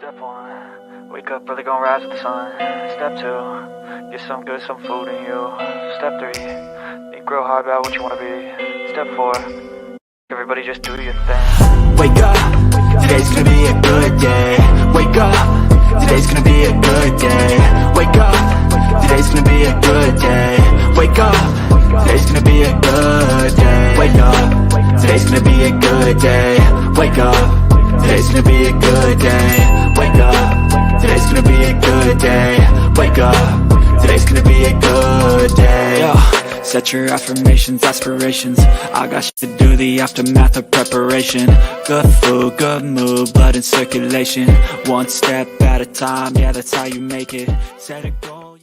Step 1, wake up early, gonna rise with the sun. Step 2, get some good, some food in you. Step 3, think real hard about what you wanna be. Step 4, everybody just do your thing. Wake up, today's gonna be a good day. Wake up, today's gonna be a good day. Wake up, today's gonna be a good day. Wake up, today's gonna be a good day. Wake up, today's gonna be a good day. Wake up, today's gonna be a good day. Wake up, today's gonna be a good day. Wake up, today's gonna be a good day. Yo, set your affirmations, aspirations. I got shit to do, the aftermath of preparation. Good food, good mood, blood in circulation. One step at a time, yeah, that's how you make it. Set a goal.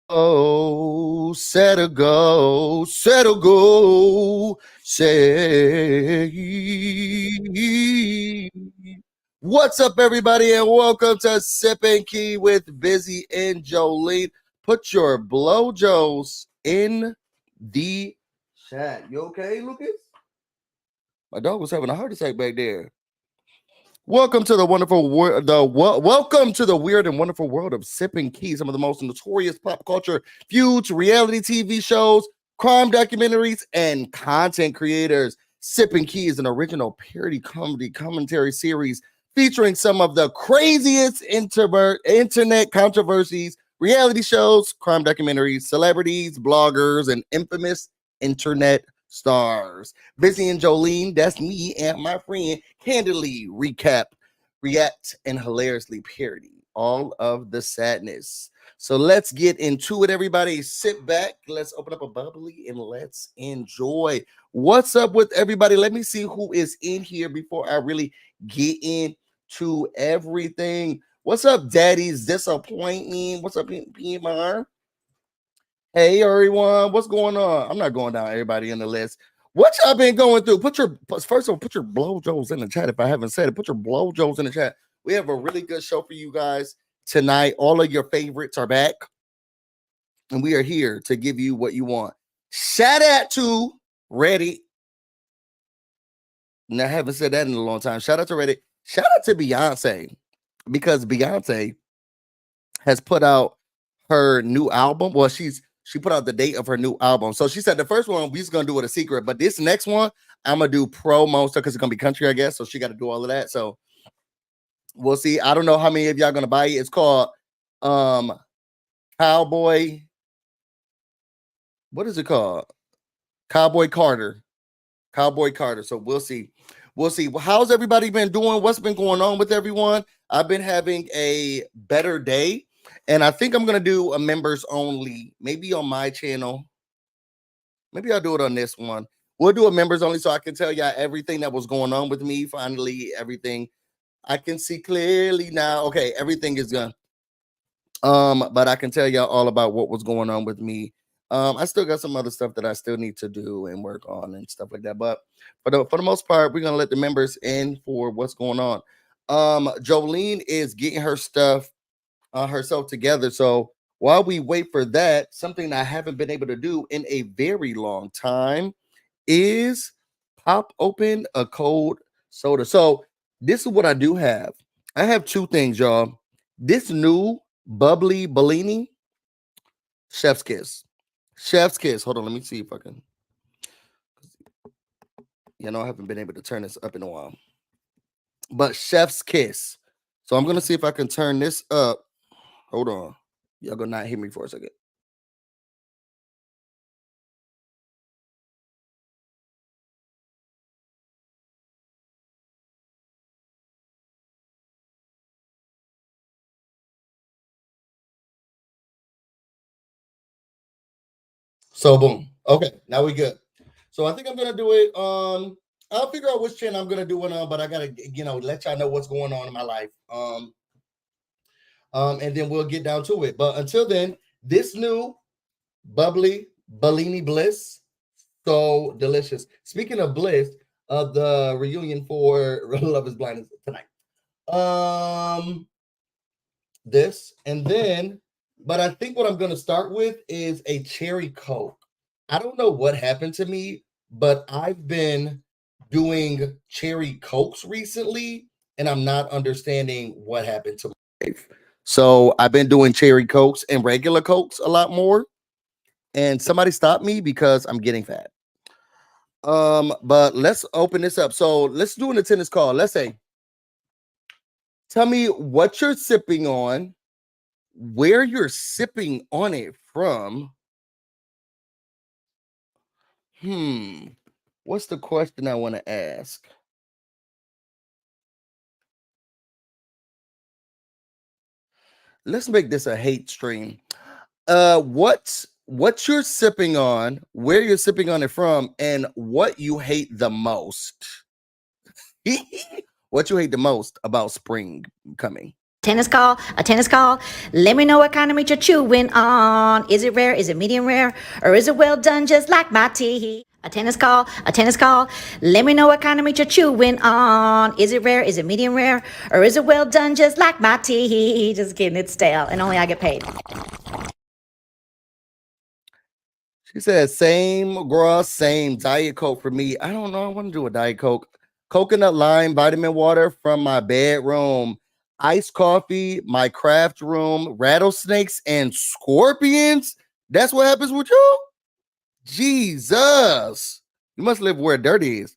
Oh, set a go, set a go, say. What's up, everybody, and welcome to Sipandki with Busy and Joleen. Put your blowjos in the chat. You okay, Lucas? My dog was having a heart attack back there. Welcome to the wonderful welcome to the weird and wonderful world of Sipandki. Some of the most notorious pop culture feuds, reality TV shows, crime documentaries, and content creators. Sipandki is an original parody commentary series featuring some of the craziest internet controversies, reality shows, crime documentaries, celebrities, bloggers, and infamous internet stars. Busy and Joleen, that's me and my friend, candidly recap, react, and hilariously parody all of the sadness. So let's get into it, everybody. Sit back, let's open up a bubbly, and let's enjoy. What's up with everybody? Let me see who is in here before I really get into everything. What's up, Daddy's Disappointing? What's up, PMR? Hey, everyone, what's going on? I'm not going down everybody in the list. What y'all been going through? First of all, put your blowjos in the chat. If I haven't said it, put your blowjos in the chat. We have a really good show for you guys tonight. All of your favorites are back, and we are here to give you what you want. Shout out to Reddit. Now, I haven't said that in a long time. Shout out to Reddit. Shout out to Beyonce, because Beyonce has put out her new album. Well, she put out the date of her new album. So she said the first one, we just going to do it a secret. But this next one, I'm going to do promo stuff because it's going to be country, I guess. So she got to do all of that. So we'll see. I don't know how many of y'all going to buy it. It's called Cowboy. What is it called? Cowboy Carter. Cowboy Carter. So we'll see. We'll see. Well, how's everybody been doing? What's been going on with everyone? I've been having a better day. And I think I'm going to do a members only, maybe on my channel. Maybe I'll do it on this one. We'll do a members only so I can tell y'all everything that was going on with me. Finally, everything I can see clearly now. Okay, everything is done. But I can tell y'all all about what was going on with me. I still got some other stuff that I still need to do and work on and stuff like that. But for the most part, we're going to let the members in for what's going on. Joleen is getting her stuff herself together. So while we wait for that, something I haven't been able to do in a very long time is pop open a cold soda. So this is what I do have. I have two things, y'all. This new bubbly Bellini, chef's kiss. Chef's kiss. Hold on, let me see if I can. You know, I haven't been able to turn this up in a while. But chef's kiss. So I'm gonna see if I can turn this up. Hold on. Y'all gonna not hear me for a second. So boom. Okay, now we good. So I think I'm gonna do it. I'll figure out which channel I'm gonna do it on, but I gotta, let y'all know what's going on in my life. And then we'll get down to it. But until then, this new bubbly Bellini Bliss, so delicious. Speaking of bliss, the reunion for Love Is Blind is tonight. This and then, but I think what I'm gonna start with is a cherry Coke. I don't know what happened to me, but I've been doing cherry Cokes recently, and I'm not understanding what happened to my life. So I've been doing cherry Cokes and regular Cokes a lot more. And somebody stopped me because I'm getting fat. But let's open this up. So let's do an attendance call. Let's say, tell me what you're sipping on, where you're sipping on it from. What's the question I want to ask? Let's make this a hate stream. What you're sipping on, where you're sipping on it from, and what you hate the most. What you hate the most about spring coming. A tennis call. Let me know what kind of meat you're chewing on. Is it rare? Is it medium rare? Or is it well done just like my tea? A tennis call. Let me know what kind of meat you're chewing on. Is it rare? Is it medium rare? Or is it well done just like my tea? Just kidding, it's stale and only I get paid. She says, same girl, same Diet Coke for me. I don't know. I want to do a Diet Coke. Coconut lime vitamin water from my bedroom. Iced coffee, my craft room, rattlesnakes and scorpions. That's what happens with you? Jesus. You must live where dirt is.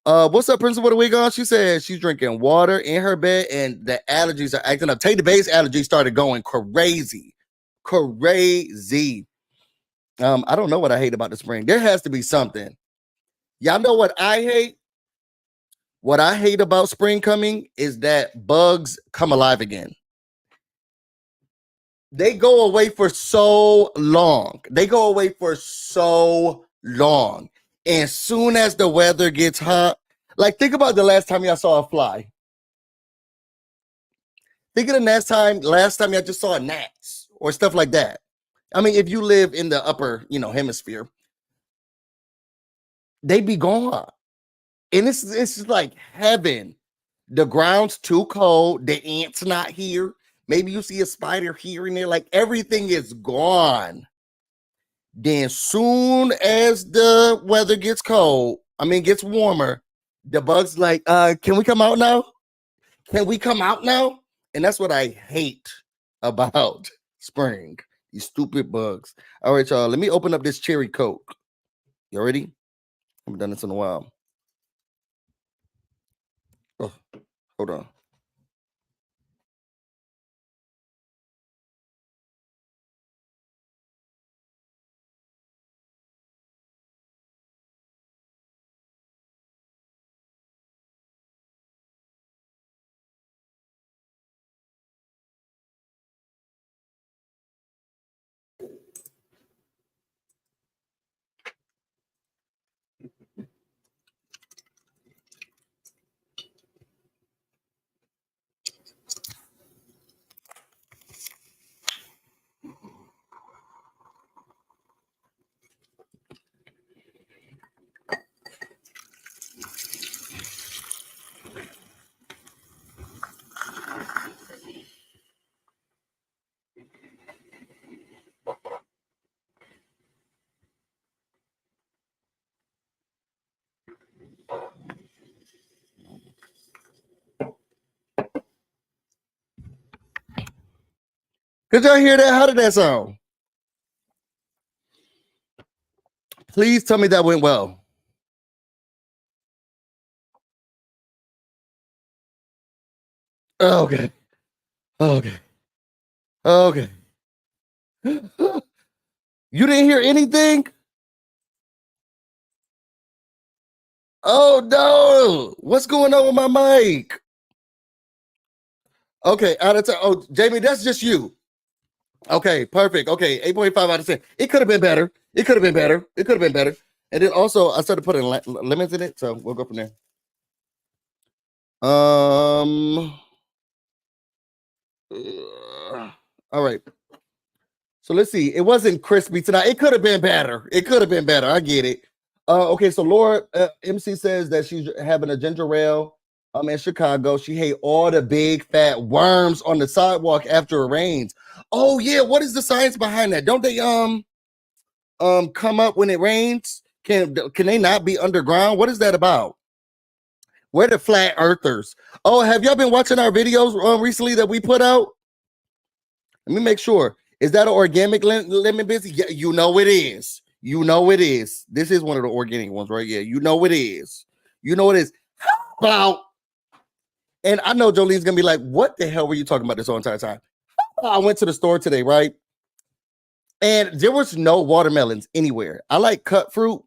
What's up, Principal of the Week on? She said she's drinking water in her bed and the allergies are acting up. Take the base allergies started going crazy. Crazy. I don't know what I hate about the spring. There has to be something. Y'all know what I hate? What I hate about spring coming is that bugs come alive again. They go away for so long. And soon as the weather gets hot, like think about the last time y'all saw a fly. Think of the last time y'all just saw gnats or stuff like that. I mean, if you live in the upper, hemisphere, they be gone. And it's like heaven. The ground's too cold. The ant's not here. Maybe you see a spider here and there. Like everything is gone. Then soon as the weather gets gets warmer, the bugs like, can we come out now? And that's what I hate about spring. These stupid bugs. All right, y'all. Let me open up this cherry Coke. You ready? I haven't done this in a while. Oh, hold on. Could y'all hear that? How did that sound? Please tell me that went well. Okay. You didn't hear anything? Oh no. What's going on with my mic? Okay, out of 10. Oh, Jamie, that's just you. Okay, perfect. Okay, 8.5 out of 10. It could have been better. And then also, I started putting lemons in it, so we'll go from there. All right. So let's see. It wasn't crispy tonight. It could have been better. I get it. Okay, so Laura MC says that she's having a ginger ale in Chicago. She hate all the big fat worms on the sidewalk after it rains. Oh yeah, what is the science behind that? Don't they come up when it rains? Can they not be underground? What is that about? We're the flat earthers. Oh, have y'all been watching our videos recently that we put out? Let me make sure. Is that an organic lemon busy? Yeah, you know it is. You know it is. This is one of the organic ones, right? Yeah, you know it is. You know it is. How about, and I know Jolene's gonna be like, what the hell were you talking about this whole entire time? I went to the store today, right? And there was no watermelons anywhere. I like cut fruit,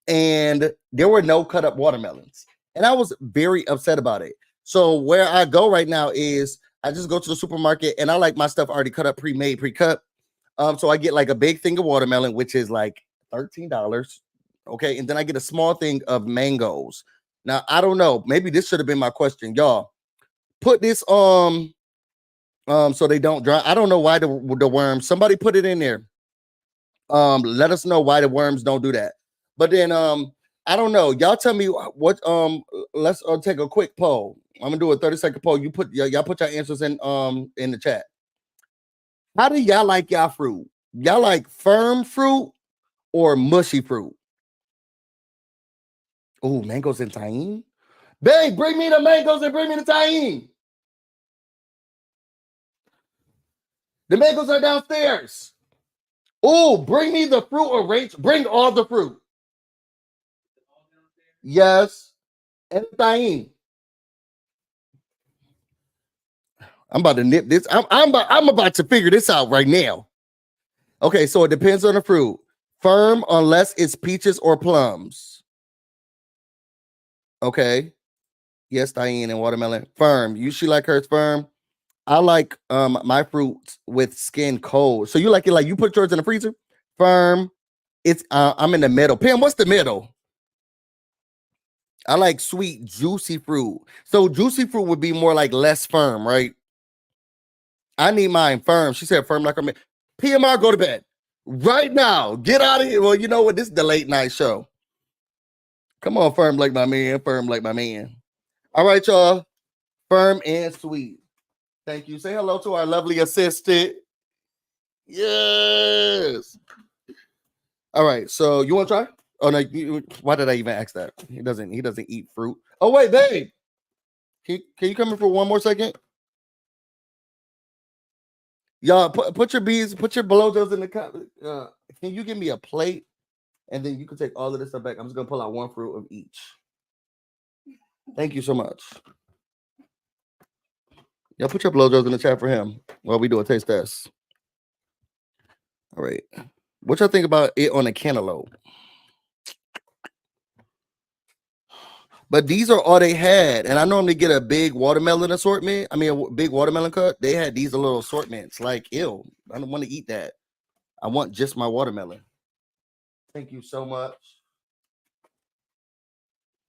and there were no cut up watermelons. And I was very upset about it. So where I go right now is I just go to the supermarket and I like my stuff already cut up, pre-made, pre-cut. So I get like a big thing of watermelon, which is like $13. Okay. And then I get a small thing of mangoes. Now, I don't know. Maybe this should have been my question. Y'all put this so they don't dry. I don't know why the worms, somebody put it in there. Let us know why the worms don't do that. But then I don't know. Y'all tell me what let's take a quick poll. I'm gonna do a 30-second poll. You put y'all put your answers in the chat. How do y'all like y'all fruit? Y'all like firm fruit or mushy fruit? Oh, mangoes and tahini. Babe, bring me the mangoes and bring me the tahini. The mangoes are downstairs. Oh, bring me the fruit arranged. Bring all the fruit. Yes. And tahini. I'm about to nip this. I'm about to figure this out right now. Okay, so it depends on the fruit. Firm unless it's peaches or plums. Okay. Yes, Diane and watermelon. Firm. You she like hers firm. I like my fruits with skin cold. So you like it like you put yours in the freezer? Firm. It's I'm in the middle. Pam, what's the middle? I like sweet, juicy fruit. So juicy fruit would be more like less firm, right? I need mine firm. She said firm like a man. PMR, go to bed right now. Get out of here. Well, you know what? This is the late night show. Come on, firm like my man. Firm like my man. All right, y'all. Firm and sweet. Thank you. Say hello to our lovely assistant. Yes. All right. So you want to try? Oh no. Why did I even ask that? He doesn't eat fruit. Oh wait, babe. Can you come in for one more second? Y'all put your bees, put your blowjobs in the cup. Can you give me a plate? And then you can take all of this stuff back. I'm just gonna pull out one fruit of each. Thank you so much. Y'all put your blowjobs in the chat for him while we do a taste test. All right. What y'all think about it on a cantaloupe? But these are all they had. And I normally get a big watermelon assortment. I mean, a big watermelon cut. They had these little assortments. Like, ew, I don't want to eat that. I want just my watermelon. Thank you so much.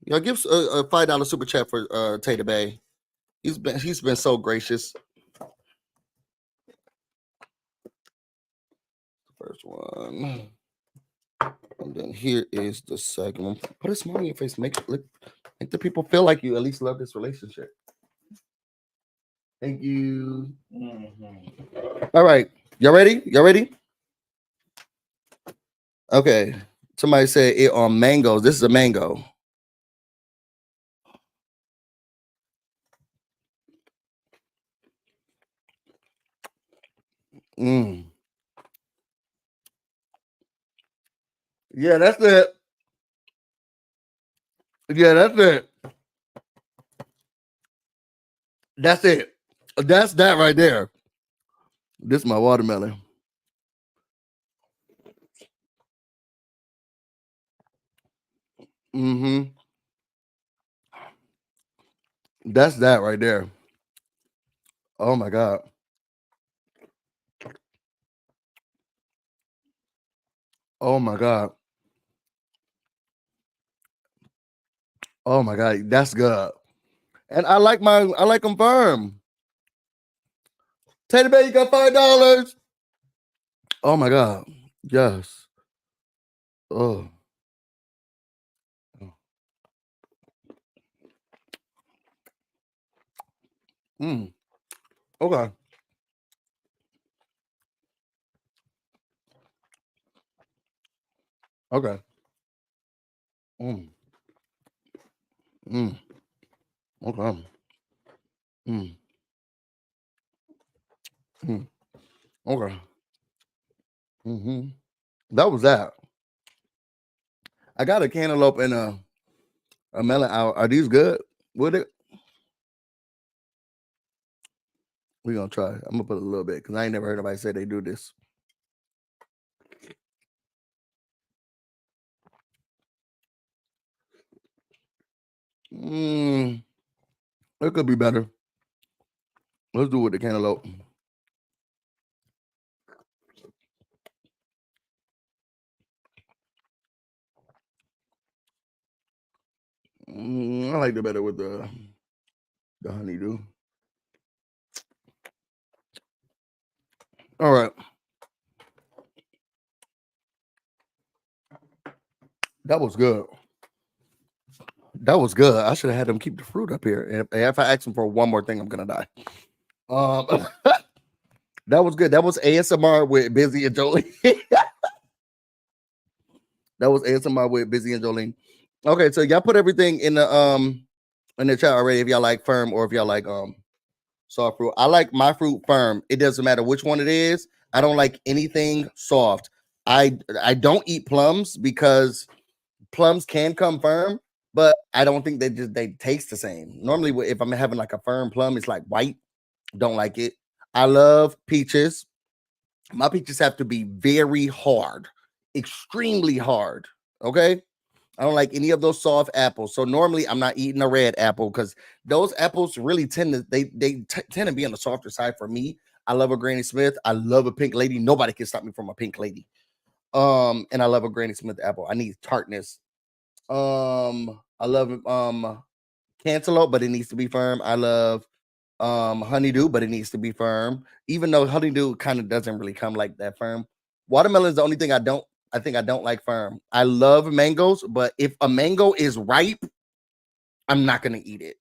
Y'all give a $5 super chat for Tater Bay. He's been so gracious. First one. And then here is the second one. Put a smile on your face. Make the people feel like you at least love this relationship. Thank you. All right. Y'all ready? Y'all ready? Okay. Somebody said it on mangoes. This is a mango. Yeah, that's it. Yeah, that's it. That's it. That's that right there. This is my watermelon. That's that right there. Oh my God. Oh my God. Oh my God. That's good. And I like them firm. Teddy Bear, you got $5. Oh my God. Yes. Oh. Okay. Okay. Okay. Okay. That was that. I got a cantaloupe and a melon out. Are these good? Would it? We're gonna try. I'm gonna put a little bit because I ain't never heard nobody say they do this. It could be better. Let's do it with the cantaloupe. I like it better with the honeydew. All right. That was good. That was good. I should have had them keep the fruit up here. And if I ask them for one more thing, I'm gonna die. That was good. That was ASMR with Busy and Joleen. That was ASMR with Busy and Joleen. Okay, so y'all put everything in the chat already if y'all like firm or if y'all like soft fruit. I like my fruit firm. It doesn't matter which one it is. I don't like anything soft. I don't eat plums because plums can come firm, but I don't think they taste the same. Normally, if I'm having like a firm plum, it's like white. Don't like it. I love peaches. My peaches have to be very hard, extremely hard. Okay. I don't like any of those soft apples. So normally I'm not eating a red apple because those apples really tend to tend to be on the softer side for me. I love a Granny Smith. I love a pink lady. Nobody can stop me from a pink lady. And I love a Granny Smith apple. I need tartness. I love cantaloupe, but it needs to be firm. I love honeydew, but it needs to be firm. Even though honeydew kind of doesn't really come like that firm. Watermelon is the only thing I don't like firm. I love mangoes, but if a mango is ripe, I'm not gonna eat it.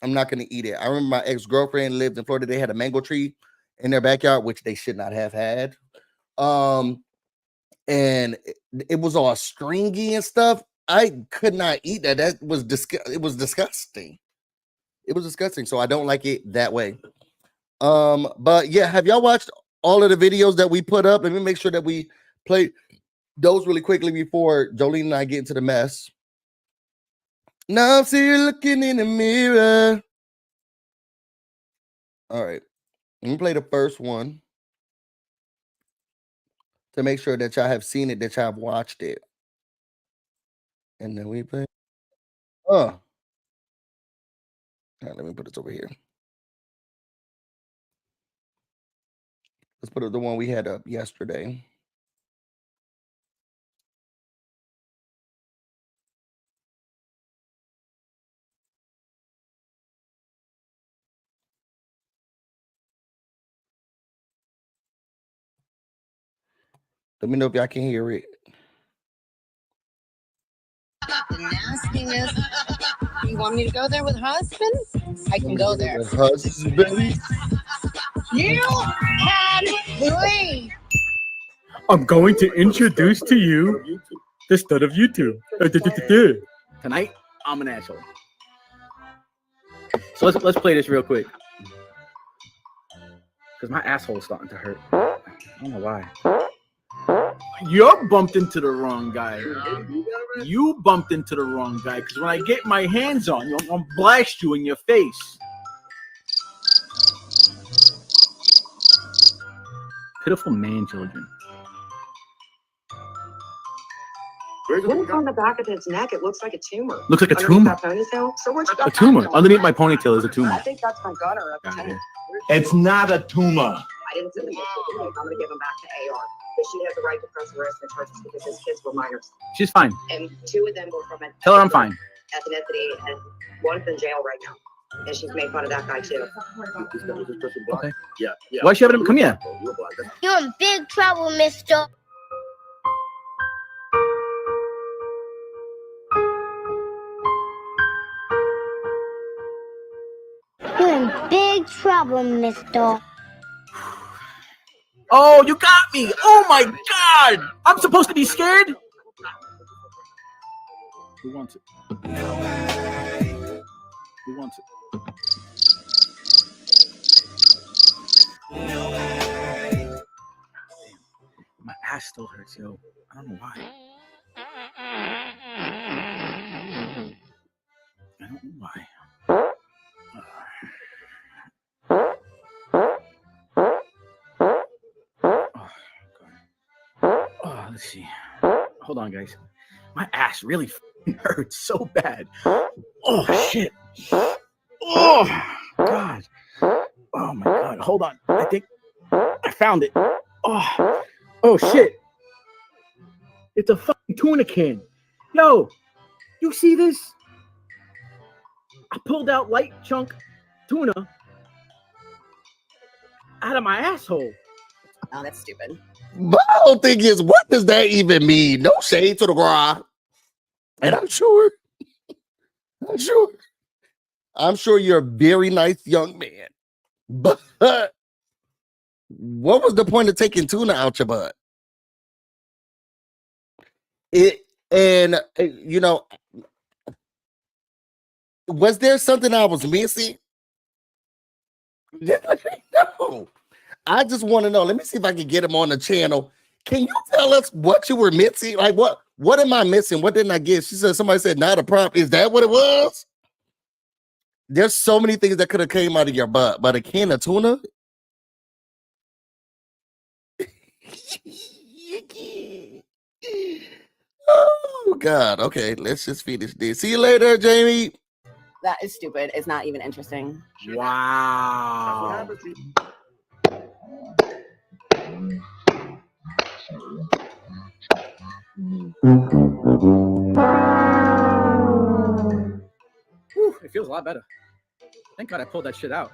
I'm not gonna eat it. I remember my ex-girlfriend lived in Florida. They had a mango tree in their backyard, which they should not have had. And it was all stringy and stuff. I could not eat that. That was it was disgusting. It was disgusting. So I don't like it that way. But yeah, have y'all watched all of the videos that we put up? Let me make sure that we play those really quickly before Joleen and I get into the mess. Now I'm see you looking in the mirror. All right. Let me play the first one to make sure that y'all have seen it, that y'all have watched it. And then we play. All right, let me put this over here. Let's put the one we had up yesterday. Let me know if y'all can hear it. The nastiness. You want me to go there with husband? I can go there. With husband? You can leave. I'm going to introduce to you the stud of YouTube. Tonight, I'm an asshole. So let's play this real quick. Because my asshole's starting to hurt. I don't know why. You're bumped into the wrong guy. You bumped into the wrong guy. Because when I get my hands on you, I'm going to blast you in your face. Pitiful man children. Look on the back of his neck, it looks like a tumor. Looks like a tumor. Ponytail. So where'd you A tumor. Underneath my ponytail is a tumor. I think that's my gunner up to It's not a tumor. I didn't send him. I'm gonna give him back to AR. But she has the right to press arrest and charges because his kids were minors. She's fine. And 2 of them were from a Tell her I'm fine. ethnicity, and one's in jail right now. And she's made fun of that guy too. Okay. Yeah. Why is she having him come here? You're in big trouble, mister. You're in big trouble, mister. Oh, you got me! Oh my god! I'm supposed to be scared? Who wants it? Who wants it? My ass still hurts, yo. I don't know why. I don't know why. Oh, let's see. Hold on, guys. My ass really hurts so bad. Oh, shit. Oh, God. Oh, my God. Hold on. I think I found it. Oh, shit. It's a fucking tuna can. Yo, you see this? I pulled out light chunk tuna out of my asshole. Oh, that's stupid. My whole thing is, what does that even mean? No shade to the ground. And I'm sure you're a very nice young man. But what was the point of taking tuna out your butt? Was there something I was missing? No. I just want to know. Let me see if I can get him on the channel. Can you tell us what you were missing? Like, what am I missing? What didn't I get? She said, somebody said, not a prop. Is that what it was? There's so many things that could have came out of your butt, but a can of tuna? Oh, God. Okay, let's just finish this. See you later, Jamie. That is stupid. It's not even interesting. Wow. Whew, it feels a lot better. Thank God I pulled that shit out.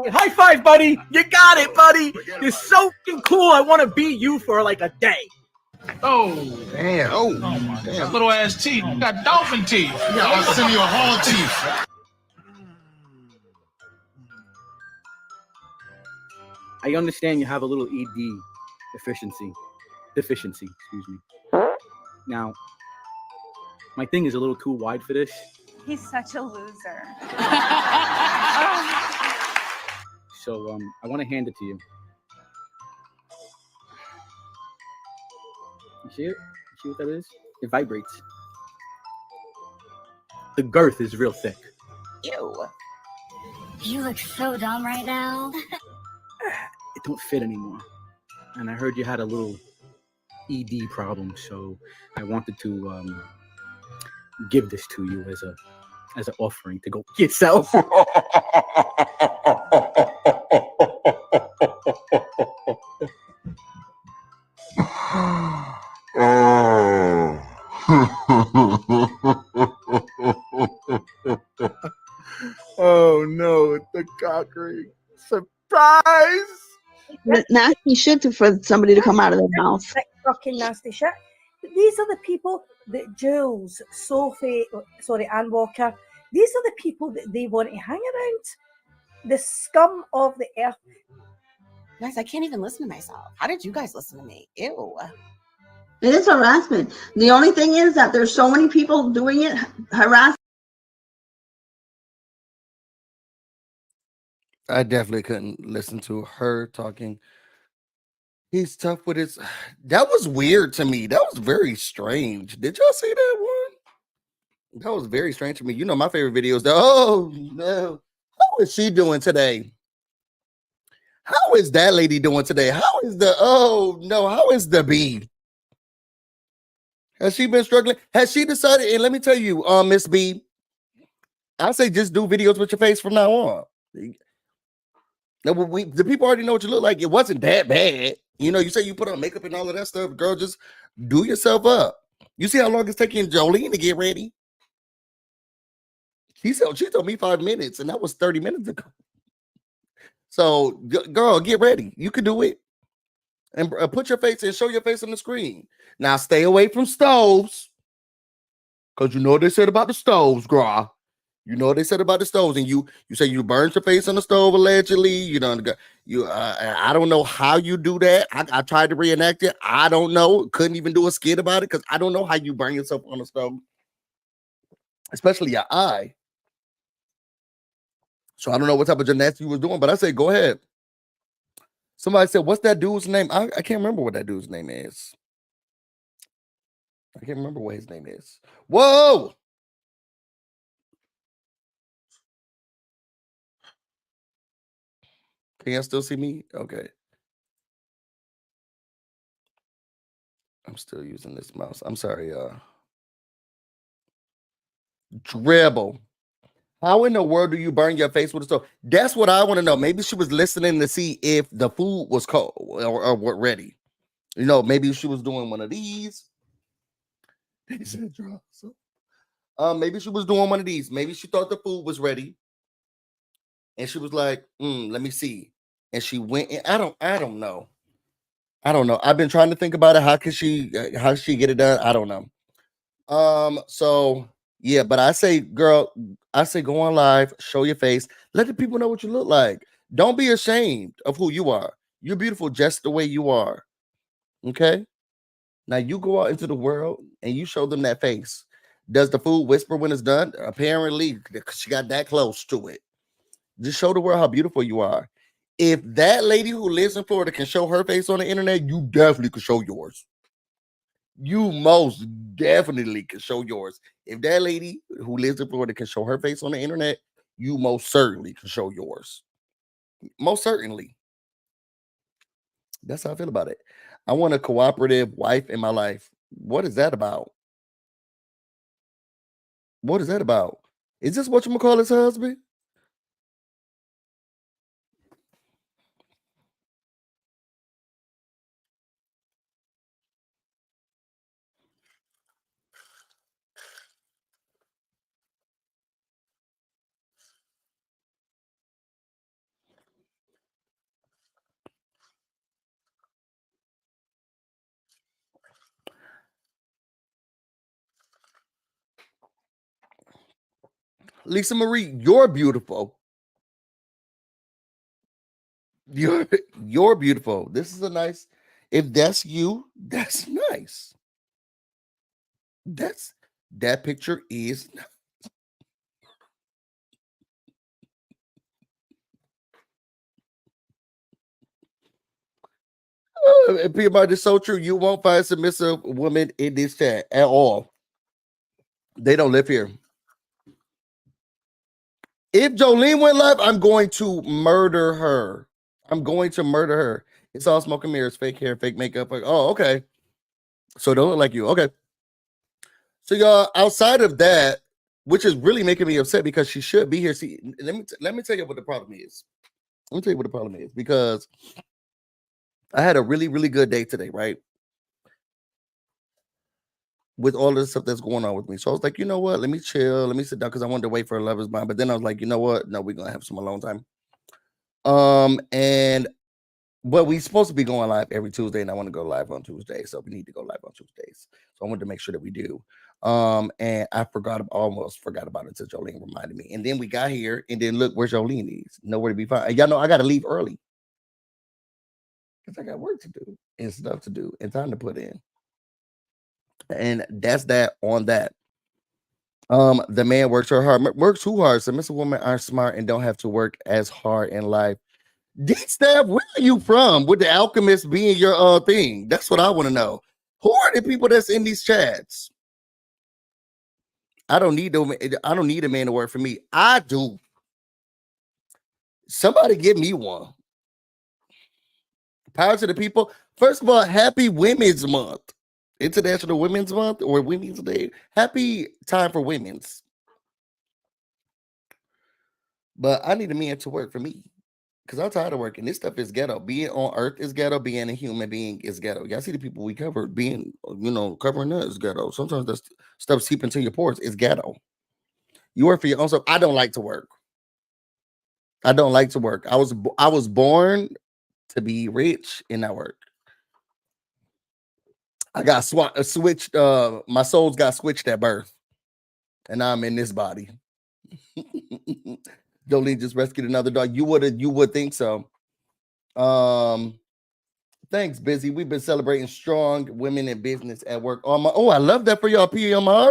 High five, buddy. You got it, buddy. You're so fucking cool. I want to be you for like a day. Oh, damn. Oh, my damn. Little ass teeth. You got dolphin teeth. Yeah, I'll send you a whole teeth. I understand you have a little ED deficiency, excuse me. Now, my thing is a little too wide for this. He's such a loser. So, I want to hand it to you. You see it? You see what that is? It vibrates. The girth is real thick. Ew. You look so dumb right now. It don't fit anymore. And I heard you had a little ED problem, so I wanted to give this to you as an offering to go yourself. Oh no, the cock ring. Surprise! Nasty shit for somebody to come out of their mouth. Fucking nasty shit. But these are the people that Jules, Sophie, Ann Walker, these are the people that they want to hang around. The scum of the earth. Guys, I can't even listen to myself. How did you guys listen to me? Ew. It is harassment. The only thing is that there's so many people doing it. Harassment. I definitely couldn't listen to her talking. He's tough with his. That was weird to me. That was very strange. Did y'all see that one? That was very strange to me. You know, my favorite videos. Oh no, how is she doing today? How is that lady doing today? How is the? Oh no, how is the B? Has she been struggling? Has she decided? And let me tell you, Miss B, I say just do videos with your face from now on. Now, the people already know what you look like. It wasn't that bad. You know, you say you put on makeup and all of that stuff. Girl, just do yourself up. You see how long it's taking Joleen to get ready? She told me 5 minutes, and that was 30 minutes ago. So, girl, get ready. You can do it. And put your face and show your face on the screen. Now, stay away from stoves. Because you know what they said about the stoves, girl. You know what they said about the stoves, and you say you burned your face on the stove allegedly. You know, I don't know how you do that. I tried to reenact it. I don't know. Couldn't even do a skit about it because I don't know how you burn yourself on the stove. especially your eye. So I don't know what type of gymnastics you was doing, but I said, go ahead. Somebody said, what's that dude's name? I can't remember what that dude's name is. I can't remember what his name is. Whoa! Can y'all still see me? Okay. I'm still using this mouse. I'm sorry, y'all. Dribble. How in the world do you burn your face with a stove? That's what I want to know. Maybe she was listening to see if the food was cold or what ready. You know, maybe she was doing one of these. Maybe she was doing one of these. Maybe she thought the food was ready. And she was like, let me see. And she went in. I don't know. I don't know. I've been trying to think about it. How does she get it done? I don't know. So yeah, but I say, girl, go on live, show your face, let the people know what you look like. Don't be ashamed of who you are. You're beautiful just the way you are. Okay. Now you go out into the world and you show them that face. Does the food whisper when it's done? Apparently, she got that close to it. Just show the world how beautiful you are. If that lady who lives in Florida can show her face on the internet, you definitely can show yours. You most definitely can show yours. If that lady who lives in Florida can show her face on the internet, you most certainly can show yours. Most certainly. That's how I feel about it. I want a cooperative wife in my life. What is that about? What is that about? Is this what you call his husband? Lisa Marie, you're beautiful. You're beautiful. This is a nice. If that's you, that's nice. That picture is. People are just so true. You won't find submissive women in this chat at all. They don't live here. If Joleen went live, I'm going to murder her. I'm going to murder her. It's all smoke and mirrors, fake hair, fake makeup. Like, oh, okay. So don't look like you. Okay. So y'all, outside of that, which is really making me upset because she should be here. See, let me tell you what the problem is. Let me tell you what the problem is, because I had a really, really good day today, right? With all this stuff that's going on with me. So I was like, you know what? Let me chill. Let me sit down, because I wanted to wait for a lover's mind. But then I was like, you know what? No, we're gonna have some alone time. But we're supposed to be going live every Tuesday, and I want to go live on Tuesday. So we need to go live on Tuesdays. So I wanted to make sure that we do. And I almost forgot about it until Joleen reminded me. And then we got here, and then look where Joleen is. Nowhere to be found. And y'all know I gotta leave early, because I got work to do and stuff to do and time to put in. And that's that on that. The man works too hard. Submissive women aren't smart and don't have to work as hard in life. D-Stab, where are you from? With the alchemist being your thing? That's what I want to know. Who are the people that's in these chats? I don't need a man to work for me. I do. Somebody give me one. Power to the people. First of all, happy Women's Month. International Women's Month or Women's Day. Happy time for women's. But I need a man to work for me, because I'm tired of working. This stuff is ghetto. Being on earth is ghetto. Being a human being is ghetto. Y'all see the people we cover being, covering that is ghetto. Sometimes that stuff seep into your pores. It's ghetto. You work for your own self. I don't like to work. I don't like to work. I was born to be rich and not work. I got switched. My souls got switched at birth, and now I'm in this body. Joleen just rescued another dog. You would think so. Thanks, Busy. We've been celebrating strong women in business at work. I love that for y'all, PMR.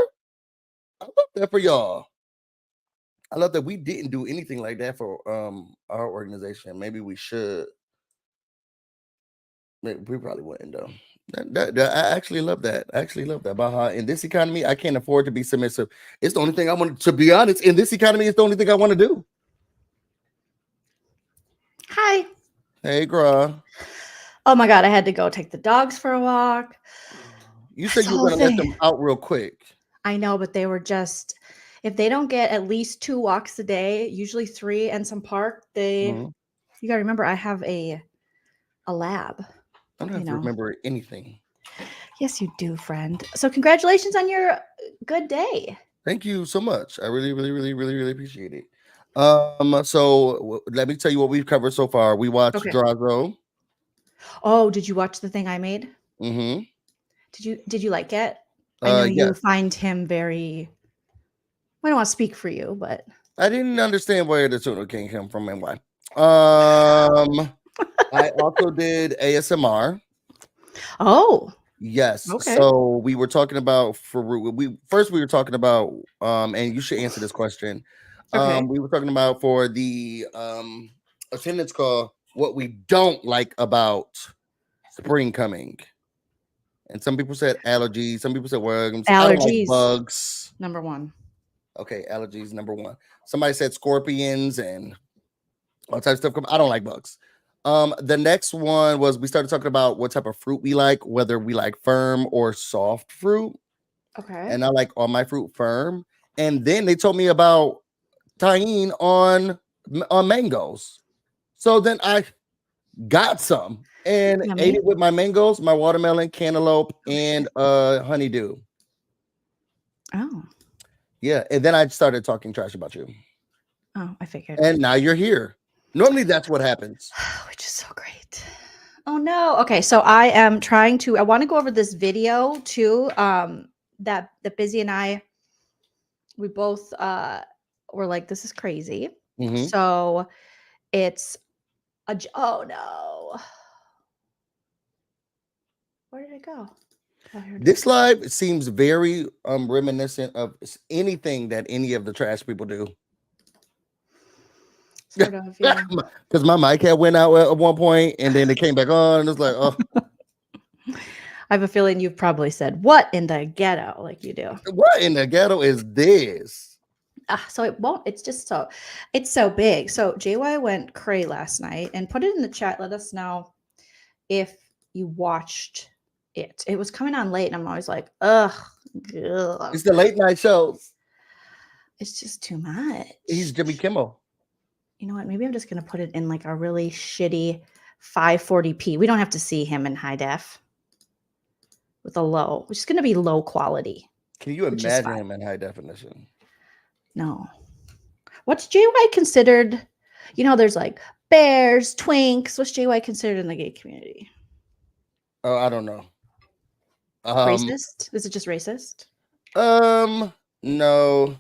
I love that for y'all. I love that we didn't do anything like that for our organization. Maybe we should. Maybe we probably wouldn't though. I actually love that. I actually love that about how in this economy I can't afford to be submissive. It's the only thing I want to be honest. In this economy, it's the only thing I want to do. Hi. Hey, girl. Oh my God, I had to go take the dogs for a walk. You said you were going to let them out real quick. I know, but they were just, if they don't get at least 2 walks a day, usually 3 and some park, you got to remember I have a lab. I don't have to remember anything. Yes, you do, friend. So congratulations on your good day. Thank you so much. I really, really, really, really, really appreciate it. So let me tell you what we've covered so far. We watched Drago. Oh, did you watch the thing I made? Mm-hmm. Did you like it? I know you find him very. I don't want to speak for you, but I didn't understand where the tuna came from and why. I also did ASMR. Oh. Yes. Okay. So we were talking about we were talking about and you should answer this question. Okay. We were talking about for the attendance call what we don't like about spring coming. And some people said allergies, some people said worms. Allergies. I don't like bugs. Number 1. Okay, allergies number 1. Somebody said scorpions and all types of stuff. I don't like bugs. The next one was we started talking about what type of fruit we like, whether we like firm or soft fruit. Okay. And I like all my fruit firm. And then they told me about tahine on mangoes. So then I got some and ate it with my mangoes, my watermelon, cantaloupe, and honeydew. Oh. Yeah. And then I started talking trash about you. Oh, I figured. And now you're here. Normally that's what happens. Which is so great. Oh no. Okay, so I am trying to I want to go over this video too. That Busy and I we both were like, this is crazy. Mm-hmm. So it's oh no. Where did it go? Oh, this live seems very reminiscent of anything that any of the trash people do. Sort of, yeah. Because my mic had went out at one point and then it came back on. And it's like, oh. I have a feeling you've probably said, what in the ghetto? Like you do. What in the ghetto is this? So it won't, it's so big. So JY went cray last night and put it in the chat. Let us know if you watched it. It was coming on late and I'm always like, ugh. It's the late night shows. It's just too much. He's Jimmy Kimmel. You know what? Maybe I'm just going to put it in like a really shitty 540p. We don't have to see him in high def with a low, which is going to be low quality. Can you imagine him in high definition? No. What's JY considered? You know, there's like bears, twinks. What's JY considered in the gay community? Oh, I don't know. Racist? Is it just racist? No.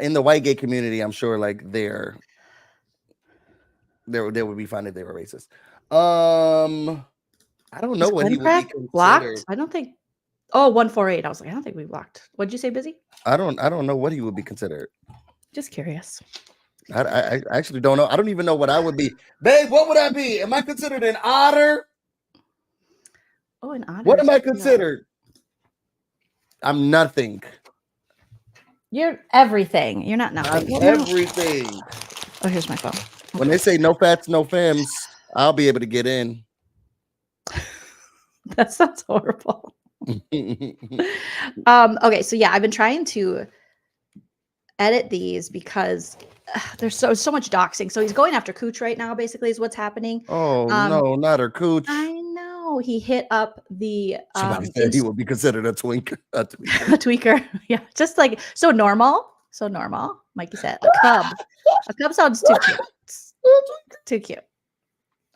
In the white gay community, I'm sure like they would be fine if they were racist. I don't know what he would be considered. Blocked? I don't think. Oh, 148. I was like, I don't think we blocked. What'd you say, Busy? I don't know what he would be considered. Just curious. I actually don't know. I don't even know what I would be. Babe, what would I be? Am I considered an otter? Oh, an otter. What am I considered? I'm nothing. You're everything. You're not nothing. I'm everything. Oh, here's my phone. When they say no fats, no femmes, I'll be able to get in. That sounds horrible. Okay, so yeah, I've been trying to edit these because there's so much doxing. So he's going after Cooch right now, basically, is what's happening. Oh no, not her Cooch. I know. He hit up the somebody said he would be considered a tweaker. A tweaker. Yeah, just like so normal. Mikey said a cub. A cub sounds too cute. Too cute.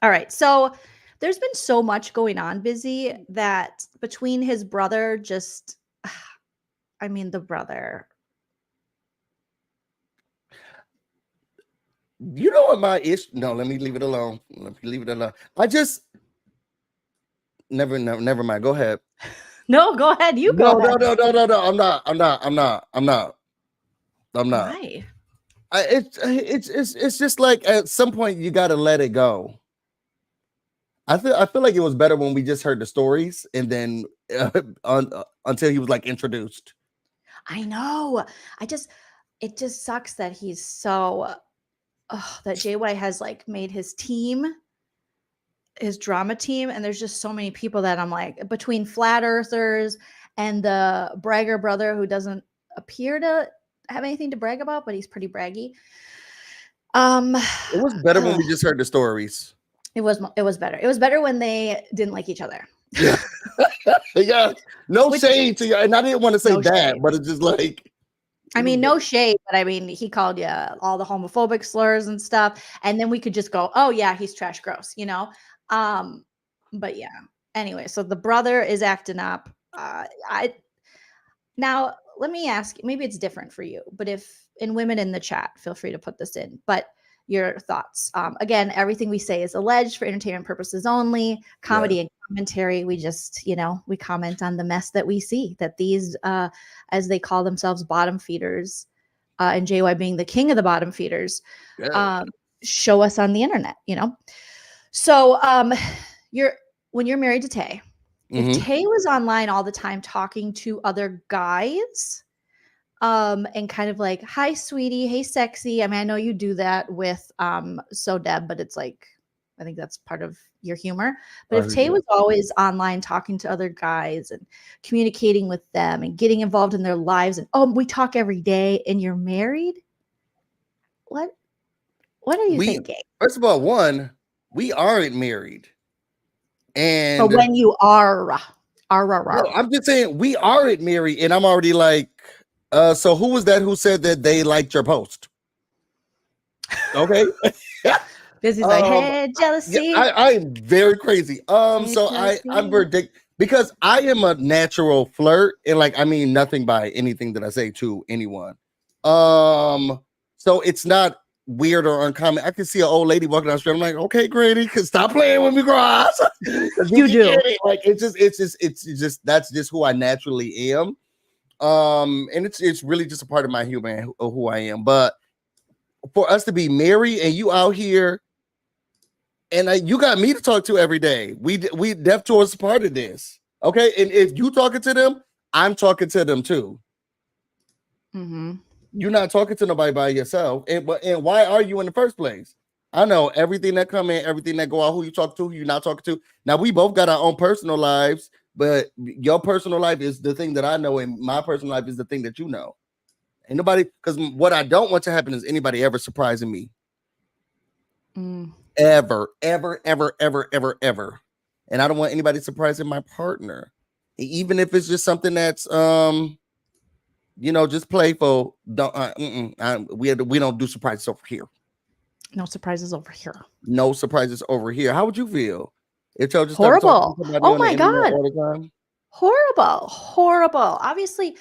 All right, so there's been so much going on, Busy, that between his brother, the brother. You know what my issue? No, let me leave it alone. I just never mind. Go ahead. No, go ahead. You go No, no, ahead. no, no, no, no. I'm not. Why? It's just like at some point you got to let it go. I feel like it was better when we just heard the stories and then until he was like introduced. I know. It just sucks that he's so that JY has like made his team, his drama team, and there's just so many people that I'm like, between flat earthers and the bragger brother who doesn't appear to have anything to brag about, but he's pretty braggy. It was better when we just heard the stories. It was better. It was better when they didn't like each other. Yeah. Yeah. No shade to you. And I didn't want to say No that, shade. but it's just like, I mean, no shade, but I mean, he called you all the homophobic slurs and stuff, and then we could just go, "Oh yeah, he's trash, gross," you know. But yeah. Anyway, so the brother is acting up. Now let me ask. Maybe it's different for you, but if in women in the chat, feel free to put this in. But your thoughts. Again, everything we say is alleged for entertainment purposes only. Comedy and commentary. We just, we comment on the mess that we see. That these, as they call themselves, bottom feeders, and JY being the king of the bottom feeders, show us on the internet. So, when you're married to Tay, if Tay was online all the time talking to other guys, and kind of like, "Hi, sweetie. Hey, sexy." I mean, I know you do that with So Deb, but it's like, I think that's part of your humor. But if Tay was always online talking to other guys and communicating with them and getting involved in their lives, and we talk every day, and you're married, what are you thinking? First of all, we aren't married. And but when you are, no, I'm just saying we aren't married, and I'm already like, so who was that who said that they liked your post? Okay. Busy's like, "Hey, jealousy." Yeah, I'm very crazy. So I'm very because I am a natural flirt, and like I mean nothing by anything that I say to anyone. So it's not weird or uncommon. I can see an old lady walking down the street. I'm like, "Okay, Grady, can stop playing with me, grass." You do. Like it's just that's just who I naturally am. And it's really just a part of my human of who I am. But for us to be married and you out here, and you got me to talk to every day. We Deaf Tour's part of this, okay? And if you talking to them, I'm talking to them too. You're not talking to nobody by yourself. And why are you in the first place? I know everything that come in, everything that go out, who you talk to, who you're not talking to. Now we both got our own personal lives, but your personal life is the thing that I know, and my personal life is the thing that you know. Ain't nobody, because what I don't want to happen is anybody ever surprising me. Ever. And I don't want anybody surprising my partner. Even if it's just something that's just playful. We don't do surprises over here. No surprises over here. No surprises over here. How would you feel if y'all just horrible? Oh my God. all the time? Horrible. Obviously,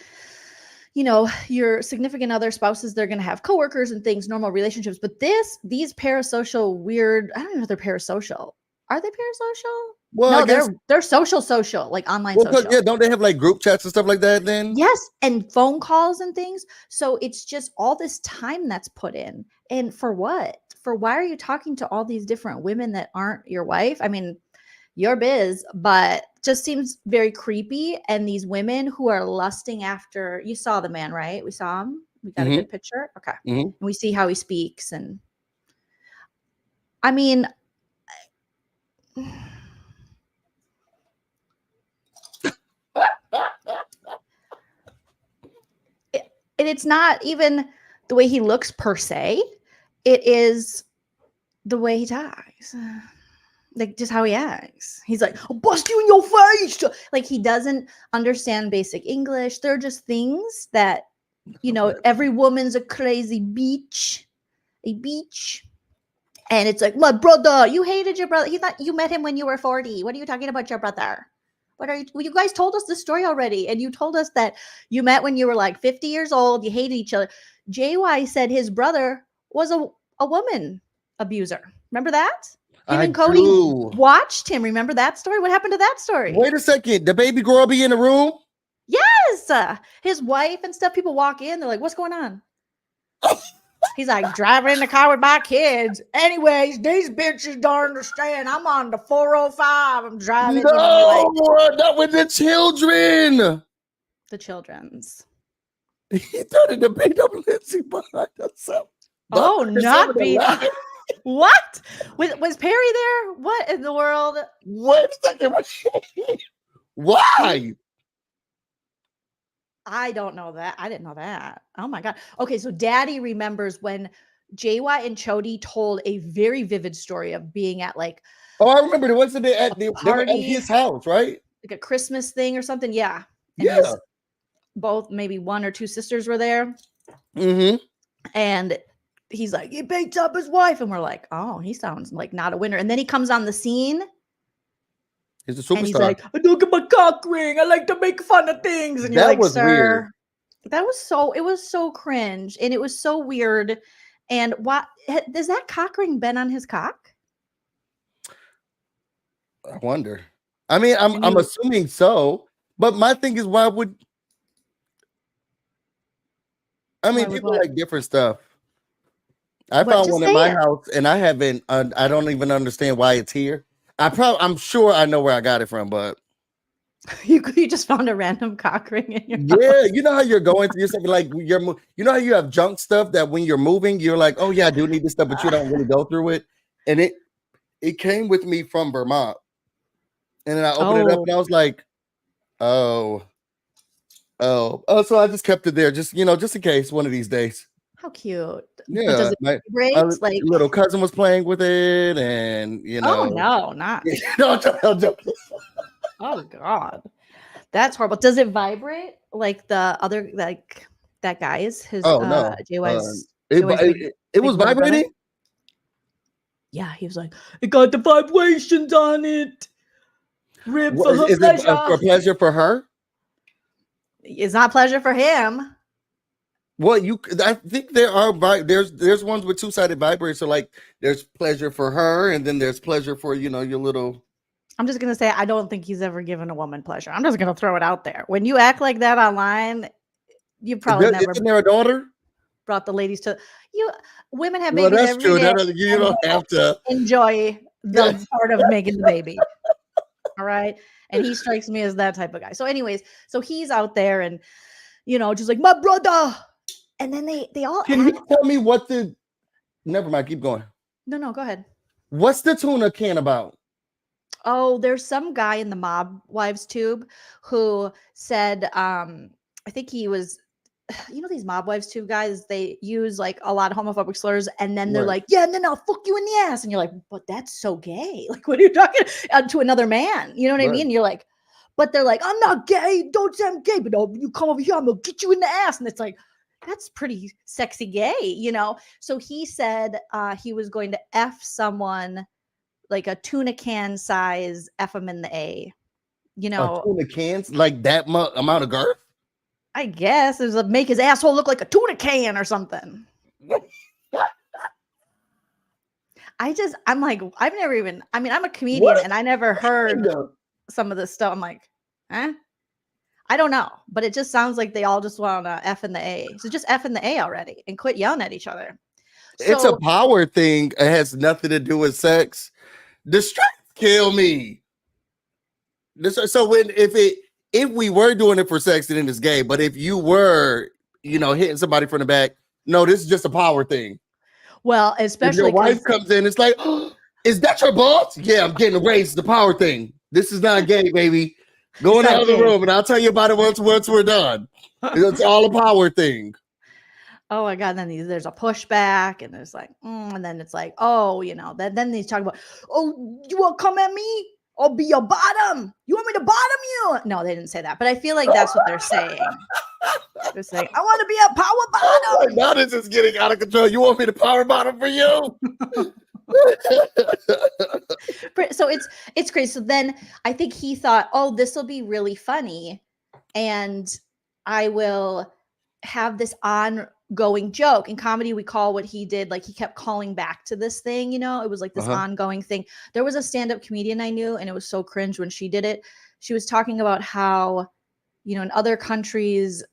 your significant other spouses, they're going to have coworkers and things, normal relationships. But these parasocial weird, I don't even know if they're parasocial. Are they parasocial? Well, no, they're social, like online social. Yeah, don't they have like group chats and stuff like that then? Yes, and phone calls and things. So it's just all this time that's put in. And for what? For why are you talking to all these different women that aren't your wife? I mean, your biz, but just seems very creepy. And these women who are lusting after, you saw the man, right? We saw him. We got a good picture. Okay. And we see how he speaks. And I mean, it's not even the way he looks per se. It is the way he talks. Like just how he acts. He's like, "I'll bust you in your face." Like he doesn't understand basic English. They're just things that, every woman's a crazy bitch. A beach. And it's like, "My brother, you hated your brother. He thought you met him when you were 40. What are you talking about your brother? What are you? Well, you guys told us the story already. And you told us that you met when you were like 50 years old. You hated each other." JY said his brother was a woman abuser. Remember that? Him I and Cody do. watched him. Remember that story? What happened to that story? Wait a second. The baby girl be in the room? Yes. His wife and stuff. People walk in. They're like, what's going on? He's like, driving in the car with my kids. Anyways, these bitches don't understand. I'm on the 405. I'm driving. No, not with the children. The children's. He started to beat up Lindsay behind herself. Oh, not beat up. What? Was Perry there? What in the world? Wait a second. Why? I don't know that. I didn't know that. Oh my God. Okay, so Daddy remembers when JY and Chody told a very vivid story of being at like I remember. Wasn't it at they were at party, his house, right? like a Christmas thing or something. Yeah. And Yeah. both maybe one or two sisters were there. Mm-hmm. And he's like, he beats up his wife. And we're like, oh, he sounds like not a winner. And then he comes on the scene. He's a superstar. And he's like, I don't get my cock ring. I like to make fun of things. And you're That like, was sir, weird. it was so cringe. And it was so weird. And what has that cock ring been on his cock? I wonder. I mean, I'm assuming so. But my thing is, why would people like different stuff? I found one in my house, and I haven't. I don't even understand why it's here. I'm sure I know where I got it from, but you just found a random cock ring in your house. You know how you're going through something like you know how you have junk stuff that when you're moving, you're like, oh yeah, I do need this stuff, but you don't really go through it. And it came with me from Vermont, and then I opened it up, and I was like, oh, so I just kept it there, just in case one of these days. How cute. Yeah, does it vibrate? My little cousin was playing with it, and Oh no, not. No, Oh God, that's horrible. Does it vibrate like the other that guy's? His no, JY's. It was vibrating. Brother? Yeah, he was like, it got the vibrations on it. Rib for her is pleasure. It for pleasure for her? It's not pleasure for him. Well, I think there are there's ones with two-sided vibrators. So like there's pleasure for her, and then there's pleasure for your little. I'm just gonna say I don't think he's ever given a woman pleasure. I'm just gonna throw it out there. When you act like that online, you probably never. Isn't there a daughter? Brought the ladies to you. Women have babies. That's every true. day, You don't have to enjoy the part of making the baby. All right. And he strikes me as that type of guy. So anyways, so he's out there and, just like, my brother. And then they all. Can you tell me what never mind. Keep going. No, go ahead. What's the tuna can about? Oh, there's some guy in the Mob Wives tube who said, I think he was, these Mob Wives tube guys, they use like a lot of homophobic slurs, and then they're like, yeah, and then I'll fuck you in the ass. And you're like, but that's so gay. Like, what are you talking to another man? You know what I mean? And you're like, but they're like, I'm not gay. Don't say I'm gay, but you come over here, I'm going to get you in the ass. And it's like, that's pretty sexy gay, So he said he was going to F someone like a tuna can size, F him in the A, A tuna cans like that amount of girth? I guess it was like make his asshole look like a tuna can or something. I'm like, I've never even, I'm a comedian and I never heard some of this stuff. I'm like, I don't know, but it just sounds like they all just want to F in the A. So just F in the A already and quit yelling at each other. It's a power thing. It has nothing to do with sex. The strength kill me. So if we were doing it for sex, then it's gay. But if you were, hitting somebody from the back, no, this is just a power thing. Well, especially if your wife comes in, it's like, oh, is that your boss? Yeah, I'm getting a raise. The power thing. This is not gay, baby. Go in the other room, and I'll tell you about it once we're done. It's all a power thing. Oh my God! Then there's a pushback, and there's like, and then it's like, oh, then he's talking about, oh, you want to come at me? I'll be your bottom. You want me to bottom you? No, they didn't say that, but I feel like that's what they're saying. They're saying, I want to be a power bottom. Now this is getting out of control. You want me to power bottom for you? So it's crazy. So then I think he thought, oh, this will be really funny, and I will have this on ongoing joke. In comedy, we call what he did, like he kept calling back to this thing, you know, it was like this ongoing thing. There was a stand-up comedian I knew, and it was so cringe when she did it. She was talking about how, you know, in other countries,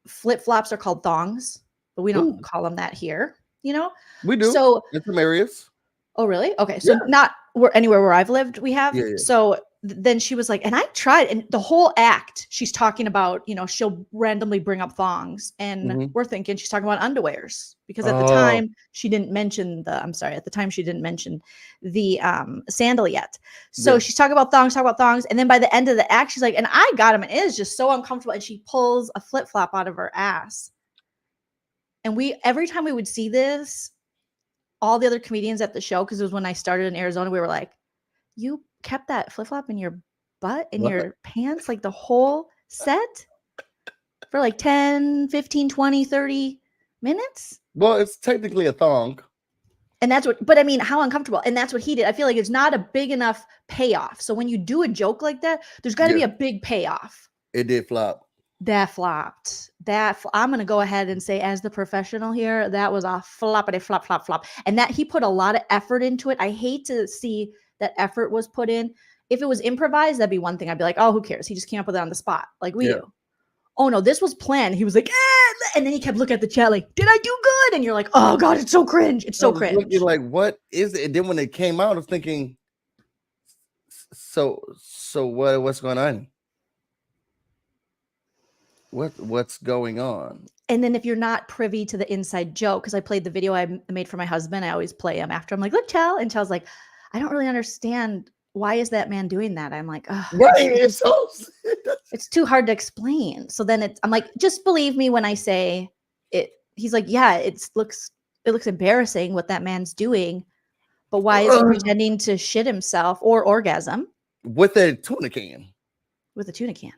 flip-flops are called thongs, but we don't call them that here, you know? We do. So in some areas. Oh, really? Okay. So not anywhere where I've lived, we have. Yeah, yeah. So then she was like, and I tried, and the whole act, she's talking about, you know, she'll randomly bring up thongs, and we're thinking she's talking about underwears, because at the time she didn't mention at the time she didn't mention the sandal yet. So she's talking about thongs, and then by the end of the act, she's like, and I got him, and it is just so uncomfortable. And she pulls a flip-flop out of her ass. And every time we would see this, all the other comedians at the show, because it was when I started in Arizona, we were like, you kept that flip-flop in your butt, in your pants, like the whole set for like 10, 15, 20, 30 minutes? Well, it's technically a thong. And that's what, but I mean, how uncomfortable. And that's what he did. I feel like it's not a big enough payoff. So when you do a joke like that, there's got to be a big payoff. It did flop. That flopped. I'm going to go ahead and say, as the professional here, that was a floppity flop, flop, flop. And that he put a lot of effort into it. I hate to see that effort was put in. If it was improvised, that'd be one thing. I'd be like, oh, who cares? He just came up with it on the spot, like we do. Oh no, this was planned. He was like, and then he kept looking at the chat like, did I do good? And you're like, oh God, it's so cringe. It's so cringe. Looking like, what is it? And then when it came out, I was thinking, so what's going on? What's going on? And then if you're not privy to the inside joke, because I played the video I made for my husband, I always play him after. I'm like, look, Chell. And Chell's like, I don't really understand. Why is that man doing that? I'm like, oh, it's too hard to explain. So then I'm like, just believe me when I say it. He's like, yeah, it looks embarrassing what that man's doing, but why is he pretending to shit himself or orgasm with a tuna can? With a tuna can.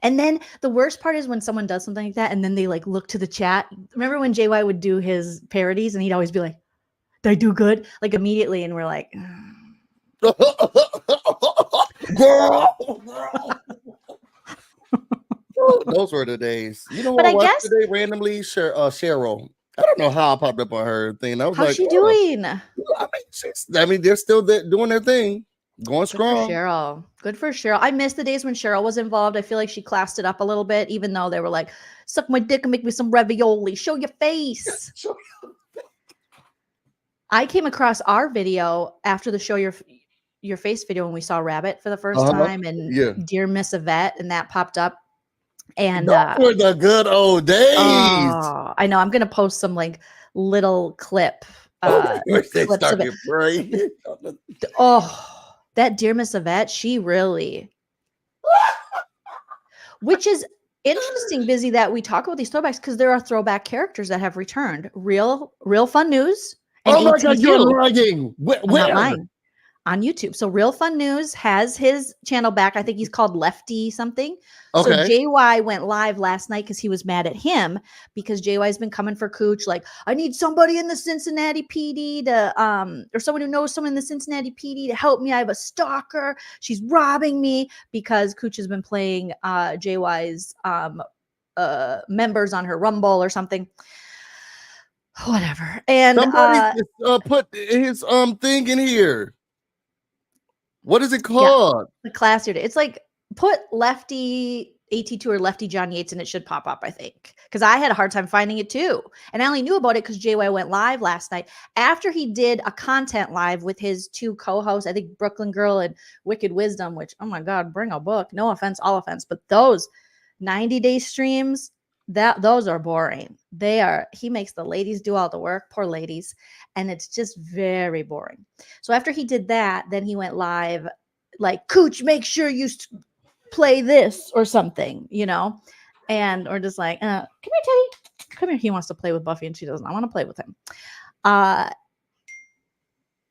And then the worst part is when someone does something like that and then they like look to the chat. Remember when JY would do his parodies and he'd always be like, did I do good? Like immediately. And we're like, girl. Those were the days. You know what I watched today randomly? Cheryl. I don't know how I popped up on her thing. I was how's like, she doing? I mean, they're still doing their thing. Going strong. Good for Cheryl. I miss the days when Cheryl was involved. I feel like she classed it up a little bit, even though they were like, suck my dick and make me some ravioli. Show your face. I came across our video after the show your face video when we saw Rabbit for the first time and Dear Miss Yvette, and that popped up. And for the good old days. I know. I'm gonna post some like little clip. Clips of it. That Dear Miss Yvette, she really, which is interesting, Busy, that we talk about these throwbacks because there are throwback characters that have returned. Real Fun News. And oh my God, you're lying. I'm not lying. On YouTube. So Real Fun News has his channel back. I think he's called Lefty something. Okay. So JY went live last night because he was mad at him because JY's been coming for Cooch. Like, I need somebody in the Cincinnati PD to, or someone who knows someone in the Cincinnati PD to help me. I have a stalker. She's robbing me because Cooch has been playing JY's members on her Rumble or something. Whatever. And somebody put his thing in here. What is it called? The classier day. It's like put Lefty AT2 or Lefty John Yates and it should pop up, I think. Because I had a hard time finding it too. And I only knew about it because JY went live last night after he did a content live with his two co-hosts, I think Brooklyn Girl and Wicked Wisdom, which, oh my God, bring a book. No offense, all offense. But those 90-day streams, those are boring. He makes the ladies do all the work, poor ladies, and it's just very boring. So after he did that, then he went live like, Cooch, make sure you play this or something, you know, or just like, come here, Teddy, come here. He wants to play with Buffy and she doesn't. I want to play with him.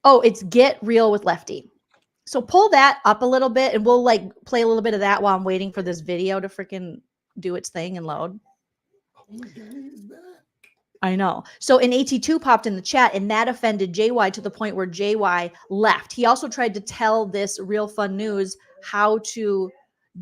It's Get Real with Lefty. So pull that up a little bit and we'll like play a little bit of that while I'm waiting for this video to freaking do its thing and load. I know. So an AT2 popped in the chat and that offended JY to the point where JY left. He also tried to tell this Real Fun News how to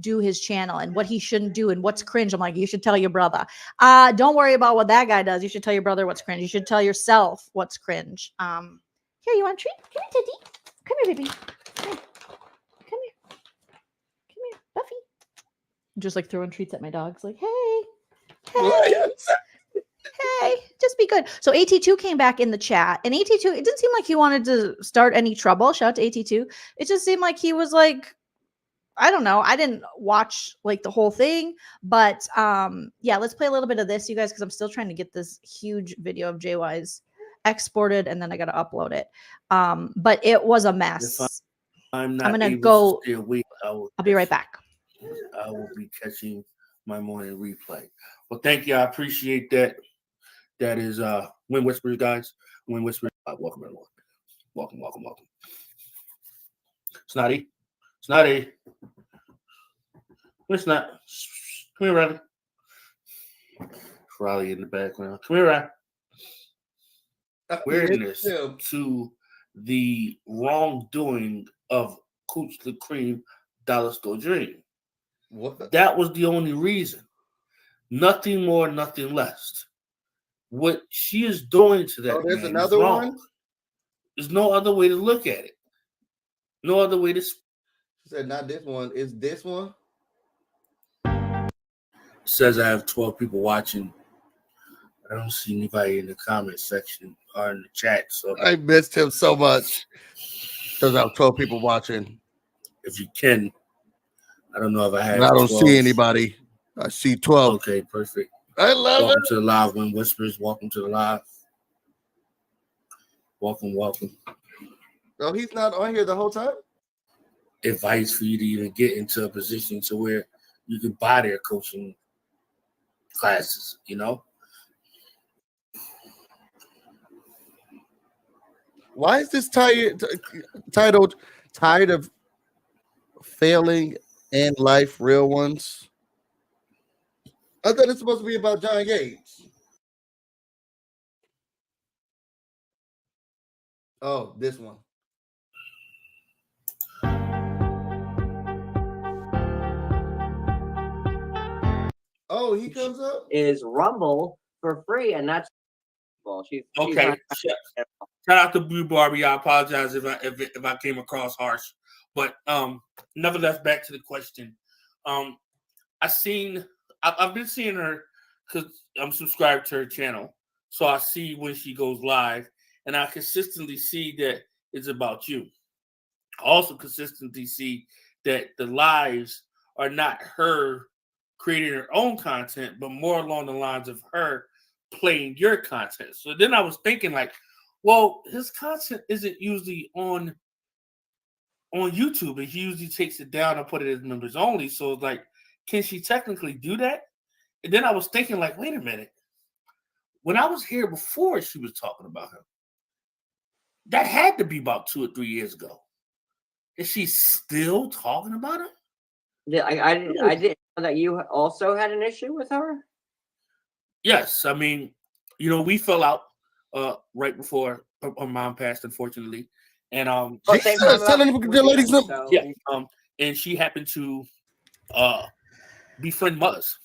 do his channel and what he shouldn't do and what's cringe. I'm like, you should tell your brother. Don't worry about what that guy does. You should tell your brother what's cringe. You should tell yourself what's cringe. Here, you want a treat? Come here, Teddy. Come here, baby. Come here. Come here. Come here, Buffy. Just like throwing treats at my dogs. Like, hey. Hey, just be good. So AT2 came back in the chat, and AT2, it didn't seem like he wanted to start any trouble. Shout out to AT2. It just seemed like he was like, I don't know. I didn't watch like the whole thing, but yeah, let's play a little bit of this, you guys, because I'm still trying to get this huge video of JY's exported, and then I got to upload it. But it was a mess. I'm not gonna able go. To stay awake, I'll be right back. I will be catching my morning replay. Well, thank you. I appreciate that. That is Wind Whispers, guys. Wind Whispers. Welcome, everyone. Welcome, welcome, welcome. Snotty. Snotty. Where's Snot? Come here, Riley. Riley in the background. Come here, Riley. Awareness to the wrongdoing of Cooch the Cream Dollar Store Dream. What? That was the only reason. Nothing more, nothing less. What she is doing to that there's man another is wrong. one? There's no other way to look at it. No other way to. She said, not this one. Is this one? Says I have 12 people watching. I don't see anybody in the comment section or in the chat. So I missed him so much. There's about 12 people watching. If you can, I don't know if I have. I don't 12. see anybody. I see 12. Okay, perfect. I love Welcome it. to the live Wind Whispers. Welcome to the live. Welcome, welcome. Oh, he's not on here the whole time? Advice for you to even get into a position to where you can buy their coaching classes, you know? Why is this titled Tired of Failing in Life, Real Ones? I thought it's supposed to be about John Gates. Oh, this one. Oh, he comes up? Is Rumble for free, and that's she's Okay. Shout out to Blue Barbie. I apologize if I came across harsh, but nevertheless, back to the question. I've been seeing her because I'm subscribed to her channel, so I see when she goes live, and I consistently see that it's about you. I also consistently see that the lives are not her creating her own content, but more along the lines of her playing your content. So then I was thinking like, well, his content isn't usually on YouTube, and he usually takes it down and put it as members only. So it's like, can she technically do that? And then I was thinking like, wait a minute. When I was here before she was talking about him, that had to be about 2 or 3 years ago. Is she still talking about him? Yeah, I didn't know that you also had an issue with her. Yes, I mean, you know, we fell out right before her mom passed, unfortunately, and and she happened to befriend Muzz.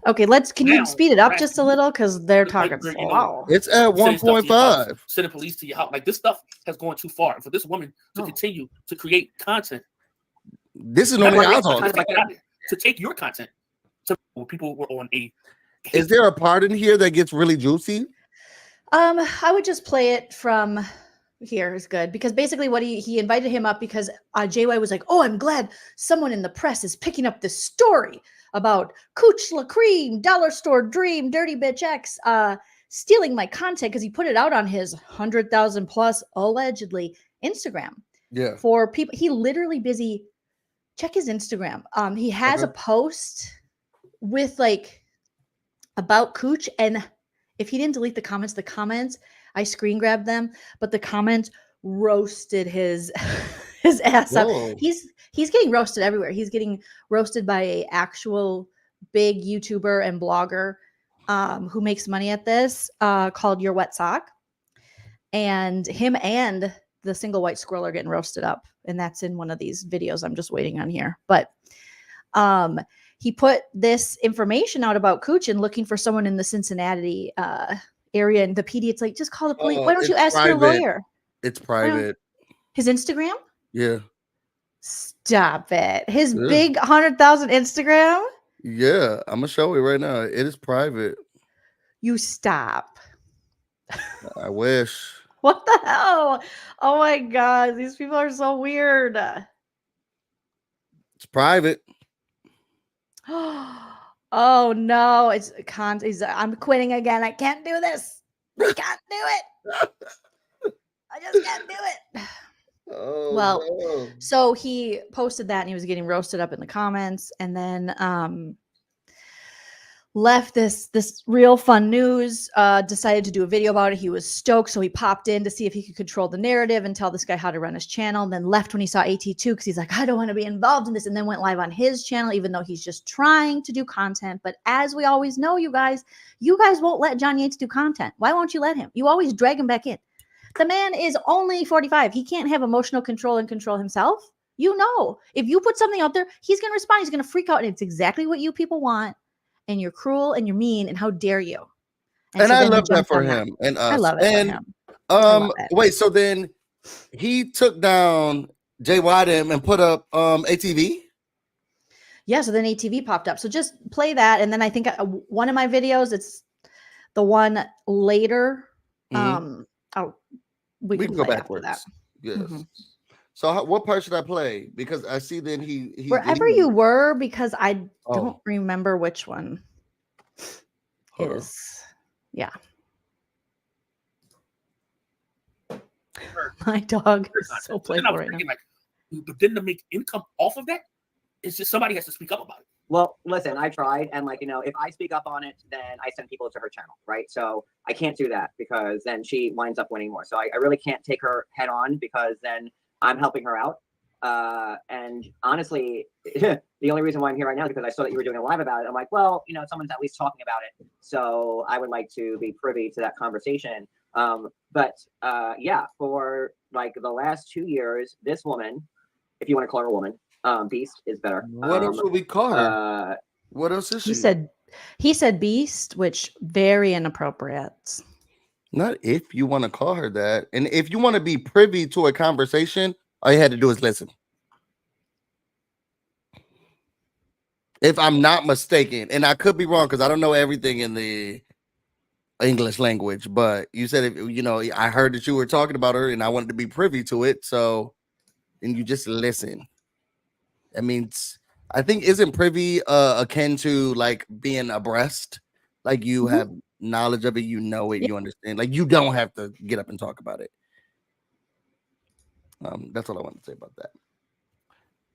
Okay, can you speed it up just a little because they're talking slow. It's at 1.5. Send the police to your house. Like, this stuff has gone too far. And for this woman to continue to create content, this is normally our talk. To take your content to people were on a. Is there a part in here that gets really juicy? I would just play it from here is good because basically what he invited him up because JY was like, oh, I'm glad someone in the press is picking up this story about Cooch LaCream, Dollar Store Dream, Dirty Bitch X, stealing my content because he put it out on his 100,000 plus allegedly Instagram. Yeah. For people, he literally busy. Check his Instagram. He has a post with like about Cooch, and if he didn't delete the comments, I screen grabbed them, but the comments roasted his ass up. He's getting roasted everywhere. He's getting roasted by a actual big YouTuber and blogger who makes money at this called Your Wet Sock. And him and the single white squirrel are getting roasted up. And that's in one of these videos I'm just waiting on here. But He put this information out about Kuchin looking for someone in the Cincinnati area, and the PD, it's like, just call the police. Why don't you ask your lawyer? It's private. His Instagram? Yeah. Stop it. His big 100,000 Instagram? Yeah, I'm gonna show it right now. It is private. You stop. I wish. What the hell? Oh my God, these people are so weird. It's private. Oh no, I'm quitting again. I can't do this. I can't do it. I just can't do it. Oh, well, no. So he posted that and he was getting roasted up in the comments, and then left this real fun news, decided to do a video about it. He was stoked, so he popped in to see if he could control the narrative and tell this guy how to run his channel, and then left when he saw AT2 because he's like, I don't want to be involved in this, and then went live on his channel, even though he's just trying to do content. But as we always know, you guys won't let John Yates do content. Why won't you let him? You always drag him back in. The man is only 45. He can't have emotional control and control himself. You know, if you put something out there, he's going to respond. He's going to freak out, and it's exactly what you people want. And you're cruel and you're mean, and how dare you? And I love that for him and us. I love it for him. Wait, so then he took down Jay Wadham and put up ATV? Yeah, so then ATV popped up. So just play that, and then I think one of my videos, it's the one later. We can go backwards. That. Yes. So what part should I play? Because I see then he wherever you were, because I don't remember which one is. Yeah. My dog is so playful right now. But then to make income off of that, it's just somebody has to speak up about it. Well, listen, I tried, and if I speak up on it, then I send people to her channel, right? So I can't do that because then she winds up winning more. So I really can't take her head on because then I'm helping her out. And honestly, the only reason why I'm here right now is because I saw that you were doing a live about it. I'm like, well, someone's at least talking about it. So I would like to be privy to that conversation. But for the last 2 years, this woman, if you want to call her a woman, Beast is better. What else would we call her? What else is she? He said Beast, which very inappropriate. Not if you want to call her that. And if you want to be privy to a conversation, all you had to do is listen. If I'm not mistaken, and I could be wrong because I don't know everything in the English language, but you said, I heard that you were talking about her and I wanted to be privy to it. So then you just listen. That means, I think, isn't privy akin to being abreast? You have knowledge of it, you understand. You don't have to get up and talk about it. That's all I want to say about that.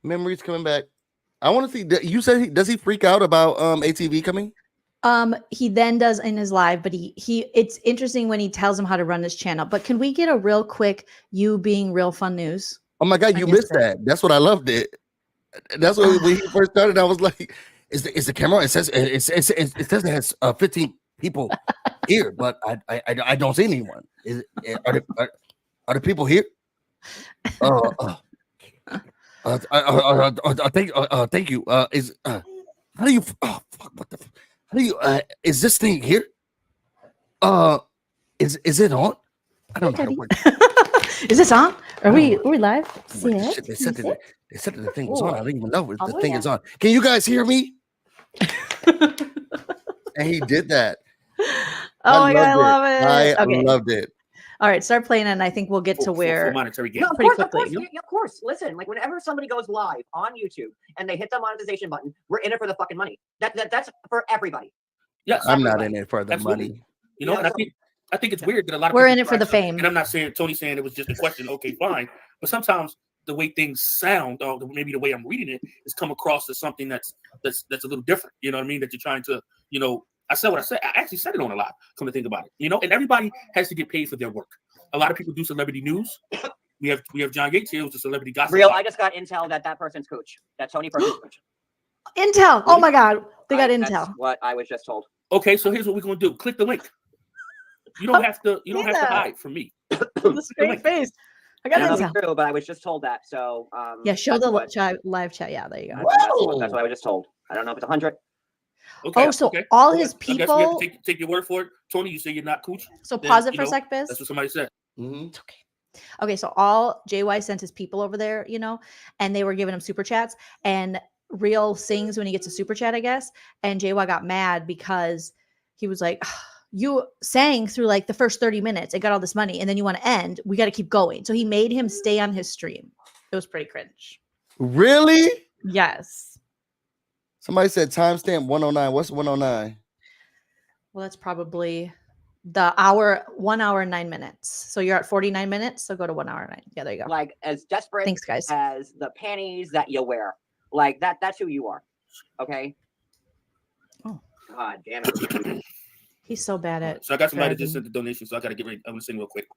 Memories coming back. I want to see. You said does he freak out about ATV coming? He then does in his live, but he it's interesting when he tells him how to run his channel. But can we get a real quick you being real fun news? Oh my God, you missed that. That's what I loved it. That's what when he first started. I was like, "Is the camera?" It says it has 15 people here, but I don't see anyone. Are the people here? Thank you. How do you? Oh fuck! What the? How do you? Is this thing here? Is it on? I don't know. Is this on? Are we live? Shit, they said that the thing was on. I didn't even know the thing is on. Can you guys hear me? And he did that. Oh my God, I love it. I loved it. All right, start playing, and I think we'll get to where monetary gain. No, pretty quickly. Of course. Listen, whenever somebody goes live on YouTube and they hit the monetization button, we're in it for the fucking money. That's for everybody. Yes, I'm not in it for the money. And I think it's weird that a lot of we're people in it for the fame. And I'm not saying Tony's saying it was just a question. Okay, fine. But sometimes the way things sound, or maybe the way I'm reading it, is come across as something that's a little different. You know what I mean? That you're trying to, I said what I said. I actually said it on a live. Come to think about it, and everybody has to get paid for their work. A lot of people do celebrity news. We have John Yates here, who's a celebrity gossip. I just got intel that person's coach, that Tony person's coach. Intel. Oh my God, they got intel. That's what I was just told. Okay, so here's what we're gonna do. Click the link. You don't have to. You don't have to hide from me. The straight face. I got I don't know that if sound. it's true, but I was just told that. So Yeah, show that's the what, live chat. Yeah, there you go. that's what I was just told. I don't know if it's 100. Okay. Oh, so okay. all his I guess we have to people. take your word for it. Tony, you say you're not cooch. So then, pause it you for a know, sec, Biz. That's what somebody said. It's okay. Okay, so all JY sent his people over there, you know, and they were giving him super chats. And Real sings when he gets a super chat, I guess. And JY got mad because he was like, you sang through like the first 30 minutes and got all this money, and then you want to end. We got to keep going. So he made him stay on his stream. It was pretty cringe. Really? Yes. Somebody said timestamp 109. What's 109? Well, that's probably the hour, 1 hour and 9 minutes. So you're at 49 minutes. So go to 1 hour and 9. Yeah, there you go. Like as desperate Thanks, guys. as the panties that you wear. Like that's who you are. Okay. Oh. God damn it. He's so bad at. So I got somebody that just sent the donation, so I got to get ready. I'm gonna sing real quick.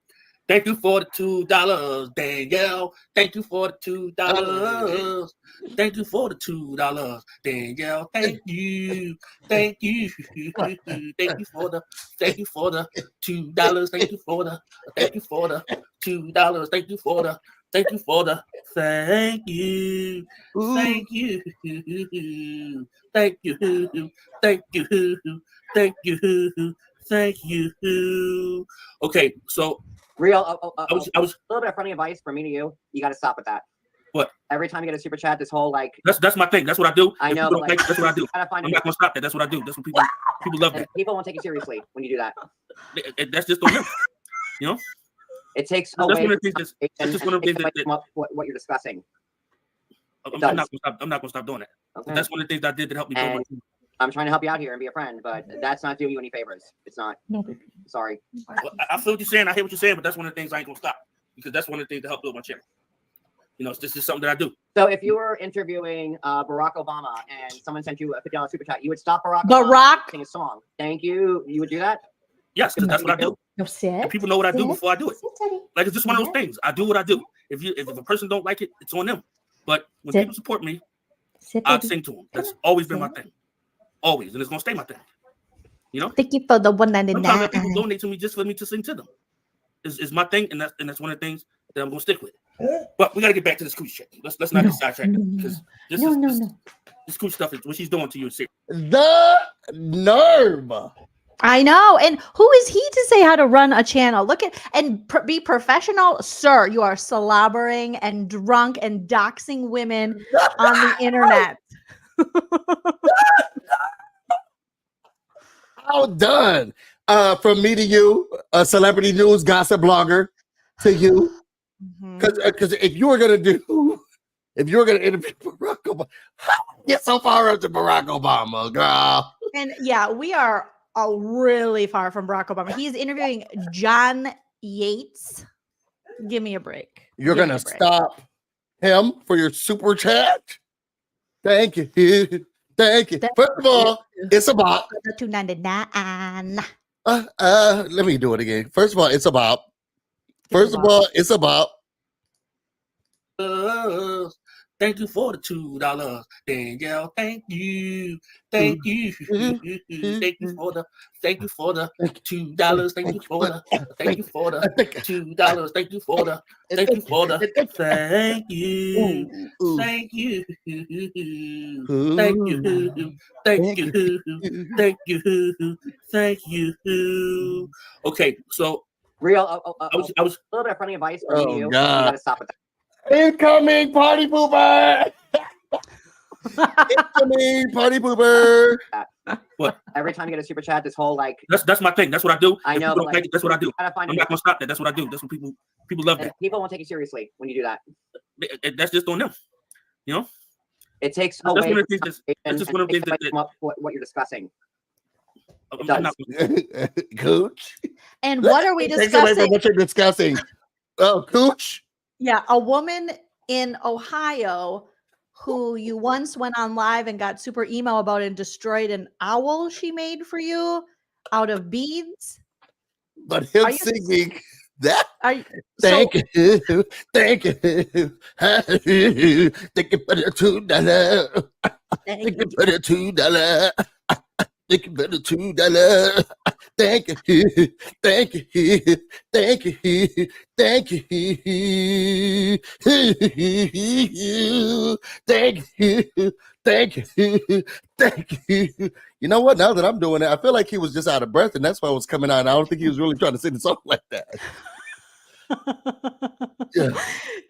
Thank you for the $2, Danielle. Thank you for the $2. Thank you for the $2, Danielle. Thank you. Thank you. Thank you for the $2. Thank you for the $2. Thank you for the $2. Thank you for the thank you. Thank you. Thank you. Thank you. Thank you. Thank you. Thank you. Okay, so Real. I was a little bit of funny advice from me to you. You got to stop with that. What? Every time you get a super chat, this whole like. That's my thing. That's what I do. I know. Like, that's what I do. I'm not gonna stop that. That's what I do. That's what people love that. People won't take you seriously when you do that. That's just on them. You know. It takes that's away. One of the things that's just one of the things that what you're discussing. I'm not gonna stop doing that. Okay. That's one of the things that I did to help me grow my team. I'm trying to help you out here and be a friend, but that's not doing you any favors. It's not. No. Sorry. Well, I feel what you're saying. I hear what you're saying, but that's one of the things I ain't gonna stop because that's one of the things that help build my channel. You know, it's just something that I do. So if you were interviewing Barack Obama and someone sent you a $50 super chat, you would stop Barack Obama sing a song. Thank you. You would do that? Yes, because that's what I do. No, and people know what I do before I do it. Like it's just one of those things. I do what I do. If a person don't like it, it's on them. But when people support me, I sing to them. That's always been my thing. Always, and it's gonna stay my thing. You know. Thank you for the 199. Sometimes people donate to me just for me to sing to them. Is my thing, and that's one of the things that I'm gonna stick with. But we gotta get back to this cooch shit. Let's not get sidetracked because this cooch stuff is what she's doing to you. The nerve. I know. And who is he to say how to run a channel? Look at and be professional, sir. You are slobbering and drunk and doxing women on the internet. How done. From me to you, a celebrity news gossip blogger to you. Because if you were gonna interview Barack Obama, get so far up to Barack Obama, girl. And yeah, we are really far from Barack Obama. He's interviewing John Yates. Give me a break. You're gonna stop him for your super chat? Thank you. Thank you. First of all, it's about $2.99. Let me do it again. First of all, it's about. Thank you for the $2, Danielle. Thank you. Thank you. Thank you for the $2. Thank you for the $2. Thank you for the $2. Thank you for the thank you. Thank you. Thank you. Thank you. Thank you. Okay, so real I was a little bit of funny advice from you. You gotta stop with that. Incoming party pooper. Incoming party pooper. What? Every time you get a super chat, this whole like that's my thing. That's what I do. I know. Like, that's what I do. I'm not gonna stop that. That's what I do. That's what people love that. People won't take you seriously when you do that. That's just on them. You know. It takes away. That's just one of the things that what you're discussing. Cooch. And what are we discussing? Takes away from what you're discussing. Oh, Cooch. Yeah, a woman in Ohio who you once went on live and got super emo about and destroyed an owl she made for you out of beads. But him singing that. Thank you. Thank you. Thank you for the $2. Thank you for the $2. Thank you for the $2. Thank you. Thank you. Thank you. Thank you. Thank you. Thank you. Thank you. You know what? Now that I'm doing it, I feel like he was just out of breath, and that's why it was coming out. And I don't think he was really trying to sing the song like that. Yeah.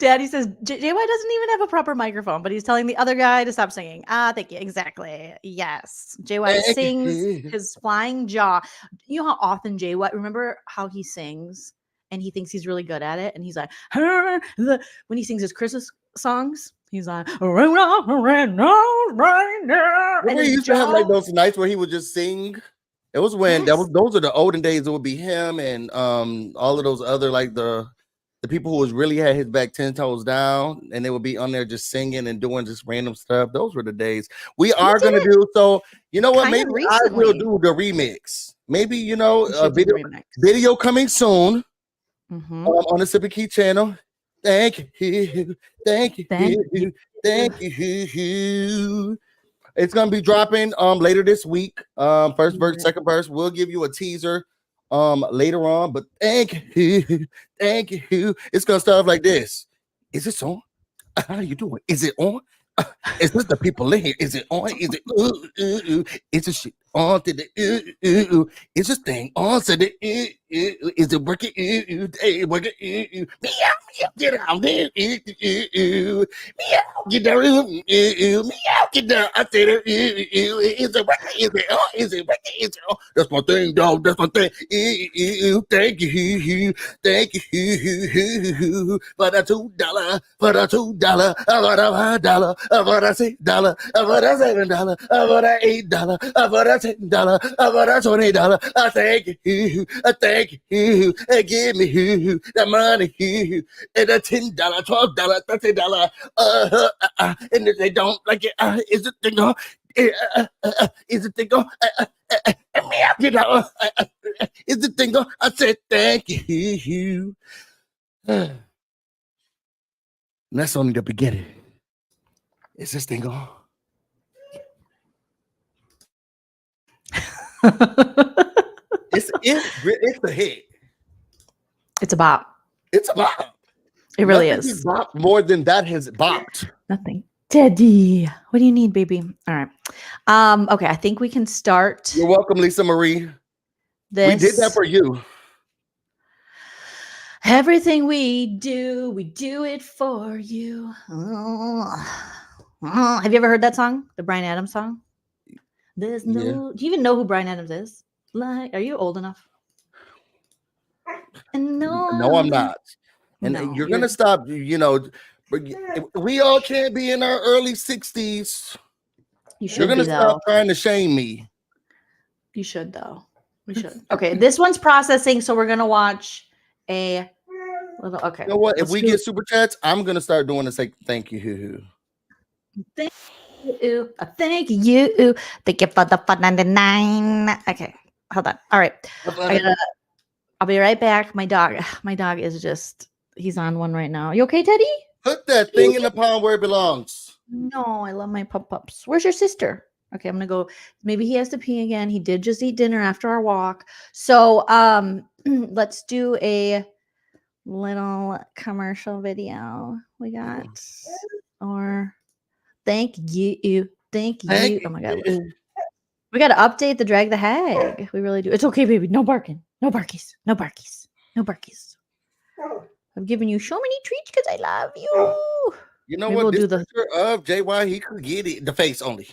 Daddy says JY doesn't even have a proper microphone, but he's telling the other guy to stop singing. Thank you. Exactly. Yes. JY sings his flying jaw. You know how often JY, remember how he sings and he thinks he's really good at it? And he's like, when he sings his Christmas songs, he's like, and he used to have like those nights where he would just sing. It was when those are the olden days. It would be him and all of those other like the people who was really had his back 10 toes down, and they would be on there just singing and doing just random stuff. Those were the days. We are gonna do so. You know what? Maybe I will do the remix. Maybe a video coming soon on the Sip and Key channel. Thank you, thank you, thank you. It's gonna be dropping later this week. First verse, second verse. We'll give you a teaser later on, but thank you. It's gonna start like this. Is it on? How you doing? Is it on? Is this the people in here? Is it on? Is it is this shit on to the is this thing on to the is it working? Hey, working meow, get out there, meow, get down, meow, get down. I said is it working? Is it on? Is it working? Is it on? That's my thing, dog. That's my thing. Thank you for the $2, for the $2, for the $5, for the $6, for the $7, for the $8, for the $10, for the $20. I thank you, give me the money and the $10, $12, $13. And if they don't like it, is it thing on? Is it thing on? Is the thing on? I said thank you. And that's only the beginning. Is this thing on? It's a hit. It's a bop. It's a bop. It really Nothing is. Bopped more than that has bopped. Nothing. Teddy, what do you need, baby? All right. Okay, I think we can start. You're welcome, Lisa Marie. We did that for you. Everything we do it for you. Have you ever heard that song? The Bryan Adams song? There's no. Do you even know who Bryan Adams is? Like, are you old enough? No, I'm not. And you're gonna stop. We all can't be in our early 60s. You're gonna stop trying to shame me. You should though. We should. Okay, this one's processing, so we're gonna watch a little. Okay. You know what? If we get super chats, I'm gonna start doing this. Like, thank you. Thank you. Thank you. Thank you for the 499. Okay, hold on. All right. I'll be right back. My dog is just. He's on one right now. You okay, Teddy? Put that thing in the pond where it belongs. No, I love my pups. Where's your sister? Okay, I'm gonna go. Maybe he has to pee again. He did just eat dinner after our walk. So let's do a little commercial video. We got or thank you. Oh my god. We gotta update the drag the hag. We really do. It's okay, baby. No barking. No barkies. No barkies. No barkies. I've given you so many treats because I love you. You know what? This picture of JY, he could get it. The face only.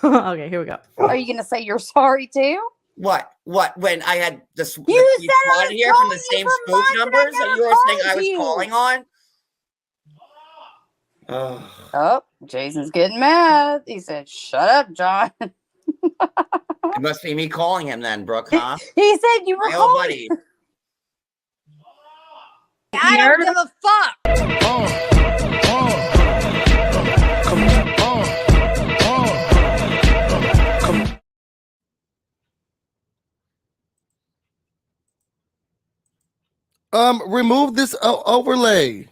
Okay, here we go. Are you gonna say you're sorry too? What? When I had this you said I here from the same spoof numbers that you were saying I was calling on? Oh, Jason's getting mad. He said, "Shut up, John." It must be me calling him then, Brooke, huh? He said you were calling. Buddy. I don't give a fuck. Remove this overlay.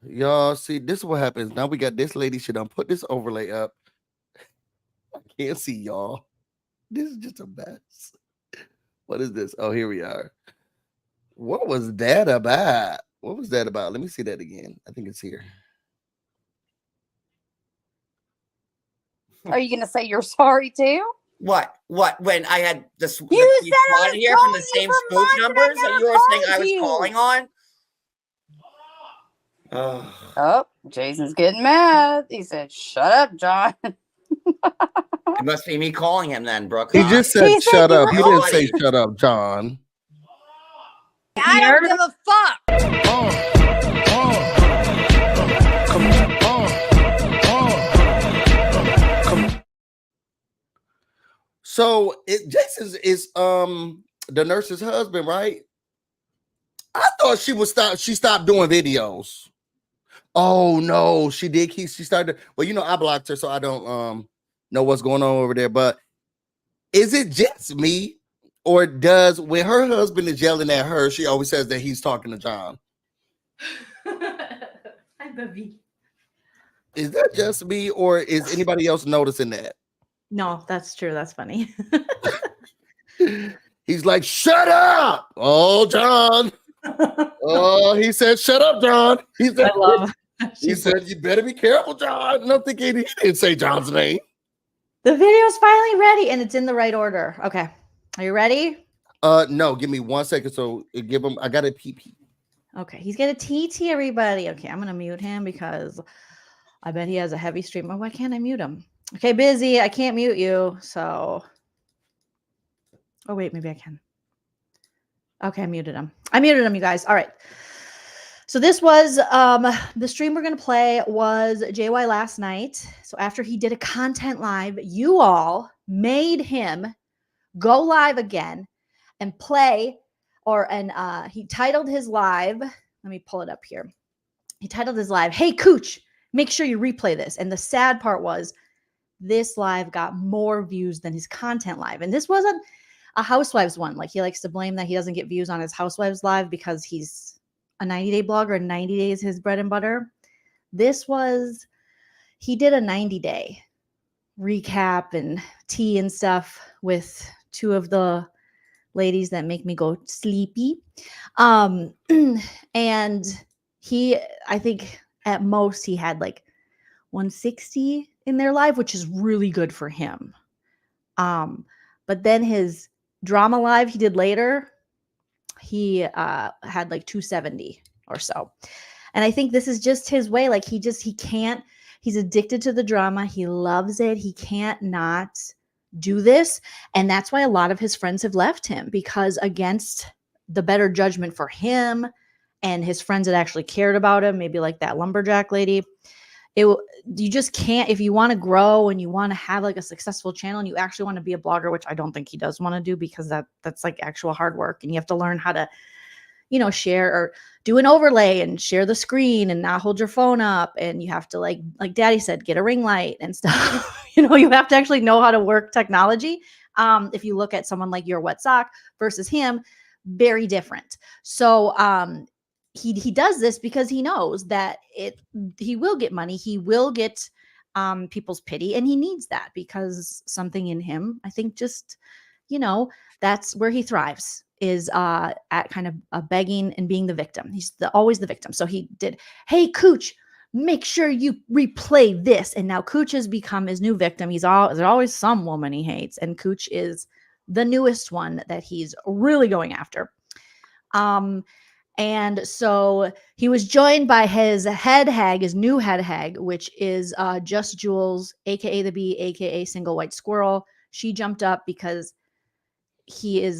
Y'all see, this is what happens. Now we got this lady should put this overlay up. I can't see y'all. This is just a mess. What is this? Oh, here we are. What was that about? What was that about? Let me see that again. I think it's here. Are you gonna say you're sorry too? What? When I had this You the said I on was here from the calling you same for spoof months and I numbers that never you were saying I called was you. calling on? Oh, Jason's getting mad. He said, "Shut up, John." It must be me calling him then, Brooke. He just said, He said shut you up. were He didn't calling say, him. shut up, John. I don't give a fuck. So Jason is the nurse's husband, right? I thought she stopped doing videos. Oh no, she did. She started. Well, you know, I blocked her, so I don't know what's going on over there. But is it just me, or does when her husband is yelling at her, she always says that he's talking to John? Hi, baby. Is that just me, or is anybody else noticing that? No, that's true. That's funny. He's like, shut up. Oh, John. Oh, he said, shut up, John. He said, I love. he said, you better be careful, John. And I'm thinking he didn't say John's name. The video's finally ready, and it's in the right order. Okay, are you ready? No, give me 1 second. So give him. I got a PP. Okay, he's got a TT, everybody. Okay, I'm gonna mute him because I bet he has a heavy stream. Oh, why can't I mute him? Okay, busy. I can't mute you. So, oh wait, maybe I can. Okay, I muted him. You guys. All right. So this was the stream we're gonna play was JY last night. So after he did a content live, you all made him go live again and play, he titled his live. Let me pull it up here. He titled his live, "Hey Cooch, make sure you replay this." And the sad part was this live got more views than his content live. And this wasn't a Housewives one. Like, he likes to blame that he doesn't get views on his Housewives live because he's a 90-day blogger and 90 days his bread and butter. This was, he did a 90-day recap and tea and stuff with two of the ladies that make me go sleepy. And I think at most he had like 160 in their live, which is really good for him. But then his drama live he did later, he had like 270 or so. And I think this is just his way. Like, he can't, he's addicted to the drama. He loves it. He can't not do this. And that's why a lot of his friends have left him, because against the better judgment for him and his friends that actually cared about him, maybe like that lumberjack lady, you just can't, if you want to grow and you want to have like a successful channel and you actually want to be a blogger, which I don't think he does want to do, because that's like actual hard work, and you have to learn how to, you know, share or do an overlay and share the screen and not hold your phone up. And you have to like Daddy said, get a ring light and stuff. You know, you have to actually know how to work technology. If you look at someone like Your Wet Sock versus him, very different. So he does this because he knows that he will get money. He will get people's pity, and he needs that because something in him, I think, just, you know, that's where he thrives, is at kind of begging and being the victim. He's always the victim. So he did, "Hey Cooch, make sure you replay this." And now Cooch has become his new victim. There's always some woman he hates, and Cooch is the newest one that he's really going after. And so he was joined by his head hag, his new head hag, which is Just Jules, aka the Bee, aka Single White Squirrel. She jumped up because he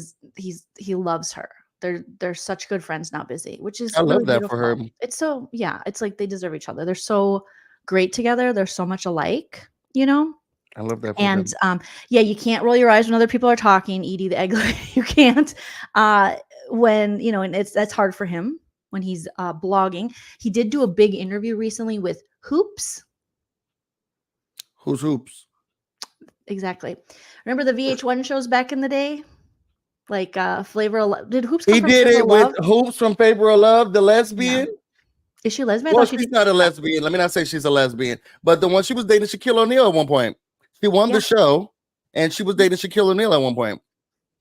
loves her. They're such good friends now, Busy, which is I love really that beautiful. for her. It's so, yeah, it's like they deserve each other. They're so great together. They're so much alike, you know? I love that for And them. yeah, you can't roll your eyes when other people are talking. Edie the egg lady, you can't. When, you know, and that's hard for him when he's blogging. He did do a big interview recently with Hoops. Who's Hoops? Exactly. Remember the VH1 shows back in the day? Like Flavor of Love. Did Hoops come He from did Flavor it of with Love? Hoops from Flavor of Love, the lesbian. Yeah. Is she lesbian? Well, she's not a lesbian. Let me not say she's a lesbian. But the one she was dating Shaquille O'Neal at one point. She won Yeah. the show, and she was dating Shaquille O'Neal at one point.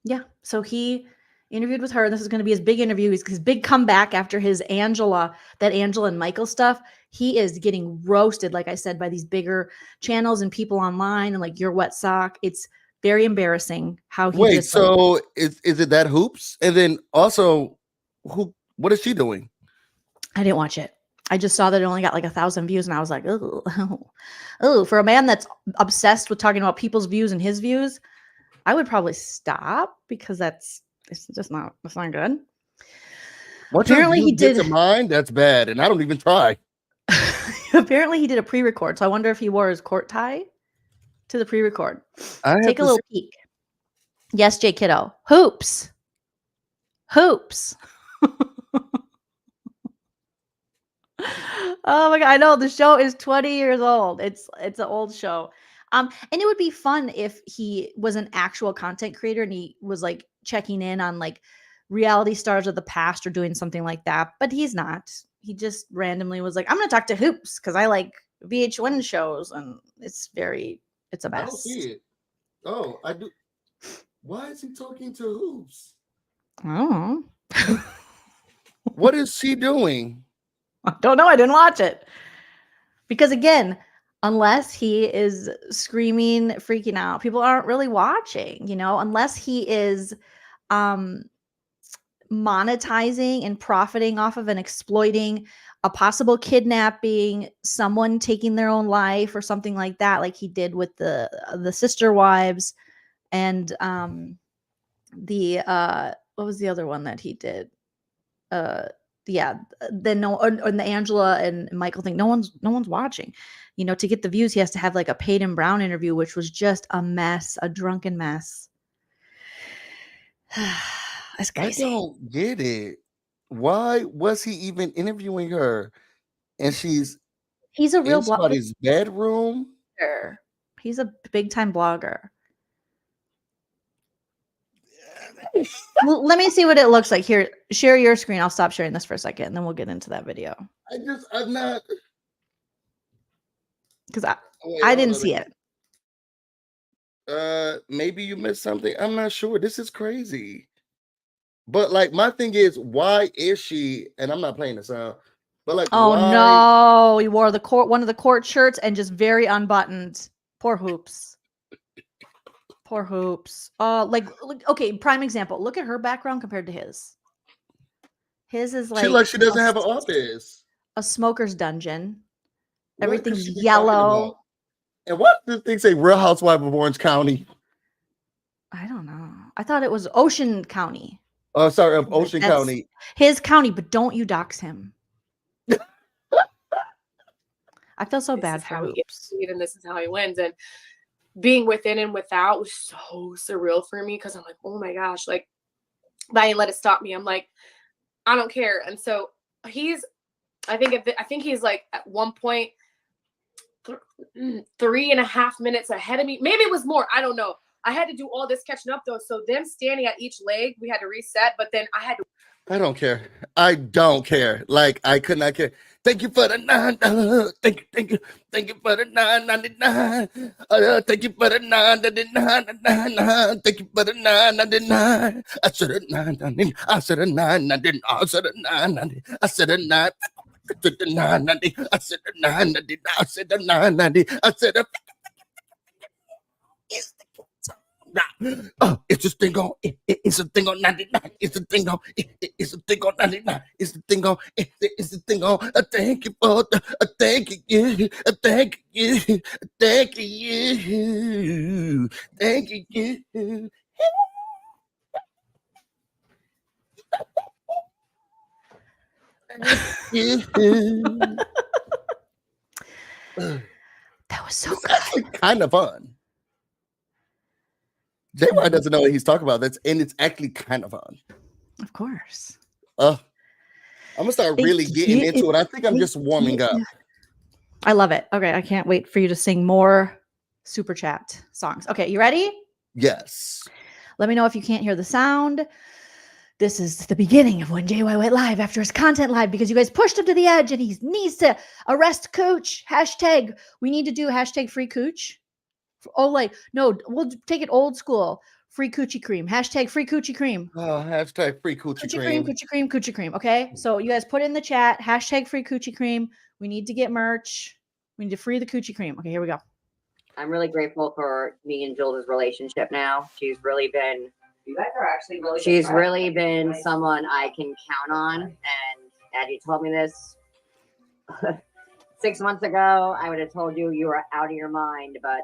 Yeah. So he interviewed with her. This is going to be his big interview. His big comeback after his Angela and Michael stuff. He is getting roasted, like I said, by these bigger channels and people online and like Your Wet Sock. It's very embarrassing how he Wait, just so is it that Hoops? And then also, what is she doing? I didn't watch it. I just saw that it only got like 1,000 views, and I was like, oh, for a man that's obsessed with talking about people's views and his views, I would probably stop because it's not good. Apparently he did to mine. That's bad, and I don't even try. Apparently he did a pre-record, so I wonder if he wore his court tie to the pre-record. Take a little peek. Yes, Jay Kiddo. Hoops. Oh my god, I know the show is 20 years old. It's an old show. And it would be fun if he was an actual content creator and he was like checking in on like reality stars of the past or doing something like that, but he's not. He just randomly was like, I'm going to talk to Hoops because I like VH1 shows, and it's a mess. I don't see it. Oh, I do. Why is he talking to Hoops? I don't know. What is she doing? I don't know. I didn't watch it. Because again, unless he is screaming, freaking out, people aren't really watching, unless he is monetizing and profiting off of and exploiting a possible kidnapping, someone taking their own life or something like that, like he did with the sister wives and what was the other one that he did? Then the Angela and Michael thing. No one's watching. To get the views, he has to have like a Peyton Brown interview, which was just a mess, a drunken mess. That's crazy. I don't get it. Why was he even interviewing her? And he's a real in somebody's bedroom. He's a big time blogger. Well, let me see what it looks like here. Share your screen. I'll stop sharing this for a second, and then we'll get into that video. I'm not, because I didn't see it. Maybe you missed something. I'm not sure. This is crazy. But like, my thing is, why is she? And I'm not playing the sound. But like, oh no, he wore one of the court shirts and just very unbuttoned. Poor Hoops. Poor Hoops. Okay, prime example. Look at her background compared to his. His is like she doesn't have an office. A smoker's dungeon. Everything's yellow. And what does this thing say? Real Housewife of Orange County. I don't know. I thought it was Ocean County. Oh, sorry, of Ocean County. His county, but don't you dox him. I feel so bad for Hoops. And this is how he wins. And being within and without was so surreal for me because I'm like, oh my gosh, like, but I didn't let it stop me. I'm like, I don't care. And so I think he's like at one point 3.5 minutes ahead of me. Maybe it was more. I don't know. I had to do all this catching up though. So them standing at each leg, we had to reset, but then I had to. I don't care. I don't care. Like, I could not care. Thank you for the $9. Thank you for the $9.99. Thank you for the $9.99. Thank you for the $9.99. I said a $9.99. I said a $9.99. I said a $9.99. I said a $9. I said a $9.99. I said a $9.99. I said a. It's a thing on. It's a thing on 99. It's a thing on. It's a thing on 99. It's a thing on. It's a thing on. Thank you for the. Thank you. Thank you. Thank you. Thank you. That was so good. Kind of fun. J-Y doesn't know what he's talking about. And it's actually kind of fun. Of course. I'm gonna start really getting into it. I think I'm just warming up. I love it. Okay, I can't wait for you to sing more super chat songs. Okay, you ready? Yes. Let me know if you can't hear the sound. This is the beginning of when JY went live after his content live because you guys pushed him to the edge and he needs to arrest Cooch. Hashtag, we need to do hashtag free Cooch. Oh, like, no, we'll take it old school. Free coochie cream. Hashtag free coochie cream. Oh, hashtag free coochie cream. Coochie cream, coochie cream. Okay. So you guys put in the chat, hashtag free coochie cream. We need to get merch. We need to free the coochie cream. Okay, here we go. I'm really grateful for me and Jules' relationship now. She's really been, you guys are actually really she's really been someone I can count on. And as you told me this 6 months ago, I would have told you you were out of your mind, but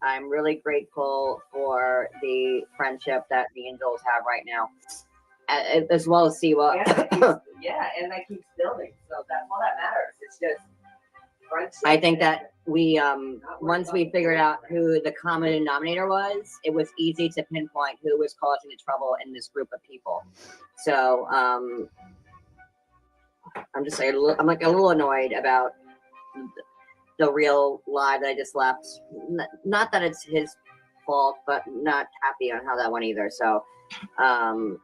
I'm really grateful for the friendship that me and Jules have right now, as well as Siwa. Yeah, and that keeps building, so that's all that matters. It's just friendship. I think that we, once we figured out who the common denominator was, it was easy to pinpoint who was causing the trouble in this group of people. So, I'm just like, I'm like a little annoyed about the real live that I just left. Not that it's his fault, but not happy on how that went either. So, I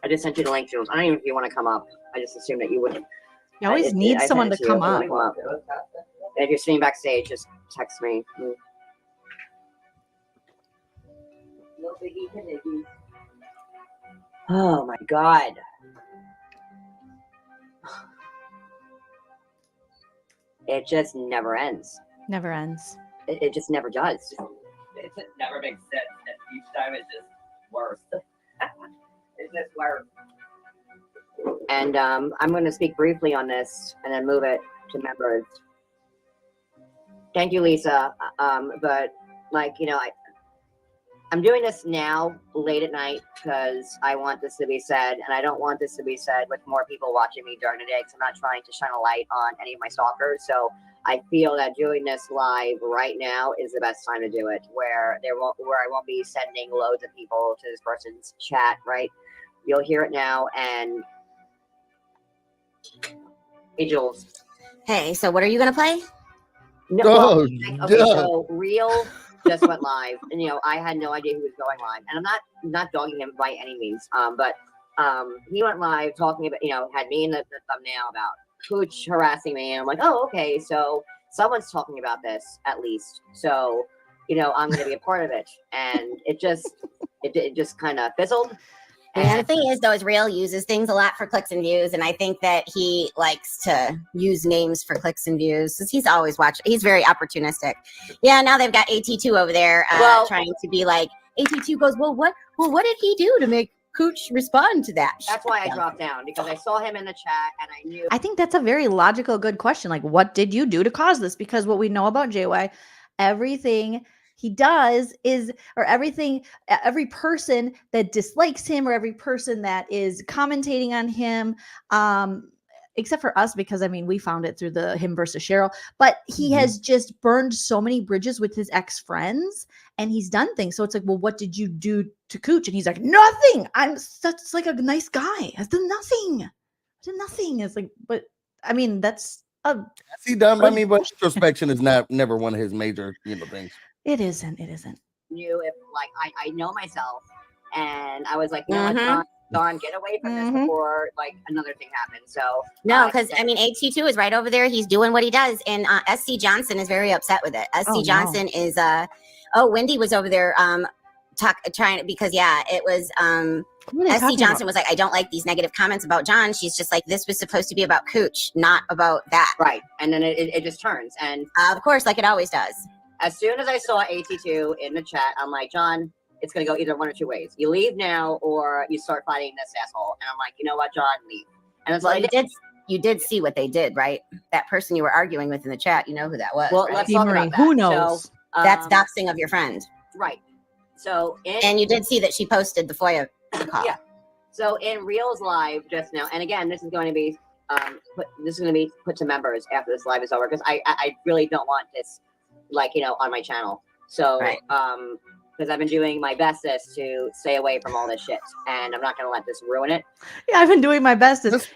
just sent you the link, Jules. I don't even know if you want to come up. I just assumed that you wouldn't. You always need someone to come up. If you're sitting backstage, just text me. Oh my God. It just never ends. Never ends. It just never does. It just never makes sense. And each time it's just worse. It's just worse. And I'm going to speak briefly on this and then move it to members. Thank you, Lisa. But like, you know, I'm doing this now late at night because I want this to be said, and I don't want this to be said with more people watching me during the day because I'm not trying to shine a light on any of my stalkers. So I feel that doing this live right now is the best time to do it, where I won't be sending loads of people to this person's chat, right? You'll hear it now. And hey, Jules. Hey, so what are you gonna play? No, okay, so Real just went live, and you know I had no idea who was going live, and I'm not dogging him by any means, but he went live talking about, you know, had me in the thumbnail about Cooch harassing me, and I'm like, oh, okay, so someone's talking about this at least, so you know I'm going to be a part of it, and it just kind of fizzled. Yeah, the thing is, though, is Real uses things a lot for clicks and views, and I think that he likes to use names for clicks and views because he's always watching. He's very opportunistic. Yeah, now they've got AT2 over there trying to be like, AT2 goes, well, what did he do to make Cooch respond to that? That's why I dropped down, because I saw him in the chat and I knew. I think that's a very logical, good question. Like, what did you do to cause this? Because what we know about JY, everything he does is, or everything, every person that dislikes him or every person that is commentating on him, except for us, because I mean, we found it through the him versus Cheryl, but he has just burned so many bridges with his ex-friends and he's done things. So it's like, well, what did you do to Cooch? And he's like, nothing. I'm such like a nice guy. I've done nothing. I did nothing. It's like, but I mean, that's he done by me, but introspection is never one of his major, things. It isn't. It isn't. Knew if like I know myself, and I was like, no, Dawn, get away from this before like another thing happens. So no, because I mean, AT2 is right over there. He's doing what he does, and SC Johnson is very upset with it. SC Johnson is Wendy was over there trying to, because it was SC Johnson was like, I don't like these negative comments about John. She's just like, this was supposed to be about Cooch, not about that. Right, and then it just turns, and of course, like it always does. As soon as I saw AT2 in the chat, I'm like, John, it's going to go either one or two ways. You leave now or you start fighting this asshole. And I'm like, you know what, John, leave. And it's like, you did see what they did, right? That person you were arguing with in the chat, you know who that was. Well, right? let's talk about that. Who knows? So, that's doxing of your friend. Right. So, and you did see that she posted the FOIA call. Yeah. So in Real's live just now, and again, this is going to be put to members after this live is over, because I really don't want this, like, on my channel. So because I've been doing my bestest to stay away from all this shit, and I'm not going to let this ruin it. Yeah, I've been doing my bestest.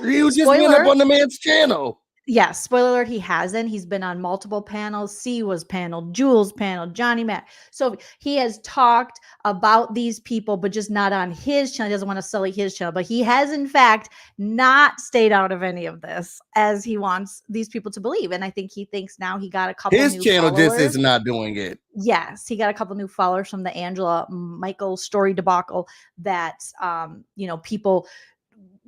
You just went up on the man's channel. Yeah, spoiler alert, he hasn't. He's been on multiple panels. C was paneled, Jules paneled, Johnny Mac. So he has talked about these people, but just not on his channel. He doesn't want to sully his channel, but he has in fact not stayed out of any of this as he wants these people to believe. And I think he thinks now he got a couple His new channel followers. just is not doing it. Yes, he got a couple new followers from the Angela Michael story debacle that you know, people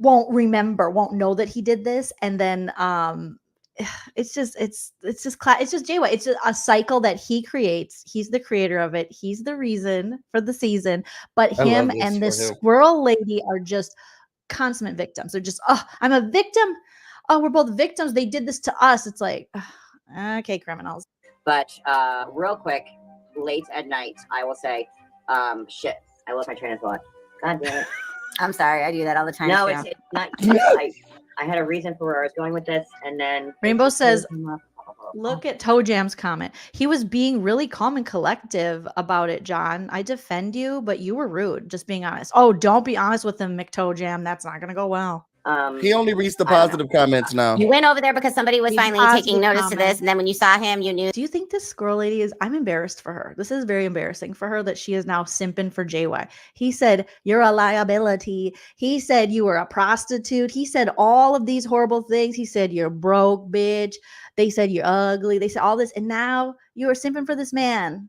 won't remember, won't know that he did this, and then it's just Jay White. It's just a cycle that he creates. He's the creator of it. He's the reason for the season, but I love him this and for this him. squirrel lady are just consummate victims. They're just, oh, I'm a victim. Oh, we're both victims. They did this to us. It's like, okay, criminals. But real quick, late at night, I will say, shit, I lost my train of thought. God damn it. I'm sorry, I do that all the time. No, too. it's not. I had a reason for where I was going with this, and then Rainbow says, look at Toe Jam's comment. He was being really calm and collective about it, John. I defend you, but you were rude. Just being honest. Oh, don't be honest with him, McToe Jam. That's not going to go well. He only reads the positive comments now. You went over there because somebody was finally taking notice to this, and then when you saw him, you knew. Do you think this squirrel lady is? I'm embarrassed for her. This is very embarrassing for her that she is now simping for JY. He said, you're a liability. He said, you were a prostitute. He said all of these horrible things. He said, you're broke, bitch. They said, you're ugly. They said all this. And now you are simping for this man.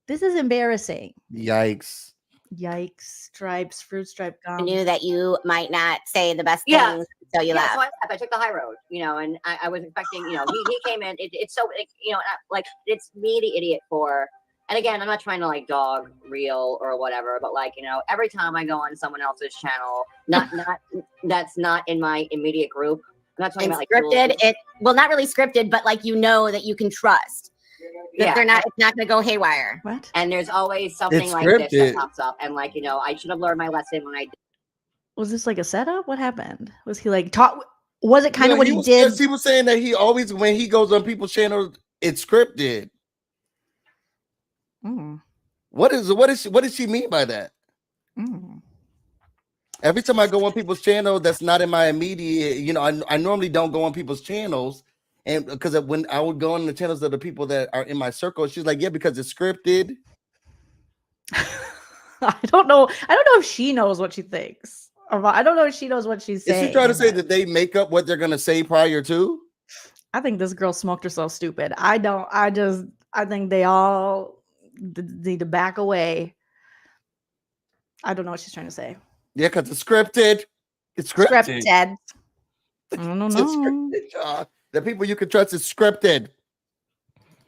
This is embarrassing. Yikes. Yikes. Stripes, fruit stripe gum. I knew that you might not say the best Yeah. things, so you left. So I took the high road, you know, and I was expecting, you know, he came in. It's so, you know, like it's me the idiot for. And again, I'm not trying to like dog real or whatever, but like, you know, every time I go on someone else's channel, that's not in my immediate group. I'm not talking And about like scripted. Well, not really scripted, but like you know that you can trust. That they're not. It's not going to go haywire. What? And there's always something It's like this scripted. that pops up, and like, you know, I should have learned my lesson when I did. Was this like a setup? What happened? Was he like taught? Was it kind of what he did? Yes, he was saying that he always, when he goes on people's channels, it's scripted. Mm. What does she mean by that? Mm. Every time I go on people's channel, that's not in my immediate, you know, I normally don't go on people's channels. And because when I would go on the channels of the people that are in my circle, she's like, yeah, because it's scripted. I don't know if she knows what she thinks. I don't know if she knows what she's saying. Is she trying to say that they make up what they're going to say prior to? I think this girl smoked herself stupid. I think they all need to back away. I don't know what she's trying to say. Yeah, because it's scripted. It's scripted. Scripted. I don't know. Scripted, the people you can trust is scripted.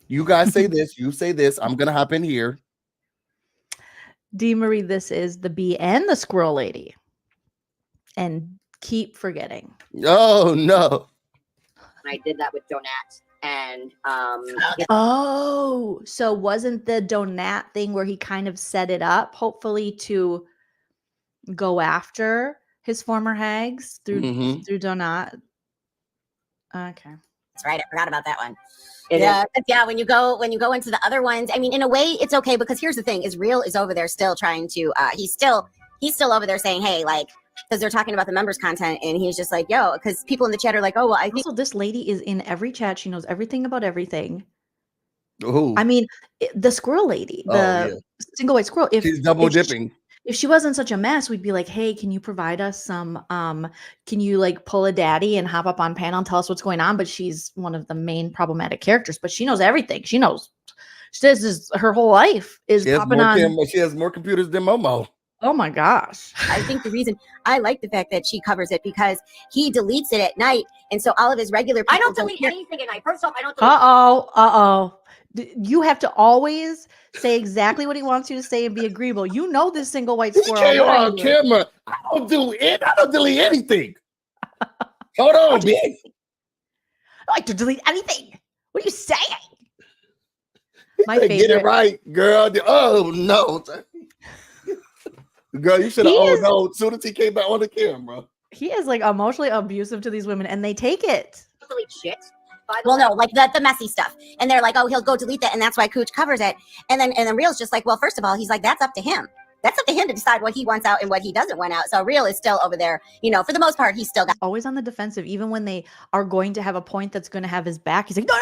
You guys say this, you say this. I'm going to hop in here. D. Marie, this is the bee and the squirrel lady. And keep forgetting. Oh, no. I did that with Donat. And oh, so wasn't the Donat thing where he kind of set it up, hopefully to go after his former hags through Donat? Okay. That's right. I forgot about that one. Yeah. When you go into the other ones, I mean, in a way, it's okay because here's the thing: is Real is over there still trying to. He's still over there saying, hey, like, because they're talking about the members content, and he's just like, yo, because people in the chat are like, oh, well, I think. Also, this lady is in every chat. She knows everything about everything. Oh. I mean, the squirrel lady, the single white squirrel. She's double dipping. If she wasn't such a mess, we'd be like, hey, can you provide us some, can you like pull a daddy and hop up on panel and tell us what's going on? But she's one of the main problematic characters, but she knows everything. She knows. This is her whole life is popping on. She has more computers than Momo. Oh my gosh. I think the reason I like the fact that she covers it because he deletes it at night. And so all of his regular people I don't delete anything at night. First off, I don't delete You have to always say exactly what he wants you to say and be agreeable. You know this single white squirrel. Okay, on camera. I don't delete anything. Hold on, bitch. I like to delete anything. What are you saying? My favorite. Get it right, girl. Oh no. Girl, you should have no as soon as he came back on the camera. He is like emotionally abusive to these women and they take it. Delete shit. Well, no, like the messy stuff. And they're like, oh, he'll go delete that. And that's why Cooch covers it. And then Real's just like, well, first of all, he's like, that's up to him. That's up to him to decide what he wants out and what he doesn't want out. So Real is still over there. You know, for the most part, he's still got Always on the defensive, even when they are going to have a point that's going to have his back. He's like, no.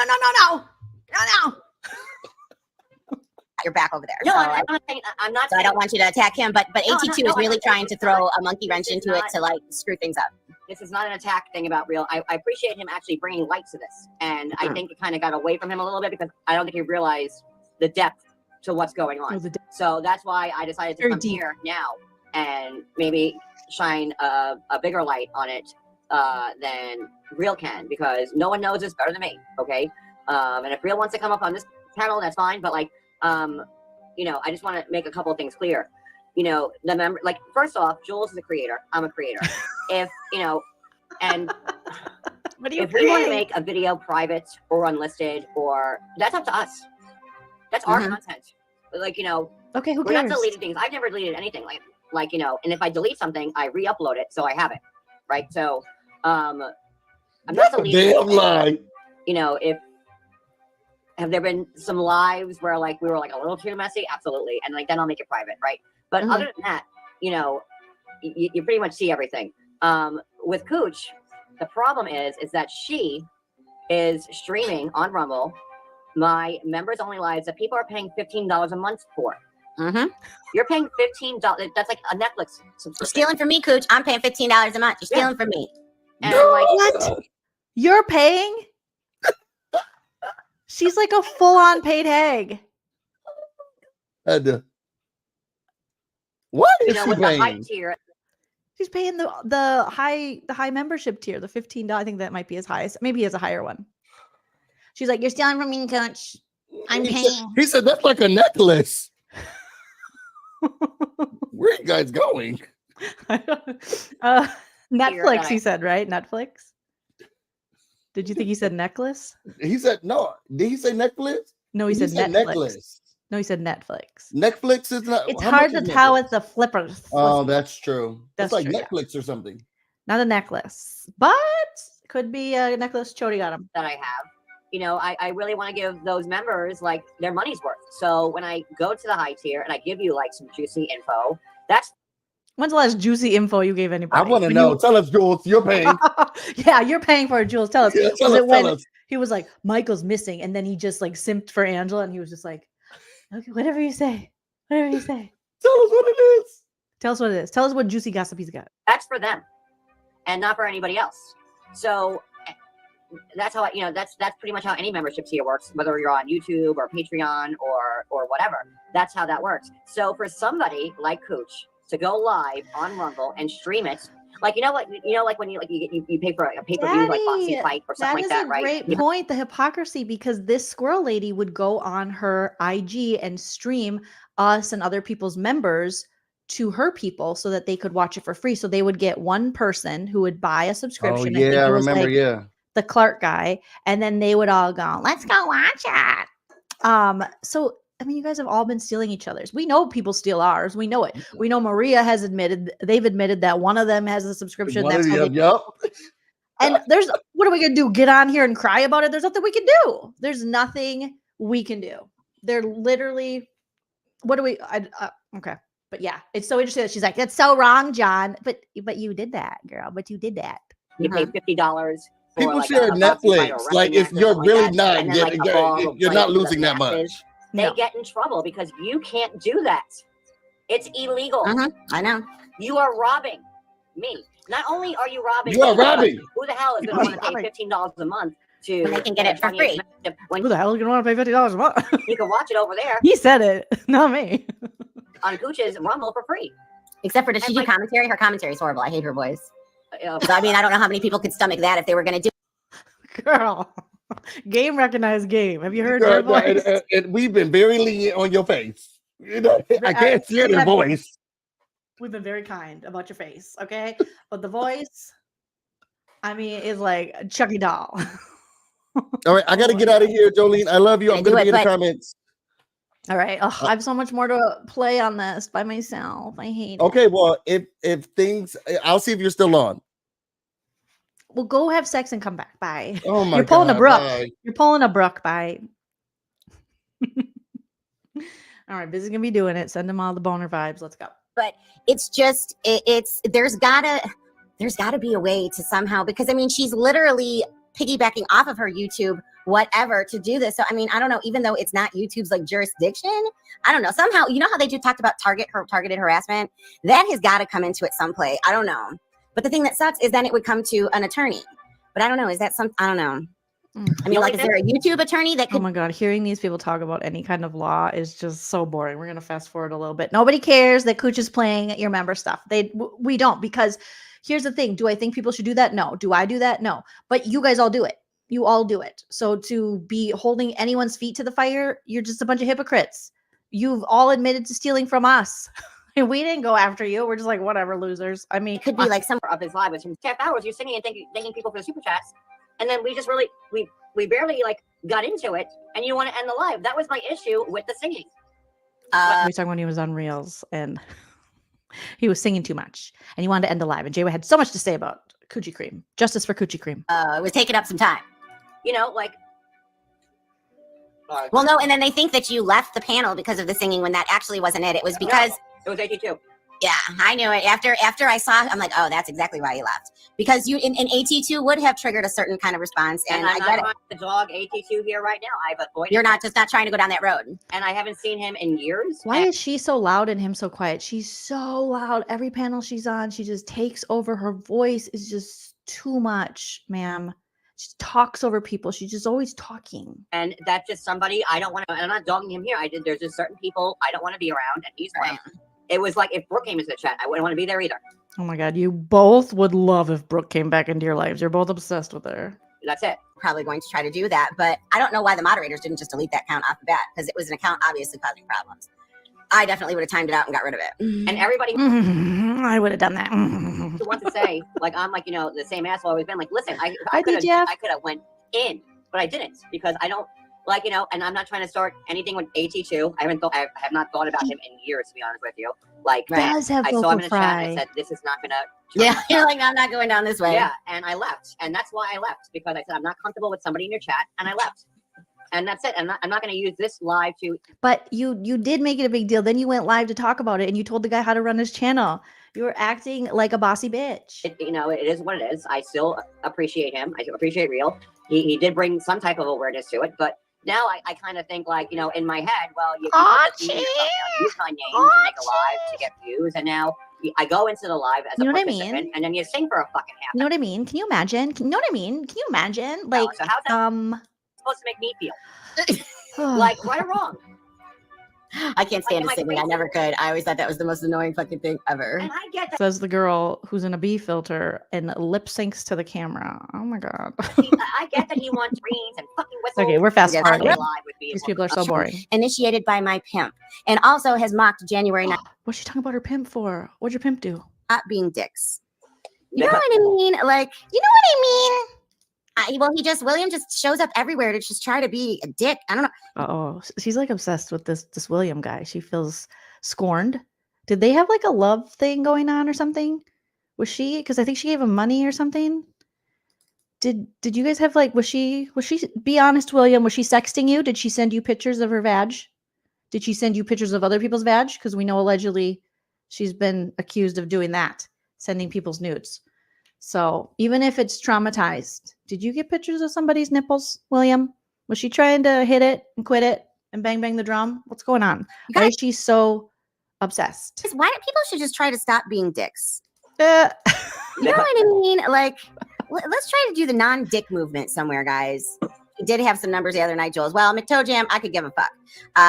your back over there. No, so I'm not. So I don't want you to attack him, but No, AT2 no, is really I'm trying to not- throw a monkey wrench this is into it not- to like screw things up. This is not an attack thing about Real. I appreciate him actually bringing light to this, and I think it kind of got away from him a little bit because I don't think he realized the depth to what's going on. So that's why I decided to come here now and maybe shine a bigger light on it than Real can, because no one knows this better than me. Okay, and if Real wants to come up on this panel, that's fine. But like, you know, I just want to make a couple of things clear. You know, the member, like, first off, Jules is a creator. I'm a creator. If, you know, and if we want to make a video private or unlisted, or that's up to us. That's our content. Like, you know, okay, who we're cares? not deleting things. I've never deleted anything. Like, you know, and if I delete something, I re-upload it so I have it. Right. So, I'm not deleting. Damn lie. You know, have there been some lives where like we were like a little too messy? Absolutely. And like then I'll make it private, right? But other than that, you know, you pretty much see everything. With Cooch, the problem is that she is streaming on Rumble my members only lives that people are paying $15 a month for. You're paying $15. That's like a Netflix subscription. You're stealing from me, Cooch. I'm paying $15 a month. You're stealing from me. And like, what? You're paying? She's like a full-on paid hag. What is you know, she with the high paying? tier, She's paying the high membership tier, the $15. I think that might be his highest. Maybe he has a higher one. She's like, you're stealing from me, Coach. I'm paying. He said that's like a necklace. Where are you guys going? Netflix, he said, right? Netflix. Did you think he said necklace? He said no. Did he say Netflix? No, he said Netflix. necklace. No, he said Netflix. Netflix is not. It's how hard much to is tell Netflix? with the flippers. Oh, that's true. That's It's like true, yeah. Netflix or something. Not a necklace, but could be a necklace. Chody got him. that I have, you know, I really want to give those members like their money's worth. So when I go to the high tier and I give you like some juicy info, that's When's the last juicy info you gave anybody? I want to When know. you- Tell us, Jules. You're paying. Yeah, you're paying for it, Jules. Tell us. Yeah, tell Was us, it when tell us. he was like, Michael's missing, and then he just like simped for Angela, and he was just like, okay, whatever you say. Whatever you say. Tell us what it is. Tell us what it is. Tell us what juicy gossip he's got. that's for them and not for anybody else. So that's how you know, that's pretty much how any membership tier works, whether you're on YouTube or Patreon or whatever. That's how that works. So for somebody like Cooch to go live on Rumble and stream it, like you know what, like when you pay for a pay-per-view like boxing fight or something like that, right? That is a great point, the hypocrisy, because this squirrel lady would go on her IG and stream us and other people's members to her people so that they could watch it for free. So they would get one person who would buy a Oh subscription. yeah, I think it was remember. like Yeah. the Clark guy, and then they would all go, let's go watch it. So I mean, you guys have all been stealing each other's. We know people steal ours. We know it. We know Maria has admitted, they've admitted that one of them has a subscription. One That's of how them, they- yup. And there's, what are we going to do? Get on here and cry about it? There's nothing we can do. There's nothing we can do. They're literally, what do we, okay. But yeah, it's so interesting that she's like, that's so wrong, John. But you did that, girl. But you did that. You pay $50. People like share a boxing fight or Netflix. wrestling Like if match or you're something really like that, not and then, like, getting, a ball of, you're like, not the losing that masses, much. They get in trouble because you can't do that. It's illegal. I know. You are robbing me. Not only are you robbing, You are me, robbing. Who the hell is going to want to pay $15 a month to? When they can get it for free. When Who the hell is going to want to pay $50 a month? you can watch it over there He said it, not me. on Cooch's Rumble for free. Except for, does she do commentary? Her commentary is horrible. I hate her voice. So, I mean, I don't know how many people could stomach that if they were going to do. Girl, game recognized game. Have you heard Girl, her voice? and we've been very lenient on your face. You know, I can't hear the voice. We've been very kind about your face, okay? But the voice, I mean, is like Chucky doll. All right, I got to get out of here, Jolene. I love you. I'm going to be in the comments. All right. Oh, I have so much more to play on this by myself. I hate it. Okay, well, if things, I'll see if you're still on. Well, go have sex and come back. Bye. Oh my You're pulling God, a Brooke. bye. You're pulling a Brooke. Bye. All right, Busy's gonna be doing it. Send him all the boner vibes. Let's go. But it's just there's gotta be a way to somehow, because I mean she's literally piggybacking off of her YouTube whatever to do this. So I mean, I don't know, even though it's not YouTube's like jurisdiction, I don't know, somehow, you know how they talked about targeted harassment, that has got to come into it some play. I don't know, but the thing that sucks is then it would come to an attorney, but I don't know, is that I don't know. I mean, like, is there a YouTube attorney that could? Oh my God, hearing these people talk about any kind of law is just so boring. We're gonna fast forward a little bit. Nobody cares that Cooch is playing your member stuff. We don't, because here's the thing. Do I think people should do that? No. Do I do that? No. But you guys all do it. You all do it. So to be holding anyone's feet to the fire, you're just a bunch of hypocrites. You've all admitted to stealing from us. And we didn't go after you. We're just like, whatever, losers. I mean, it could be like some of his live was from half hours. You're singing and thanking people for the super chats. And then we just really, we barely like got into it, and you want to end the live. That was my issue with the singing. We were talking when he was on Reels and he was singing too much and he wanted to end the live. And Jay had so much to say about Coochie Cream. Justice for Coochie Cream. It was taking up some time. You know, like. Well, no, and then they think that you left the panel because of the singing when that actually wasn't it. It was because. No, it was 82. Yeah, I knew it. After I saw it, I'm like, oh, that's exactly why you left. Because you in AT2 would have triggered a certain kind of response. And I'm I get not the dog AT2 here right now. I've avoided. You're not trying to go down that road. And I haven't seen him in years. Why is she so loud and him so quiet? She's so loud. Every panel she's on, she just takes over. Her voice is just too much, ma'am. She talks over people. She's just always talking. And that's just somebody I don't want to. And I'm not dogging him here. There's just certain people I don't want to be around, and he's one of them. It was like if Brooke came into the chat, I wouldn't want to be there either. Oh my God, you both would love if Brooke came back into your lives. You're both obsessed with her. That's it. Probably going to try to do that, but I don't know why the moderators didn't just delete that account off the bat, because it was an account obviously causing problems. I definitely would have timed it out and got rid of it. And everybody I would have done that. who wants to say, like, I'm like, you know, the same asshole I've always been. Like, listen, I could have went in, but I didn't, because I don't. Like, you know, and I'm not trying to start anything with AT2. I have not thought about him in years, to be honest with you. Like, I saw him in the chat and I said, this is not gonna. Yeah, you're like, I'm not going down this way. Yeah, and I left, and that's why I left, because I said I'm not comfortable with somebody in your chat, and I left, and that's it. I'm not going to use this live to. But you did make it a big deal. Then you went live to talk about it, and you told the guy how to run his channel. You were acting like a bossy bitch. You know, it is what it is. I still appreciate him. I appreciate Real. He did bring some type of awareness to it, but. Now I kind of think, like, you know, in my head, well, you use my name to make a live to get views, and now I go into the live as a participant, and then you sing for a fucking half. You know what I mean? Can you imagine? You know what I mean? Can you imagine? Like, so how's that supposed to make me feel? Like, right or wrong? I can't stand to singing. I never could. I always thought that was the most annoying fucking thing ever. And I get that. Says the girl who's in a B filter and lip syncs to the camera. Oh my God. I get that he wants rings and fucking whistles. Okay, we're fast forwarding. These These people are so boring. Initiated by my pimp, and also has mocked January 9th. What's she talking about her pimp for? What'd your pimp do? Not being dicks. You know what I mean? Like, you know what I mean? William just shows up everywhere to just try to be a dick. I don't know. Oh, she's like obsessed with this William guy. She feels scorned. Did they have like a love thing going on or something? Was she? Because I think she gave him money or something. Did you guys have like? Was she? Be honest, William. Was she sexting you? Did she send you pictures of her vag? Did she send you pictures of other people's vag? Because we know allegedly she's been accused of doing that, sending people's nudes. So even if it's traumatized, did you get pictures of somebody's nipples, William? Was she trying to hit it and quit it and bang the drum? What's going on? Why is she so obsessed? Why don't people should just try to stop being dicks? You know what I mean? Like, let's try to do the non-dick movement somewhere, guys. He did have some numbers the other night, Joel. Well, McToejam, I could give a fuck.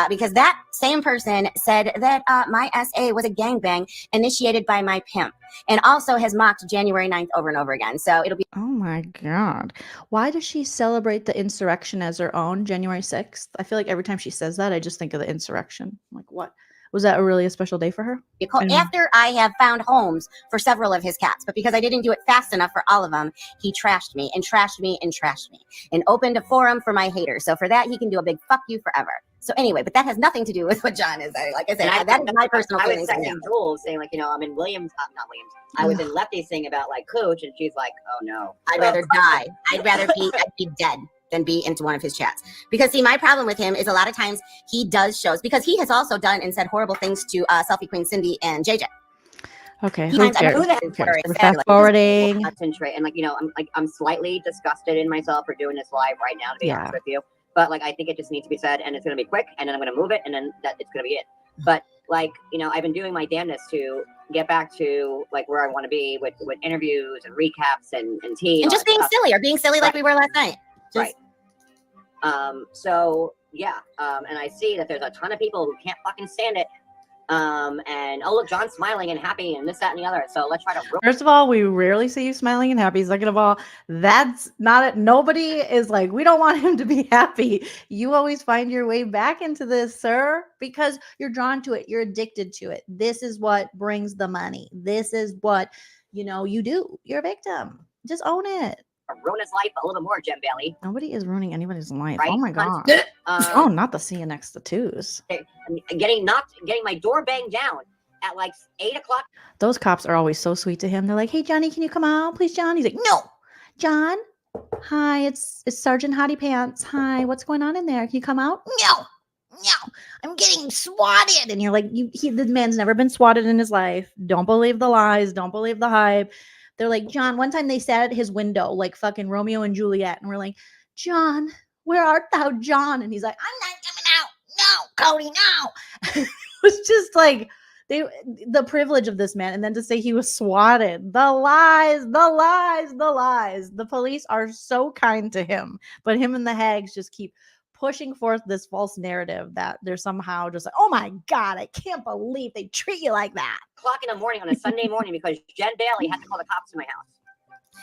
Because that same person said that my SA was a gangbang initiated by my pimp, and also has mocked January 9th over and over again. So it'll be. Oh my God. Why does she celebrate the insurrection as her own, January 6th? I feel like every time she says that, I just think of the insurrection. Like, what? Was that really a special day for her? After I have found homes for several of his cats, but because I didn't do it fast enough for all of them, he trashed me and trashed me and trashed me and opened a forum for my haters. So for that, he can do a big fuck you forever. So anyway, but that has nothing to do with what John is. Like I said, that is my personal feelings. I was texting Jules saying, like, you know, I'm in Williams, not Williams. I was in Lefty's thing about like Coach, and she's like, oh no. I'd rather die. I'd be dead. than be into one of his chats. Because see, my problem with him is a lot of times he does shows, because he has also done and said horrible things to Selfie Queen Cindy and JJ. Okay, He who finds cares? who the Who heck cares? is We're sad, fast like, forwarding. Concentrate and like I'm slightly disgusted in myself for doing this live right now, to be honest with you. But like I think it just needs to be said, and it's gonna be quick, and then I'm gonna move it, and then that it's gonna be it. But like I've been doing my damnedest to get back to like where I want to be with interviews and recaps and tea and just being silly, or being silly like we were last night. Just, So yeah, and I see that there's a ton of people who can't fucking stand it. And oh look, John's smiling and happy and this, that, and the other. So let's try to. First of all, we rarely see you smiling and happy. Second of all, that's not it. Nobody is like, we don't want him to be happy. You always find your way back into this, sir, because you're drawn to it. You're addicted to it. This is what brings the money. This is what, you do. You're a victim. Just own it. Ruin his life a little more, Jen Bailey. Nobody is ruining anybody's life. Right? Oh my god. Oh, not the C next to twos. Getting my door banged down at like 8 o'clock. Those cops are always so sweet to him. They're like, "Hey Johnny, can you come out, please, John?" He's like, "No, John. Hi, it's Sergeant Hottie Pants. Hi, what's going on in there? Can you come out?" No, I'm getting swatted. And you're like, the man's never been swatted in his life. Don't believe the lies. Don't believe the hype. They're like, John, one time they sat at his window like fucking Romeo and Juliet. And we're like, John, where art thou, John? And he's like, I'm not coming out. No, Cody, no. It was just like the privilege of this man. And then to say he was swatted. The lies. The police are so kind to him. But him and the hags just keep pushing forth this false narrative that they're somehow just like, oh my God, I can't believe they treat you like that. O'clock in the morning on a Sunday morning because Jen Bailey had to call the cops to my house.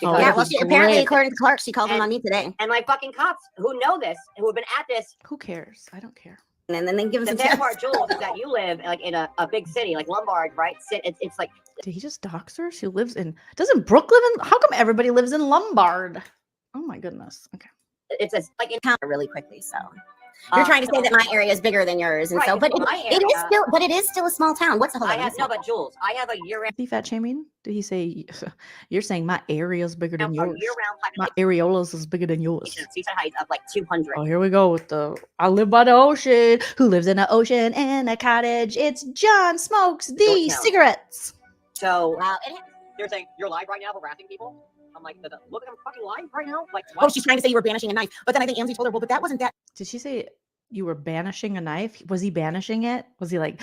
Oh, yeah, well, apparently, according to Clark, she called them on me today. And my fucking cops who know this, who have been at this. Who cares? I don't care. And then they give us the bad part, Jules, is that you live like in a big city, like Lombard, right? It's like. Did he just dox her? She lives in. Doesn't Brooke live in? How come everybody lives in Lombard? Oh my goodness. Okay. It's like in town really quickly. So you're trying to say that my area is bigger than yours, and right, so, but it is still a small town. What's the whole? But Jules, I have a year-round. The fat shaming? Did he say? You're saying my area is bigger than yours. Year-round My areolas is bigger than yours. Seaside height of like 200. Oh, here we go with I live by the ocean. Who lives in an ocean in a cottage? It's John smokes the cigarettes. So wow, they're saying you're live right now harassing people. I'm like, look, I'm fucking live right now. Like, what? Oh, she's trying to say you were banishing a knife, but then I think Amzi told her, well, but that wasn't that. Did she say you were banishing a knife? Was he banishing it? Was he like,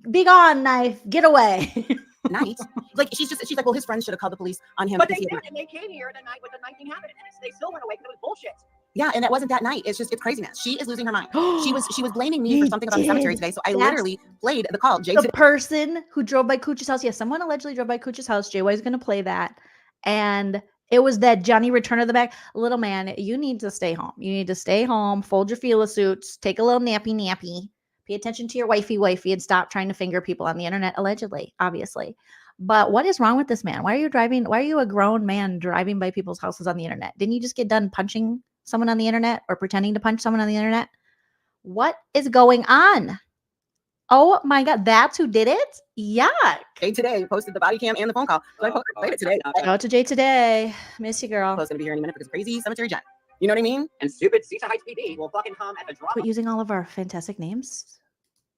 be gone, knife, get away? Night. Like she's like, well, his friends should have called the police on him. But they did, and they came here the night with the knife thing happened, and they still went away because it was bullshit. Yeah, and that wasn't that night. It's craziness. She is losing her mind. She was blaming me for something about the cemetery today. So I literally played the call. The person who drove by Cooch's house. Yeah, someone allegedly drove by Cooch's house. JY is going to play that, and it was that Johnny Return of the Back. Little man, you need to stay home. You need to stay home, fold your fila suits, take a little nappy, pay attention to your wifey, and stop trying to finger people on the internet, allegedly, obviously. But what is wrong with this man? Why are you a grown man driving by people's houses on the internet? Didn't you just get done punching someone on the internet or pretending to punch someone on the internet? What is going on? Oh my God, that's who did it? Yuck. Jay today posted the body cam and the phone call. So I played it today. Shout out to Jay today. Miss you, girl. It's going to be here any minute because crazy cemetery Jen. You know what I mean? And stupid Seaside Heights PD will fucking come at the drop. Quit using all of our fantastic names.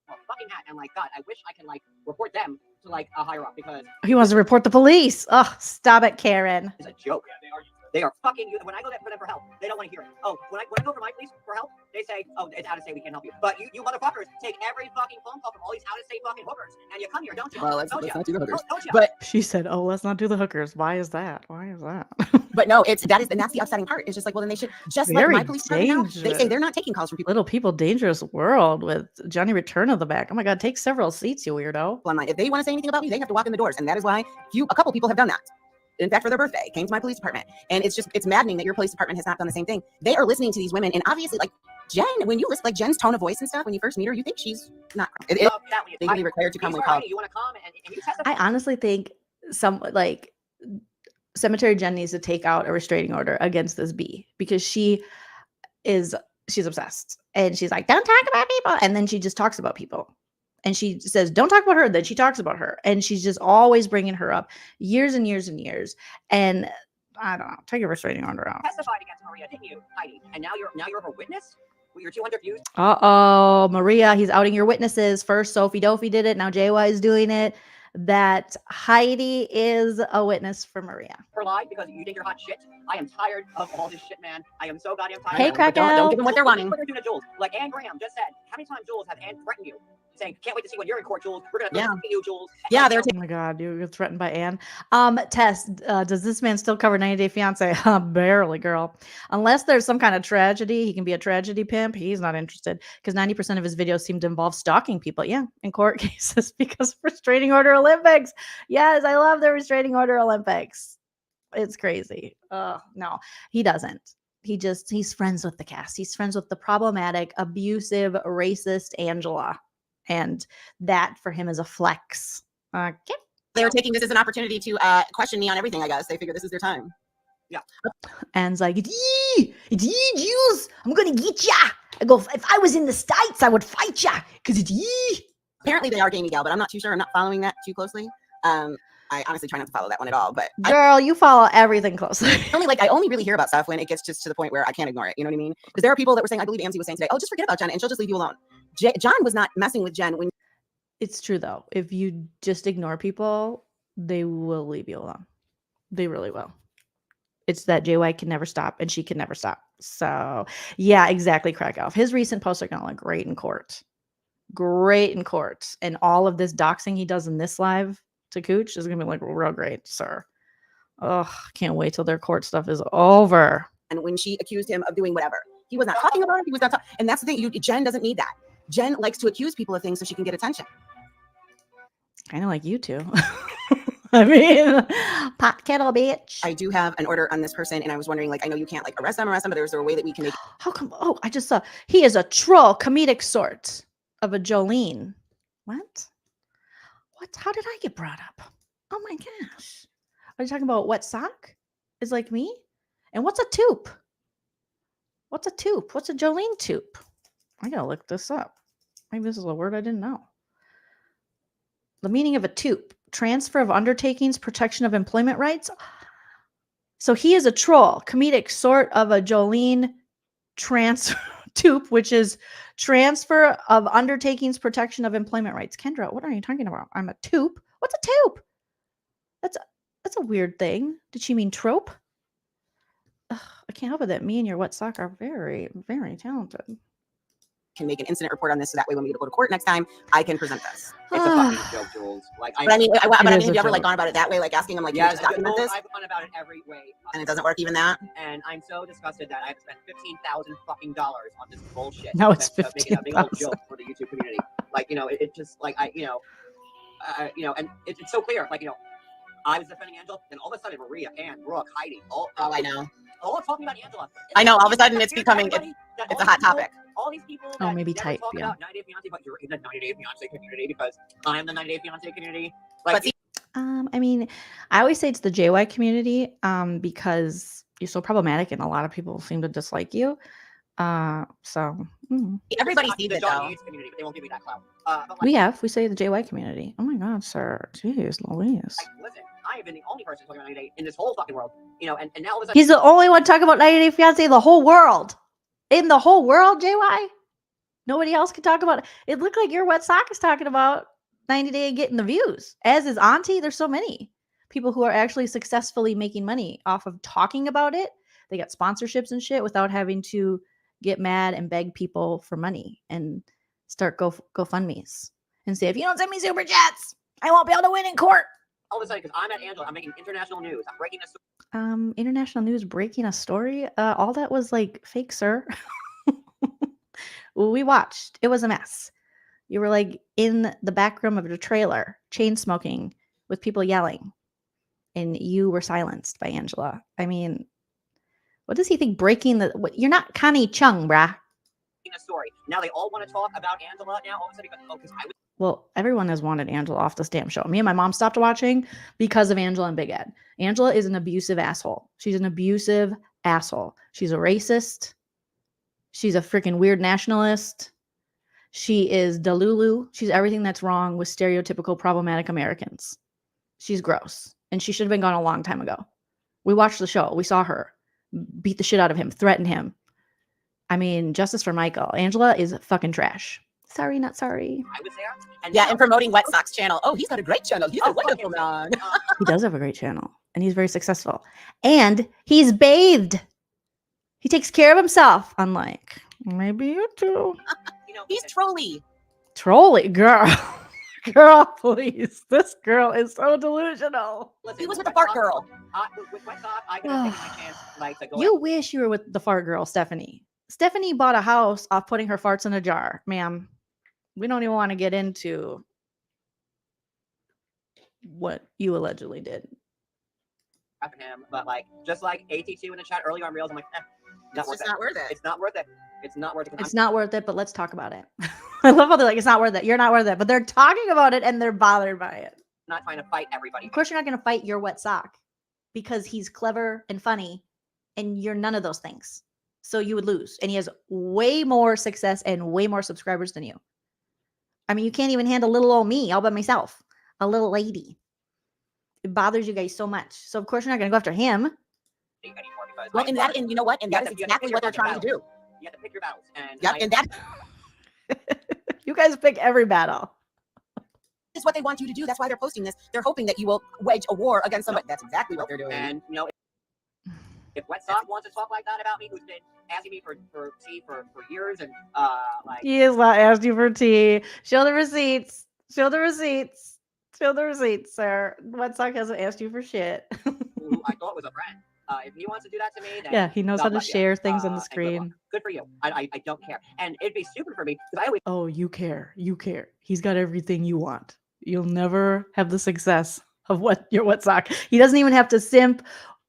Oh, fucking hat. And like, God, I wish I can like report them to like a higher up because. He wants to report the police. Oh, stop it, Karen. It's a joke. They are fucking you. When I go there for them for help, they don't want to hear it. Oh, when I go for my police for help, they say, oh, it's out of state, we can't help you. But you motherfuckers take every fucking phone call from all these out of state fucking hookers, and you come here, don't you? Well, let's not do the hookers. Don't you? But she said, oh, let's not do the hookers. Why is that? But no, that's the upsetting part. It's just like, well, then they should just let my police department know. They say they're not taking calls from people. Little people, dangerous world with Johnny Return of the Back. Oh my God, take several seats, you weirdo. Well, if they want to say anything about me, they have to walk in the doors, and that is why a couple people have done that. In fact, for their birthday, came to my police department. And it's maddening that your police department has not done the same thing. They are listening to these women. And obviously, like Jen, when you listen, like Jen's tone of voice and stuff, when you first meet her, you think she's not legally required to come when called. You want to come and you testify. I honestly think Cemetery Jen needs to take out a restraining order against this bee because she's obsessed. And she's like, don't talk about people. And then she just talks about people. And she says, don't talk about her. Then she talks about her. And she's just always bringing her up years and years and years. And I don't know. Take a restraining order out. Testified against Maria, didn't you, Heidi? And now you're her witness with your 200 views. Uh-oh, Maria, he's outing your witnesses. First, Sophie Dopey did it. Now JY is doing it. That Heidi is a witness for Maria. For lie because you think you're hot shit. I am tired of all this shit, man. I am so goddamn tired. Hey, of it. Krakow. Don't give them what they're wanting. What they're doing to Jules. Like Ann Graham just said, how many times Jules have Ann threatened you? Saying, can't wait to see when you're in court, Jules. We're going to see you, Jules. Yeah, they're Oh my God, you're threatened by Anne. Tess, does this man still cover 90 Day Fiance? Barely, girl. Unless there's some kind of tragedy, he can be a tragedy pimp. He's not interested because 90% of his videos seem to involve stalking people. Yeah, in court cases because restraining order Olympics. Yes, I love the restraining order Olympics. It's crazy. No, he doesn't. He's friends with the cast. He's friends with the problematic, abusive, racist Angela. And that for him is a flex. Okay. They're taking this as an opportunity to question me on everything, I guess. They figure this is their time. Yeah. Anne's like, it's Jules. I'm going to get ya. I go, if I was in the States, I would fight ya. Because it's Apparently they are gamey gal, but I'm not too sure. I'm not following that too closely. I honestly try not to follow that one at all. But girl, you follow everything closely. I only really hear about stuff when it gets just to the point where I can't ignore it. You know what I mean? Because there are people that were saying, I believe Amzi was saying today, oh, just forget about Jen and she'll just leave you alone. John was not messing with Jen when. It's true though. If you just ignore people, they will leave you alone. They really will. It's that JY can never stop and she can never stop. So yeah, exactly. Krakow. His recent posts are going to look great in court. Great in court. And all of this doxing he does in this live to Cooch is going to be like real great, sir. Oh, can't wait till their court stuff is over. And when she accused him of doing whatever, he was not talking about it. He was not talking. And that's the thing. Jen doesn't need that. Jen likes to accuse people of things so she can get attention. Kind of like you two. I mean, pot kettle, bitch. I do have an order on this person, and I was wondering, like, I know you can't like arrest them, but is there a way that we can make? How come? Oh, I just saw he is a troll, comedic sort of a Joleen. What? How did I get brought up? Oh my gosh. Are you talking about what sock is like me? And what's a toop? What's a toop? What's a Joleen toop? I gotta look this up. Maybe this is a word I didn't know. The meaning of a toop: transfer of undertakings, protection of employment rights. So he is a troll, comedic sort of a Joleen toop, which is transfer of undertakings, protection of employment rights. Kendra, what are you talking about? I'm a toop. What's a toop? That's a weird thing. Did she mean trope? Ugh, I can't help it that me and your wet sock are very, very talented. Can make an incident report on this so that way when we go to court next time, I can present this. It's a fucking joke, Jules. Like, but I mean, have you ever like gone about it that way, like asking them, like, yeah, can you just document this? I've gone about it every way, and it doesn't work even that. And I'm so disgusted that I've spent $15,000 fucking dollars on this bullshit. No, it's making a big old joke for the YouTube community. Like, it just like and it's so clear. Like, I was defending Angela, then all of a sudden Maria, Ann, Brooke, Heidi, I know. All talking about Angela. I know. All of a sudden, it's becoming it's a hot topic. All these people that maybe type, talk about 90 Day Fiance, but you're in the 90 Day Fiance community because I am the 90 Day Fiance community. Like, I mean, I always say it's the JY community because you're so problematic and a lot of people seem to dislike you. Everybody sees the it though. Community, but they won't give me that clout. We say the JY community. Oh my God, sir. Jeez Louise. Listen, I have been the only person talking about 90 Day in this whole fucking world. And now all of a sudden, he's the only one talking about 90 Day Fiance in the whole world. In the whole world, JY? Nobody else can talk about it. It looked like your wet sock is talking about 90 Day and getting the views. As is Auntie, there's so many people who are actually successfully making money off of talking about it. They got sponsorships and shit without having to get mad and beg people for money and start GoFundMes and say, if you don't send me super chats, I won't be able to win in court. All of a sudden, because I'm at Angela, I'm making international news. I'm breaking this. International news breaking a story. All that was like fake, sir. We watched. It was a mess. You were like in the back room of the trailer, chain smoking with people yelling, and you were silenced by Angela. I mean, what does he think breaking the? You're not Connie Chung, brah. A story. Now they all want to talk about Angela. Now all of a sudden, because I was. Well, everyone has wanted Angela off this damn show. Me and my mom stopped watching because of Angela and Big Ed. Angela is an abusive asshole. She's an abusive asshole. She's a racist. She's a freaking weird nationalist. She is Delulu. She's everything that's wrong with stereotypical problematic Americans. She's gross. And she should have been gone a long time ago. We watched the show. We saw her beat the shit out of him, threaten him. I mean, justice for Michael. Angela is fucking trash. Sorry, not sorry. I was there. Yeah, and promoting Wet Sox channel. Oh, he's got a great channel. He's a wonderful man. He does have a great channel, and he's very successful. And he's bathed. He takes care of himself, unlike maybe you too. He's trolly. Trolly, girl. Girl, please. This girl is so delusional. He was with the fart girl. With Wet Sox, I could have taken my chance, like, to go. You wish you were with the fart girl, Stephanie. Stephanie bought a house off putting her farts in a jar, ma'am. We don't even want to get into what you allegedly did. After him, but like, just like AT2 in the chat earlier on Reels, I'm like, It's just not worth it. It's not worth it. It's not worth it. It's not worth it, but let's talk about it. I love how they're like, it's not worth it. You're not worth it. But they're talking about it and they're bothered by it. I'm not trying to fight everybody. Of course, you're not going to fight your wet sock because he's clever and funny and you're none of those things. So you would lose. And he has way more success and way more subscribers than you. I mean, you can't even handle little old me all by myself, a little lady. It bothers you guys so much. So of course, you're not going to go after him. Well, and that, and you know what? And that is exactly what they're trying to do. You have to pick your battles. And Yep, and that You guys pick every battle. is what they want you to do. That's why they're posting this. They're hoping that you will wage a war against somebody. That's exactly what they're doing. And you know, if Wet Sock wants to talk like that about me, who's been asking me for years, and like He has not asked you for tea. Show the receipts. Show the receipts. Show the receipts, sir. Wet Sock hasn't asked you for shit. who I thought was a friend. If he wants to do that to me, then Yeah, he knows God how to bless you. share things on the And screen. good for you. I don't care, and it'd be stupid for me because I always. Oh, you care. You care. He's got everything you want. You'll never have the success of what your wet sock. He doesn't even have to simp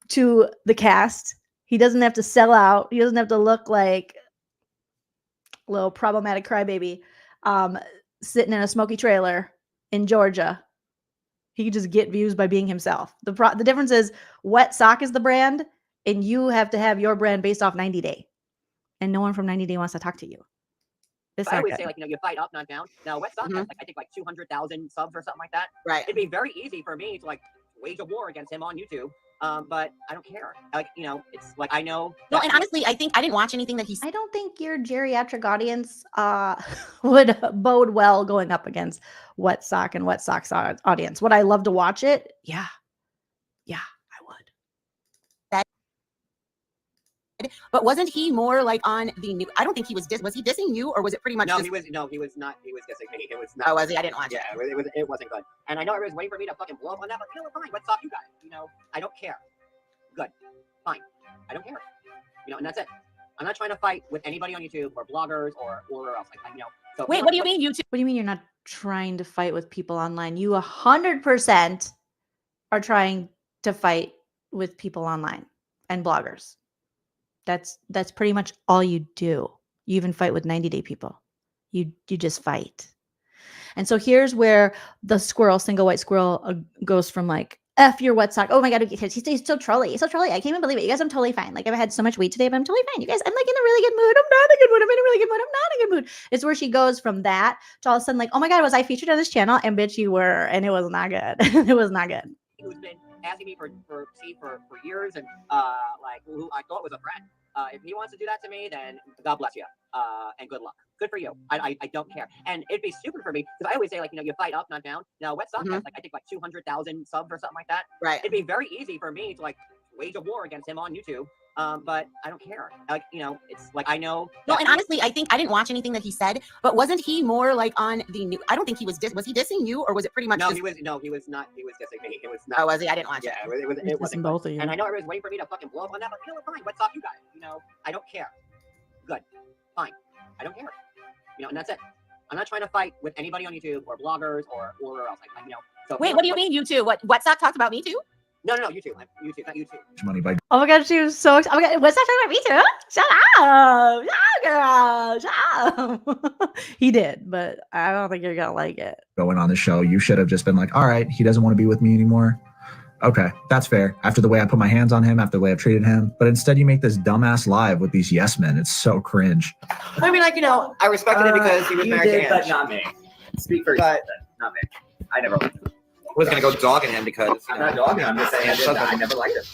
to the cast. He doesn't have to sell out. He doesn't have to look like a little problematic crybaby sitting in a smoky trailer in Georgia. He can just get views by being himself. The difference is Wet Sock is the brand, and you have to have your brand based off 90 Day. And no one from 90 Day wants to talk to you. It's I not always good. say, like, you fight up, not down. Now, Wet Sock has, like, I think, like 200,000 subs or something like that. Right. It'd be very easy for me to, like, wage a war against him on YouTube. But I don't care. Like, it's like, I know. No, and honestly, I think I didn't watch anything that he said. I don't think your geriatric audience would bode well going up against Wet Sock and Wet Sock's audience. Would I love to watch it? Yeah. Yeah, I would. But wasn't he more like on the new? I don't think he was. Was he dissing you, or was it pretty much? No, just, he was not. He was dissing me. It was not. Oh, was he? I didn't watch it. Yeah, it wasn't good. And I know everyone's waiting for me to fucking blow up on that, but fine. Wet Sock, you got it. I don't care. Good. Fine. I don't care. And that's it. I'm not trying to fight with anybody on YouTube or bloggers or else. So wait, what do you mean YouTube? What do you mean you're not trying to fight with people online? You 100% are trying to fight with people online and bloggers. That's pretty much all you do. You even fight with 90 Day people. You just fight. And so here's where the squirrel, single white squirrel, goes from like, F your wet sock. Oh my God, he's so trolly. He's so trolly. I can't even believe it. You guys, I'm totally fine. Like, I've had so much weed today, but I'm totally fine. You guys, I'm like in a really good mood. I'm not in a good mood. I'm in a really good mood. I'm not in a good mood. It's where she goes from that to all of a sudden like, oh my God, was I featured on this channel? And bitch, you were. And it was not good. It was not good. Who's been asking me for years, and like, who I thought was a friend. If he wants to do that to me, then God bless you, and good luck. Good for you. I don't care. And it'd be stupid for me because I always say, like, you fight up, not down. Now, Wet Sock has, like, I think, like 200,000 subs or something like that. Right. It'd be very easy for me to, like, wage a war against him on YouTube. But I don't care. Like, it's like, I know. No, and honestly, I think I didn't watch anything that he said, but wasn't he more like on the new? I don't think he was. Was he dissing you, or was it pretty much? No, just, he was not. He was dissing me. It was not. Oh, was he? I didn't watch it. Yeah, it wasn't both good. of you. And I know everyone's waiting for me to fucking blow up on that, but fine. What's up, you guys? I don't care. Good. Fine. I don't care. And that's it. I'm not trying to fight with anybody on YouTube or bloggers or else. Like, So wait, what do you mean YouTube? What Wet Sock talked about me too? No, YouTube. YouTube, not YouTube. Money by Oh my God, she was so excited. Oh my God, what's that talking about me too? Shut up. Shut up, girl. Shut up. He did, but I don't think you're going to like it. going on the show. You should have just been like, all right, he doesn't want to be with me anymore. Okay, that's fair. After the way I put my hands on him, after the way I've treated him. But instead you make this dumbass live with these yes men. It's so cringe. I mean, like, I respected it because he was married to Ange. but not me. Speak for yourself. Not me. I never liked him. I was going to go dogging him because... I'm not dogging him. I'm just saying I never liked him.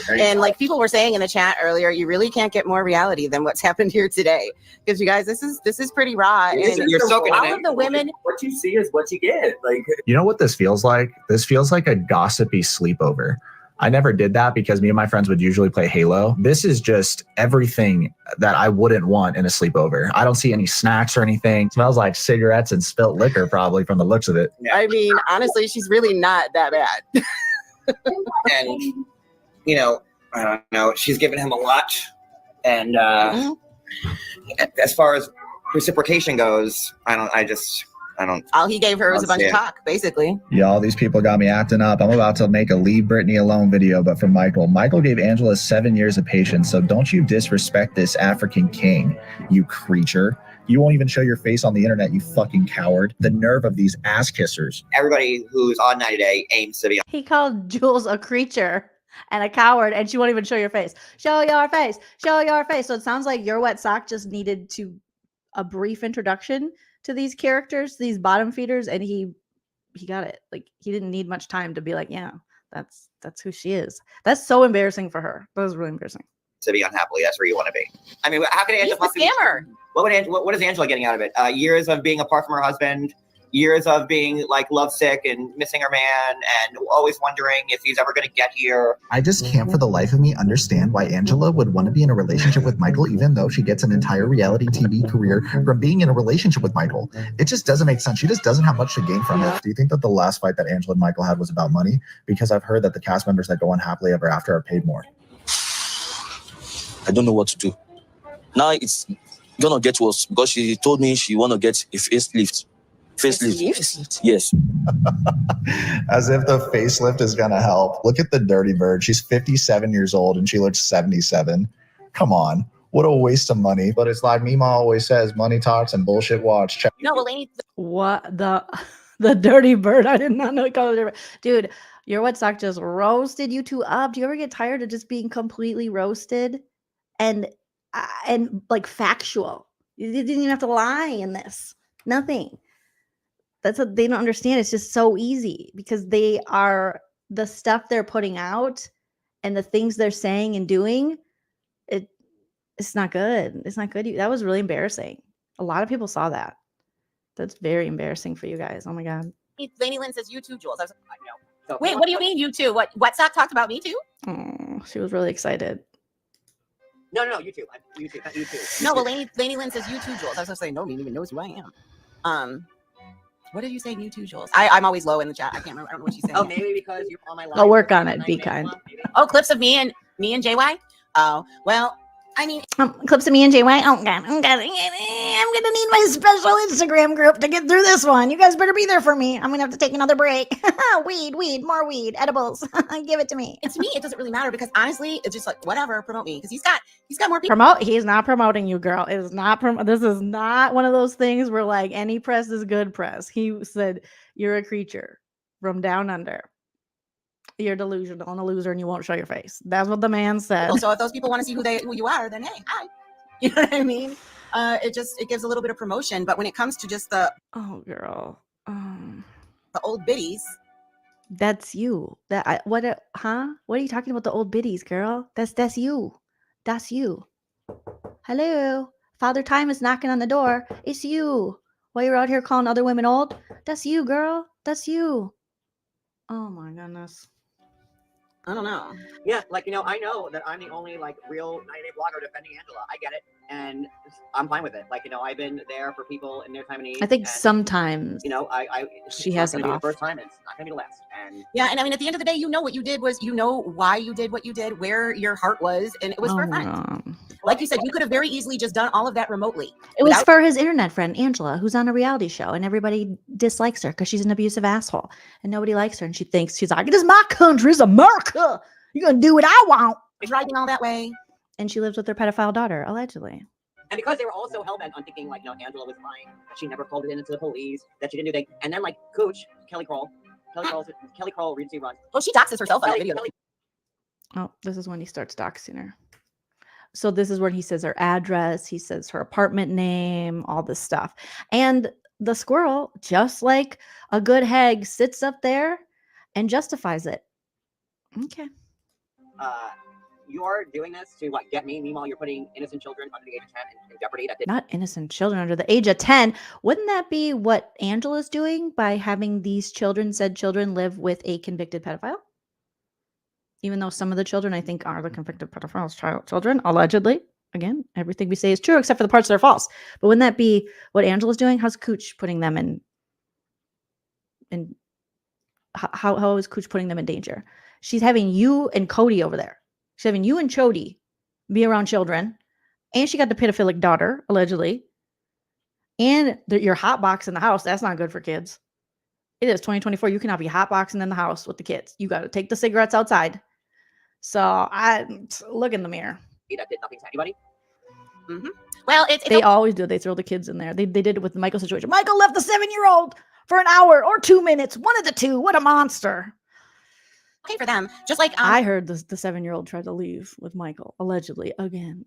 And like people were saying in the chat earlier, you really can't get more reality than what's happened here today. Because you guys, this is pretty raw. And You're soaking in all it. of the women. What you see is what you get. Like, You know what this feels like? This feels like a gossipy sleepover. I never did that because me and my friends would usually play Halo. This is just everything that I wouldn't want in a sleepover. I don't see any snacks or anything. It smells like cigarettes and spilt liquor probably from the looks of it. I mean, honestly, she's really not that bad. and you know, I don't know. She's given him a lot, and as far as reciprocation goes, I don't. All he gave her was a bunch see of it. talk, basically. Y'all, these people got me acting up. I'm about to make a Leave Britney Alone video, but from Michael. Michael gave Angela 7 years of patience, so don't you disrespect this African king, you creature. You won't even show your face on the internet, you fucking coward. The nerve of these ass kissers. Everybody who's on 90 Day aims to be He called Jules a creature and a coward, and she won't even show your face. Show your face. Show your face. So it sounds like Your Wet Sock just needed a brief introduction to these characters, these bottom feeders, and he got it. Like, he didn't need much time to be like, yeah, that's who she is. That's so embarrassing for her. That was really embarrassing. to be unhappily. That's where you want to be. I mean, how can Angela? He's the scammer. What is Angela getting out of it? Years of being apart from her husband, years of being like lovesick and missing her man, and always wondering if he's ever going to get here. I just can't for the life of me understand why Angela would want to be in a relationship with Michael, even though she gets an entire reality TV career from being in a relationship with Michael. It just doesn't make sense. She just doesn't have much to gain from it. Do you think that the last fight that Angela and Michael had was about money? Because I've heard that the cast members that go on happily ever after are paid more. I don't know what to do. Now it's gonna get worse because she told me she wanna get a facelift. Facelift. Yes. As if the facelift is gonna help. Look at the dirty bird. She's 57 years old and she looks 77. Come on. What a waste of money. But it's like Mima always says, money talks and bullshit watch. Check. No, Elaine. What the dirty bird? I did not know it called it. Dude, Your Wet Sock just roasted you two up. Do you ever get tired of just being completely roasted and like factual? You didn't even have to lie in this. Nothing. That's what they don't understand. It's just so easy because they are the stuff they're putting out and the things they're saying and doing. It's not good. It's not good. That was really embarrassing. A lot of people saw that. That's very embarrassing for you guys. Oh my God. Lainey Lynn says you too, Jules. I know. So, wait, what do you mean you too? What Sock talked about me too? Oh, she was really excited. No, you too. You too. No, well, Lainey Lynn says you too, Jules. I was gonna say no, Lainey even knows who I am. What did you say, you too, Jules? I'm always low in the chat. I can't remember. I don't know what she's saying. Oh, maybe because you're on my line. I'll work on it. Be kind. Oh, clips of me and JY. Oh, well, I mean, clips of me and JY. Oh God, I'm gonna need my special Instagram group to get through this one. You guys better be there for me. I'm gonna have to take another break. weed, more weed, edibles. Give it to me. It's me. It doesn't really matter because honestly, it's just like whatever. Promote me because he's got more people. He's not promoting you, girl. It is not. This is not one of those things where like any press is good press. He said you're a creature from down under. You're delusional and a loser and you won't show your face. That's what the man said. So if those people want to see who you are, then hey, hi. You know what I mean? It gives a little bit of promotion, but when it comes to just the girl, the old biddies, that's you. What are you talking about? The old biddies, girl? That's you. That's you. Hello, Father Time is knocking on the door. It's you. While you're out here calling other women old, that's you, girl. That's you. Oh my goodness. I don't know. Yeah, like, I know that I'm the only like real 90-day blogger defending Angela. I get it, and I'm fine with it. Like, I've been there for people in their time of need. I think and, sometimes she has it it off. The first time, it's not gonna be the last. And yeah, and I mean, at the end of the day, what you did was, why you did what you did, where your heart was, and it was for a friend. Like you said, you could have very easily just done all of that remotely. It was for his internet friend, Angela, who's on a reality show, and everybody dislikes her because she's an abusive asshole, and nobody likes her, and she's like, it is my country, it's America. You're going to do what I want. Driving all that way. And she lives with her pedophile daughter, allegedly. And because they were also hell-bent on thinking, like, Angela was lying, that she never called it into the police, that she didn't do that. And then, like, Cooch, Kelly Kroll, Regency runs. Oh, she doxes herself on that video. Oh, this is when he starts doxing her. So this is when he says her address, he says her apartment name, all this stuff. And the squirrel, just like a good hag, sits up there and justifies it. Okay. you're doing this to what, get me. Meanwhile, you're putting innocent children under the age of 10 in jeopardy. That Not innocent children under the age of 10. Wouldn't that be what Angela's doing by having these children, said children, live with a convicted pedophile? Even though some of the children, I think, are the convicted pedophiles' children, allegedly. Again, everything we say is true except for the parts that are false. But wouldn't that be what Angela's doing? How's Cooch putting them in how is Cooch putting them in danger? She's having you and Cody over there. She's having you and Chody be around children. And she got the pedophilic daughter, allegedly. And you're hotboxing the house. That's not good for kids. It is 2024. You cannot be hotboxing in the house with the kids. You got to take the cigarettes outside. So I look in the mirror. That did nothing to anybody. Well, They always do. They throw the kids in there. They did it with the Michael situation. Michael left the 7-year-old for an hour or 2 minutes. One of the two. What a monster. Okay for them. Just like I heard the 7-year-old tried to leave with Michael, allegedly. Again,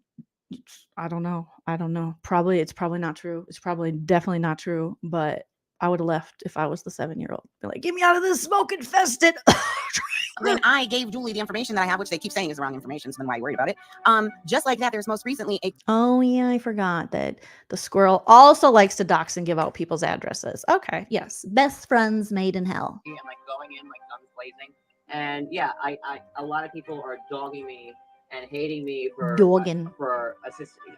I don't know. It's probably not true. It's probably definitely not true. But I would have left if I was the 7-year-old. Be like, get me out of this smoke infested. Then I gave Julie the information that I have, which they keep saying is the wrong information. So then why are you worried about it? Just like that, there's most recently a Oh yeah, I forgot that the squirrel also likes to dox and give out people's addresses. Okay, yes, best friends made in hell. I'm like going in like guns blazing, and yeah, I a lot of people are dogging me and hating me for assisting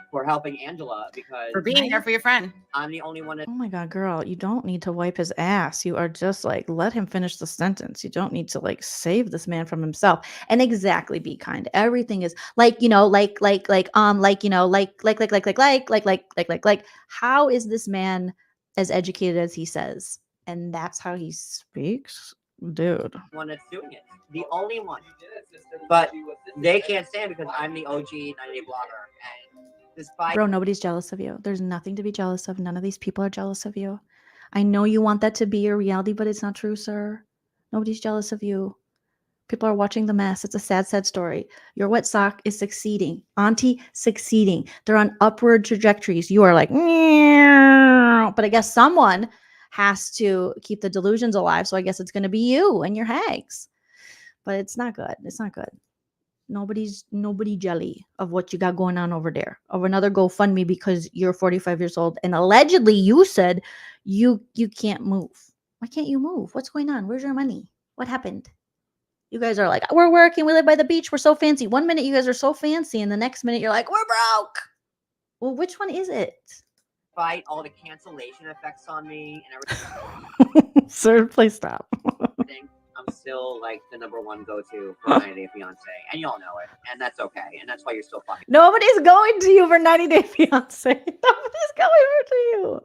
for helping Angela because for being there for your friend. I'm the only one that. Oh my god, girl, you don't need to wipe his ass. You are just like, let him finish the sentence. You don't need to like save this man from himself. And exactly, be kind. Everything is like, how is this man as educated as he says? And that's how he speaks? Dude. One that's doing it. The only one. But they can't stand because I'm the OG 90-day blogger. And despite Bro, nobody's jealous of you. There's nothing to be jealous of. None of these people are jealous of you. I know you want that to be your reality, but it's not true, sir. Nobody's jealous of you. People are watching the mess. It's a sad, sad story. Your wet sock is succeeding. Auntie succeeding. They're on upward trajectories. You are like, but I guess someone has to keep the delusions alive. So I guess it's going to be you and your hags. But it's not good. It's not good. Nobody jelly of what you got going on over there. Of another GoFundMe because you're 45 years old and allegedly you said you can't move. Why can't you move? What's going on? Where's your money? What happened? You guys are like, we're working. We live by the beach. We're so fancy. 1 minute you guys are so fancy, and the next minute you're like, we're broke. Well, which one is it? Despite all the cancellation effects on me and everything. Sir, please stop. I'm still like the #1 go-to for 90 Day Fiance, and y'all know it, and that's okay, and that's why you're still fucking. Nobody's going to you for 90 Day Fiance. Nobody's going over to you.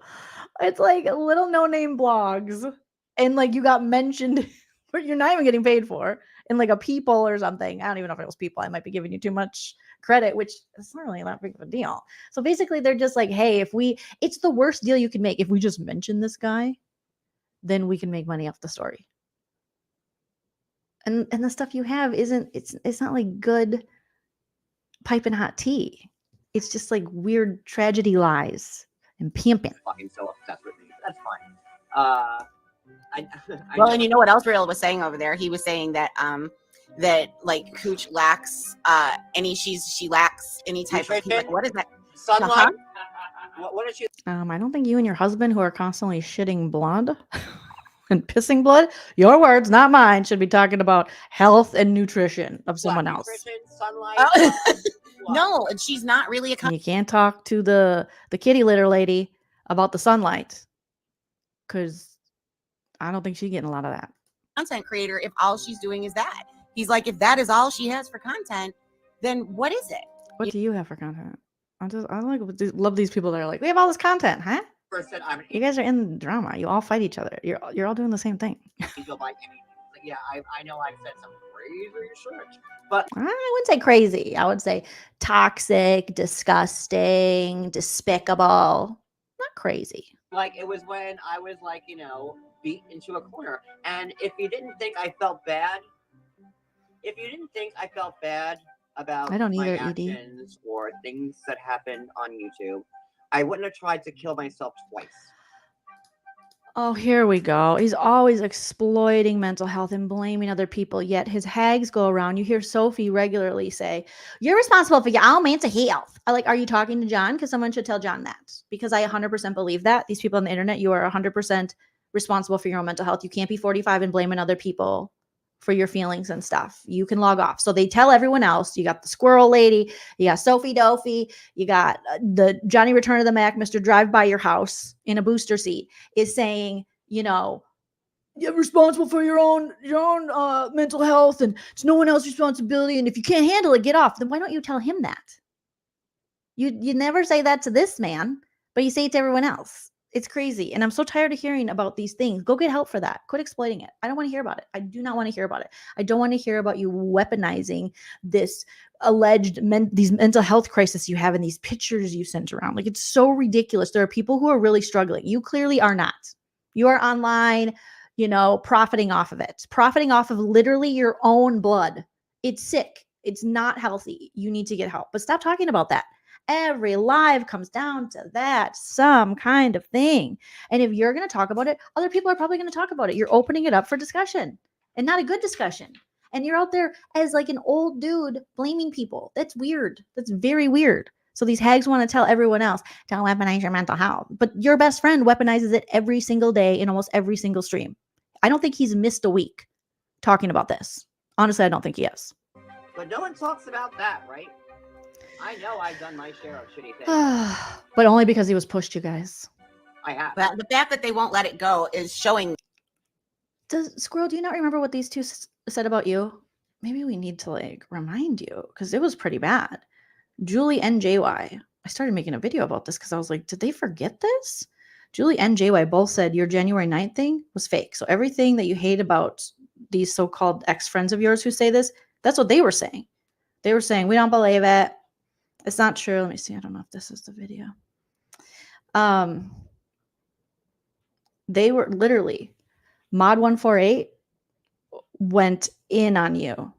It's like little no-name blogs, and like you got mentioned, but you're not even getting paid for, in like a People or something. I don't even know if it was People. I might be giving you too much credit, which is not really that big of a deal. So basically, they're just like, hey, it's the worst deal you can make. If we just mention this guy, then we can make money off the story. And the stuff you have it's not like good piping hot tea. It's just like weird tragedy lies and pimping. Fucking so obsessed with me. That's fine. Well, and you know what else Real was saying over there? He was saying that that like Cooch lacks she lacks any type of like, what is that? Sunlight. What is she? I don't think you and your husband, who are constantly shitting blood and pissing blood, your words, not mine, should be talking about health and nutrition of someone else. Nutrition, sunlight. No, and she's not really a. You can't talk to the kitty litter lady about the sunlight, because I don't think she's getting a lot of that. Content creator, if all she's doing is that. He's like, if that is all she has for content, then what is it? What do you have for content? I love these people that are like, we have all this content, huh? You guys are in drama. You all fight each other. You're all doing the same thing. Yeah, I know I've said some crazy shit, but I wouldn't say crazy. I would say toxic, disgusting, despicable. Not crazy. Like, it was when I was like, beat into a corner. And if you didn't think I felt bad about I don't my either, ED. actions or things that happened on YouTube, I wouldn't have tried to kill myself twice. Oh, here we go. He's always exploiting mental health and blaming other people, yet his hags go around. You hear Sophie regularly say, you're responsible for your own mental health. Are you talking to John? Because someone should tell John that. Because I 100% believe that. These people on the internet, you are 100% responsible for your own mental health. You can't be 45 and blaming other people for your feelings and stuff. You can log off. So they tell everyone else. You got the squirrel lady. You got Sophie Dophy. You got the Johnny Return of the Mac, Mr. Drive by your house in a booster seat is saying, you're responsible for your own mental health and it's no one else's responsibility. And if you can't handle it, get off. Then why don't you tell him that? You never say that to this man, but you say it to everyone else. It's crazy. And I'm so tired of hearing about these things. Go get help for that. Quit exploiting it. I don't want to hear about it. I do not want to hear about it. I don't want to hear about you weaponizing this alleged these mental health crisis you have in these pictures you sent around. Like, it's so ridiculous. There are people who are really struggling. You clearly are not. You are online, profiting off of it. Profiting off of literally your own blood. It's sick. It's not healthy. You need to get help. But stop talking about that. Every live comes down to that, some kind of thing. And if you're going to talk about it, other people are probably going to talk about it. You're opening it up for discussion and not a good discussion. And you're out there as like an old dude blaming people. That's weird. That's very weird. So these hags want to tell everyone else, don't weaponize your mental health. But your best friend weaponizes it every single day in almost every single stream. I don't think he's missed a week talking about this. Honestly, I don't think he has. But no one talks about that, right? I know I've done my share of shitty things. But only because he was pushed, you guys. I have. But the fact that they won't let it go is showing. Squirrel, do you not remember what these two said about you? Maybe we need to remind you because it was pretty bad. Julie and JY. I started making a video about this because I was like, did they forget this? Julie and JY both said your January 9th thing was fake. So everything that you hate about these so-called ex-friends of yours who say this, that's what they were saying. They were saying, we don't believe it. It's not true. Let me see. I don't know if this is the video. They were literally, Mod 148 went in on you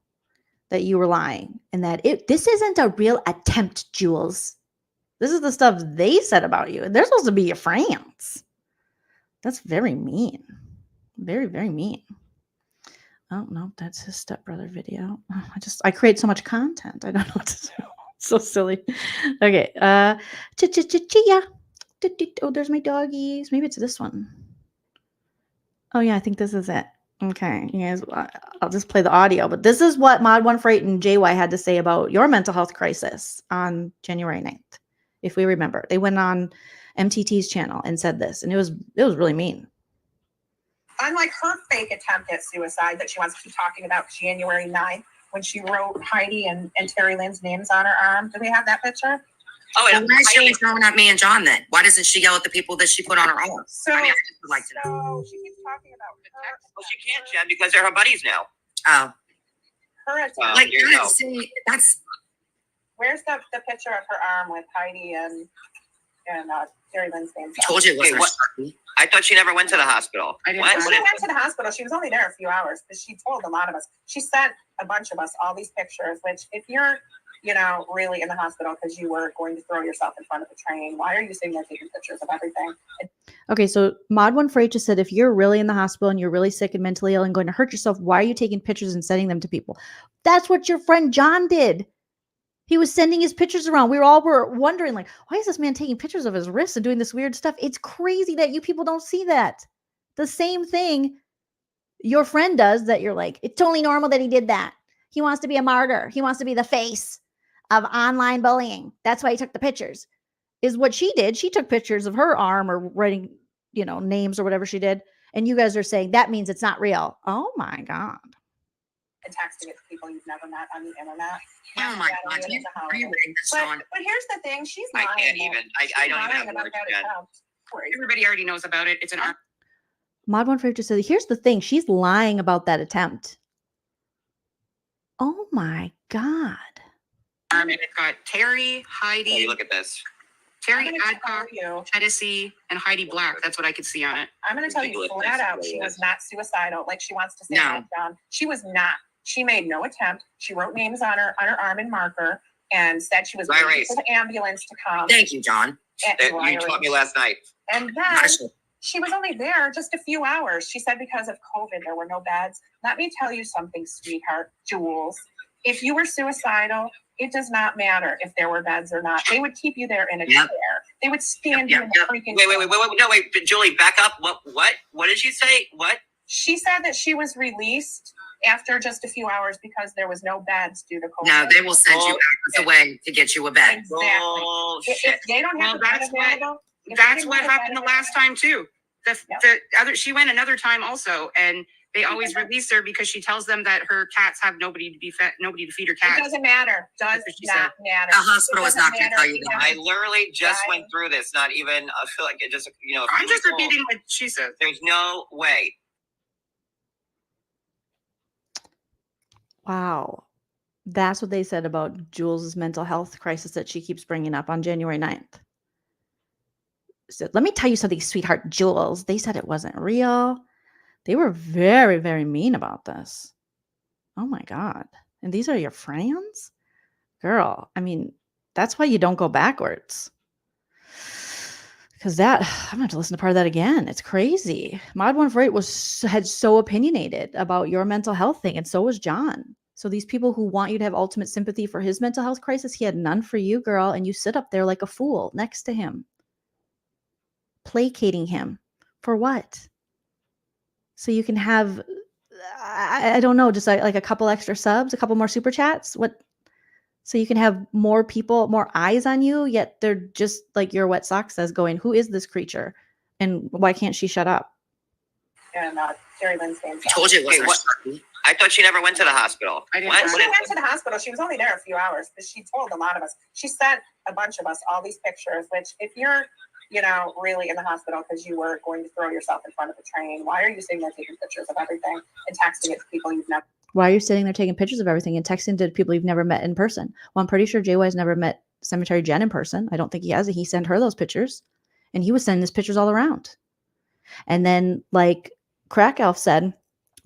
that you were lying and that this isn't a real attempt, Jules. This is the stuff they said about you. They're supposed to be your friends. That's very mean. Very, very mean. Oh, no, that's his stepbrother video. I create so much content. I don't know what to do. So silly. Okay. Chia. Oh, there's my doggies. Maybe it's this one. Oh, yeah, I think this is it. Okay. You guys, I'll just play the audio. But this is what Mod 148 and JY had to say about your mental health crisis on January 9th. If we remember. They went on MTT's channel and said this. And it was really mean. Unlike her fake attempt at suicide that she wants to keep talking about January 9th, when she wrote Heidi and Terry Lynn's names on her arm. Do we have that picture? Oh, and why is she throwing at me and John then? Why doesn't she yell at the people that she put on her arm? So, I just would like to know. She keeps talking about her. Well, she can't, Jen, because they're her buddies now. Oh. Her attempt. Like, see, that's... Where's the picture of her arm with Heidi and Terry Lynn's names? I told you it wasn't. I thought she never went to the hospital. She went to the hospital. She was only there a few hours, but she told a lot of us. She sent a bunch of us all these pictures, which if you're, really in the hospital because you were going to throw yourself in front of the train, why are you sitting there taking pictures of everything? Okay, so Mod 148 just said, if you're really in the hospital and you're really sick and mentally ill and going to hurt yourself, why are you taking pictures and sending them to people? That's what your friend John did. He was sending his pictures around. We all were wondering, why is this man taking pictures of his wrists and doing this weird stuff? It's crazy that you people don't see that. The same thing your friend does that you're like, it's totally normal that he did that. He wants to be a martyr. He wants to be the face of online bullying. That's why he took the pictures. Is what she did. She took pictures of her arm or writing, names or whatever she did. And you guys are saying that means it's not real. Oh my God. And texting it to people you've never met on the internet. Oh my God. Are you reading this on? But here's the thing. She's lying. I can't even. I don't even have words yet. Everybody already knows about it. It's an art. Mod 148 just said, here's the thing. She's lying about that attempt. Oh my God. And it's got Terry, Heidi. Hey, look at this. Terry Adcock, Hennessy, and Heidi Black. That's what I could see on it. I'm going to tell you flat out, she was not suicidal, like she wants to say that, John. She was not. She made no attempt. She wrote names on her arm in marker and said she was waiting for the ambulance to come. Thank you, John. You taught me last night. And then She was only there just a few hours. She said because of COVID, there were no beds. Let me tell you something, sweetheart, Jules. If you were suicidal, it does not matter if there were beds or not. They would keep you there in a chair. They would stand you in the freaking Wait, Julie, back up. What did she say? What? She said that she was released after just a few hours because there was no beds due to COVID. No, they will send you hours away to get you a bed. Exactly. If they don't have That's what happened the last time too. She went another time also, and they always release her because she tells them that her cats have nobody to feed her cats. It doesn't matter. Does not matter. The hospital is not going to tell you that. I literally just went through this. Not even. I feel like it just. I'm just repeating what she said. There's no way. Wow. That's what they said about Jules' mental health crisis that she keeps bringing up on January 9th. So let me tell you something, sweetheart Jules. They said it wasn't real. They were very, very mean about this. Oh my God. And these are your friends? Girl, I mean, that's why you don't go backwards. Because that, I'm going to have to listen to part of that again. It's crazy. Mod 148 had so opinionated about your mental health thing, and so was John. So these people who want you to have ultimate sympathy for his mental health crisis, he had none for you, girl, and you sit up there like a fool next to him. Placating him. For what? So you can have, I don't know, just like a couple extra subs, a couple more super chats? What? So you can have more people, more eyes on you, yet they're just like your wet sock says going, who is this creature? And why can't she shut up? And Terry Lynn's name. I told you it wasn't. I thought she never went to the hospital. She went to the hospital. She was only there a few hours, but she told a lot of us. She sent a bunch of us all these pictures, which if you're, really in the hospital because you were going to throw yourself in front of a train, why are you sitting there taking pictures of everything and texting it to people you've never? Why are you sitting there taking pictures of everything and texting to people you've never met in person? Well, I'm pretty sure JY's never met Cemetery Jen in person. I don't think he has. He sent her those pictures, and he was sending his pictures all around. And then, like Crack Elf said,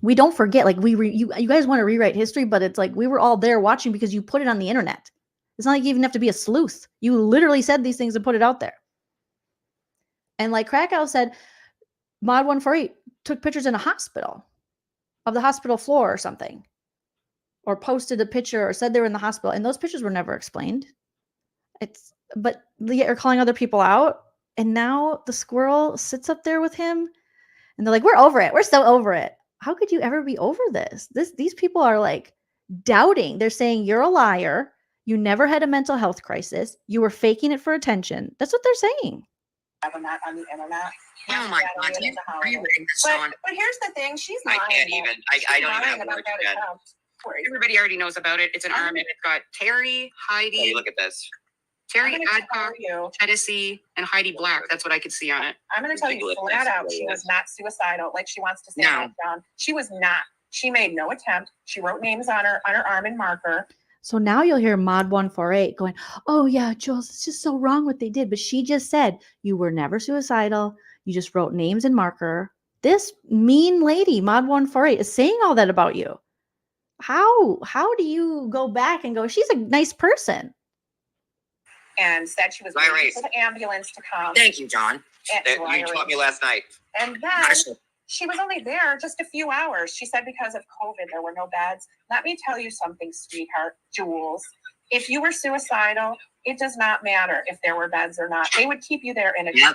we don't forget. Like you guys want to rewrite history, but it's like we were all there watching because you put it on the internet. It's not like you even have to be a sleuth. You literally said these things and put it out there. And like Crack Elf said, Mod 148 took pictures in a hospital. Of the hospital floor or something, or posted a picture or said they were in the hospital, and those pictures were never explained. But you're calling other people out, and now the squirrel sits up there with him, and they're like, "We're over it. We're so over it." How could you ever be over this? These people are like doubting. They're saying you're a liar. You never had a mental health crisis. You were faking it for attention. That's what they're saying. Not on the internet. Oh my God! Are you reading this, Sean? But here's the thing: she's lying. I can't even. I don't even have words yet. Everybody already knows about it. It's an arm, and it's got Terry, Heidi. Hey, look at this. Terry Adcock, Tennessee, and Heidi Black. That's what I could see on it. I'm going to tell you flat out, she was not suicidal, like she wants to say. No. John. She was not. She made no attempt. She wrote names on her arm in marker. So now you'll hear Mod 148 going, "Oh yeah, Jules, it's just so wrong what they did." But she just said you were never suicidal. You just wrote names in marker. This mean lady, Mod 148, is saying all that about you. How do you go back and go, she's a nice person? And said she was waiting for the ambulance to come. Thank you, John. You taught me last night. And then she was only there just a few hours. She said because of COVID, there were no beds. Let me tell you something, sweetheart, Jules. If you were suicidal, it does not matter if there were beds or not. They would keep you there in a chair.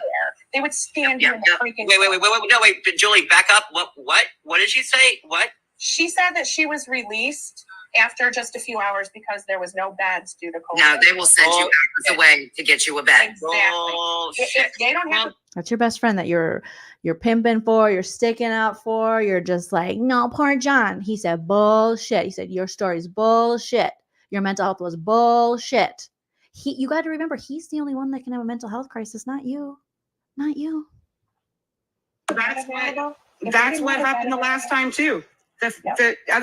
They would stand you in the freaking Wait, Julie, back up. What did she say? What? She said that she was released after just a few hours because there was no beds due to COVID. No, they will send you hours away to get you a bed. Exactly. They don't have. That's your best friend that you're pimping for, you're sticking out for. You're just like, no, poor John. He said bullshit. He said your story's bullshit. Your mental health was bullshit. You got to remember, he's the only one that can have a mental health crisis, not you. Not you. That's what happened the last time too.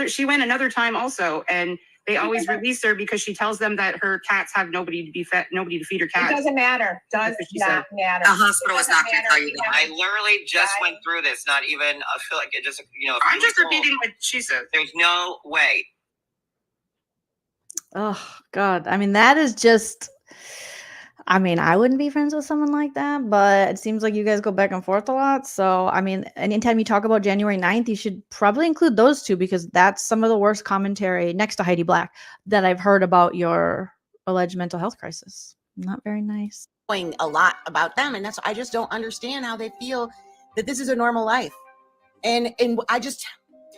She went another time also, and they always release her because she tells them that her cats have nobody to feed her cats. It doesn't matter. Does not matter. The hospital is not going to tell you that. I literally just went through this. Not even. I feel like it just. I'm just repeating what she said. There's no way. Oh God. I mean, that is just, I mean, I wouldn't be friends with someone like that, but it seems like you guys go back and forth a lot. So, I mean, anytime you talk about January 9th, you should probably include those two because that's some of the worst commentary next to Heidi Black that I've heard about your alleged mental health crisis. Not very nice. A lot about them, and that's I just don't understand how they feel that this is a normal life. And I just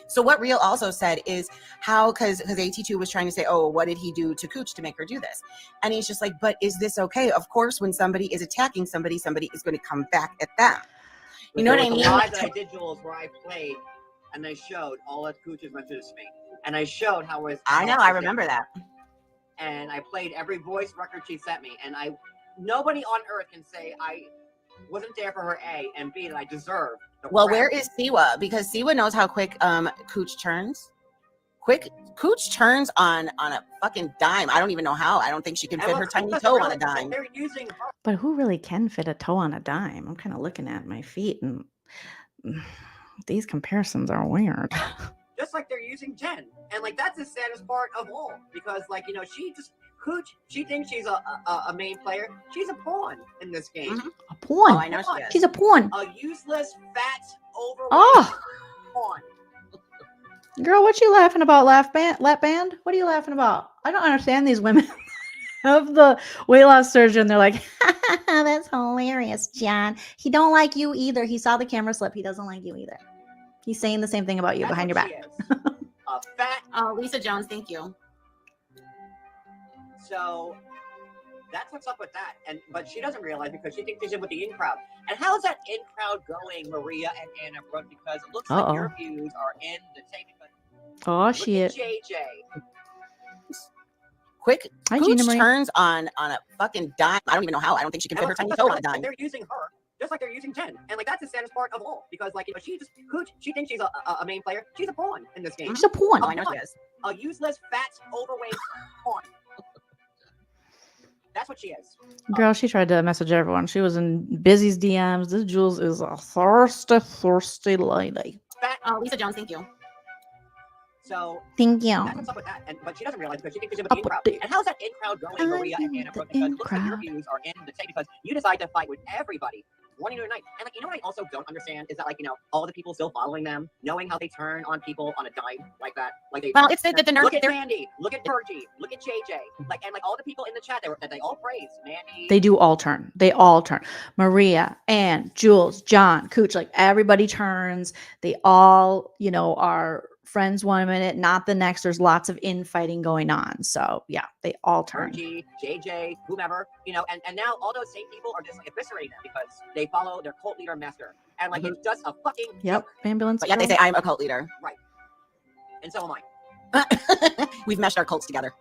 so what Real also said is how because AT2 was trying to say, oh, what did he do to Cooch to make her do this? And he's just like, but is this okay? Of course, when somebody is attacking somebody is going to come back at them. You know what I mean? The live that I did, Jules, where I played and I showed all of Cooch's messages to me, and I showed how it was. I know, I remember that. And I played every voice record she sent me, and nobody on earth can say I wasn't there for her, A, and B, that I deserve. Well, where is Siwa? Because Siwa knows how quick Cooch turns. Cooch turns on a fucking dime. I don't even know how. I don't think she can fit her tiny toe on a dime. They're using her. But who really can fit a toe on a dime? I'm kind of looking at my feet, and these comparisons are weird. Just like they're using Jen, and like that's the saddest part of all, because like Cooch, she thinks she's a main player. She's a pawn in this game. Mm-hmm. A pawn. Oh, I know she is. She's a pawn. A useless, fat, overweight pawn. Girl, what you laughing about? Lap band? What are you laughing about? I don't understand these women. Of the weight loss surgeon, they're like, that's hilarious, John. He don't like you either. He saw the camera slip. He doesn't like you either. He's saying the same thing about you behind your back. A fat. Oh, Lisa Jones, thank you. So that's what's up with that. But she doesn't realize because she thinks she's in with the in crowd. And how's that in crowd going, Maria and Anna Brooke? Because it looks like your views are in the tank. Oh shit. JJ. Quick, Hi, Cooch Gina Marie. turns on a fucking dime. I don't even know how. I don't think she can fit her tiny toe on a dime. They're using her just like they're using Jen, and like that's the saddest part of all, because like Cooch, she thinks she's a main player. She's a pawn in this game. She's a pawn. Oh, I know she is. A useless, fat, overweight pawn. That's what she is. Girl, she tried to message everyone. She was in Busy's DMs. This Jules is a thirsty lady. Oh, Lisa Jones, thank you. So thank you. That's what's up with that. But she doesn't realize because she thinks she's in with the in crowd. And how's that in crowd going, Maria and Anna Brooke? Because it looks like your views are in the tank because you decide to fight with everybody morning to night. And like, you know what I also don't understand is that like, all the people still following them, knowing how they turn on people on a dime like that. Like they it's the nurse. Look at Mandy, look at Virgie, look at JJ, like and like all the people in the chat that they all praise Mandy. They do all turn. They all turn. Maria, Ann, Jules, John, Cooch, like everybody turns. They all, are friends 1 minute, not the next. There's lots of infighting going on. So yeah, they all turn. Virgie, JJ, whomever, and now all those same people are just like eviscerating them because they follow their cult leader master. And like it's just a fucking Yep, ambulance. But yeah, they say I'm a cult leader. Right. And so am I. We've meshed our cults together.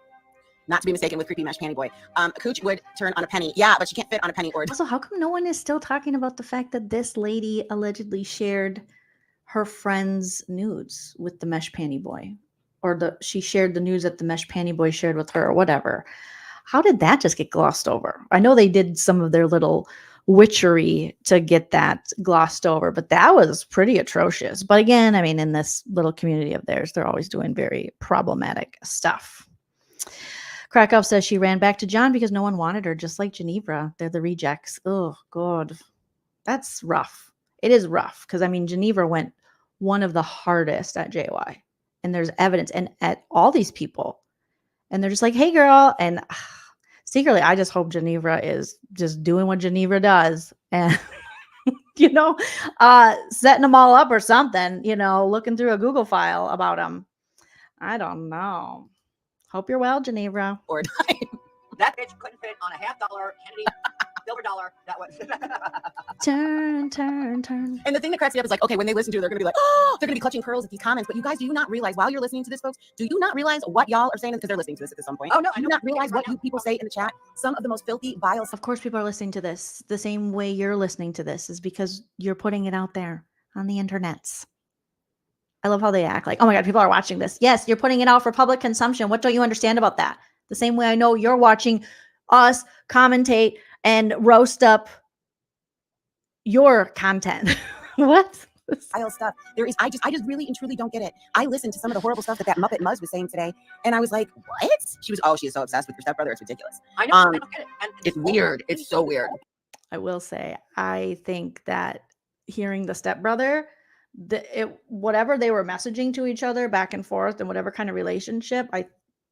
Not to be mistaken with creepy mesh panty boy. Cooch would turn on a penny. Yeah, but she can't fit on a penny or. Also, how come no one is still talking about the fact that this lady allegedly shared her friend's nudes with the mesh panty boy, or she shared the nudes that the mesh panty boy shared with her, or whatever? How did that just get glossed over? I know they did some of their little witchery to get that glossed over, but that was pretty atrocious. But again, I mean, in this little community of theirs, they're always doing very problematic stuff. Krakow says she ran back to John because no one wanted her, just like Genevra. They're the rejects. Oh, God. That's rough. It is rough because, I mean, Genevra went one of the hardest at JY. And there's evidence and at all these people. And they're just like, hey, girl. And secretly, I just hope Genevra is just doing what Genevra does. And, setting them all up or something, looking through a Google file about them. I don't know. Hope you're well, Genevra. Or that bitch couldn't fit on a $50 Kennedy silver dollar. That was turn. And the thing that cracks me up is like, okay, when they listen to it, they're gonna be like, oh, they're gonna be clutching pearls at these comments. But you guys, do you not realize while you're listening to this, folks, do you not realize what y'all are saying? Because they're listening to this at some point. Oh no, do you not realize what you people say in the chat? Some of the most filthy, vile. Of course, people are listening to this the same way you're listening to this is because you're putting it out there on the internets. I love how they act like, oh my God, people are watching this. Yes, you're putting it out for public consumption. What don't you understand about that? The same way I know you're watching us commentate and roast up your content. What? Vile stuff. I just really and truly don't get it. I listened to some of the horrible stuff that Muppet Muzz was saying today, and I was like, what? She is so obsessed with her stepbrother. It's ridiculous. I know. I don't get it. And It's weird. It's so weird. I will say, I think that hearing the stepbrother, whatever they were messaging to each other back and forth and whatever kind of relationship, I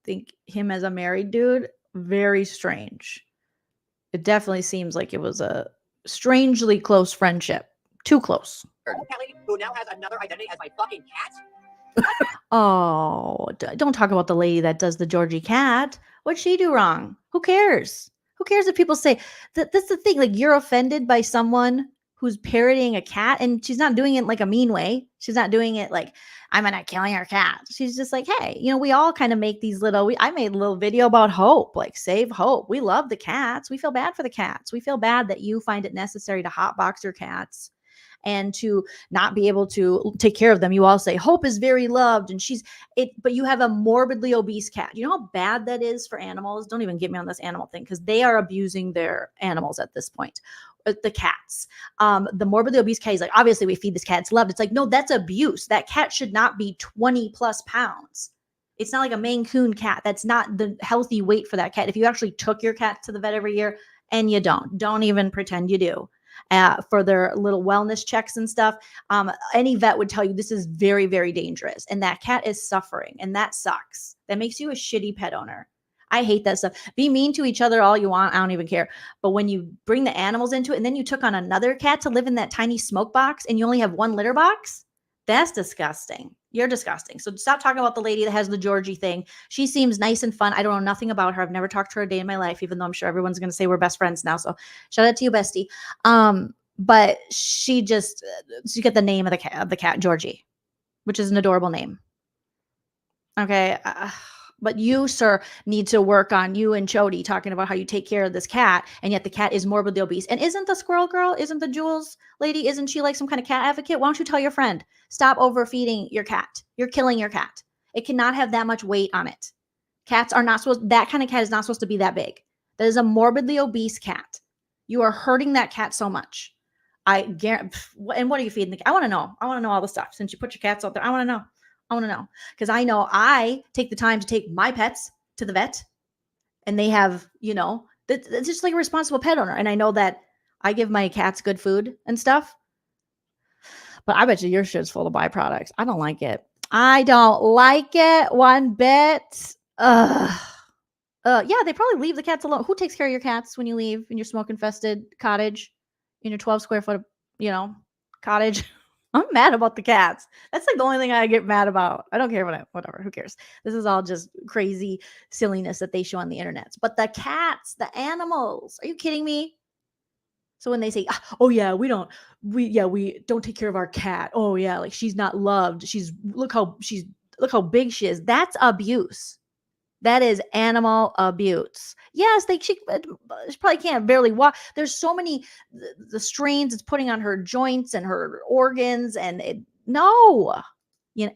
think him as a married dude, very strange. It definitely seems like it was a strangely close friendship. Too close. Kelly, who now has another identity as my fucking cat. Oh, don't talk about the lady that does the Georgie cat. What'd she do wrong? Who cares? Who cares if people say that? That's the thing. Like, you're offended by someone who's parodying a cat, and she's not doing it like a mean way. She's not doing it like, I'm gonna kill your cat. She's just like, hey, we all kind of make these little. I made a little video about hope, like save hope. We love the cats. We feel bad for the cats. We feel bad that you find it necessary to hotbox your cats and to not be able to take care of them. You all say Hope is very loved and but you have a morbidly obese cat. You know how bad that is for animals? Don't even get me on this animal thing, because they are abusing their animals at this point. The cats, the morbidly obese cat is like, obviously we feed this cat, it's loved. It's like, no, that's abuse. That cat should not be 20 plus pounds. It's not like a Maine Coon cat. That's not the healthy weight for that cat. If you actually took your cat to the vet every year, and you don't even pretend you do, for their little wellness checks and stuff, any vet would tell you this is very, very dangerous, and that cat is suffering, and that sucks. That makes you a shitty pet owner. I hate that stuff. Be mean to each other all you want. I don't even care. But when you bring the animals into it, and then you took on another cat to live in that tiny smoke box, and you only have one litter box, that's disgusting. You're disgusting. So stop talking about the lady that has the Georgie thing. She seems nice and fun. I don't know nothing about her. I've never talked to her a day in my life, even though I'm sure everyone's going to say we're best friends now. So shout out to you, bestie. But she get the name of the cat, Georgie, which is an adorable name. Okay. But you, sir, need to work on you and Chody talking about how you take care of this cat, and yet the cat is morbidly obese. And isn't the squirrel girl, isn't the Jules lady, isn't she like some kind of cat advocate? Why don't you tell your friend, stop overfeeding your cat? You're killing your cat. It cannot have that much weight on it. Cats are not supposed, that kind of cat is not supposed to be that big. That is a morbidly obese cat. You are hurting that cat so much. I guarantee. And what are you feeding the cat? I want to know. I want to know all the stuff. Since you put your cats out there, I want to know. I want to know, because I know I take the time to take my pets to the vet, and they have, it's just like a responsible pet owner. And I know that I give my cats good food and stuff, but I bet you your shit's full of byproducts. I don't like it. I don't like it one bit. Yeah, they probably leave the cats alone. Who takes care of your cats when you leave in your smoke infested cottage, in your 12 square foot, cottage? I'm mad about the cats. That's like the only thing I get mad about. I don't care whatever. Who cares? This is all just crazy silliness that they show on the internet. But the cats, the animals, are you kidding me? So when they say, "Oh yeah, we don't take care of our cat. Oh yeah, like she's not loved. Look how big she is." That's abuse. That is animal abuse. Yes, she probably can't barely walk. There's so many the strains it's putting on her joints and her organs, and no,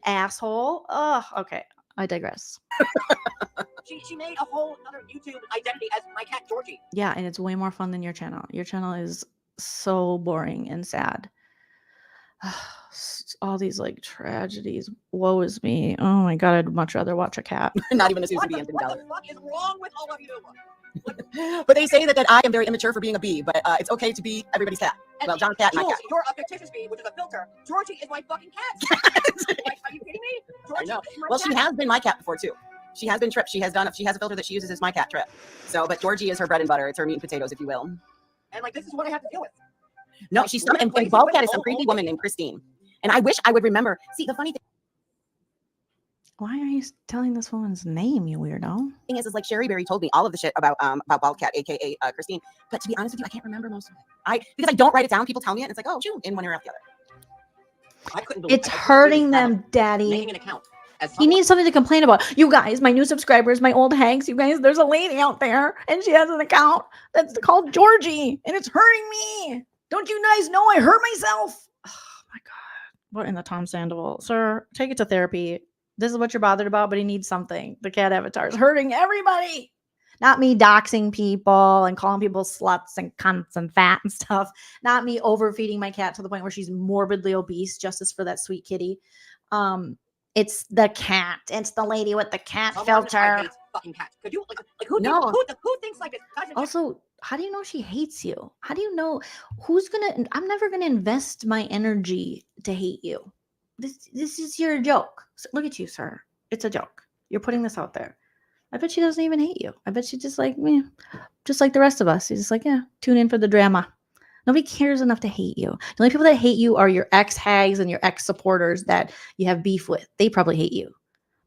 asshole. Oh, okay. I digress. She made a whole other YouTube identity as my cat Georgie. Yeah, and it's way more fun than your channel. Your channel is so boring and sad. All these like tragedies. Woe is me. Oh my god, I'd much rather watch a cat. Not even a Susan B. Anthony What Ballard. the fuck is wrong with all of you? But they say that I am very immature for being a bee, but it's okay to be everybody's cat. Well, John's cat, my Jules, cat. you're a fictitious bee, which is a filter. Georgie is my fucking cat. Like, are you kidding me? I know. Is my Well, cat. she has been my cat before too. She has been Trip. She has a filter that she uses as my cat Trip. So, but Georgie is her bread and butter. It's her meat and potatoes, if you will. And like, this is what I have to deal with. No, she's some, and Bobcat is some creepy woman named Christine. And I wish I would remember. See, the funny Why are you telling this woman's name, you weirdo? thing is like Sherry Berry told me all of the shit about Bobcat, aka Christine. But to be honest with you, I can't remember most of it. Because I don't write it down. People tell me it, and it's like, oh, shoot, in one ear after the other. I couldn't believe It's hurting them, Daddy. making an account. He needs something to complain about. You guys, my new subscribers, my old hanks, you guys, there's a lady out there, and she has an account that's called Georgie, and it's hurting me. Don't you guys know I hurt myself? Oh my god. What in the Tom Sandoval? Sir, take it to therapy. This is what you're bothered about, but he needs something. The cat avatar is hurting everybody. Not me doxing people and calling people sluts and cunts and fat and stuff. Not me overfeeding my cat to the point where she's morbidly obese. Justice for that sweet kitty. It's the cat. It's the lady with the cat filter. Fucking cats. Could you like who No. who thinks like this? Also, how do you know she hates you? How do you know I'm never gonna invest my energy to hate you. This is your joke. Look at you, sir. It's a joke. You're putting this out there. I bet she doesn't even hate you. I bet she just like me, just like the rest of us. She's just like, yeah, tune in for the drama. Nobody cares enough to hate you. The only people that hate you are your ex-hags and your ex-supporters that you have beef with. They probably hate you.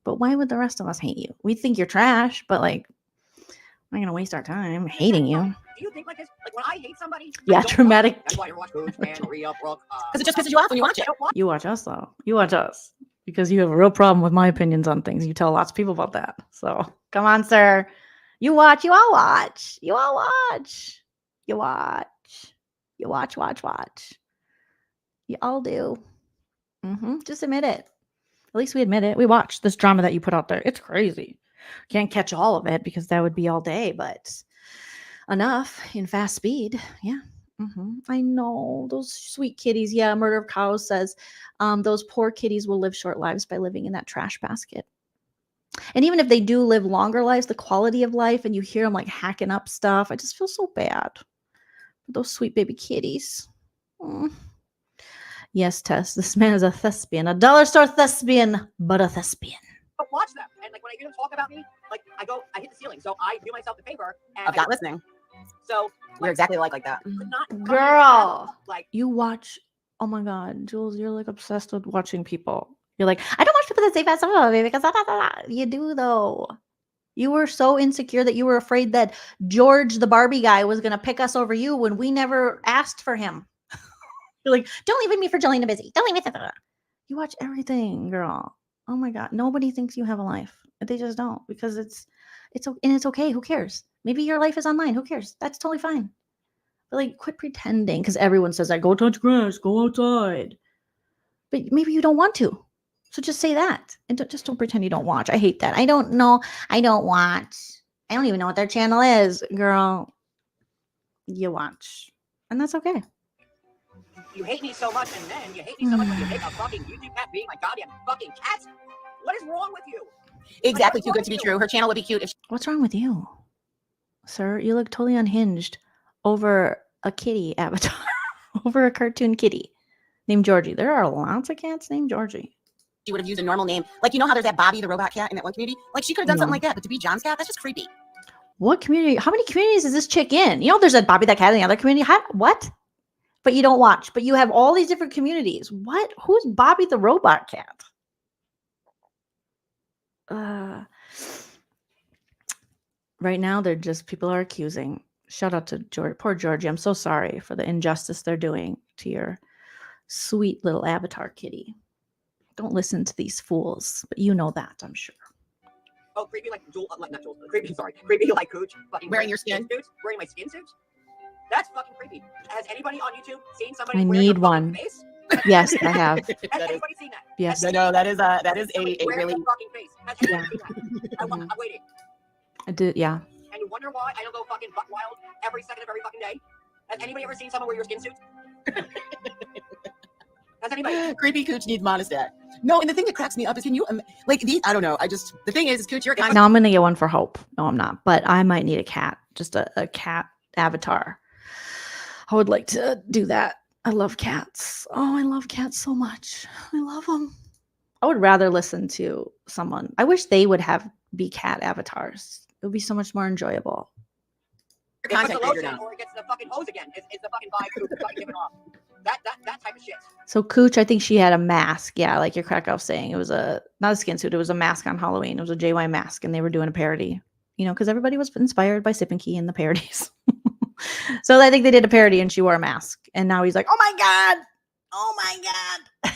But why would the rest of us hate you? We think you're trash, but like, I'm not going to waste our time hating you. Do you think like this? Like when I hate somebody? Yeah, dramatic. That's why you watch Coach and Rhea, Brooke. Because it just pisses you off when you watch it. You watch us, though. You watch us. Because you have a real problem with my opinions on things. You tell lots of people about that. So, come on, sir. You watch. You all watch. You all watch. You watch. You watch. You all do. Just admit it. At least we admit it. We watch this drama that you put out there. It's crazy. Can't catch all of it because that would be all day, but enough in fast speed. Yeah. I know. Those sweet kitties. Yeah, Murder of Cows says those poor kitties will live short lives by living in that trash basket. And even if they do live longer lives, the quality of life, and you hear them like hacking up stuff, I just feel so bad for those sweet baby kitties. Yes, Tess, this man is a thespian, a dollar store thespian, but a thespian. But watch them, and like when I hear them talk about me, like I hit the ceiling. So I do myself the favor and Of not listening. So You're exactly like that. Girl, like you watch. Oh my God, Jules, you're like obsessed with watching people. You're like, I don't watch people that say fast stuff because you do though. You were so insecure that you were afraid that George, the Barbie guy, was gonna pick us over you when we never asked for him. You're like, don't leave me for Jolene and Busy. Don't leave me. You watch everything, girl. Oh my God, nobody thinks you have a life. They just don't because it's okay. Who cares? Maybe your life is online. Who cares? That's totally fine. But like, quit pretending because everyone says, "I go touch grass, go outside." But maybe you don't want to. So just say that and don't pretend you don't watch. I hate that. I don't know. I don't watch. I don't even know what their channel is, girl. You watch, and that's okay. you hate me so much, and then you hate me so much when you make a fucking YouTube cat being my goddamn fucking cat. What is wrong with you? Exactly, too good to be true. Her channel would be cute if What's wrong with you, sir? You look totally unhinged over a kitty avatar, over a cartoon kitty named Georgie. There are lots of cats named Georgie. she would have used a normal name. Like, you know how there's that Bobby the robot cat in that one community? Like, she could have done something like that, but to be John's cat, that's just creepy. What community? How many communities is this chick in? You know, there's a Bobby that cat in the other community. What? But you don't watch. But you have all these different communities. What? Who's Bobby the robot cat? Right now, they're just people are accusing. Shout out to George, poor Georgie. I'm so sorry for the injustice they're doing to your sweet little avatar kitty. Don't listen to these fools, but you know that, I'm sure. Oh, creepy like Jewel, not Jewel, creepy, sorry. Creepy like Cooch. Fucking Wearing your skin suits, wearing my skin suits. That's fucking creepy. Has anybody on YouTube seen somebody I wear need your one. face? Yes, I have. Has anybody seen that? Yes. No, that is a Somebody wearing really your fucking face. Has anybody seen that? I'm waiting. I did, yeah. And you wonder why I don't go fucking buck wild every second of every fucking day? Has anybody ever seen someone wear your skin suit? Has anybody? Creepy Cooch needs monostat. No, and the thing that cracks me up is, can you like these? I don't know. The thing is Cooch, you're Now I'm gonna get one for Hope. No, I'm not. But I might need a cat, just a cat avatar. I would like to do that. I love cats. Oh, I love cats so much. I love them. I would rather listen to someone. I wish they would be cat avatars. It would be so much more enjoyable. Content creator now. Or it gets the fucking hose again. It's the fucking vibe Cooch fucking giving off. That type of shit. So Cooch, I think she had a mask. Yeah, like your Krakow saying. It was not a skin suit. It was a mask on Halloween. It was a JY mask, and they were doing a parody. You know, because everybody was inspired by sipandki and the parodies. So I think they did a parody, and she wore a mask. And now he's like, "Oh my god, oh my god."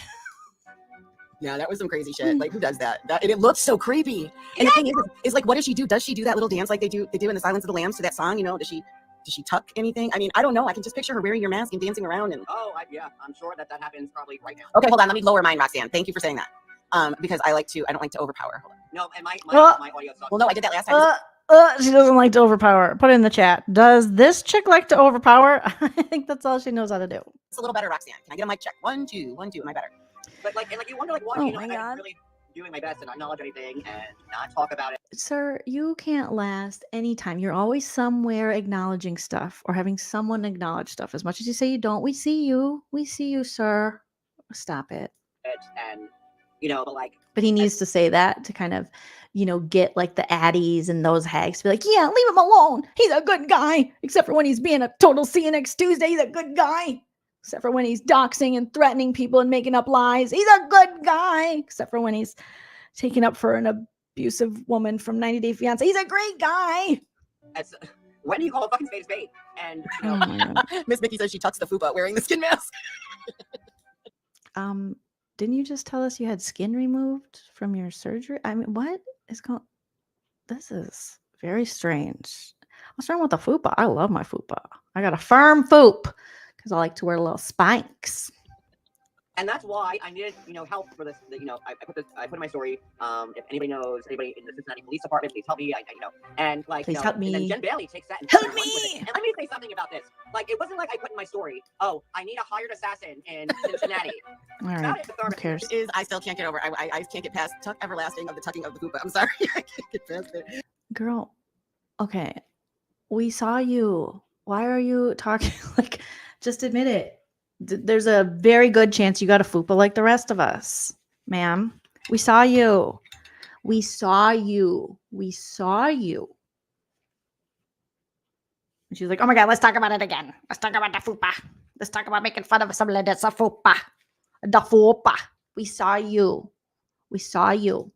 Yeah, that was some crazy shit. Like, who does that? And it looks so creepy. And the thing is like, what does she do? Does she do that little dance like they do in the Silence of the Lambs to that song? You know, does she tuck anything? I mean, I don't know. I can just picture her wearing your mask and dancing around. And yeah, I'm sure that happens probably right now. Okay, hold on. Let me lower mine, Roxanne. Thank you for saying that. Because I don't like to overpower. Hold on. No, and my audio sucks. Well, no, I did that last time. She doesn't like to overpower. Put it in the chat. Does this chick like to overpower? I think that's all she knows how to do. It's a little better, Roxanne. Can I get a mic check? 1, 2, 1, 2. Am I better? But like, and like, you wonder like why Oh you know my I'm God. really doing my best to not acknowledge anything and not talk about it. Sir, you can't last anytime. You're always somewhere acknowledging stuff or having someone acknowledge stuff. As much as you say you don't, we see you. We see you, sir. Stop it. And you know, but like, But he needs to say that to kind of, get like the addies and those hags to be like, yeah, leave him alone. He's a good guy. Except for when he's being a total see you next Tuesday. He's a good guy. Except for when he's doxing and threatening people and making up lies. He's a good guy. Except for when he's taking up for an abusive woman from 90 Day Fiance. He's a great guy. When do you call a fucking spade? And you know, Oh my God. Miss Mickey says she tucks the fupa wearing the skin mask. Didn't you just tell us you had skin removed from your surgery? I mean, what is going? This is very strange. What's wrong with the fupa? I love my fupa. I got a firm foop because I like to wear little spikes. and that's why I needed, help for this. I put in my story. If anybody knows anybody in the Cincinnati Police Department, please help me. And like, Please help and then me. Jen Bailey takes that and Help runs with it. And let me say something about this. Like, it wasn't like I put in my story, oh, I need a hired assassin in Cincinnati. All right. Who cares? Is I still can't get over. I can't get past tuck everlasting of the tucking of the fupa. I'm sorry, I can't get past it. Girl, okay. We saw you. Why are you talking like? Just admit it. There's a very good chance you got a fupa like the rest of us, ma'am. We saw you. We saw you. We saw you. And she's like, oh my God, let's talk about it again. Let's talk about the fupa. Let's talk about making fun of somebody that's a fupa. The fupa. We saw you. We saw you.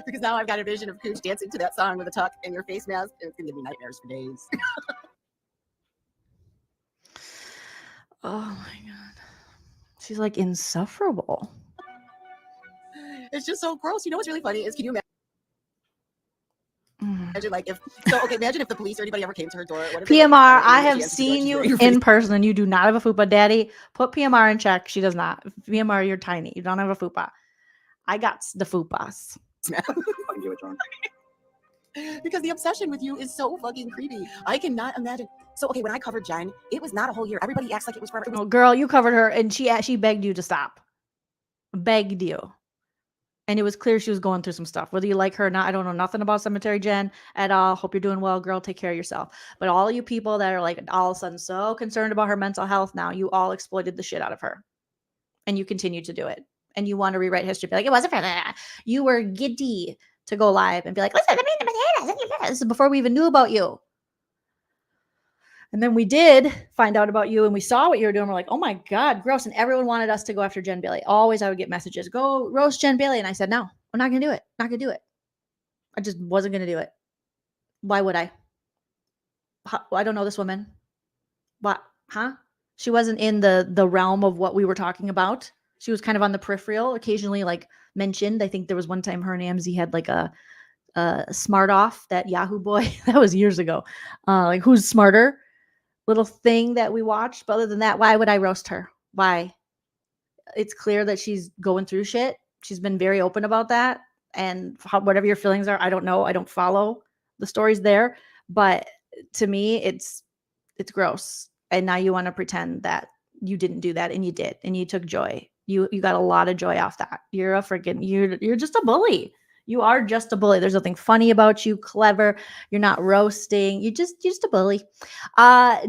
Because now I've got a vision of Cooch dancing to that song with a tuck and your face mask, and it's gonna give me nightmares for days. Oh my God. She's like insufferable. It's just so gross. You know what's really funny is, can you imagine like imagine if the police or anybody ever came to her door. What if they, PMR, like, I have seen you in person. You do not have a fupa, Daddy. Put PMR in check. She does not. PMR, you're tiny. You don't have a fupa. I got the fupas. Because the obsession with you is so fucking creepy. I cannot imagine. So okay, when I covered Jen, it was not a whole year. Everybody acts like it was forever. Oh, girl, you covered her, and she begged you to stop. Begged you. And it was clear she was going through some stuff. Whether you like her or not, I don't know nothing about Cemetery Jen at all. Hope you're doing well, girl. Take care of yourself. But all you people that are like all of a sudden so concerned about her mental health now, you all exploited the shit out of her. And you continue to do it. And you want to rewrite history. Be like, it wasn't for that. You were giddy to go live and be like, listen to me, this is before we even knew about you. And then we did find out about you and we saw what you were doing. We're like, oh my God, gross. And everyone wanted us to go after Jen Bailey. Always I would get messages, go roast Jen Bailey. And I said, no, I'm not going to do it. Not going to do it. I just wasn't going to do it. Why would I? I don't know this woman. What? Huh? She wasn't in the realm of what we were talking about. She was kind of on the peripheral, occasionally like mentioned. I think there was one time her and Amzi had like a smart off, that Yahoo boy. That was years ago. Like, who's smarter? Little thing that we watched. But other than that, why would I roast her? Why? It's clear that she's going through shit. She's been very open about that. And whatever your feelings are, I don't know. I don't follow the stories there. But to me, it's gross. And now you want to pretend that you didn't do that, and you did, and you took joy. You got a lot of joy off that. You're just a bully. You are just a bully. There's nothing funny about you, clever. You're not roasting. You're just a bully.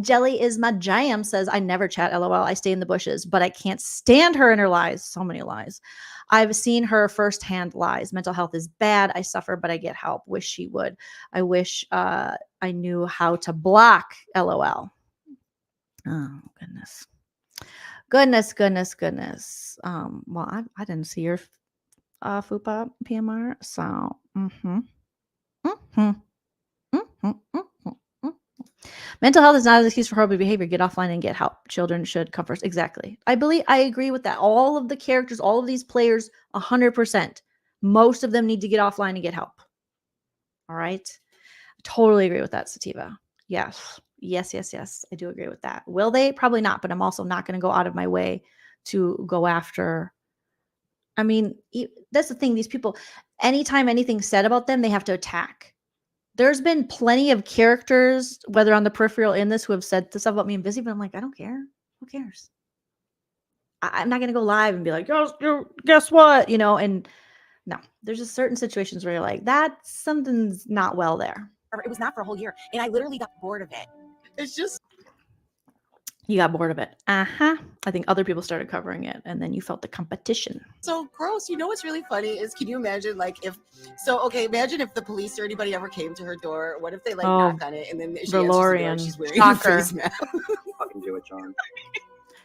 Jelly is my jam says, I never chat, LOL. I stay in the bushes, but I can't stand her and her lies. So many lies. I've seen her firsthand lies. Mental health is bad. I suffer, but I get help. Wish she would. I wish I knew how to block, LOL. Oh, goodness. Goodness. Well, I didn't see your FUPA PMR. So, mental health is not an excuse for horrible behavior. Get offline and get help. Children should come first. Exactly. I agree with that. All of the characters, all of these players, 100%. Most of them need to get offline and get help. All right. I totally agree with that, Sativa. Yes. I do agree with that. Will they? Probably not. But I'm also not going to go out of my way to go after. I mean, that's the thing. These people, anytime anything's said about them, they have to attack. there's been plenty of characters, whether on the peripheral in this, who have said this stuff about me and Busy, but I'm like, I don't care. Who cares? I'm not gonna go live and be like, guess what? You know, and no, there's just certain situations where you're like, that something's not well there. It was not for a whole year, and I literally got bored of it. It's just You got bored of it. I think other people started covering it, and then you felt the competition. so gross. You know what's really funny is, can you imagine, like, imagine if the police or anybody ever came to her door. What if they like knock on it and then she answers the door and she's wearing a face mask? Fucking do it, John.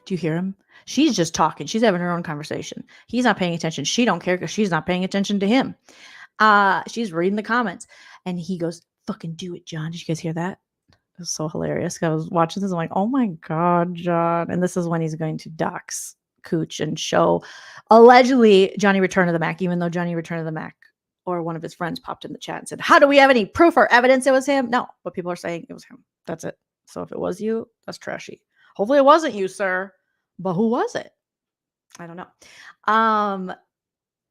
Do you hear him? She's just talking. She's having her own conversation. He's not paying attention. She don't care because she's not paying attention to him. She's reading the comments, and he goes, "Fucking do it, John." Did you guys hear that? It was so hilarious. I was watching this. I'm like, oh my God, John. And this is when he's going to dox Cooch and show allegedly Johnny Return of the Mac, even though Johnny Return of the Mac or one of his friends popped in the chat and said, how do we have any proof or evidence it was him? No, but people are saying it was him. That's it. So if it was you, that's trashy. Hopefully it wasn't you, sir. But who was it? I don't know.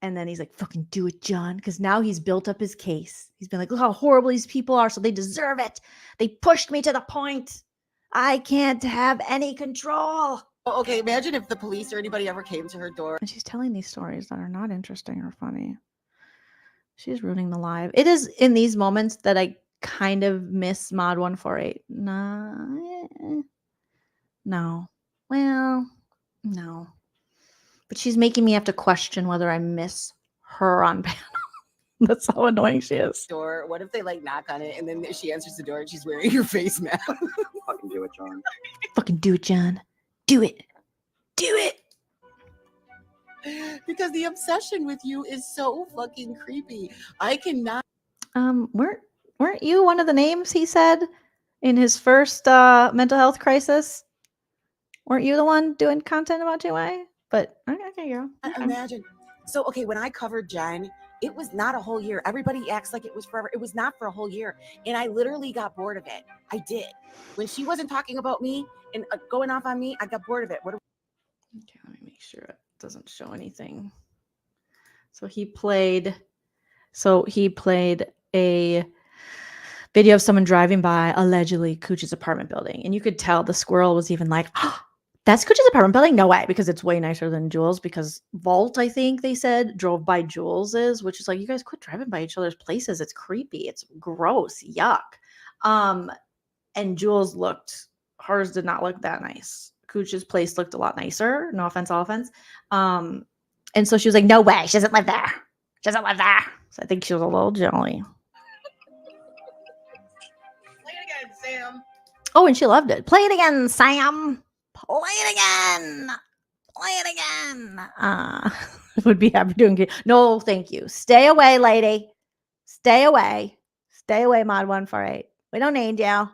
And then he's like, fucking do it, John. Because now he's built up his case. He's been like, look how horrible these people are. So they deserve it. They pushed me to the point. I can't have any control. Okay, imagine if the police or anybody ever came to her door. And she's telling these stories that are not interesting or funny. She's ruining the live. It is in these moments that I kind of miss Mod 148. No. Well, no. But she's making me have to question whether I miss her on panel. That's how annoying she is. Door. What if they like knock on it and then she answers the door and she's wearing her face mask? Fucking do it, John. Fucking do it, John. Do it. Do it. Because the obsession with you is so fucking creepy. I cannot. Weren't you one of the names he said in his first mental health crisis? Weren't you the one doing content about JY? But okay, girl. Okay. Imagine. So, okay, when I covered Jen, it was not a whole year. Everybody acts like it was forever. It was not for a whole year. And I literally got bored of it. I did. When she wasn't talking about me and going off on me, I got bored of it. Okay, let me make sure it doesn't show anything. So he played a video of someone driving by allegedly Cooch's apartment building. And you could tell the squirrel was even like, oh, that's Cooch's apartment building? No way, because it's way nicer than Jules, because Vault, I think they said, drove by Jules's, which is like, you guys quit driving by each other's places. It's creepy. It's gross. Yuck. And Jules hers did not look that nice. Cooch's place looked a lot nicer. No offense, all offense. And so she was like, no way. She doesn't live there. She doesn't live there. So I think she was a little jelly. Play it again, Sam. Oh, and she loved it. Play it again, Sam. Play it again. Play it again. Would be happy doing it. No, thank you. Stay away, lady. Stay away. Stay away, Mod 148. We don't need you.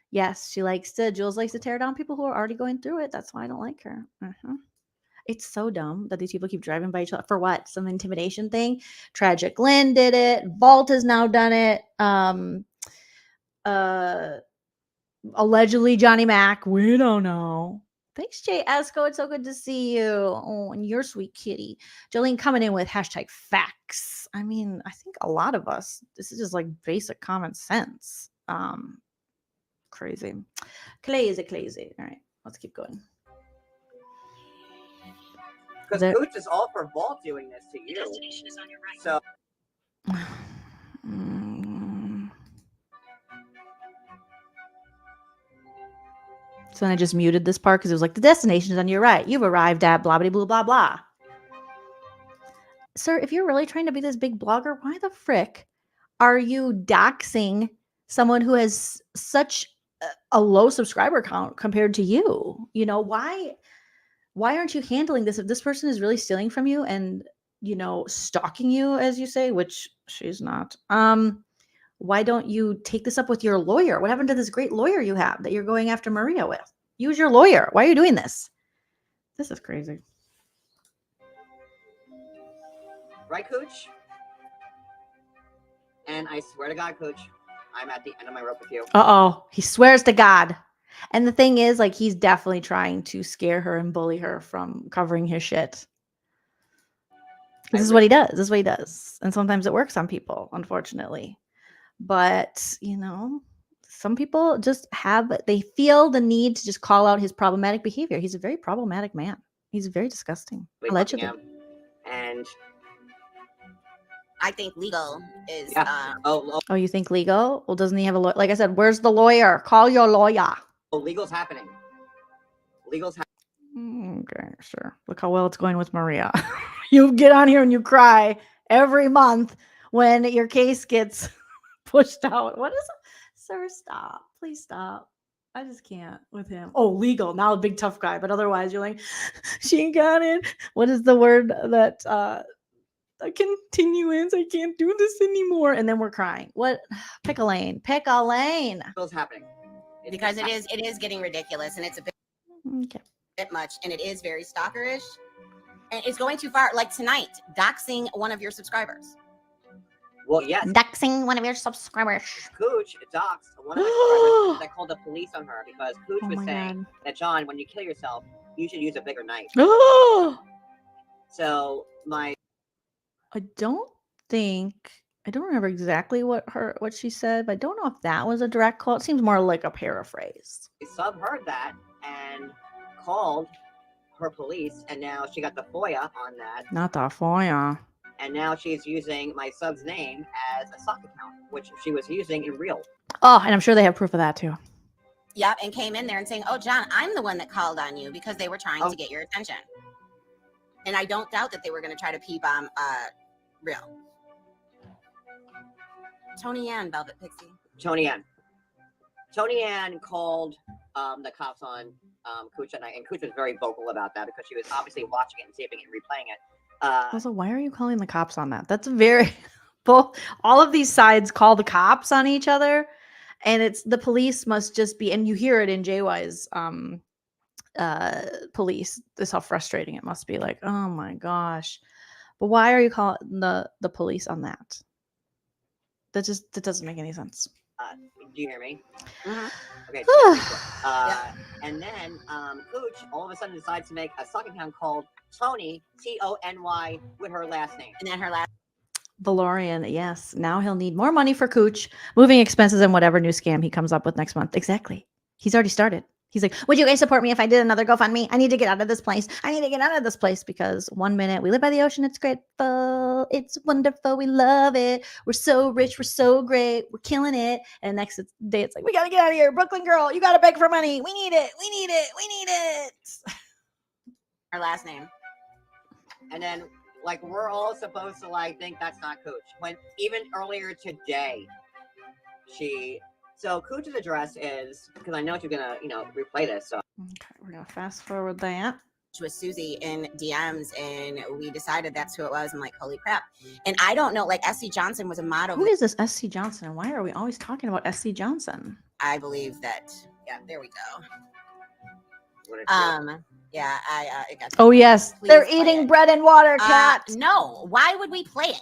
Yes, Jules likes to tear down people who are already going through it. That's why I don't like her. It's so dumb that these people keep driving by each other. For what? Some intimidation thing? Tragic Lynn did it. Vault has now done it. Allegedly Johnny Mac. We don't know. Thanks, Jay Esco. It's so good to see you. Oh, and you're sweet kitty. Joleen coming in with hashtag facts. I mean, I think a lot of us, this is just like basic common sense. Crazy. Crazy. All right, let's keep going. Because Cooch is all for Vault doing this to you. Destination is on your right. So. So then I just muted this part because it was like, the destination is on your right. You've arrived at blah, blah, blah, blah, blah. Sir, if you're really trying to be this big blogger, why the frick are you doxing someone who has such a low subscriber count compared to you? You know, why aren't you handling this? If this person is really stealing from you and, you know, stalking you, as you say, which she's not, why don't you take this up with your lawyer? What happened to this great lawyer you have that you're going after Maria with? Use your lawyer. Why are you doing this? This is crazy. Right, Cooch? And I swear to God, Cooch, I'm at the end of my rope with you. Uh-oh. He swears to God. And the thing is, like, he's definitely trying to scare her and bully her from covering his shit. This is what he does. This is what he does. And sometimes it works on people, unfortunately. But, you know, some people just they feel the need to just call out his problematic behavior. He's a very problematic man. He's very disgusting. Allegedly. And I think legal is. oh, Oh, you think legal? Well, doesn't he have a lawyer? Like I said, where's the lawyer? Call your lawyer. legal's happening. Legal's happening. Okay, sure. Look how well it's going with Maria. You get on here and you cry every month when your case gets pushed out. What is it? Sir, stop. Please stop. I just can't with him. Oh, legal. Now a big tough guy. But otherwise, you're like, she got it. What is the word that a continuance? I can't do this anymore. And then we're crying. What? Pick a lane. Pick a lane. Legal's happening. Because it is getting ridiculous, and it's a bit much, and it is very stalkerish, and it's going too far. Like tonight, doxing one of your subscribers. Well, yes. Doxing one of your subscribers. Cooch doxed one of my subscribers that called the police on her because Cooch Oh was my saying God. that, John, when you kill yourself, you should use a bigger knife. So I don't remember exactly what she said, but I don't know if that was a direct quote. It seems more like a paraphrase. sub heard that and called her police, and now she got the FOIA on that. Not the FOIA. And now she's using my sub's name as a sock account, which she was using in real. Oh, and I'm sure they have proof of that too. Yep, and came in there and saying, "Oh, John, I'm the one that called on you because they were trying to get your attention." And I don't doubt that they were going to try to pee-bomb real. Tony Ann, Velvet Pixie. Tony Ann called the cops on Cooch, and Cooch was very vocal about that because she was obviously watching it and saving it and replaying it. Also, why are you calling the cops on that? That's very both. All of these sides call the cops on each other, and it's the police must just be. And you hear it in JY's police. This how frustrating it must be. Like, oh my gosh, but why are you calling the police on that? That doesn't make any sense. Do you hear me? Mm-hmm. Okay. And then Cooch all of a sudden decides to make a sock account called Tony, Tony, with her last name. And then her last. Valorian, yes. Now he'll need more money for Cooch, moving expenses, and whatever new scam he comes up with next month. Exactly. He's already started. He's like, would you guys support me if I did another GoFundMe? I need to get out of this place. I need to get out of this place because 1 minute we live by the ocean. It's grateful. It's wonderful. We love it. We're so rich. We're so great. We're killing it. And next day it's like, we got to get out of here. Brooklyn girl, you got to beg for money. We need it. We need it. We need it. Her last name. And then, like, we're all supposed to, like, think that's not Cooch. When even earlier today, so Cooch's address is, because I know you're going to, replay this. So. Okay, we're going to fast forward that. Was Susie in DMs, and we decided that's who it was. I'm like, holy crap. And I don't know, like, SC Johnson was a model. Who is this SC Johnson, and why are we always talking about SC Johnson? I believe that, yeah, there we go. Yeah, it got. Oh, yes. Please They're play eating it. bread and water, cat. No. Why would we play it?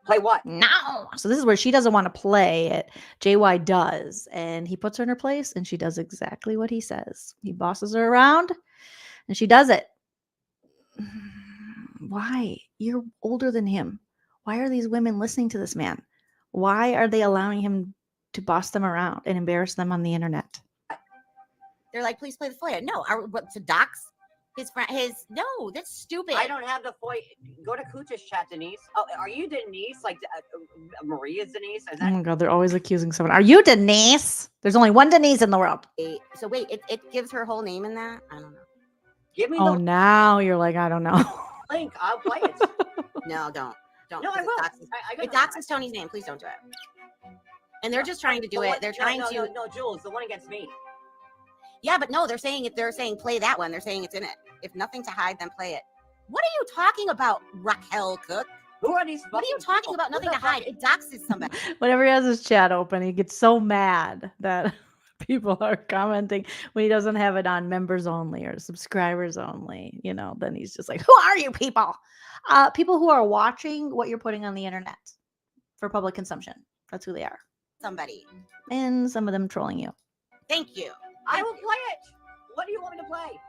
Play what? No. So this is where she doesn't want to play it. JY does. And he puts her in her place, and she does exactly what he says. He bosses her around, and she does it. Why? You're older than him. Why are these women listening to this man? Why are they allowing him to boss them around and embarrass them on the internet? They're like, please play the FOIA. No, to dox his friend. No, that's stupid. I don't have the FOIA. Go to Cooch's chat, Denise. Oh, are you Denise? Like Maria's Denise? Is that... Oh my God, they're always accusing someone. Are you Denise? There's only one Denise in the world. So wait, it gives her whole name in that? I don't know. Give me Oh, now you're like, I don't know. link. I'll play it. No, don't. No, I will. It doxes Tony's name. Please don't do it. And they're just trying to do it. They're trying to. No, Jules, the one against me. Yeah, but no, they're saying play that one. They're saying it's in it. If nothing to hide, then play it. What are you talking about, Raquel Cook? Who are these? What are you talking about? Nothing to hide. It doxes somebody. Whenever he has his chat open, he gets so mad that people are commenting when he doesn't have it on members only or subscribers only, then he's just like, who are you people? People who are watching what you're putting on the internet for public consumption. That's who they are. Somebody. And some of them trolling you. Thank you. I will play it. What do you want me to play?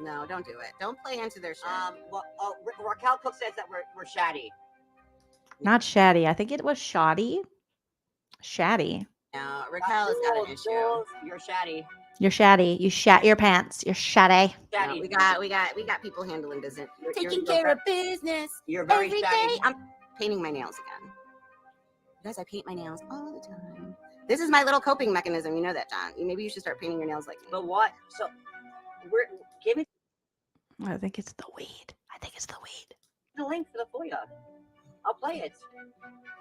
No, don't do it. Don't play into their shit. Raquel Cook says that we're shatty. Not shatty. I think it was shoddy. Shatty. No, Raquel has got an issue. Jules, you're shatty. You're shatty. You shat your pants. You're shatty. No, we got people handling business. Taking care of business. You're very every shatty. day. I'm painting my nails again. Guys, I paint my nails all the time. This is my little coping mechanism. You know that, John. Maybe you should start painting your nails like me. But what? So, give me I think it's the weed. I think it's the weed. the link for the FOIA. I'll play it.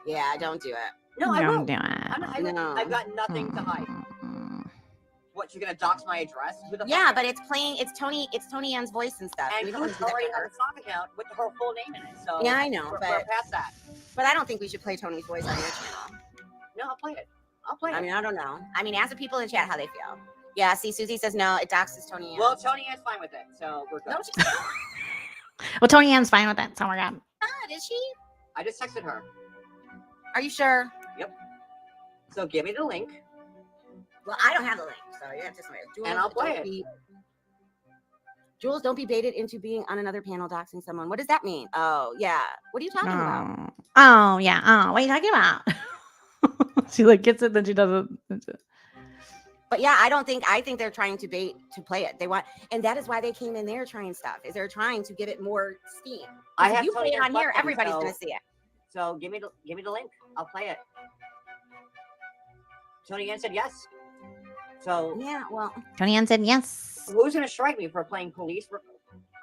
Yeah, don't do it. No, I Don't won't. do it. I've got nothing to hide. What, you're gonna dox my address? Who the Yeah, fuck? but it's playing. It's Tony Ann's voice and stuff. And We don't need who's to do that already for on her. the stock account with her full name in it. So Yeah, I know, we're but past that. But I don't think we should play Tony's voice on your channel. No, I'll play it. I'll play it. I mean, I don't know. I mean, ask the people in chat how they feel. Yeah, see, Susie says no. It doxes Tony Ann. Well, Tony Ann's fine with it, so we're good. No, she's not. Well, Tony Ann's fine with that, so we're good. Is she? I just texted her. Are you sure? Yep. So give me the link. Well, I don't have the link, so you have to submit it. Jules, And I'll play don't it. be- Jules, don't be baited into being on another panel doxing someone. What does that mean? Oh, yeah. What are you talking about? Oh, yeah. Oh, what are you talking about? She like gets it, then she doesn't. But yeah, I think they're trying to bait to play it. They want, and that is why they came in there trying stuff. Is they're trying to give it more steam. I If have you play Tony it on Ann's here, button, everybody's so- gonna see it. So give me the link. I'll play it. Tony Ann said yes. So yeah, well, Tony Ann said yes. who's gonna strike me for playing police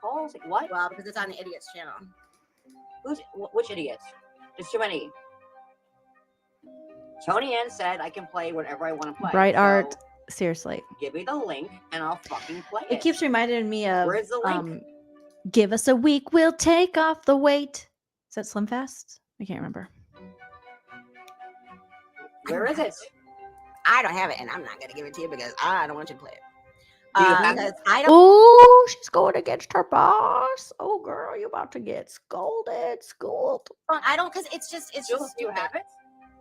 calls? Like, what? Well, because it's on the Idiots channel. Which idiots? There's too many. Tony Ann said I can play whatever I want to play. Bright so art. Seriously. Give me the link and I'll fucking play it. It keeps reminding me of Where's the link? Give us a week, we'll take off the weight. Is that Slim Fast? I can't remember. Where is it? I don't have it, and I'm not gonna give it to you because I don't want you to play it. Do you have Because it? I don't. Oh, she's going against her boss. Oh, girl, you about to get scolded. I don't, because it's just Jules, just do you stupid. have it?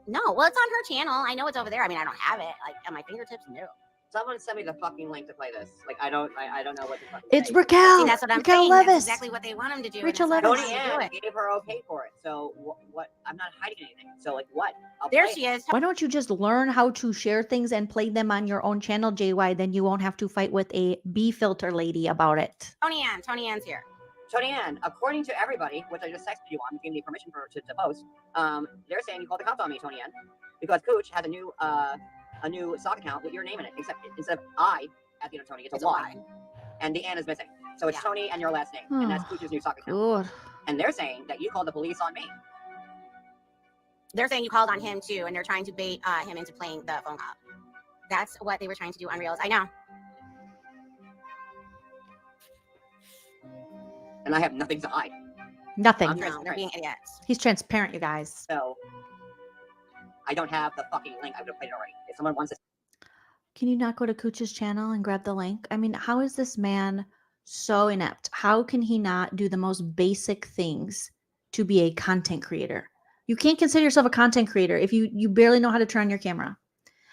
No, well, it's on her channel. I know it's over there. I mean, I don't have it like at my fingertips. No. Someone send me the fucking link to play this. Like I don't know what to fucking It's say. Raquel. See, that's what I'm Raquel saying. Levis. That's exactly what they want him to do. and Rachel that's why Levis. they Tony want him to do Ann it. gave her okay for it. So what? I'm not hiding anything. So like what? I'll There play she it. is. Why don't you just learn how to share things and play them on your own channel, JY? Then you won't have to fight with a B filter lady about it. Tony Ann's here. Tony Ann, according to everybody, which I just texted you on, gave me permission to post. They're saying you called the cops on me, Tony Ann, because Cooch has a new stock account with your name in it. Except instead of I at the end of Tony, it's a Y, and the Ann is missing. So it's Tony and your last name, and that's Cooch's new stock account. Good. And they're saying that you called the police on me. They're saying you called on him too, and they're trying to bait him into playing the phone cop. That's what they were trying to do on Reels. I know. And I have nothing to hide. Nothing. I'm No, they're transparent. being idiots. He's transparent, you guys. So I don't have the fucking link. I would have played it already. If someone wants to Can you not go to Cooch's channel and grab the link? I mean, how is this man so inept? How can he not do the most basic things to be a content creator? You can't consider yourself a content creator if you barely know how to turn on your camera.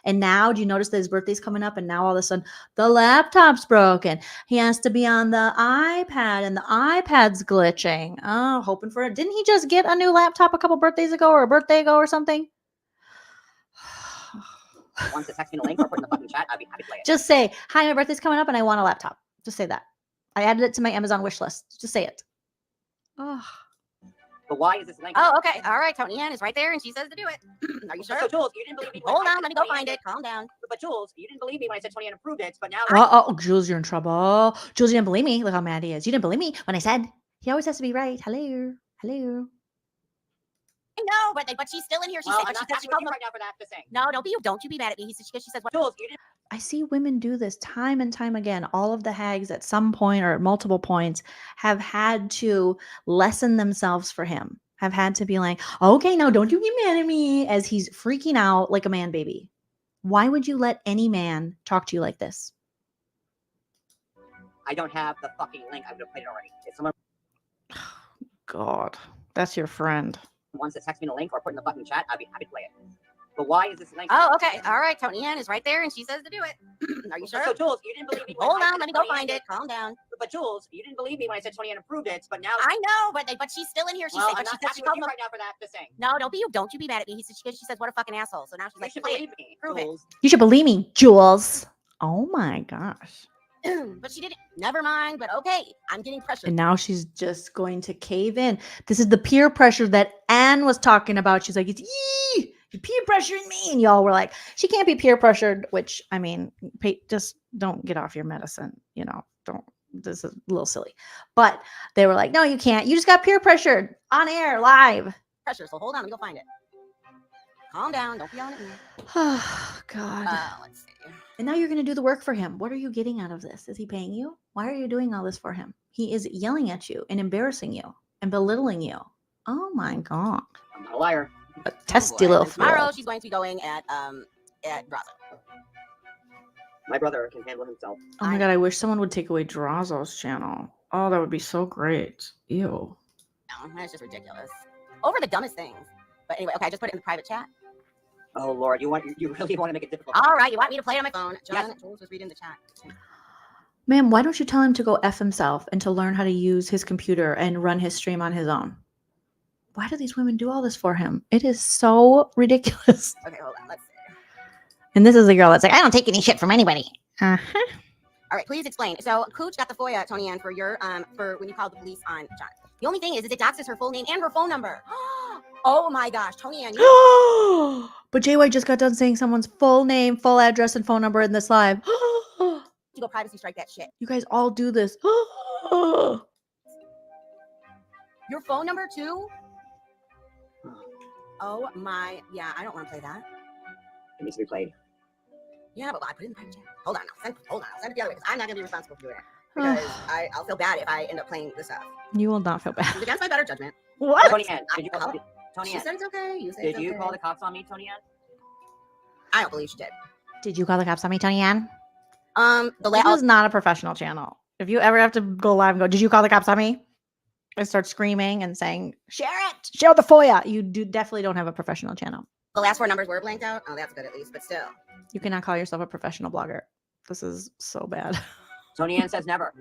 And now, do you notice that his birthday's coming up and now all of a sudden the laptop's broken? He has to be on the iPad and the iPad's glitching. Oh, hoping for it. Didn't he just get a new laptop a couple birthdays ago or a birthday ago or something? wants to text me the link or put in the fucking chat, I'd be happy to play it. Just say, hi, my birthday's coming up and I want a laptop. Just say that. I added it to my Amazon wish list. Just say it. Oh. But why is this link? Oh, okay. All right. Tony Ann is right there, and she says to do it. Are you sure? So Jules, you didn't believe me. when Hold I on. said Let me go 20 find it. Calm down. But Jules, you didn't believe me when I said 20 and approved it. But now, Oh, Jules, you're in trouble. Jules, you didn't believe me. Look how mad he is. You didn't believe me when I said he always has to be right. Hello. Hello. I know, but she's still in here. She well, said, I'm she not said happy she with called you him. right now for that. Just saying. No, don't you be mad at me. She says what? Jules, you didn't. I see women do this time and time again. All of the hags at some point or at multiple points have had to lessen themselves for him, have had to be like, okay, now don't you get mad at me, as he's freaking out like a man baby. Why would you let any man talk to you like this? I don't have the fucking link. I would have played it already. If someone God, that's your friend. wants to text me the link or put in the fucking chat, I'd be happy to play it. But why is this link? Oh, okay. All right. Tony Ann is right there, and she says to do it. Are you sure? So Jules, you didn't believe me. Hold on, let me go find it. Calm down. But Jules, you didn't believe me when I said Tony Ann approved it, but now I know, but she's still in here. She's well, saying, I'm but not she happy with called you him. right now for that. Just saying. No, don't you be mad at me. She says, what a fucking asshole. So now she's You like, should play believe it. me, Prove Jules. You should believe me, Jules. Oh my gosh. But she didn't. Never mind. But okay, I'm getting pressured. And now she's just going to cave in. This is the peer pressure that Anne was talking about. She's like, you're peer pressuring me. And y'all were like, she can't be peer pressured, which, I mean, just don't get off your medicine. You know, don't. This is a little silly. But they were like, no, you can't. You just got peer pressured on air, live. Pressure. So hold on. Let me go find it. Calm down. Don't be yelling at me. Oh, God. Let's see. And now you're going to do the work for him. What are you getting out of this? Is he paying you? Why are you doing all this for him? He is yelling at you and embarrassing you and belittling you. Oh my God. I'm not a liar. A testy little fool. Tomorrow she's going to be going at Brazo. My brother can handle himself. Oh my God, I wish someone would take away Drazo's channel. Oh, that would be so great. Ew. No, that's just ridiculous. Over the dumbest things. But anyway, okay, I just put it in the private chat. Oh Lord, you really want to make it difficult. All right, you want me to play it on my phone? John, Jules was reading the chat. Ma'am, why don't you tell him to go F himself and to learn how to use his computer and run his stream on his own? Why do these women do all this for him? It is so ridiculous. Okay, hold on. Let's see. And this is the girl that's like, I don't take any shit from anybody. Uh-huh. All right, please explain. So, Cooch got the FOIA, Tony Ann, for your for when you called the police on John. The only thing is it doxes her full name and her phone number. Oh my gosh, Tony Ann. But JY just got done saying someone's full name, full address, and phone number in this live. You go privacy strike that shit. You guys all do this. Your phone number too? Oh my, yeah, I don't want to play that. It needs to be played. Yeah, but I put it in the private chat. Hold on, I'll send it the other way because I'm not gonna be responsible for doing it. Because I'll feel bad if I end up playing this stuff. You will not feel bad. It's against my better judgment. What? Tony Ann, did you call Tony She Ann? said it's okay. You said Did it's you okay. call the cops on me, Tony Ann? I don't believe she did. Did you call the cops on me, Tony Ann? This is not a professional channel. If you ever have to go live and go, did you call the cops on me? And start screaming and saying, share it, share the FOIA. You definitely don't have a professional channel. The last 4 numbers were blanked out. Oh, that's good at least, but still. You cannot call yourself a professional blogger. This is so bad. Tony Ann says never.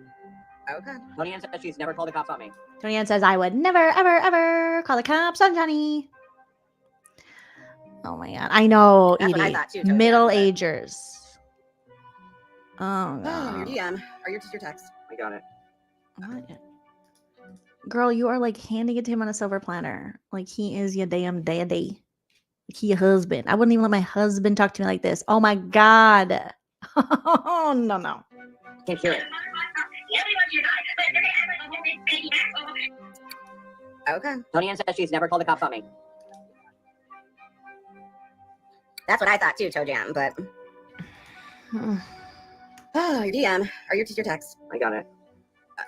Okay. Tony Ann says she's never called the cops on me. Tony Ann says, I would never, ever, ever call the cops on Johnny. Oh my God. I know, That's what I Edie. thought too, Tony Ann, Middle-agers. Oh, Oh, your no. DM or your text. I got it. What? Girl, you are like handing it to him on a silver platter. Like he is your damn daddy. Like he your husband. I wouldn't even let my husband talk to me like this. Oh my God. Oh, no. Can't hear it. Okay. Tony Ann says she's never called the cops on me. That's what I thought too, Toe Jam, but oh, your DM or your text. I got it.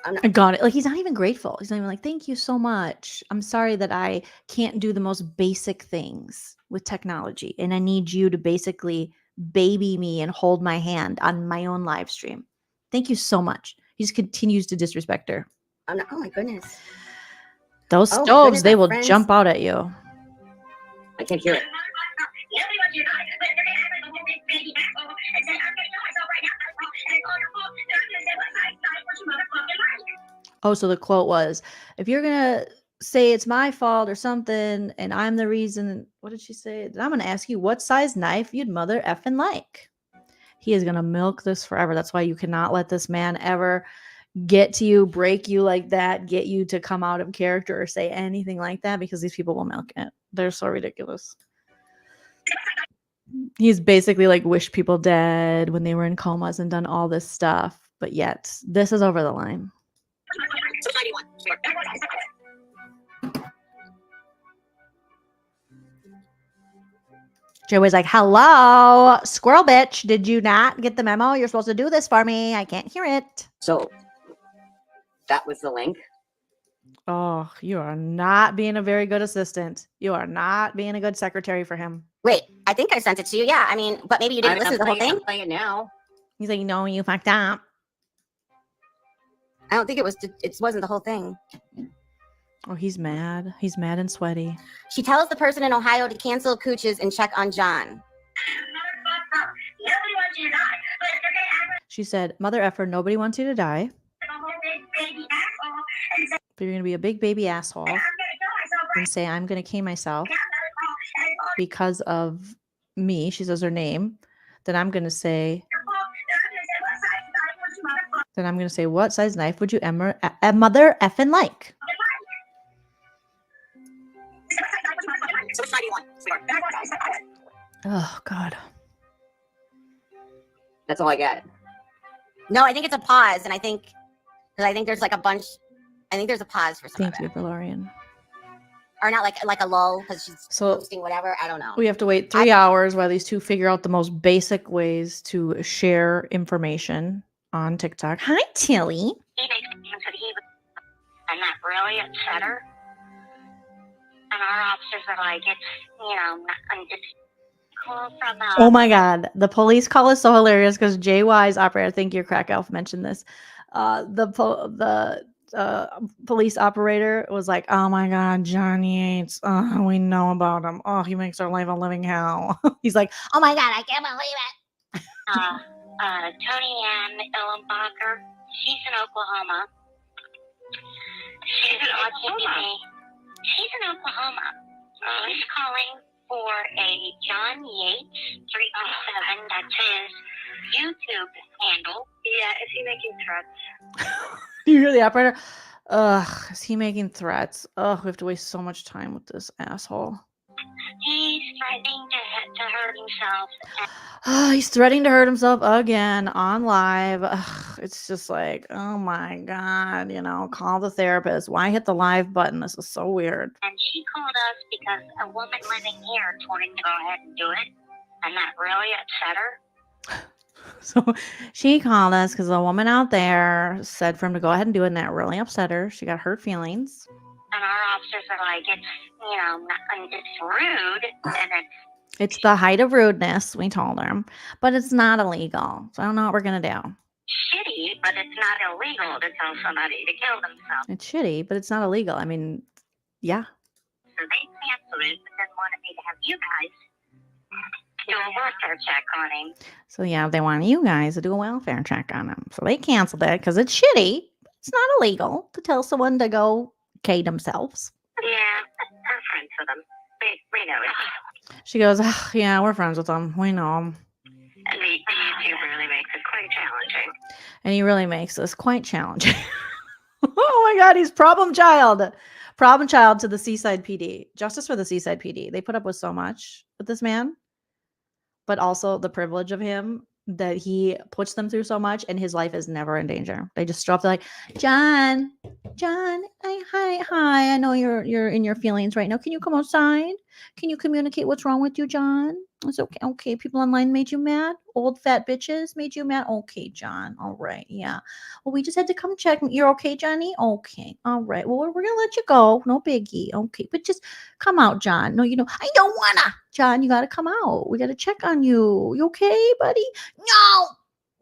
I got it. Like he's not even grateful. He's not even like, thank you so much. I'm sorry that I can't do the most basic things with technology. And I need you to basically baby me and hold my hand on my own live stream. Thank you so much. He just continues to disrespect her. Oh my goodness. Those Oh my stoves, goodness, they my will friends. jump out at you. I can't hear it. Oh, so the quote was, if you're going to say it's my fault or something and I'm the reason, what did she say? I'm going to ask you what size knife you'd mother effing like. He is going to milk this forever. That's why you cannot let this man ever get to you, break you like that, get you to come out of character or say anything like that because these people will milk it. They're so ridiculous. He's basically like wished people dead when they were in comas and done all this stuff. But yet, this is over the line. Joey's like, hello, squirrel bitch. Did you not get the memo? You're supposed to do this for me. I can't hear it. So that was the link. Oh, you are not being a very good assistant. You are not being a good secretary for him. Wait, I think I sent it to you. Yeah, I mean, but maybe you didn't listen to the whole thing. I'm playing it now. He's like, no, you fucked up. I don't think it wasn't the whole thing. Oh, he's mad. He's mad and sweaty. She tells the person in Ohio to cancel Cooches and check on John. She said, "Mother effer, nobody wants you to die. But you're going to be a big baby asshole and say, I'm going to kill myself because of me." She says her name. Then I'm going to say, what size knife would you mother effing like? Oh, God. That's all I get. No, I think it's a pause, and I think there's like a bunch. I think there's a pause for some Thank of you, it, Valorian. or not like a lull because she's So posting whatever. I don't know. we have to wait 3 hours while these two figure out the most basic ways to share information on TikTok. Hi, Tilly. He makes statements that and that really upset her. And our officers are like, it's cool from Oh my God. The police call is so hilarious because JY's operator, I think your crack elf mentioned this. The police operator was like, "Oh my God, Johnny Yates. Oh, we know about him. Oh, he makes our life a living hell." He's like, "Oh my God, I can't believe it." Tony Ann Illenbacher. She's in Oklahoma. She's watching me. She's in Oklahoma. She's calling for a John Yates 307. That's his YouTube handle. Yeah, is he making threats? You hear the operator? Ugh, is he making threats? Ugh, we have to waste so much time with this asshole. He's threatening to hurt himself. He's threatening to hurt himself again on live. Ugh, it's just like, oh my God, call the therapist. Why hit the live button? This is so weird. And she called us because a woman living here told him to go ahead and do it. And that really upset her. So she called us because a woman out there said for him to go ahead and do it, and that really upset her. She got hurt feelings. And our officers are like, it's rude. And It's the height of rudeness, we told her. But it's not illegal. So I don't know what we're going to do. shitty, but it's not illegal to tell somebody to kill themselves. It's shitty, but it's not illegal. I mean, yeah. So they canceled it, but then wanted me to have you guys do a welfare check on him. So yeah, they want you guys to do a welfare check on him. So they canceled it because it's shitty. It's not illegal to tell someone to go kill themselves. Yeah, we're friends with them. We know it. She goes, oh, yeah, we're friends with them. We know him. And the YouTube really makes it quite challenging. And he really makes this quite challenging. Oh my God, he's problem child. Problem child to the Seaside PD. Justice for the Seaside PD. They put up with so much with this man, but also the privilege of him that he puts them through so much, and his life is never in danger. They just show up. They're like, John, hi. I know you're in your feelings right now. Can you come outside? Can you communicate what's wrong with you, John? It's okay. Okay, people online made you mad. Old fat bitches made you mad. Okay, John. All right. Yeah. Well, we just had to come check. You're okay, Johnny? Okay. All right. Well, we're gonna let you go. No biggie. Okay, but just come out, John. No, I don't wanna. John, you gotta come out. We gotta check on you. You okay, buddy? No,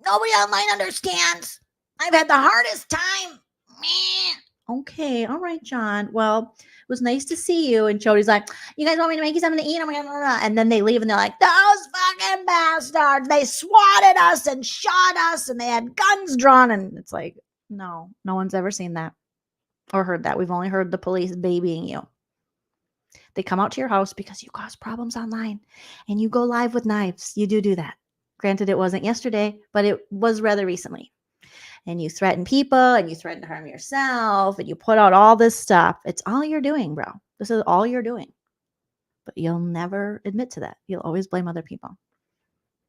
nobody online understands. I've had the hardest time. Meh. Okay, all right, John. Well, it was nice to see you. And Jody's like, you guys want me to make you something to eat? And then they leave and they're like, those fucking bastards. They swatted us and shot us and they had guns drawn. And it's like, no one's ever seen that or heard that. We've only heard the police babying you. They come out to your house because you cause problems online and you go live with knives. You do that. Granted, it wasn't yesterday, but it was rather recently. And you threaten people and you threaten to harm yourself and you put out all this stuff. It's all you're doing, bro. This is all you're doing. But you'll never admit to that. You'll always blame other people.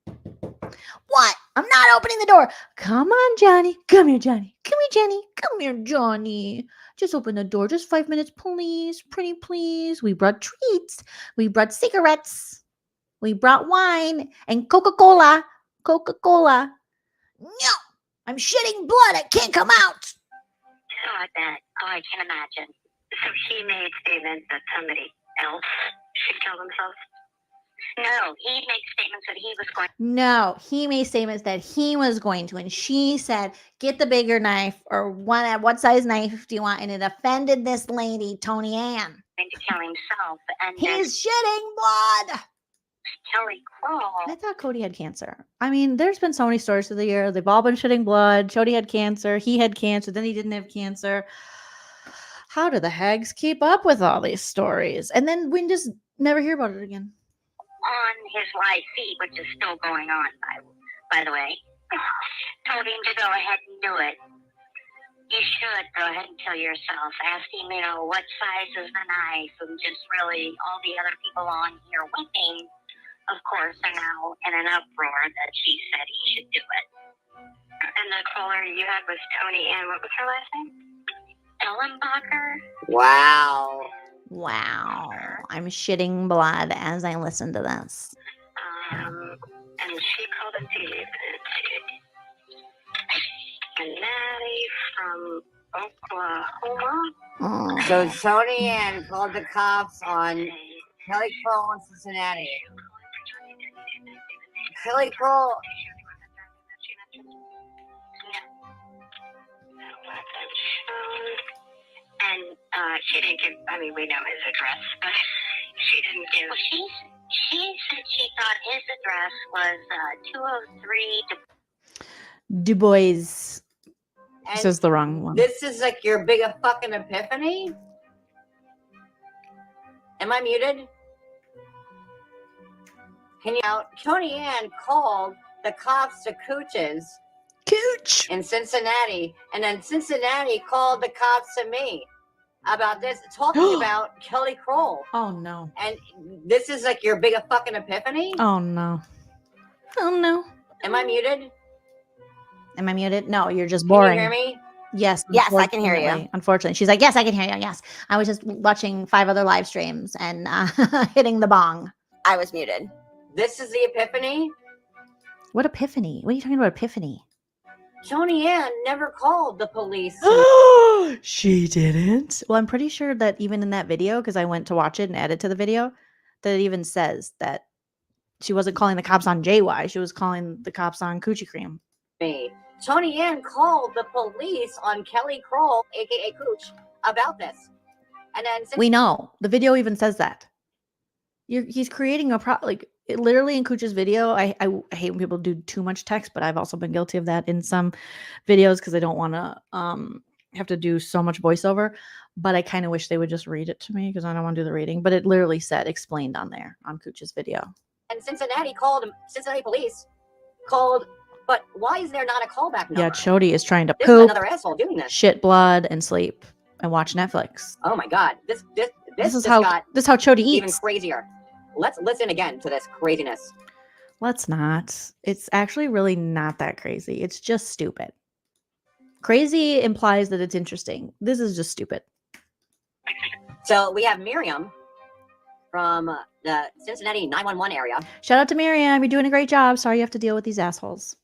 What? I'm not opening the door. Come on, Johnny. Come here, Johnny. Come here, Johnny. Come here, Johnny. Just open the door. Just 5 minutes, please. Pretty please. We brought treats. We brought cigarettes. We brought wine and Coca-Cola. Coca-Cola. No. I'm shitting blood. It can't come out. So I bet. Oh, I can imagine. So he made statements that somebody else should kill themselves? No, he made statements that he was going. No, he made statements that he was going to. And she said, get the bigger knife or what size knife do you want? And it offended this lady, Tony Ann. To kill himself. And he's shitting blood. Kelly Kroll. I thought Cody had cancer. I mean, there's been so many stories through the year. They've all been shitting blood. Cody had cancer. He had cancer. Then he didn't have cancer. How do the hags keep up with all these stories? And then we just never hear about it again. On his live feed, which is still going on, by the way, told him to go ahead and do it. You should go ahead and kill yourself. Ask him, what size is the knife, and just really all the other people on here weeping, of course, are now in an uproar that she said he should do it. And the caller you had was Tony Ann. What was her last name? Ellenbacher. Wow. Wow. I'm shitting blood as I listen to this. And she called it and Natty from Oklahoma. So Tony Ann called the cops on Kelly Kroll in Cincinnati. Kelly Kroll. And she didn't give, we know his address, but she didn't give. Well, she said she thought his address was 203 Du Bois. And This is the wrong one. This is like your big fucking epiphany? Am I muted? Can you out? Tony Ann called the cops to Cooch's in Cincinnati, and then Cincinnati called the cops to me about this, talking about Kelly Kroll. Oh no. And this is like your big fucking epiphany? Oh no. Oh no. Am I muted? Am I muted? No, you're just boring. Can you hear me? Yes. Yes, I can hear you. Unfortunately. She's like, yes, I can hear you. Yes. I was just watching 5 other live streams and hitting the bong. I was muted. This is the epiphany? What epiphany? What are you talking about, epiphany? Tony Ann never called the police. She didn't? Well, I'm pretty sure that even in that video, because I went to watch it and add it to the video, that it even says that she wasn't calling the cops on JY. She was calling the cops on Coochie Cream. Me. Tony Ann called the police on Kelly Kroll, aka Cooch, about this. And then We know. The video even says that. He's creating a literally in Cooch's video. I hate when people do too much text, but I've also been guilty of that in some videos because I don't want to have to do so much voiceover. But I kind of wish they would just read it to me because I don't want to do the reading. But it literally said explained on there on Cooch's video. And Cincinnati police called, but why is there not a callback number? Yeah, Chody is trying to This is poop, another asshole doing this. shit blood, and sleep and watch Netflix. Oh my god, this is how Chody eats. Even crazier. Let's listen again to this craziness. Let's not. It's actually really not that crazy. It's just stupid. Crazy implies that it's interesting. This is just stupid. So we have Miriam from the Cincinnati 911 area Shout out to Miriam. You're doing a great job. Sorry you have to deal with these assholes.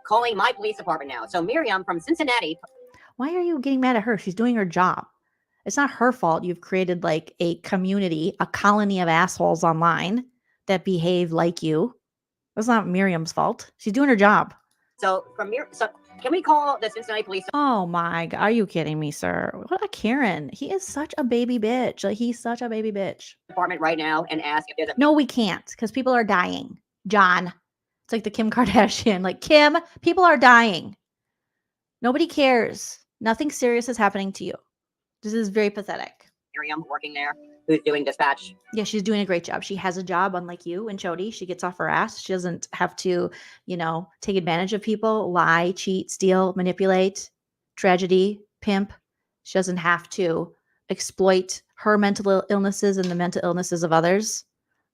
calling my police department now. So Miriam from Cincinnati. Why are you getting mad at her? She's doing her job. It's not her fault you've created like a community, a colony of assholes online that behave like you. That's not Miriam's fault. She's doing her job. So can we call the Cincinnati police? Oh my God. Are you kidding me, sir? What a Karen. He is such a baby bitch. Like he's such a baby bitch. Department right now and ask if there's a No, we can't because people are dying. John. It's like the Kim Kardashian. Like, Kim, people are dying. Nobody cares. Nothing serious is happening to you. This is very pathetic. Miriam working there who's doing dispatch. Yeah, she's doing a great job. She has a job, unlike you and Chody. She gets off her ass. She doesn't have to, take advantage of people, lie, cheat, steal, manipulate, tragedy, pimp. She doesn't have to exploit her mental illnesses and the mental illnesses of others.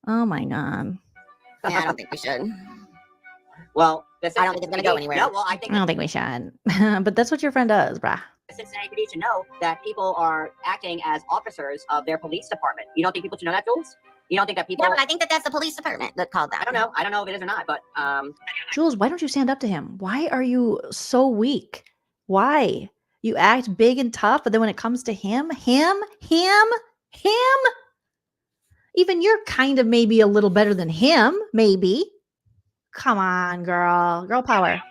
Oh my God. Yeah, I don't think we should. Well, I don't think it's going to go anywhere. No, well, I don't think we should. But that's what your friend does, brah. Cincinnati PD should know that people are acting as officers of their police department. You don't think people should know that, Jules? You don't think that people... No, but I think that's the police department that called that. I don't know if it is or not, but... Jules, why don't you stand up to him? Why are you so weak? Why? You act big and tough, but then when it comes to him, even you're kind of maybe a little better than him, maybe. Come on, girl. Girl power.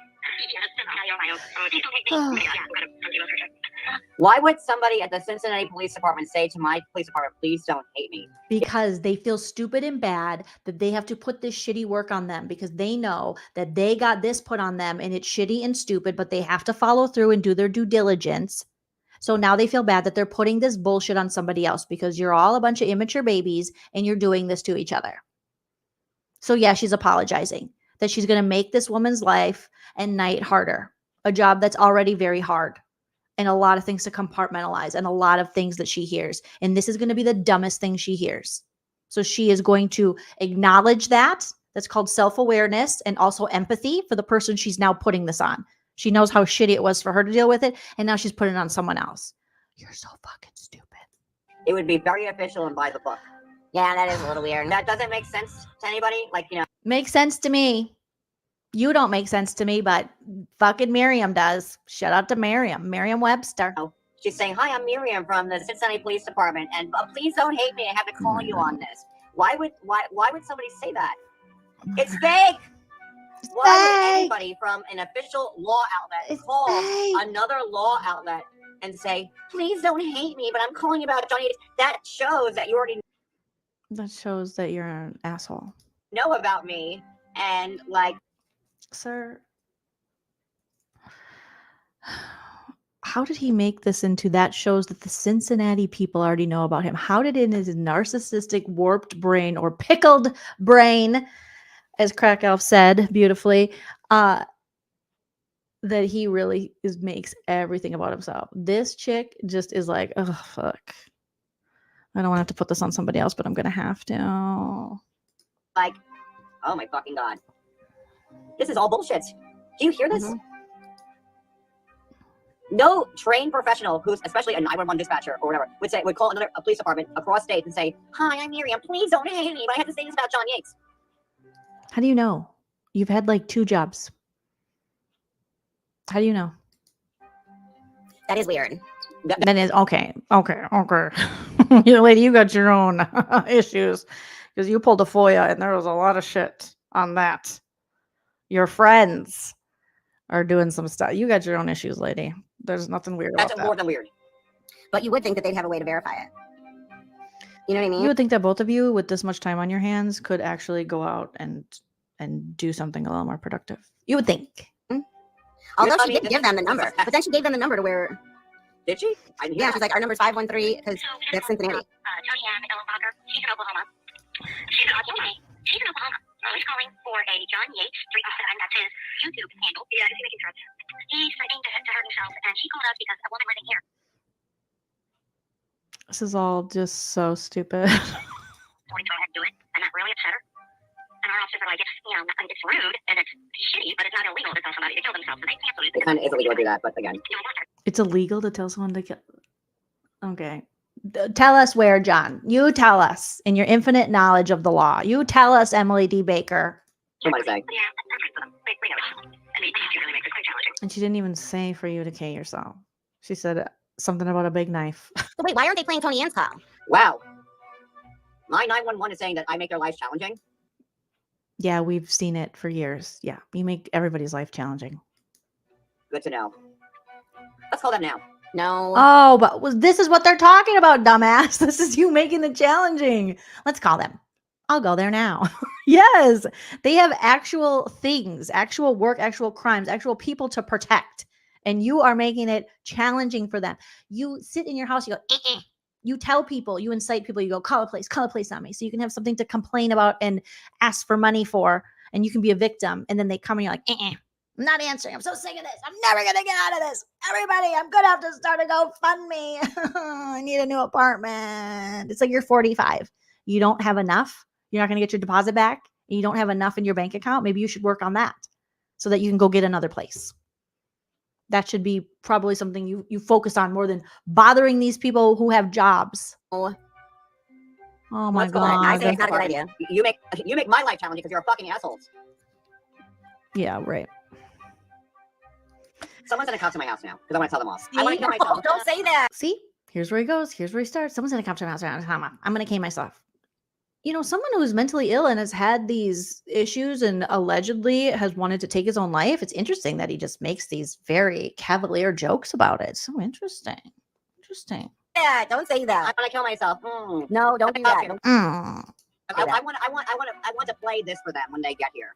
Why would somebody at the Cincinnati Police Department say to my police department, please don't hate me? Because they feel stupid and bad that they have to put this shitty work on them because they know that they got this put on them and it's shitty and stupid, but they have to follow through and do their due diligence. So now they feel bad that they're putting this bullshit on somebody else because you're all a bunch of immature babies and you're doing this to each other. So yeah, she's apologizing that she's going to make this woman's life and night harder, a job that's already very hard. And a lot of things to compartmentalize and a lot of things that she hears. And this is going to be the dumbest thing she hears. So she is going to acknowledge that. That's called self-awareness and also empathy for the person she's now putting this on. She knows how shitty it was for her to deal with it. And now she's putting it on someone else. You're so fucking stupid. It would be very official and by the book. Yeah, that is a little weird. That doesn't make sense to anybody. Like, you know. Makes sense to me. You don't make sense to me, but fucking Miriam does. Shout out to Miriam. Merriam-Webster. She's saying, hi, I'm Miriam from the Cincinnati Police Department, and please don't hate me. I have to call you on this. Why would somebody say that? It's fake. Why would anybody from an official law outlet call another law outlet and say, please don't hate me, but I'm calling you about Johnny? That shows that you already That shows that you're an asshole. know about me, and like, sir, how did he make this into that shows that the Cincinnati people already know about him? How did in his narcissistic warped brain or pickled brain, as Crack Elf said beautifully, that he really makes everything about himself? This chick just is like, oh fuck, I don't want to have to put this on somebody else, but I'm gonna have to. like, oh my fucking God. This is all bullshit. Do you hear this? No trained professional, who's especially a 911 dispatcher or whatever, would call a police department across state and say, hi, I'm Miriam. Please don't hate me, but I have to say this about John Yates. How do you know? You've had like 2 jobs. How do you know? That is weird. That is okay. You lady, you got your own issues because you pulled a FOIA and there was a lot of shit on that. Your friends are doing some stuff. You got your own issues, lady. There's nothing weird about that. That's more than weird. But you would think that they'd have a way to verify it. You know what I mean? You would think that both of you, with this much time on your hands, could actually go out and do something a little more productive. You would think. Although she did give them the number, but then she gave them the number to where. Did she? Yeah, she's like, our number's 513 because that's Cincinnati. Joleen Lunzer, she's in Oklahoma. She's in Oklahoma. He's calling for a John Yates 307. That's his YouTube handle. Yeah, is he making threats? He's threatening to hurt himself, and she called us because a woman living here. This is all just so stupid. Told him to go ahead and do it, and that really upset her. And our officers are like, it's rude and it's shitty, but it's not illegal to tell somebody to kill themselves. And they canceled it. It kind of is illegal to do that, but again. It's illegal to tell someone to kill. Okay. Tell us where, John. You tell us in your infinite knowledge of the law. You tell us, Emily D. Baker. Somebody say. And she didn't even say for you to kill yourself. She said something about a big knife. So wait, why aren't they playing Tony Ann's call? Wow. My 911 is saying that I make their lives challenging. Yeah, we've seen it for years. Yeah, you make everybody's life challenging. Good to know. Let's call them now. No. Oh, but this is what they're talking about, dumbass. This is you making it challenging. Let's call them. I'll go there now. Yes, they have actual things, actual work, actual crimes, actual people to protect. And you are making it challenging for them. You sit in your house, you go, You tell people, you incite people, you go, call a police on me. So you can have something to complain about and ask for money for, and you can be a victim. And then they come and you're like, I'm not answering. I'm so sick of this. I'm never going to get out of this. Everybody, I'm going to have to start a GoFundMe. I need a new apartment. It's like you're 45. You don't have enough. You're not going to get your deposit back. And you don't have enough in your bank account. Maybe you should work on that so that you can go get another place. That should be probably something you focus on more than bothering these people who have jobs. Oh my God. I say it's not a good idea. You make my life challenging because you're a fucking asshole. Yeah, right. Someone's gonna come to my house now because I want to tell them off. I want to kill myself. Don't say that. See, here's where he goes. Here's where he starts. Someone's gonna come to my house. I'm gonna kill myself. You know, someone who's mentally ill and has had these issues and allegedly has wanted to take his own life. It's interesting that he just makes these very cavalier jokes about it. So interesting. interesting. Yeah, don't say that. I'm gonna kill myself. No, don't do that. Don't- Okay, I want to play this for them when they get here.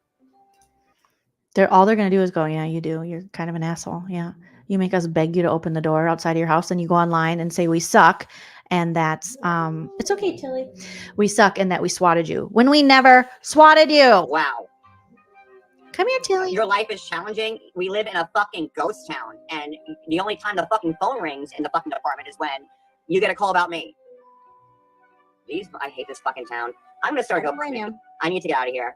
All they're gonna do is go, yeah, you do. You're kind of an asshole. Yeah. You make us beg you to open the door outside of your house, and you go online and say we suck, and that's it's okay, Tilly. We suck and that we swatted you when we never swatted you. Wow. Come here, Tilly. Your life is challenging. We live in a fucking ghost town, and the only time the fucking phone rings in the fucking department is when you get a call about me. I hate this fucking town. I'm gonna start GoFundMe. I need to get out of here.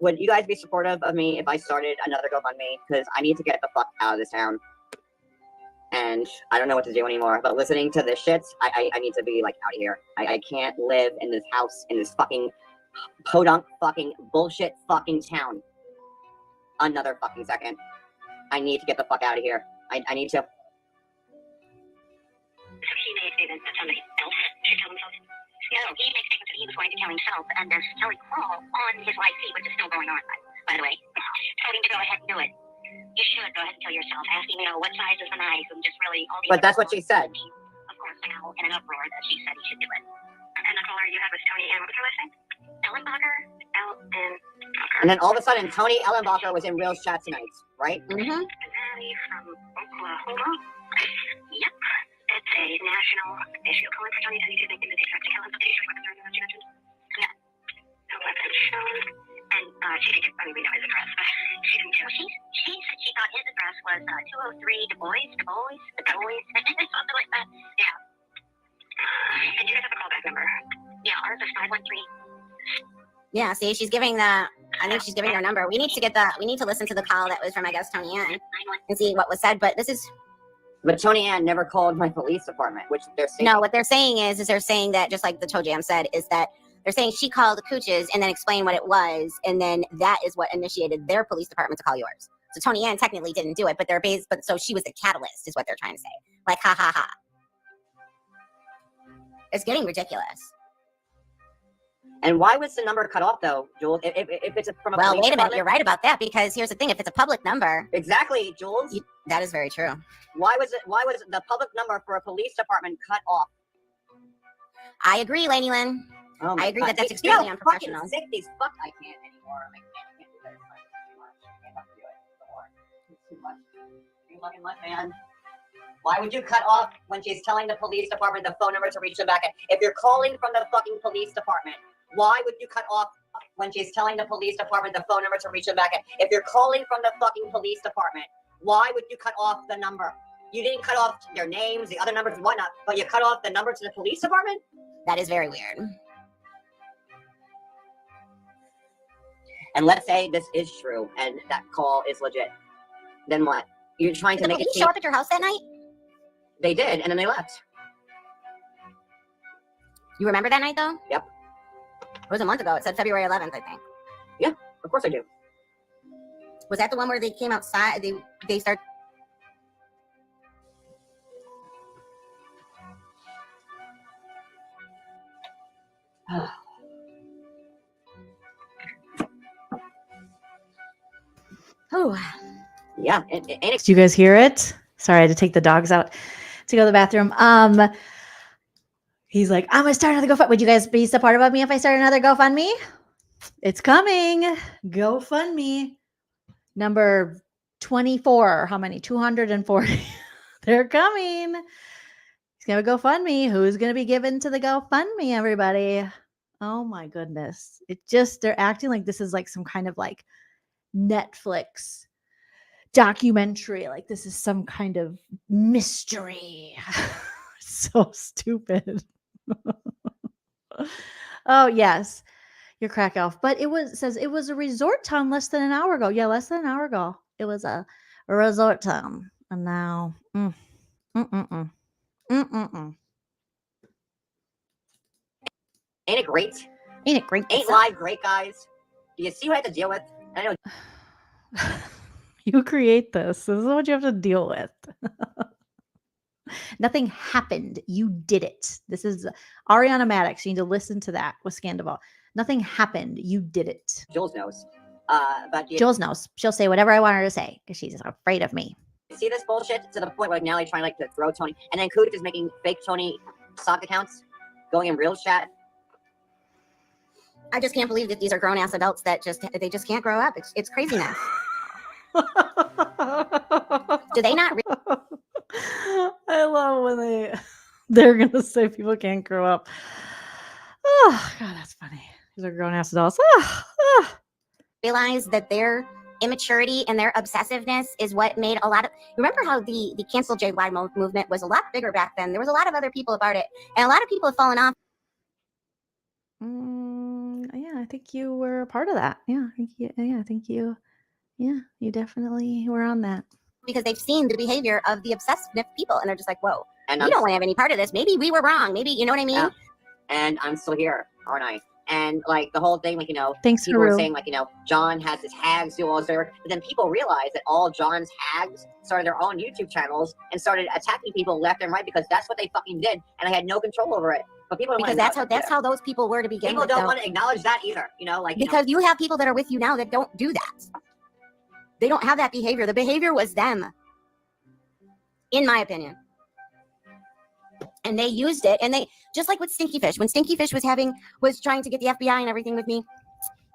Would you guys be supportive of me if I started another GoFundMe? Because I need to get the fuck out of this town. And I don't know what to do anymore. But listening to this shit, I need to be like out of here. I can't live in this house, in this fucking podunk fucking bullshit fucking town. Another fucking second. I need to get the fuck out of here. I need to. So he made statements that somebody else should kill himself? No, he made statements that he was going to kill himself, and there's Kelly Crawl on his live feed, which is still going on, by the way, telling him to go ahead and do it. You should go ahead and kill yourself, asking, what size is the knife, and just really all these. But that's what she said. Of course, now in an uproar that she said he should do it. And the caller you had was Tony, and what was her last name? Ellenbacher? Ellenbacher. And then all of a sudden, Tony Ellenbacher was in Real's chat tonight, right? Mm-hmm. Patty from Oklahoma. Yep. It's a national issue. Calling for Tony to make the expect to kill him. Issue weapons are you mentioned? Yeah. No weapons shown. And she didn't get, we know his address, but she didn't tell. She said she thought his address was 203 Du Bois, something like that. Yeah. And you guys have a callback number. Yeah, ours is 513. Yeah, see, she's giving I think she's giving her number. We need to listen to the call that was from, I guess, Tony Ann and see what was said. But But Tony Ann never called my police department, which they're saying. No, what they're saying is they're saying that, just like the Toe Jam said, is that they're saying she called the Cooches and then explained what it was, and then that is what initiated their police department to call yours. So Tony Ann technically didn't do it, but so she was the catalyst, is what they're trying to say. Like, ha ha ha. It's getting ridiculous. And why was the number cut off, though, Jules? If it's from a wait a minute, you're right about that, because here's the thing: if it's a public number, exactly, Jules, that is very true. Why was the public number for a police department cut off? I agree, Lainey Lynn. Oh I agree God. that's extremely unprofessional. Fucking sick these fuck. I can't anymore. I can't do this. I can't do it anymore. It's too much. Too fucking much, man. Why would you cut off when she's telling the police department the phone number to reach them back at? If you're calling from the fucking police department, why would you cut off when she's telling the police department the phone number to reach them back at? If you're calling from the fucking police department, why would you cut off the number? You didn't cut off their names, the other numbers and whatnot, but you cut off the number to the police department? That is very weird. And let's say this is true and that call is legit. Then what? You're trying to make it seem... show up at your house that night? They did, and then they left. You remember that night, though? Yep. It was a month ago. It said February 11th, I think. Yeah, of course I do. Was that the one where they came outside? They start... Oh, yeah. Do you guys hear it? Sorry, I had to take the dogs out to go to the bathroom. He's like, I'm gonna start another GoFundMe. Would you guys be supportive of me if I start another GoFundMe? It's coming. GoFundMe number 24. How many? 240. They're coming. He's gonna GoFundMe. Who's gonna be given to the GoFundMe? Everybody. Oh my goodness! They're acting like this is like some kind of like Netflix documentary, like this is some kind of mystery. So stupid. Oh yes, you're crack elf. But says it was a resort town less than an hour ago. Yeah, less than an hour ago. It was a resort town, and now Ain't it great? Ain't it great? Ain't live great, guys? Do you see what I have to deal with? I know. You create this. This is what you have to deal with. Nothing happened. You did it. This is Ariana Maddox. You need to listen to that with Scandival. Nothing happened. You did it. Jules knows. Jules knows. She'll say whatever I want her to say because she's afraid of me. You see this bullshit to the point where like, now they're trying like to throw Tony, and then Kudik is making fake Tony sock accounts, going in real chat. I just can't believe that these are grown ass adults that they just can't grow up. It's craziness. Do they not? I love when they're gonna say people can't grow up. Oh God, that's funny. These are grown ass adults. Realize that their immaturity and their obsessiveness is what made a lot of. Remember how the cancel JY movement was a lot bigger back then. There was a lot of other people about it, and a lot of people have fallen off. Yeah, I think you were a part of that. Yeah, I think you definitely were on that. Because they've seen the behavior of the obsessive people, and they're just like, whoa, And we don't want to have any part of this. Maybe we were wrong. Maybe, you know what I mean? Yeah. And I'm still here, aren't I? And like the whole thing, like, Thanks, people were Haru. saying like, John has his hags do all this work, but then people realized that all John's hags started their own YouTube channels and started attacking people left and right because that's what they fucking did, and they had no control over it. But people don't Because that's how those people were to begin people with. don't though. want to acknowledge that either, Because you have people that are with you now that don't do that. They don't have that behavior. The behavior was them, in my opinion. And they used it, and they just like with Stinky Fish. When Stinky Fish was trying to get the FBI and everything with me,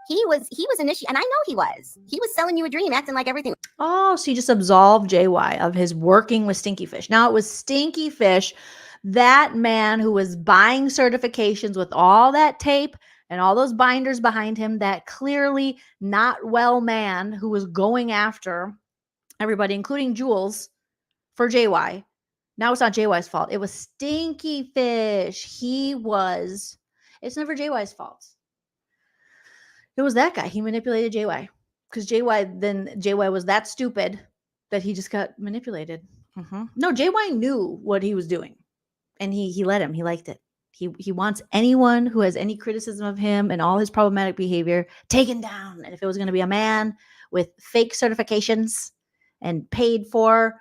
he was initiating, and I know he was selling you a dream, acting like everything. Oh, so you just absolved JY of his working with Stinky Fish. Now it was Stinky Fish, that man who was buying certifications with all that tape and all those binders behind him, that clearly not well man who was going after everybody, including Jules, for JY. Now it's not JY's fault. It was Stinky Fish. It's never JY's fault. It was that guy. He manipulated JY. Because JY was that stupid that he just got manipulated. No, JY knew what he was doing. And he let him. He liked it. He wants anyone who has any criticism of him and all his problematic behavior taken down. And if it was going to be a man with fake certifications and paid for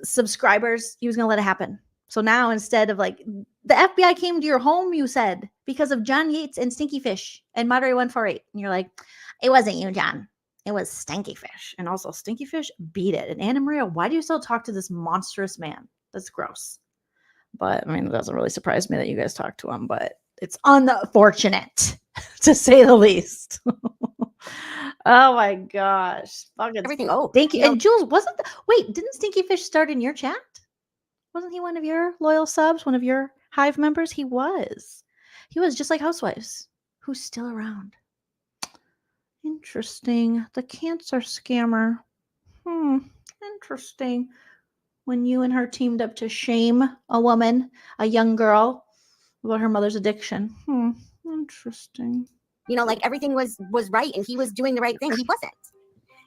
subscribers, he was going to let it happen. So now instead of like, the FBI came to your home, you said, because of John Yates and Stinky Fish and Moderator 148. And you're like, it wasn't you, John. It was Stinky Fish. And also Stinky Fish beat it. And Anna Maria, why do you still talk to this monstrous man? That's gross. But I mean, it doesn't really surprise me that you guys talk to him, but it's unfortunate to say the least. Oh my gosh. Fucking everything. Stinky. And Jules, didn't Stinky Fish start in your chat? Wasn't he one of your loyal subs, one of your Hive members? He was just like Housewives, who's still around. Interesting. The cancer scammer. Interesting. When you and her teamed up to shame a woman, a young girl, about her mother's addiction. Interesting. Like everything was right, and he was doing the right thing. He wasn't.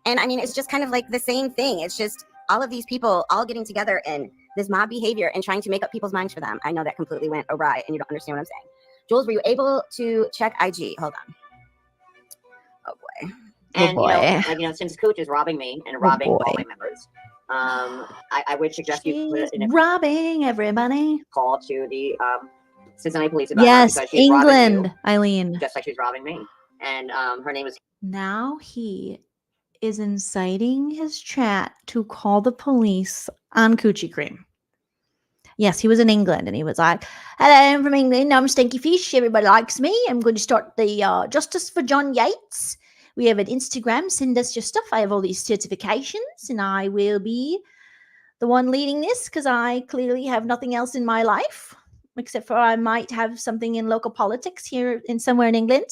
And I mean, it's just kind of like the same thing. It's just all of these people all getting together and this mob behavior and trying to make up people's minds for them. I know that completely went awry, and you don't understand what I'm saying. Jules, were you able to check IG? Hold on. Oh boy. And since Cooch is robbing me and robbing all my members, I would suggest you put it in a robbing everybody. Call to the Cincinnati police about yes, her because she's England, robbing you, Eileen. just like she's robbing me. And her name is. Now he is inciting his chat to call the police on Coochie Cream. Yes, he was in England, and he was like, hello, I'm from England. I'm Stinky Fish. Everybody likes me. I'm going to start the Justice for John Yates. We have an Instagram. Send us your stuff. I have all these certifications, and I will be the one leading this because I clearly have nothing else in my life, except for I might have something in local politics here in somewhere in England.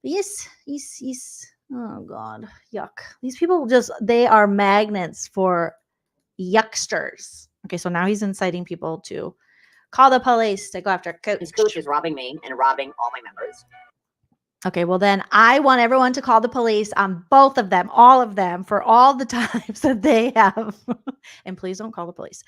But yes, he's oh God, yuck. These people they are magnets for yucksters. Okay, so now he's inciting people to call the police to go after Coach. Coach is robbing me and robbing all my members. Okay, well then I want everyone to call the police on both of them, all of them, for all the times that they have. And please don't call the police.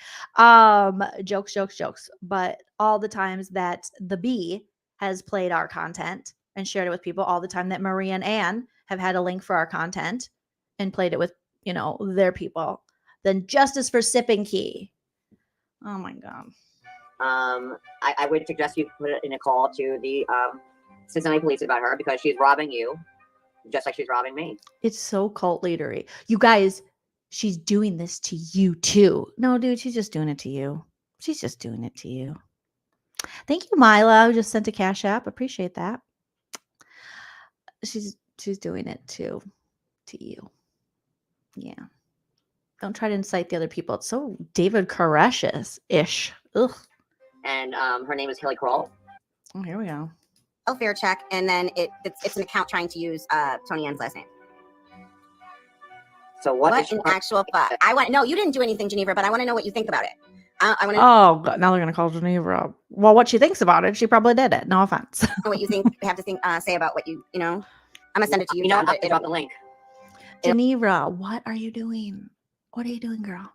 Jokes. But all the times that the Bee has played our content and shared it with people, all the time that Maria and Ann have had a link for our content and played it with, their people. Then justice for sipandki. Oh my God. I would suggest you put it in a call to the Cincinnati police about her because she's robbing you just like she's robbing me. It's so cult leadery. You guys, she's doing this to you too. No, dude, she's just doing it to you. She's just doing it to you. Thank you, Mila, who just sent a Cash App. Appreciate that. She's doing it to you. Yeah. Don't try to incite the other people. It's so David Koresh-ish. Ugh. And her name is Hilly Kroll. Oh, here we go. Welfare check, and then it's an account trying to use Tony Ann's last name. So what in actual fuck? I want no, you didn't do anything, Geneva, but I want to know what you think about it. I want to Oh, God, now they're gonna call Geneva up. Well, what she thinks about it, she probably did it. No offense. know what you think. Have to say about what you know. I'm gonna send it to you. You know, John, I'll drop the link. Geneva, what are you doing? What are you doing, girl?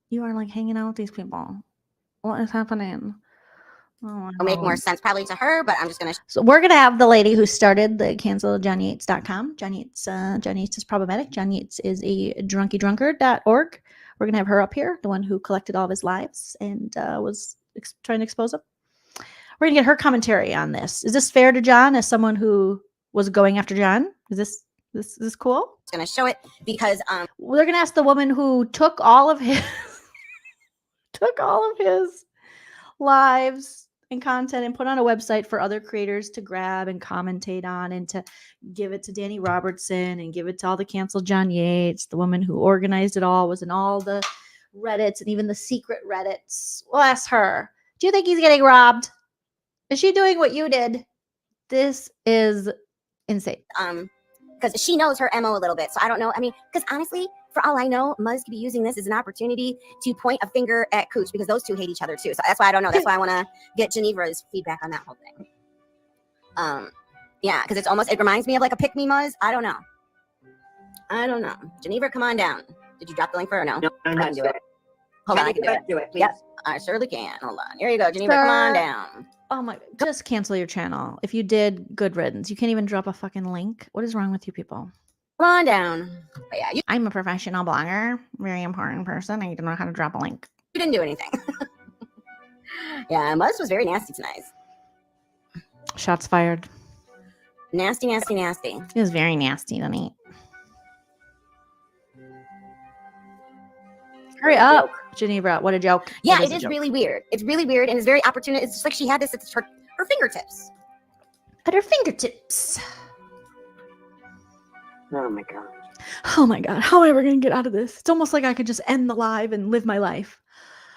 You are like hanging out with these people. What is happening? Oh, It'll make more sense probably to her, but I'm just gonna. So we're gonna have the lady who started the canceljohnyates.com. John Yates is problematic. John Yates is a drunkydrunkard.org. We're gonna have her up here, the one who collected all of his lives and was trying to expose them. We're gonna get her commentary on this. Is this fair to John as someone who was going after John? Is this cool? It's gonna show it because we're gonna ask the woman who took all of his lives and content and put on a website for other creators to grab and commentate on and to give it to Danny Robertson and give it to all the canceled John Yates. The woman who organized it all was in all the Reddits and even the secret Reddits. We'll ask her, do you think he's getting robbed? Is she doing what you did? This is insane. Because she knows her MO a little bit. So I don't know. I mean, because honestly, for all I know, Muzz could be using this as an opportunity to point a finger at Cooch because those two hate each other too. So that's why I don't know. That's why I want to get Geneva's feedback on that whole thing. Yeah, because it reminds me of like a pick me Muzz. I don't know. Geneva, come on down. Did you drop the link for her? No, No, I can do it. Hold on, I can do it. Do it, please. Yes, I surely can. Hold on. Here you go, Geneva. Come on down. Oh my, just cancel your channel. If you did, good riddance. You can't even drop a fucking link. What is wrong with you people? Come on down. But yeah, I'm a professional blogger, very important person. I need to know how to drop a link. You didn't do anything. Yeah, Muzz was very nasty tonight. Shots fired. Nasty, nasty, nasty. It was very nasty tonight. Hurry up, Geneva. What a joke. Yeah, it is really weird. It's really weird and it's very opportune. It's just like she had this at her fingertips. At her fingertips. Oh my god. Oh my god. How am I ever going to get out of this? It's almost like I could just end the live and live my life.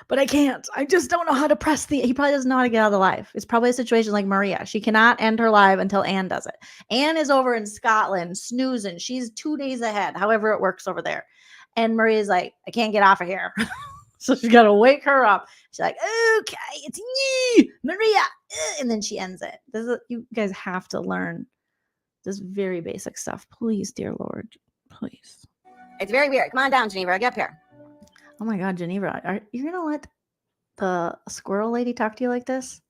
But I can't. I just don't know how to press he probably doesn't know how to get out of the live. It's probably a situation like Maria. She cannot end her live until Anne does it. Anne is over in Scotland snoozing. She's 2 days ahead, however it works over there. And Maria's like, I can't get off of here. So she's got to wake her up. She's like, okay, it's me, Maria. And then she ends it. You guys have to learn this very basic stuff. Please, dear Lord, please. It's very weird. Come on down, Geneva. Get up here. Oh my God, Geneva. Are you going to let the squirrel lady talk to you like this?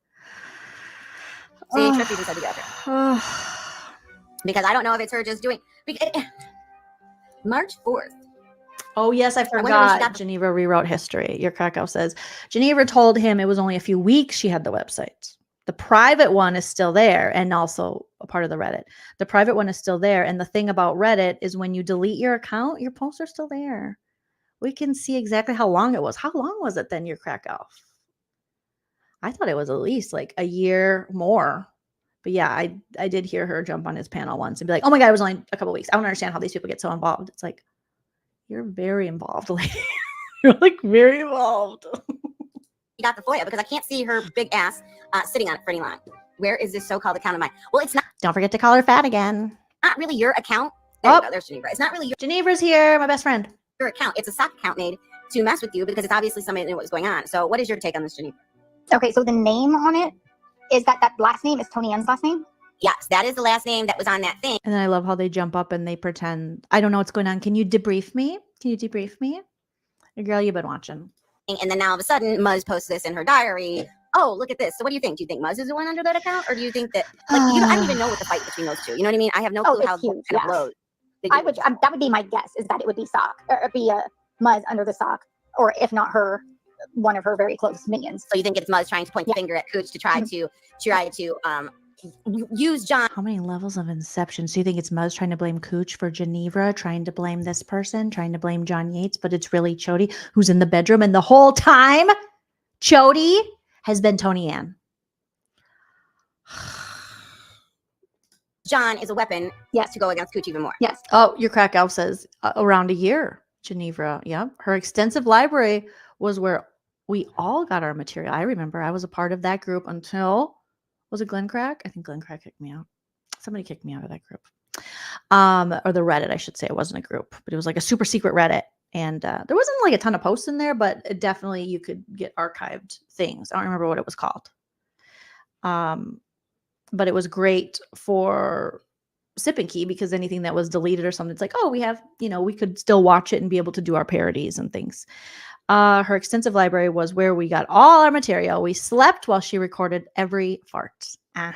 See, Trippy decided to get up here. Because I don't know if it's her just doing... March 4th. Oh, yes, I forgot. Geneva rewrote history. Your Krakow says, Geneva told him it was only a few weeks she had the website. The private one is still there and also a part of the Reddit. The private one is still there. And the thing about Reddit is when you delete your account, your posts are still there. We can see exactly how long it was. How long was it then, your Krakow? I thought it was at least like a year more. But yeah, I did hear her jump on his panel once and be like, oh my God, it was only a couple weeks. I don't understand how these people get so involved. It's like, you're very involved, lady. You're like very involved. You got the FOIA because I can't see her big ass sitting on it for any long. Where is this so-called account of mine? Well, it's not. Don't forget to call her fat again. Not really your account. There you go. There's Geneva. It's not really your. Geneva's here, my best friend. Your account. It's a sock account made to mess with you because it's obviously somebody that knew what was going on. So what is your take on this, Geneva? Okay, so the name on it is that last name is Tony Ann's last name? Yes, that is the last name that was on that thing. And then I love how they jump up and they pretend, I don't know what's going on. Can you debrief me? Can you debrief me? Girl, you've been watching. And then now all of a sudden, Muzz posts this in her diary. Oh, look at this. So what do you think? Do you think Muzz is the one under that account? Or do you think that, like, I don't even know what the fight between those two. You know what I mean? I have no clue how huge, kind of blows. That would be my guess, is that it would be Sock, or it'd be Muzz under the Sock, or if not her, one of her very close minions. So you think it's Muzz trying to point the finger at Cooch to try to use John. How many levels of inception? So you think it's Muzz trying to blame Cooch for Geneva, trying to blame this person, trying to blame John Yates, but it's really Chody who's in the bedroom, and the whole time Chody has been Tony Ann. John is a weapon, yes, to go against Cooch even more. Yes. Oh, your crack elf says around a year, Geneva. Yep. Her extensive library was where we all got our material. I remember I was a part of that group until, was it Glenn Crack? I think Glenn Crack kicked me out. Somebody kicked me out of that group. Or the Reddit, I should say. It wasn't a group, but it was like a super secret Reddit. And there wasn't like a ton of posts in there, but it definitely you could get archived things. I don't remember what it was called. But it was great for Sip and Key because anything that was deleted or something, it's like, oh, we have, we could still watch it and be able to do our parodies and things. Her extensive library was where we got all our material. We slept while she recorded every fart. Yeah.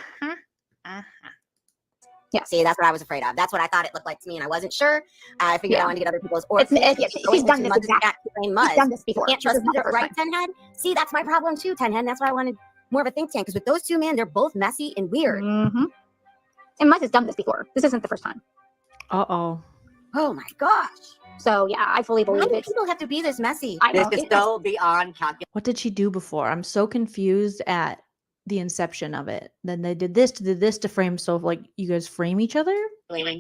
See, that's what I was afraid of. That's what I thought it looked like to me, and I wasn't sure. I figured I wanted to get other people's. Or She's done this She's done this before. Can't trust Muzz, right, Tenhead? See, that's my problem too, Tenhead. That's why I wanted more of a think tank, because with those two, man, they're both messy and weird. Mm-hmm. And Muzz has done this before. This isn't the first time. Uh-oh. Oh my gosh. So yeah, I fully believe it. People have to be this messy. This is so beyond calculation. What did she do before? I'm so confused at the inception of it. Then they did this to frame. So like you guys frame each other? Yep.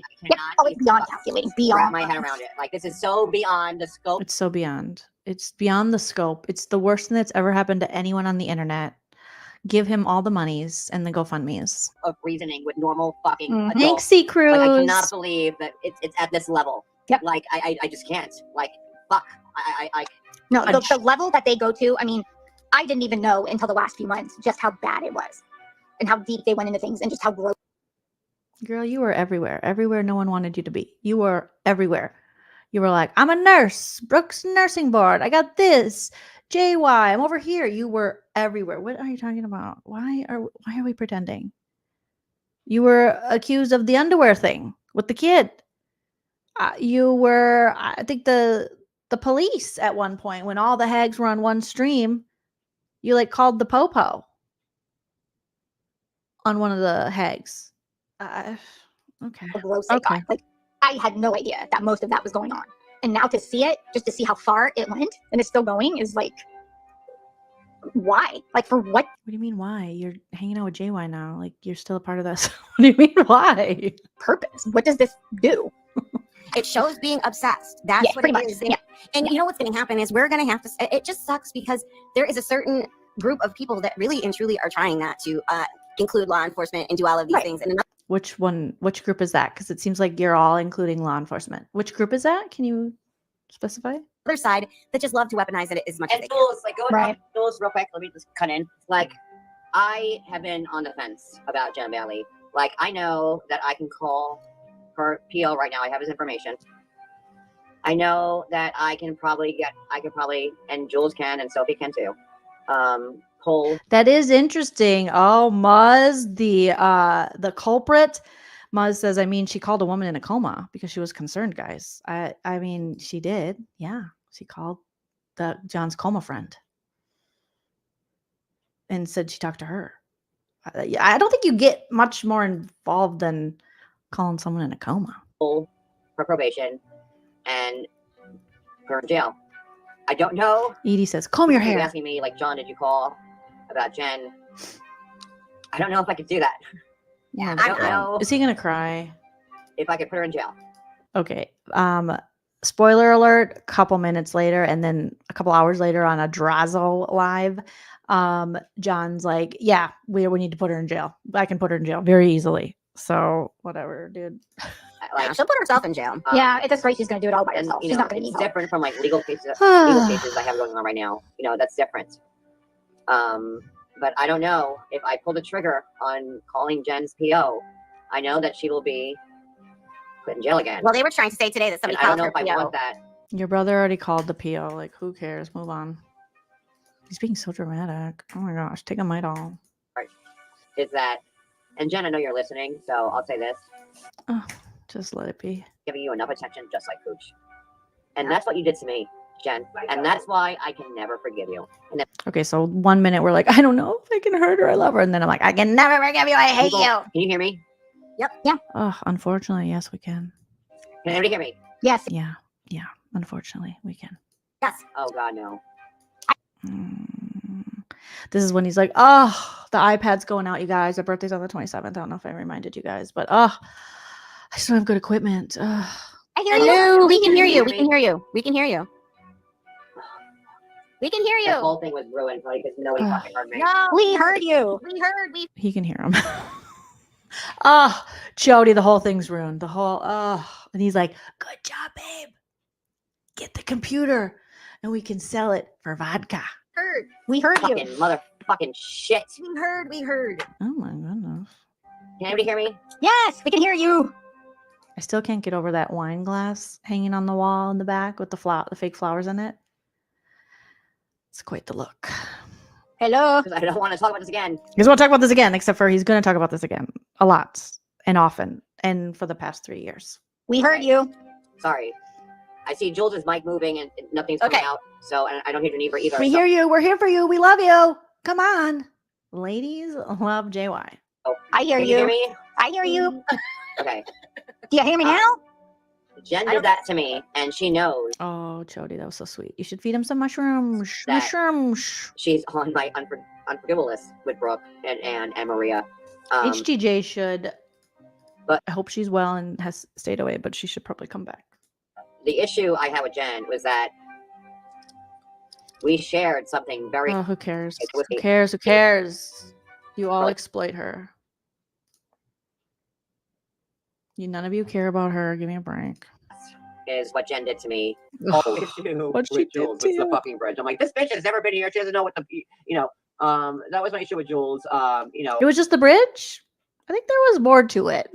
Oh, it's beyond calculating. Beyond. Wrap my head around it. Like this is so beyond the scope. It's so beyond. It's beyond the scope. It's the worst thing that's ever happened to anyone on the internet. Give him all the monies and the GoFundMes. Of reasoning with normal fucking adults. Thanks, C. Cruz. Like, I cannot believe that it's at this level. Yep. Like I just can't. Like fuck. I No, the level that they go to. I mean, I didn't even know until the last few months just how bad it was, and how deep they went into things, and just how gross. Girl, you were everywhere. Everywhere no one wanted you to be. You were everywhere. You were like, I'm a nurse. Brooks Nursing Board. I got this. JY, I'm over here. You were everywhere. What are you talking about? Why are we pretending? You were accused of the underwear thing with the kid. You were, I think, the police at one point when all the hags were on one stream. You like called the popo on one of the hags. Okay. Gross it got. Like I had no idea that most of that was going on. And now to see it, just to see how far it went and it's still going is like, why? Like for what? What do you mean why? You're hanging out with JY now. Like you're still a part of this. What do you mean why? Purpose. What does this do? It shows being obsessed. That's what it is. Yeah. And you know what's going to happen is we're going to have to, it just sucks because there is a certain group of people that really and truly are trying not to include law enforcement and do all of these things. And Which group is that? Because it seems like you're all including law enforcement. Which group is that? Can you specify? other side that just love to weaponize it as much as And they Jules, like, go ahead, Jules, real quick. Let me just cut in. Like, I have been on the fence about Jen Bailey. Like, I know that I can call her PO right now. I have his information. I know that I could probably, and Jules can, and Sophie can too. Pull. That is interesting. Oh, Muzz, the culprit. Muzz says, I mean, she called a woman in a coma because she was concerned, guys. I mean, she did. Yeah. She called John's coma friend and said she talked to her. I don't think you get much more involved than calling someone in a coma. Pull for probation and put her in jail. I don't know. Edie says, comb your hair. She's asking me, like, John, did you call about Jen? I don't know if I could do that. Yeah, I don't know. Is he gonna cry? If I could put her in jail. Okay. Spoiler alert, a couple minutes later, and then a couple hours later on a Drazo live, John's like, yeah, we need to put her in jail. I can put her in jail very easily. So whatever, dude. Like, she'll put herself in jail. Yeah, it's just great she's gonna do it all by herself. She's not gonna need help. Different from like legal cases I have going on right now. You know, that's different. But I don't know if I pull the trigger on calling Jen's PO. I know that she will be put in jail again. Well, they were trying to say today that somebody I don't called know her if I PO. want that. Your brother already called the PO. Like, who cares? Move on. He's being so dramatic. Oh my gosh, take a Midol. Right. Is that, and Jen, I know you're listening, so I'll say this. Oh, just let it be. Giving you enough attention, just like Cooch. And that's what you did to me. Jen, and that's why I can never forgive you. And Okay, so 1 minute we're like, I don't know if I can hurt her. I love her. And then I'm like, I can never forgive you. I hate people, you. can you hear me? Yep. Yeah. Oh, unfortunately, yes, we can. Can anybody hear me? Yes. Yeah. Yeah. Unfortunately, we can. Yes. Oh God, no. This is when he's like, oh, the iPad's going out, you guys. Their birthday's on the 27th. I don't know if I reminded you guys, but I just don't have good equipment. I hear you. We can hear you. We can hear you. We can hear you. We can hear The you. whole thing was ruined because nobody fucking heard me. No, We heard you. we heard. We He can hear him. Oh, Jody, the whole thing's ruined. The whole, and he's like, good job, babe. Get the computer and we can sell it for vodka. heard. We heard Fucking you. motherfucking shit. We heard. We heard. Oh my goodness. Can anybody hear me? Yes, we can hear you. I still can't get over that wine glass hanging on the wall in the back with the fake flowers in it. It's quite the look. Hello. Because I don't want to talk about this again. He doesn't want to talk about this again, except for he's going to talk about this again a lot and often and for the past 3 years. We heard you. Sorry. I see Jules' mic moving and nothing's coming out. So and I don't hear Geneva either. We hear you. We're here for you. We love you. Come on. Ladies love JY. Oh, I hear can you. Hear me? I hear you. Okay. Do you hear me now? Jen did that to me, and she knows. Oh, Jody, that was so sweet. You should feed him some mushrooms. That- Mushrooms. She's on my unforgivable list with Brooke and Maria. HTJ should. But I hope she's well and has stayed away, but she should probably come back. the issue I had with Jen was that we shared something very. Oh, who cares? with Who me. cares? Who cares? You all Right. exploit her. None of you care about her. Give me a break. Is what Jen did to me. Ugh, Oh, issue what she with did Jules to was the you. fucking bridge. I'm like, this bitch has never been here. She doesn't know what that was my issue with Jules. It was just the bridge? I think there was more to it.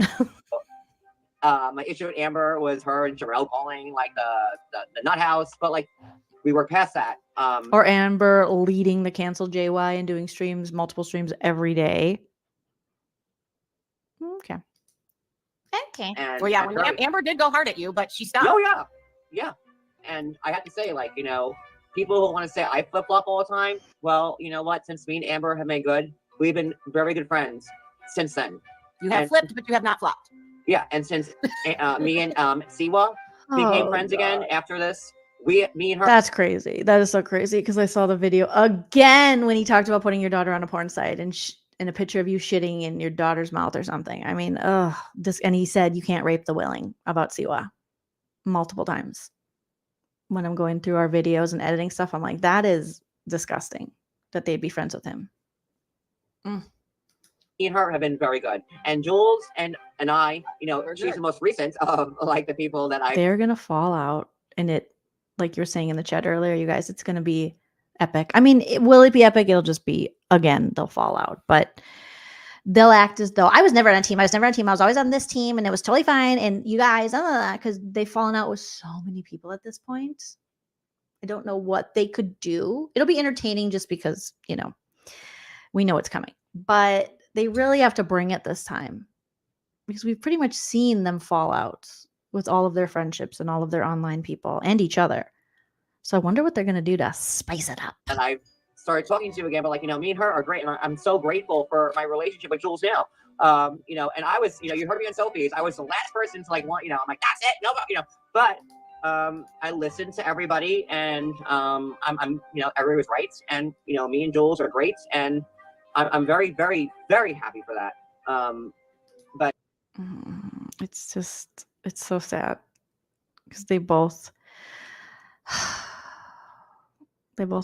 My issue with Amber was her and Jarrell calling like the nut house, but like we were past that. Or Amber leading the cancel JY and doing streams, multiple streams every day. Okay. Okay. And Well, yeah. I'm When very- Amber did go hard at you, but she stopped. Oh yeah. And I have to say, like, people who want to say I flip flop all the time. Well, you know what? Since me and Amber have made good, we've been very good friends since then. You have And- flipped, but you have not flopped. Yeah, and since me and Siwa became Oh, friends again after this, me and her. That's crazy. That is so crazy because I saw the video again when he talked about putting your daughter on a porn site and a picture of you shitting in your daughter's mouth or something. I mean, and he said you can't rape the willing about Siwa multiple times. When I'm going through our videos and editing stuff, I'm like, that is disgusting that they'd be friends with him. Me and her have been very good, and Jules and I, she's the most recent of like the people that I. They're gonna fall out, and it, like you were saying in the chat earlier, you guys, it's gonna be epic. I mean, will it be epic? It'll just be, again, they'll fall out, but they'll act as though I was never on a team. I was always on this team, and it was totally fine. And you guys, because they've fallen out with so many people at this point. I don't know what they could do. It'll be entertaining just because, we know it's coming, but they really have to bring it this time because we've pretty much seen them fall out with all of their friendships and all of their online people and each other. So I wonder what they're going to do to spice it up. And I started talking to you again, but me and her are great, and I'm so grateful for my relationship with Jules now. And I was, you heard me on Sophie's. I was the last person to I'm like, that's it, no, but I listened to everybody, and I'm everybody was right, and me and Jules are great, and I'm very, very, very happy for that. But it's so sad because they both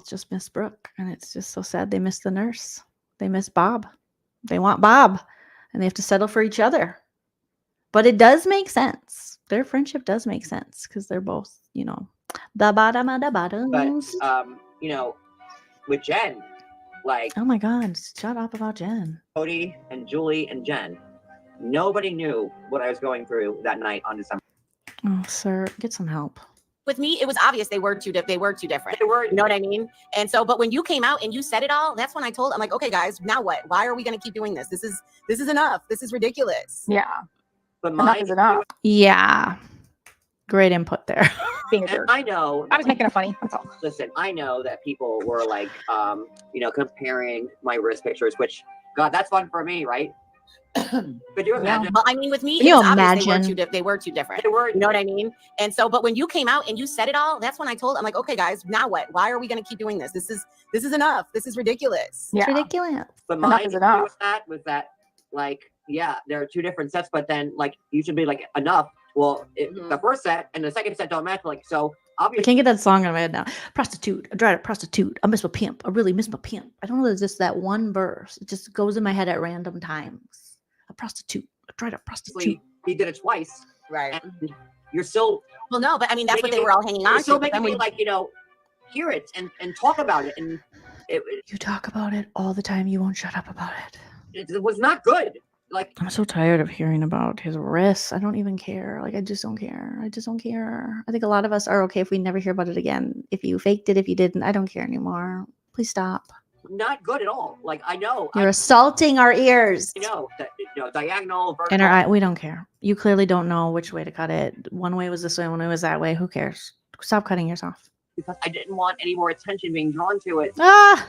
just miss Brooke, and it's just so sad. They miss the nurse. They miss Bob. They want Bob, and they have to settle for each other. But it does make sense. Their friendship does make sense because they're both, the bottom of the bottoms. But with Jen, oh my God, shut up about Jen. Cody and Julie and Jen, nobody knew what I was going through that night on December. Oh, sir, get some help. With me, it was obvious they were too different. They were, you know what I mean? And so, but when you came out and you said it all, that's when I'm like, okay, guys, now what? Why are we going to keep doing this? This is enough. This is ridiculous. Yeah. But Enough is enough. Yeah. Great input there. Being a And jerk. I know. I was making it funny. That's all. Listen, I know that people were like, comparing my wrist pictures, which, God, that's fun for me, right? Could you imagine? Well, I mean, with me, Can it you was obvious imagine? they were too different. They were. You know what I mean? And so, but when you came out and you said it all, that's when I'm like, okay, guys, now what? Why are we going to keep doing this? This is enough. This is ridiculous. It's ridiculous. But my issue with that was that, like, yeah, there are two different sets, but then, like, you should be like, enough. Well, the first set and the second set don't match. Like, so I obviously. can't get that song in my head now. Prostitute, I tried a prostitute, I miss my pimp, I really miss my pimp. I don't know, there's just that one verse. It just goes in my head at random times. A prostitute, I tried a prostitute. He did it twice. Right. And you're still. Well, no, but I mean, that's what making they were all hanging on You're to. still but then making me, we- like, hear it and talk about it. And You talk about it all the time. You won't shut up about it. it was not good. Like, I'm so tired of hearing about his wrists. I don't even care. Like, I just don't care. I just don't care. I think a lot of us are okay if we never hear about it again. If you faked it, if you didn't, I don't care anymore. Please stop. not good at all. Like, I know. You're assaulting our ears. I know that, diagonal, vertical. And our eye, we don't care. You clearly don't know which way to cut it. One way was this way, one way was that way. Who cares? Stop cutting yours off. Because I didn't want any more attention being drawn to it. Ah!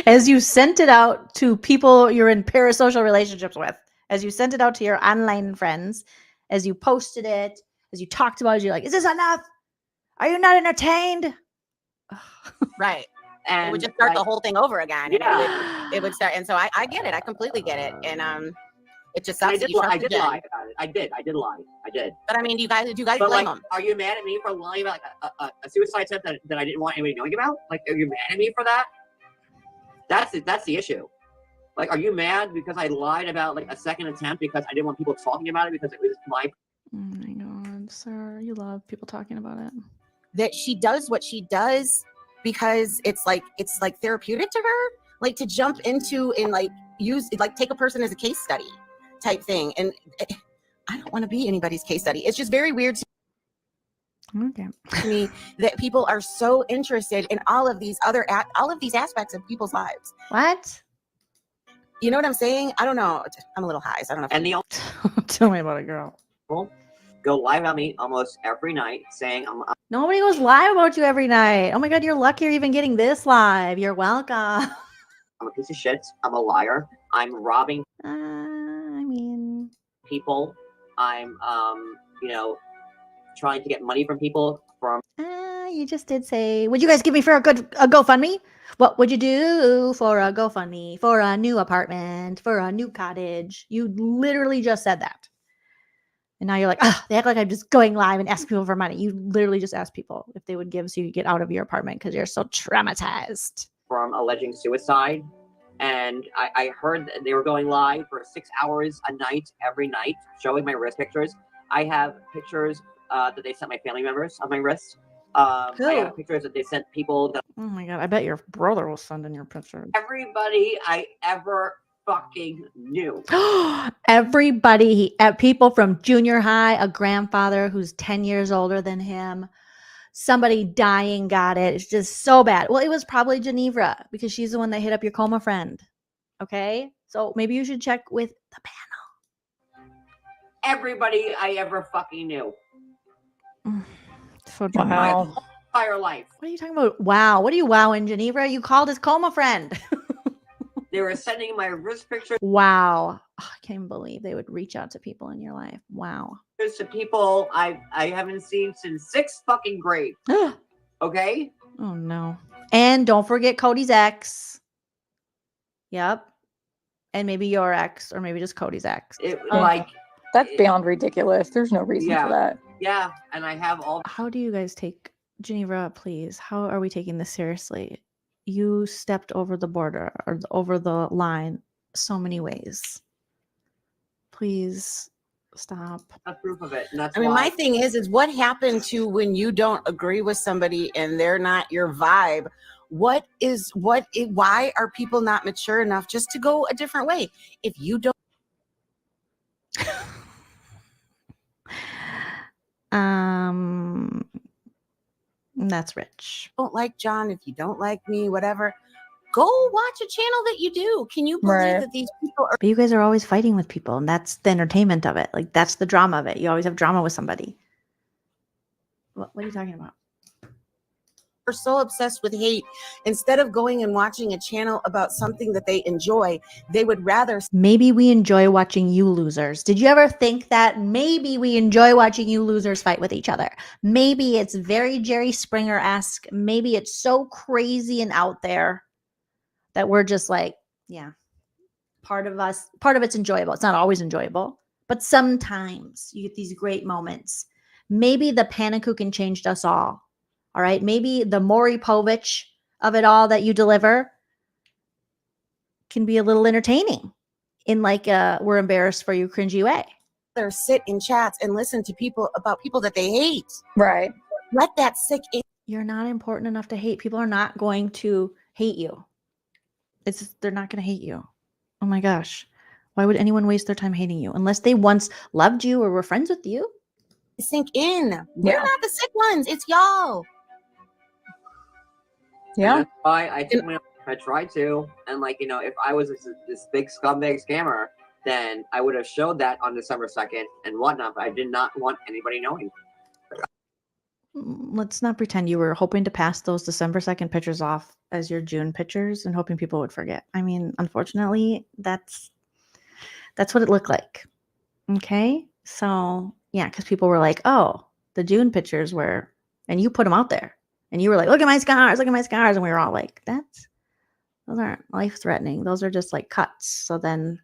As you sent it out to people you're in parasocial relationships with, as you sent it out to your online friends, as you posted it, as you talked about it, you're like, is this enough? Are you not entertained? Right. And it would just start the whole thing over again. Yeah. It would start. And so I get it. I completely get it. And it just And sucks. I that did, you lie, I trusted did Jen. lie about it. I did lie. I did. But I mean, do you guys But, blame like, them? are you mad at me for lying about a suicide attempt that I didn't want anybody knowing about? Like, are you mad at me for that? That's the issue. Like, are you mad because I lied about, like, a second attempt because I didn't want people talking about it because it was my. Oh my God, sir. You love people talking about it. That she does what she does because it's like therapeutic to her, like to jump into and like use like take a person as a case study type thing. And I don't want to be anybody's case study. It's just very weird Okay. to me that people are so interested in all of these aspects of people's lives. What? You know what I'm saying? I don't know. I'm a little high, so I don't know. And the Tell me about it, girl. Go live about me almost every night saying I'm Nobody goes live about you every night. Oh my God, you're lucky you're even getting this live. You're welcome. a piece of shit. I'm a liar. I'm robbing I mean, people. I'm trying to get money from people from. you just did say, would you guys give me for a GoFundMe? What would you do for a GoFundMe, for a new apartment, for a new cottage? You literally just said that. And now you're like, they act like I'm just going live and asking people for money. You literally just asked people if they would give so you could get out of your apartment because you're so traumatized. From alleging suicide. And I heard that they were going live for 6 hours a night, every night, showing my wrist pictures. I have pictures that they sent my family members of my wrists. I have pictures that they sent people that. Oh my God, I bet your brother was sending your pictures. Everybody I ever fucking knew. Everybody, people from junior high, a grandfather who's 10 years older than him, somebody dying got it. It's just so bad. Well, it was probably Genevra because she's the one that hit up your coma friend. Okay? So maybe you should check with the panel. Everybody I ever fucking knew. So My entire life. What are you talking about? Wow. What are you wowing, Genevra? You called his coma friend. They were sending my wrist pictures Wow. Oh, I can't even believe they would reach out to people in your life. Wow. to people I haven't seen since 6th fucking grade. Okay? Oh no. And don't forget Cody's ex. Yep. And maybe your ex, or maybe just Cody's ex. That's beyond ridiculous. There's no reason for that. Yeah, and I have all. How do you guys take, Genevra, please? How are we taking this seriously? You stepped over the border or over the line so many ways. Please stop. That's proof of it. And that's I mean, why. my thing is what happened to when you don't agree with somebody and they're not your vibe? Why are people not mature enough just to go a different way? If you don't. That's rich. Don't like John, if you don't like me, whatever, go watch a channel that you do. Can you believe that these people are? But you guys are always fighting with people, and that's the entertainment of it. Like, that's the drama of it. You always have drama with somebody. What are you talking about? Are so obsessed with hate. Instead of going and watching a channel about something that they enjoy, they would rather. Maybe we enjoy watching you losers. Did you ever think that maybe we enjoy watching you losers fight with each other? Maybe it's very Jerry Springer-esque. Maybe it's so crazy and out there that we're just like, yeah, part of it's enjoyable. It's not always enjoyable, but sometimes you get these great moments. Maybe the Panakuchen changed us all. All right. Maybe the Maury Povich of it all that you deliver can be a little entertaining in like we're embarrassed for you cringy way. Or sit in chats and listen to people about people that they hate. Right. Let that sick in. You're not important enough to hate. People are not going to hate you. They're not going to hate you. Oh my gosh. Why would anyone waste their time hating you unless they once loved you or were friends with you? Sink in. We're not the sick ones. It's y'all. Yeah. That's why I tried to. And like, if I was this big scumbag scammer, then I would have showed that on December 2nd and whatnot, but I did not want anybody knowing. Let's not pretend you were hoping to pass those December 2nd pictures off as your June pictures and hoping people would forget. I mean, unfortunately, that's what it looked like. Okay? So, yeah, because people were like, oh, the June pictures were, and you put them out there. And you were like, look at my scars, look at my scars. And we were all like, those aren't life-threatening. Those are just like cuts. So then,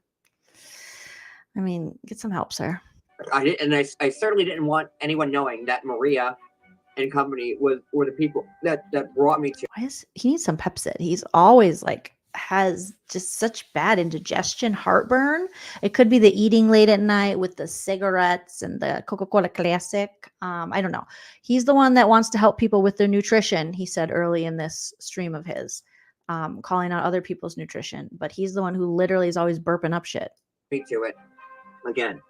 I mean, get some help, sir. I certainly didn't want anyone knowing that Maria and company were the people that brought me to. He needs some Pepsid. He's always like, has just such bad indigestion, heartburn. It could be the eating late at night with the cigarettes and the Coca-Cola Classic. I don't know. He's the one that wants to help people with their nutrition, he said early in this stream of his, calling out other people's nutrition. But he's the one who literally is always burping up shit. Me to it again.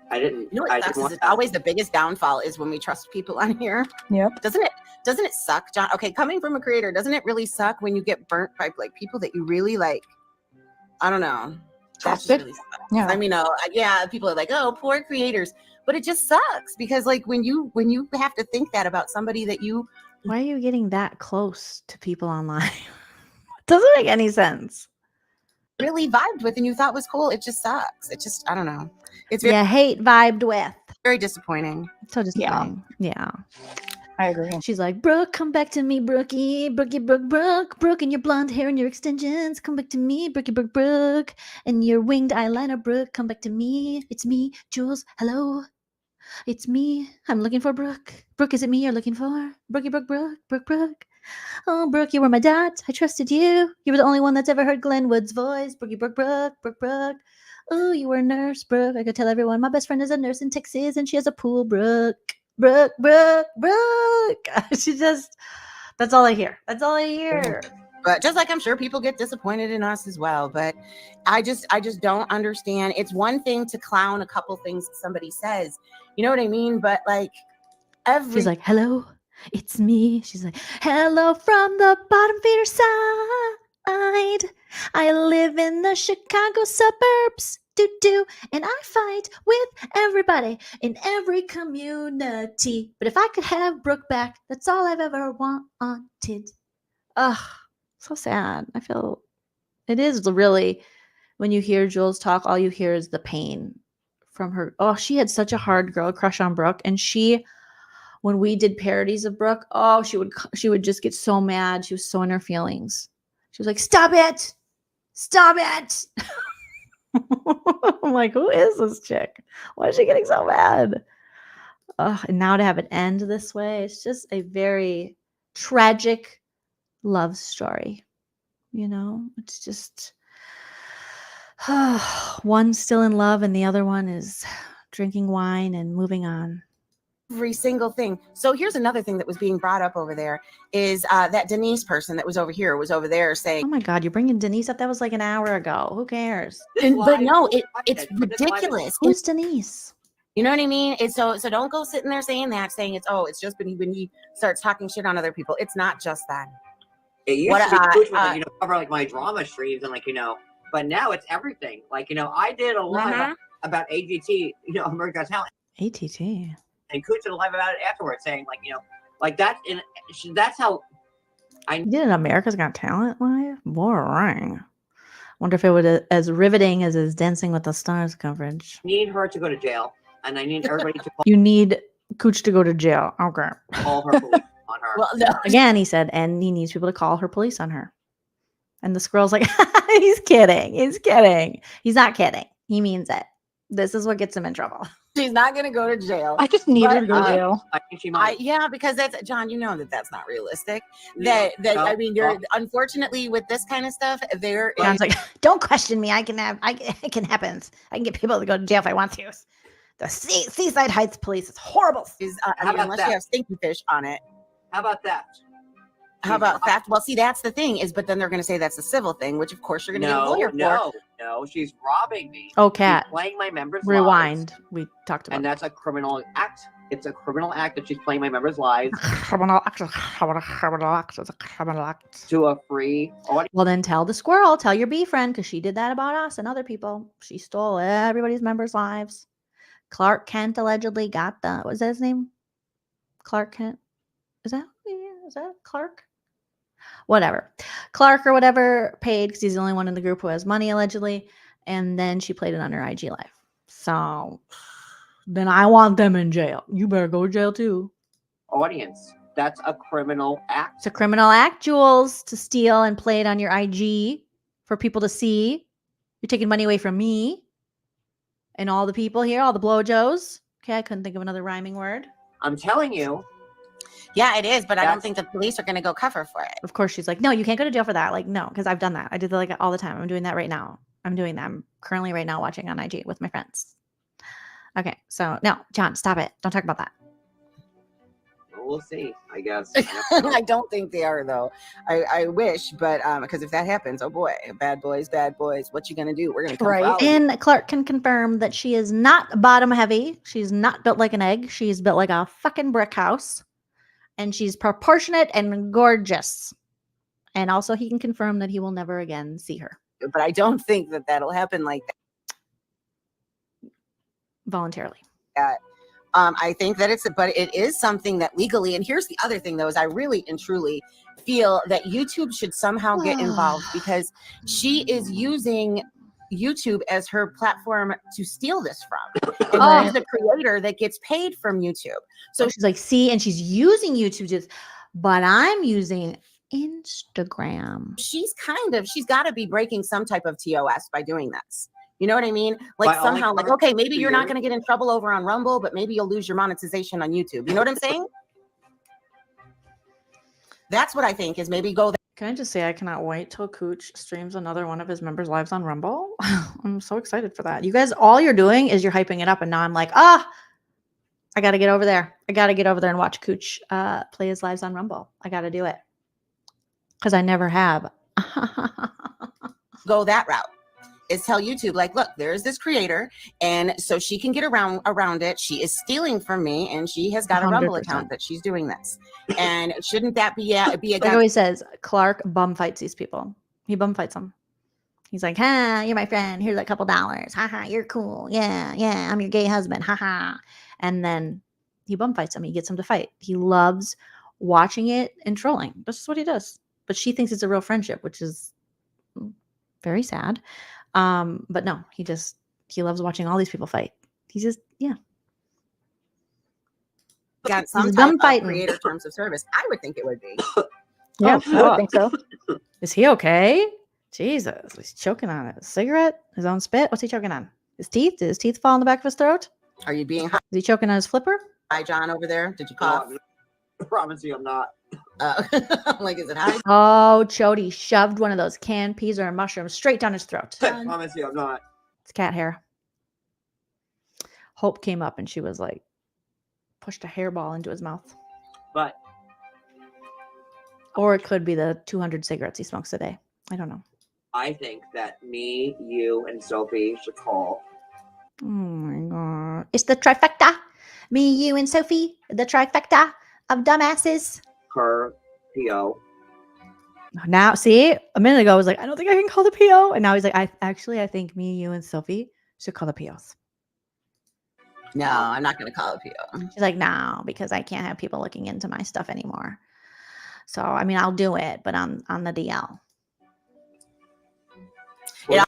I didn't. You know what sucks is it's always the biggest downfall is when we trust people on here. Yep. Doesn't it suck, John? Okay, coming from a creator, doesn't it really suck when you get burnt by like people that you really like? I don't know. Trusted. Really yeah. I mean, yeah, people are like, oh, poor creators, but it just sucks because like when you have to think that about somebody that you. Why are you getting that close to people online? It doesn't make any sense. Really vibed with and you thought was cool. It just sucks. It just, I don't know. It's very, hate vibed with. Very disappointing. So disappointing. Yeah. I agree. She's like, Brooke, come back to me, Brookie. Brookie, Brooke, and your blonde hair and your extensions. Come back to me, Brookie, Brooke. And your winged eyeliner, Brooke. Come back to me. It's me, Jules. Hello. It's me. I'm looking for Brooke. Brooke, is it me you're looking for? Brookie, Brooke. Oh, Brooke, you were my dot. I trusted you. You were the only one that's ever heard Glenn Wood's voice. Brookie, Brooke. Oh, you were a nurse, Brooke. I could tell everyone my best friend is a nurse in Texas and she has a pool, Brooke. She just, that's all I hear. But just like I'm sure people get disappointed in us as well. But I just don't understand. It's one thing to clown a couple things that somebody says. You know what I mean? But like she's like, hello, it's me. She's like, hello from the bottom feeder side. I live in the Chicago suburbs. And I fight with everybody in every community. But if I could have Brooke back, that's all I've ever wanted. Ugh, so sad. I feel it is really, when you hear Jules talk, all you hear is the pain from her. Oh, she had such a hard girl crush on Brooke. And when we did parodies of Brooke, oh, she would just get so mad. She was so in her feelings. She was like, stop it. I'm like, who is this chick? Why is she getting so mad? And now to have it end this way, it's just a very tragic love story. You know, it's just one's still in love and the other one is drinking wine and moving on. Every single thing. So here's another thing that was being brought up over there is that Denise person that was over here was over there saying, oh my God, you're bringing Denise up? That was like an hour ago. Who cares? But no, it's ridiculous. Who's Denise? You know what I mean? It's so don't go sitting there saying it's just when he starts talking shit on other people. It's not just that. It used to be cover like my drama streams and but now it's everything. I did a lot about AGT, America's Talent. ATT. And Cooch did a live about it afterwards, saying like, like that's how He did an America's Got Talent live. Boring. Wonder if it would as riveting as his Dancing with the Stars coverage. need her to go to jail, and I need everybody to You need Cooch to go to jail. Okay. call her police on her. Well, no. Again, he said, and he needs people to call her police on her. And the squirrel's like, he's kidding. He's kidding. He's not kidding. He means it. This is what gets him in trouble. She's not going to go to jail. I just need her to go to jail. I think she might. Yeah, because that's John. You know that's not realistic. Yeah. I mean, unfortunately with this kind of stuff, there John's like, don't question me. It can happen. I can get people to go to jail if I want to. The Seaside Heights police is horrible. Unless you have stinky fish on it. How about that? How about theft? Well, see, that's the thing but then they're going to say that's a civil thing, which of course you're going to get a lawyer for. No, she's robbing me. Oh, Cat. She's playing my members' Rewind. lives. We talked about And that's a criminal act. It's a criminal act that she's playing my members' lives. Criminal act. It's a criminal act. To a free audience. Well, then tell the squirrel, tell your bee friend, because she did that about us and other people. She stole everybody's members' lives. Clark Kent allegedly got what was that his name? Clark Kent. Is that Clark? Whatever. Clark or whatever paid because he's the only one in the group who has money allegedly. And then she played it on her IG live. So then I want them in jail. You better go to jail too. Audience. That's a criminal act. It's a criminal act, Jules, to steal and play it on your IG for people to see. You're taking money away from me and all the people here, all the blowjos. Okay, I couldn't think of another rhyming word. I'm telling you. Yeah, it is, but I don't think the police are going to go cover for it. Of course, she's like, no, you can't go to jail for that. Like, no, because I've done that. I did that like all the time. I'm doing that right now. I'm doing that. I'm currently right now watching on IG with my friends. Okay, so no, John, stop it. Don't talk about that. We'll see, I guess. I don't think they are, though. I wish, but because if that happens, oh boy, bad boys, what you gonna do? We're gonna come Right. And Clark can confirm that she is not bottom heavy. She's not built like an egg. She's built like a fucking brick house. And she's proportionate and gorgeous. And also he can confirm that he will never again see her. But I don't think that that'll happen like that. Voluntarily. I think that but it is something that legally, and here's the other thing though, is I really and truly feel that YouTube should somehow get involved because she is using YouTube as her platform to steal this from. And she's a creator that gets paid from YouTube. So she's like, see, and she's using YouTube but I'm using Instagram. She's got to be breaking some type of TOS by doing this. You know what I mean? Like somehow, like, okay, maybe you're not going to get in trouble over on Rumble, but maybe you'll lose your monetization on YouTube. You know what I'm saying? That's what I think is maybe go there. Can I just say I cannot wait till Cooch streams another one of his members' lives on Rumble? I'm so excited for that. You guys, all you're doing is you're hyping it up, and now I'm like, I got to get over there. I got to get over there and watch Cooch play his lives on Rumble. I got to do it because I never have. Go that route. Is tell YouTube, like, look, there is this creator, and so she can get around it. She is stealing from me, and she has got a 100%. Rumble account that she's doing this. And shouldn't that be a Like always says, Clark bum fights these people. He bum fights them. He's like, you're my friend. Here's a couple dollars. You're cool. Yeah, I'm your gay husband. And then he bum fights him. He gets him to fight. He loves watching it and trolling. That's just what he does. But she thinks it's a real friendship, which is very sad. But no, he loves watching all these people fight. He's just, got some He's type bum of fighting. creator terms of service. I would think it would be. Yeah, I would think so. Is he okay? Jesus, he's choking on it. A cigarette? His own spit? What's he choking on? His teeth? Did his teeth fall in the back of his throat? Are you being Is he choking on his flipper? Hi, John, over there? Did you cough? I promise you I'm not. I'm like, is it high? Oh, Chody shoved one of those canned peas or a mushroom straight down his throat. I promise you I'm not. It's cat hair. Hope came up and she was like, pushed a hairball into his mouth. But Or it could be the 200 cigarettes he smokes a day. I don't know. I think that me, you, and Sophie should call. Oh my God. It's the trifecta. Me, you, and Sophie. The trifecta of dumbasses. Her PO. Now, see, a minute ago I was like, I don't think I can call the PO. And now he's like, I think me, you, and Sophie should call the POs. No, I'm not going to call a PO. She's like, no, because I can't have people looking into my stuff anymore. So, I mean, I'll do it, but on the DL.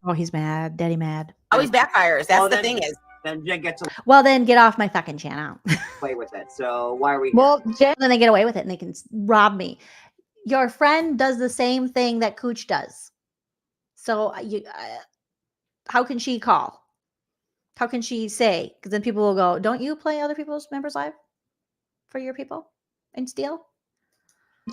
Oh, he's mad. Daddy mad. Always backfires. That's Well, the then- thing is. Then Jen gets Well, then get off my fucking channel. away with it. So why are we? Well, then they get away with it and they can rob me. Your friend does the same thing that Cooch does. So how can she call? How can she say? Because then people will go, don't you play other people's members live for your people and steal?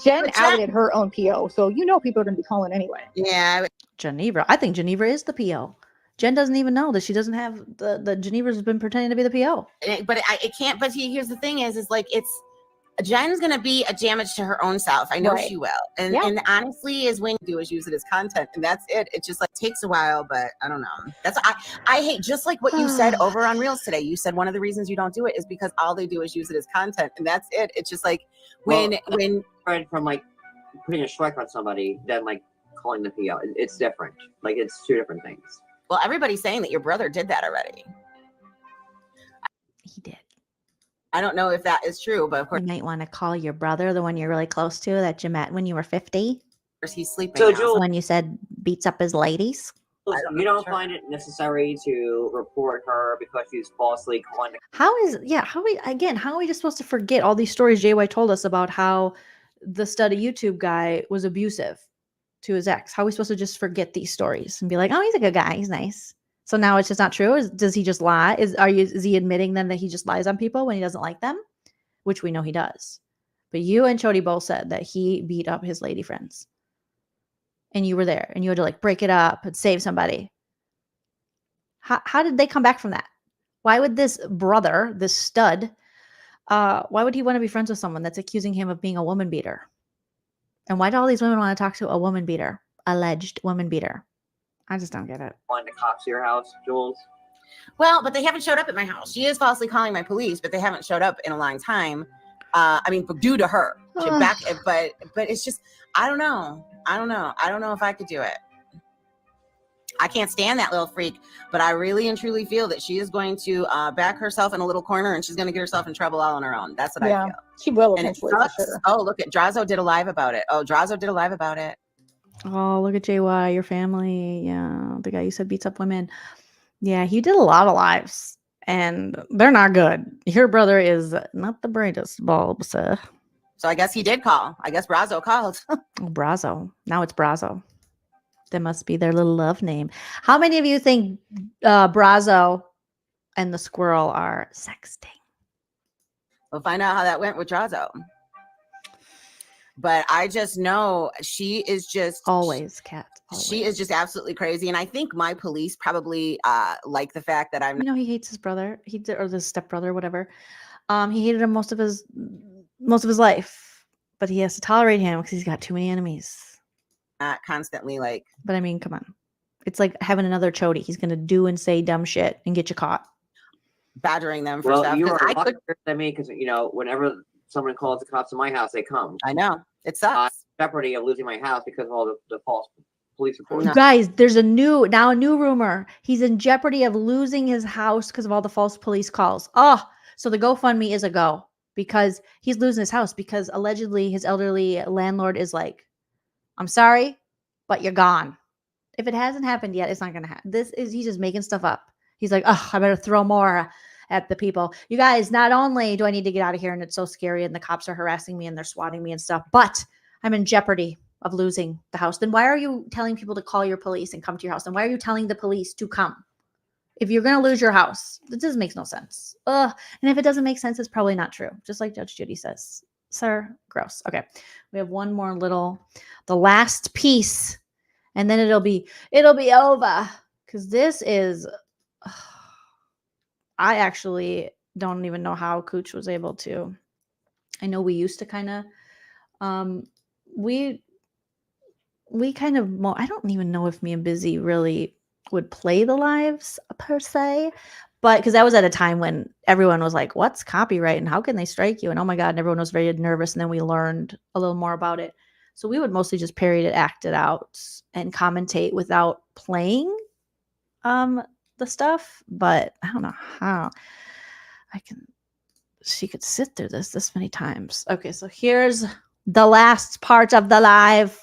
Jen outed her own PO, so you know people are going to be calling anyway. Yeah. Geneva. I think Geneva is the PO. Jen doesn't even know that she doesn't have the Geneva's been pretending to be the PO. But it can't. But here's the thing: is like Jen's gonna be a damage to her own self. I know she will. And honestly, is when you do is use it as content, and that's it. It just like takes a while, but I don't know. That's I hate just like what you said over on Reels today. You said one of the reasons you don't do it is because all they do is use it as content, and that's it. It's just like when from like putting a strike on somebody than like calling the PO. It's different. Like it's two different things. Well, everybody's saying that your brother did that already. He did. I don't know if that is true, but of course you might want to call your brother, the one you're really close to, that you met when you were 50. He's sleeping. So, now. Jules, When you said beats up his ladies. You don't find it necessary to report her because she's falsely calling. How are we just supposed to forget all these stories JY told us about how the study YouTube guy was abusive to his ex? How are we supposed to just forget these stories and be like, oh, he's a good guy, he's nice? So now it's just not true. Does he just lie? Is he admitting then that he just lies on people when he doesn't like them? Which we know he does. But you and Chody both said that he beat up his lady friends. And you were there and you had to like break it up and save somebody. How did they come back from that? Why would this brother, this stud, why would he want to be friends with someone that's accusing him of being a woman beater? And why do all these women want to talk to a woman beater? Alleged woman beater. I just don't get it. Calling the cops to your house, Jules? Well, but they haven't showed up at my house. She is falsely calling my police, but they haven't showed up in a long time. I mean, due to her. But it's just, I don't know. I don't know if I could do it. I can't stand that little freak, but I really and truly feel that she is going to back herself in a little corner and she's going to get herself in trouble all on her own. That's what I feel. She will And it eventually, for sucks. sure. Oh, look at Drazo did a live about it. Oh, look at JY, your family. Yeah, the guy you said beats up women. Yeah, he did a lot of lives, and they're not good. Your brother is not the brightest bulb, sir. So I guess he did call. I guess Brazo called. Oh, Brazo. Now it's Brazo. That must be their little love name. How many of you think Brazo and the squirrel are sexting? We'll find out how that went with Drazo. But I just know she is just always, Kat. She is just absolutely crazy. And I think my police probably like the fact that I'm You know, he hates his brother. Or his stepbrother, whatever. He hated him most of his life. But he has to tolerate him because he's got too many enemies. not constantly like. But I mean, come on. It's like having another Chody. He's gonna do and say dumb shit and get you caught. Badgering them for Well, stuff. you 'Cause are I could, luckier than me because whenever someone calls the cops in my house, they come. I know it sucks. Jeopardy of losing my house because of all the false police reports. Guys, there's a new rumor. He's in jeopardy of losing his house because of all the false police calls. Oh, so the GoFundMe is a go because he's losing his house because allegedly his elderly landlord is like, I'm sorry, but you're gone. If it hasn't happened yet, it's not going to happen. He's just making stuff up. He's like, oh, I better throw more at the people. You guys, not only do I need to get out of here and it's so scary and the cops are harassing me and they're swatting me and stuff, but I'm in jeopardy of losing the house. Then why are you telling people to call your police and come to your house? And why are you telling the police to come? If you're going to lose your house, it just makes no sense. And if it doesn't make sense, it's probably not true. Just like Judge Judy says. Sir, gross. Okay. We have one more the last piece, and then it'll be over. Because this is, I actually don't even know how Cooch was able to. I know we used to kind of, we kind of, I don't even know if me and Busy really would play the lives per se, but because that was at a time when everyone was like, what's copyright and how can they strike you? And oh my God, and everyone was very nervous. And then we learned a little more about it. So we would mostly just parody it, act it out, and commentate without playing the stuff. But I don't know how. She could sit through this many times. Okay, so here's the last part of the live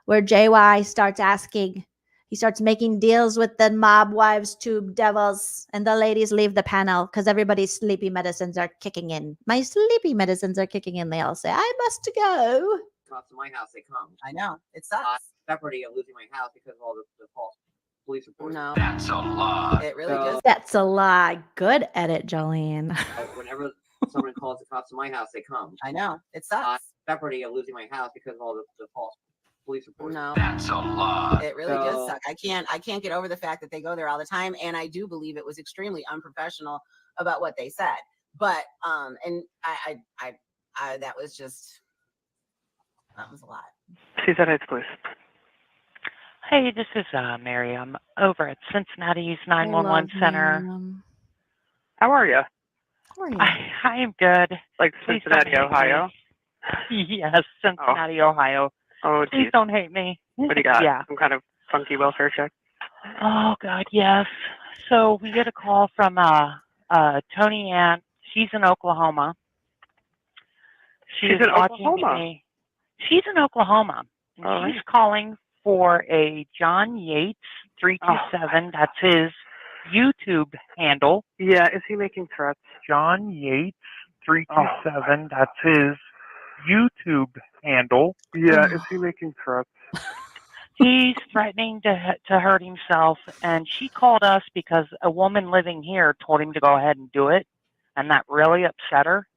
where JY starts asking. He starts making deals with the mob wives, tube devils, and the ladies leave the panel because everybody's sleepy medicines are kicking in. My sleepy medicines are kicking in. They all say, I must go. Cops in my house, they come. I know. It sucks. Jeopardy of losing my house because of all the false police reports. No. That's a lie. It really does. That's a lie. Good edit, Jolene. Whenever someone calls the cops in my house, they come. I know. It sucks. Jeopardy of losing my house because of all the false police reports. No. That's a lie. It really does suck. I can't get over the fact that they go there all the time, and I do believe it was extremely unprofessional about what they said. But and I that was a lot. Seaside Heights Police. Hey, this is Miriam over at Cincinnati's 911 Center. How are you? How are you? I am good. Like Please Cincinnati, don't hate Ohio? me. Yes, Cincinnati, Ohio. Oh, Please geez. don't hate me. What do you got? Yeah. Some kind of funky welfare check? Oh, God, yes. So we get a call from Tony Ann. She's in Oklahoma. She's in watching Oklahoma? me. She's in Oklahoma. And All she's right. calling for a John Yates 327. That's his YouTube handle. Yeah, is he making threats? John Yates 327. That's his YouTube handle. Yeah, is he making threats? He's threatening to hurt himself, and she called us because a woman living here told him to go ahead and do it, and that really upset her.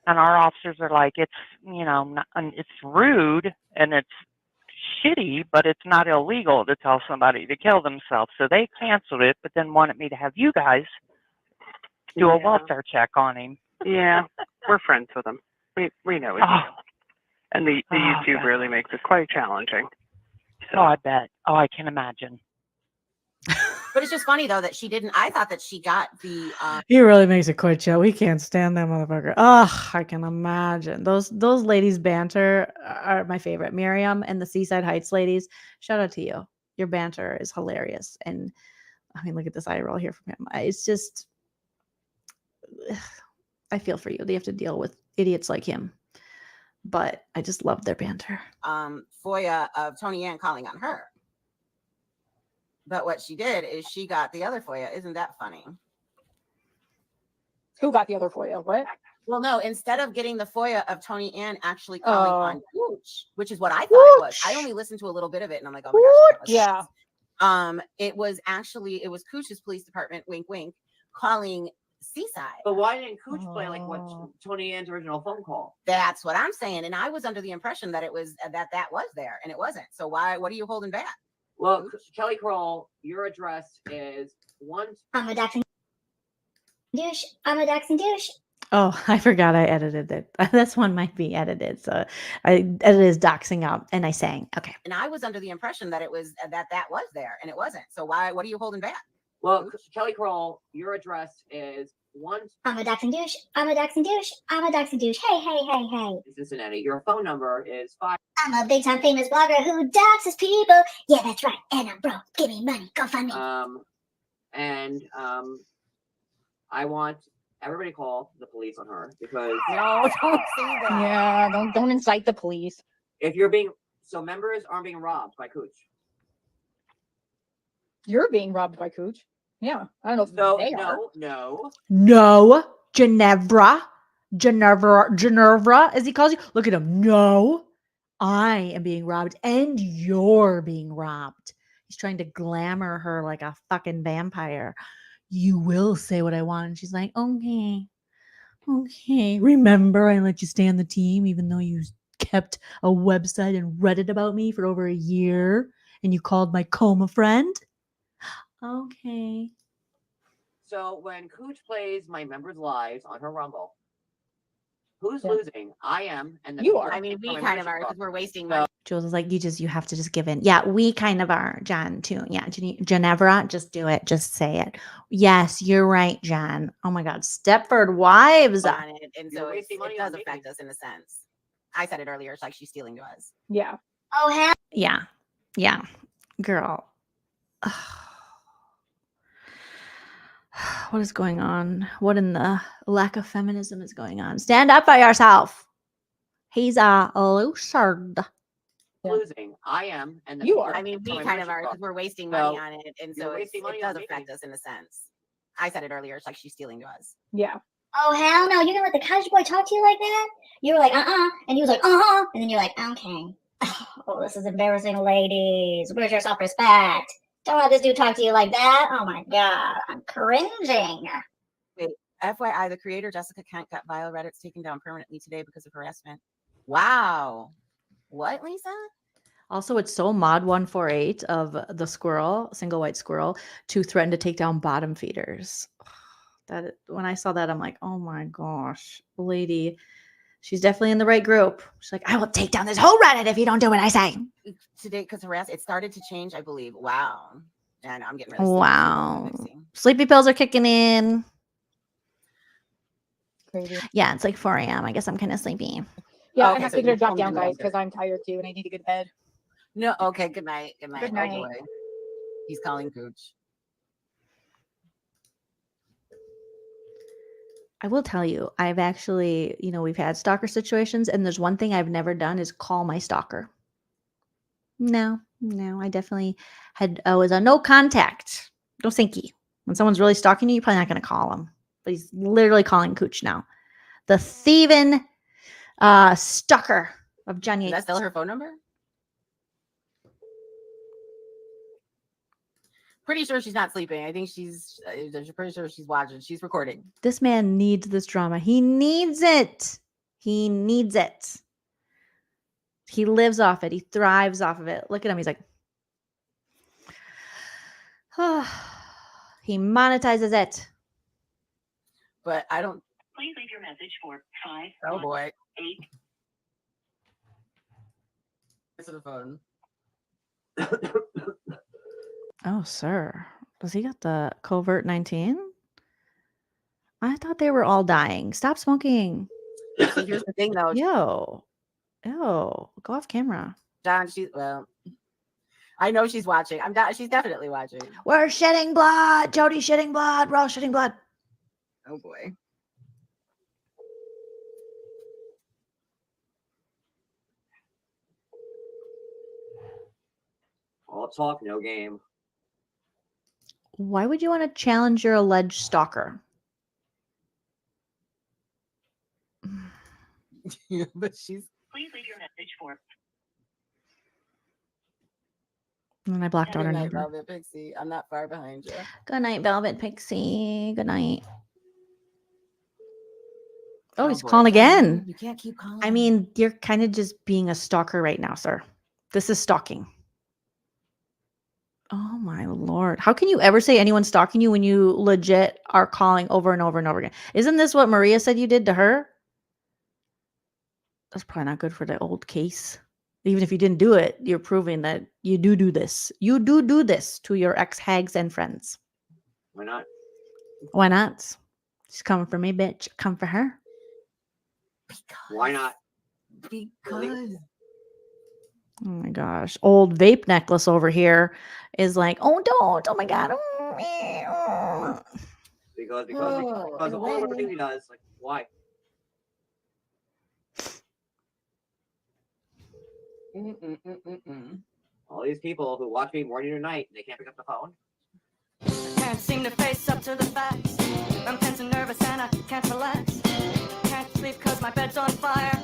And our officers are like, it's, you know, it's rude and it's shitty, but it's not illegal to tell somebody to kill themselves. So they canceled it, but then wanted me to have you guys do a welfare check on him. Yeah, we're friends with him. We know it. And the YouTube really makes it quite challenging. Oh, I bet. Oh, I can imagine. But it's just funny though that she didn't. I thought that she got the. He really makes it quite chill. We can't stand that motherfucker. Oh, I can imagine. Those ladies' banter are my favorite. Miriam and the Seaside Heights ladies. Shout out to you. Your banter is hilarious. And I mean, look at this eye roll here from him. It's just, I feel for you. They have to deal with idiots like him. But I just love their banter. FOIA of Tony Ann calling on her. But what she did is she got the other FOIA. Isn't that funny? Who got the other FOIA? What? Well, no, instead of getting the FOIA of Tony Ann actually calling on Cooch, which is what I thought it was. I only listened to a little bit of it and I'm like, oh my gosh. Yeah. It was Cooch's police department, wink, wink, calling Seaside. But why didn't Cooch play like what Tony Ann's original phone call? That's what I'm saying. And I was under the impression that it was that was there and it wasn't. So what are you holding back? Well, Kelly Kroll, your address is I'm a Doxing douche. I'm a Doxing douche. Oh, I forgot I edited it. This one might be edited. So I edited his doxing out and I sang. Okay. And I was under the impression that it was that was there and it wasn't. So what are you holding back? Well, Kelly Kroll, your address is I'm a Doxing douche. I'm a Doxing douche. I'm a Doxing douche. Hey, hey, hey, hey. in Cincinnati. Your phone number is 5. I'm a big time famous blogger who doxes people. Yeah, that's right. And I'm broke. Give me money. Go fund me. I want everybody to call the police on her because No, don't say that. Yeah, don't incite the police. if members aren't being robbed by Cooch. You're being robbed by Cooch. Yeah, I don't know if they are. No. Ginevra, as he calls you. Look at him. No, I am being robbed and you're being robbed. He's trying to glamour her like a fucking vampire. You will say what I want. And she's like, okay. Remember, I let you stay on the team, even though you kept a website and Reddit about me for over a year and you called my coma friend. Okay. So when Cooch plays my members' lives on her Rumble, who's losing? I am, and You are. I mean, we kind of are because we're wasting money. Jules is like, you have to just give in. Yeah, we kind of are, John, too. Yeah, Ginevra, just do it. Just say it. Yes, you're right, John. Oh my God, Stepford Wives. On it, and so it does affect us in a sense. I said it earlier. It's like she's stealing to us. Yeah. Oh, hell. Yeah. Girl. What is going on? What in the lack of feminism is going on? Stand up for yourself. He's a loser. Losing. I am, and You are. I mean, we kind of are because we're wasting money on it, and so it does affect us in a sense. I said it earlier. It's like she's stealing to us. Yeah. Oh, hell no. You're going to let the college boy talk to you like that? You were like, and he was like, and then you're like, okay. Oh, this is embarrassing, ladies. Where's your self-respect? Don't let this dude talk to you like that. Oh, my God. I'm cringing. Wait, FYI, the creator, Jessica Kent, got bio Reddit's taken down permanently today because of harassment. Wow. What, Lisa? Also, it's so mod 148 of the squirrel, single white squirrel, to threaten to take down bottom feeders. That when I saw that, I'm like, oh my gosh, lady, she's definitely in the right group. She's like, I will take down this whole Reddit if you don't do what I say. Today, because it started to change, I believe. Wow. And I'm getting really wow. Sleepy pills are kicking in. Crazy. Yeah, it's like 4 a.m. I guess I'm kind of sleepy. Yeah, I have to get a drop down, guys, because I'm tired too, and I need to go to bed. No, okay. Good night. Good night. Good night. Oh, boy. He's calling Cooch. I will tell you, I've actually, we've had stalker situations, and there's one thing I've never done is call my stalker. No, I definitely was on no contact. No thanky. When someone's really stalking you, you're probably not going to call him. But he's literally calling Cooch now. The thieving stalker of John Yates. Is that still her phone number? Pretty sure she's not sleeping. I think she's pretty sure she's watching. She's recording. This man needs this drama. He needs it. He needs it. He lives off it. He thrives off of it. Look at him. He's like, he monetizes it. But I don't. Please leave your message for 5. Oh boy. 8. Answer the phone. Oh, sir. Does he got the covert 19? I thought they were all dying. Stop smoking. So here's the thing, though. Yo. Go off camera. John, I know she's watching. She's definitely watching. We're shedding blood. Jody's shedding blood. We're all shedding blood. Oh, boy. All talk, no game. Why would you want to challenge your alleged stalker? Yeah, but she's. Please leave your message for. And I blocked out her number. Velvet Pixie. I'm not far behind you. Good night, Velvet Pixie. Good night. Oh, he's calling again. You can't keep calling. I mean, you're kind of just being a stalker right now, sir. This is stalking. Oh my Lord. How can you ever say anyone's stalking you when you legit are calling over and over and over again? Isn't this what Maria said you did to her? That's probably not good for the old case. Even if you didn't do it, you're proving that you do this. You do this to your ex-hags and friends. Why not? Why not? She's coming for me, bitch. Come for her. Why not? Because. Oh my gosh. Old vape necklace over here is like, oh, don't. Oh my God. Because of all everything he does. Like, why? All these people who watch me morning or night, they can't pick up the phone. Can't seem to face up to the facts. I'm tense and nervous and I can't relax. Can't sleep cause my bed's on fire.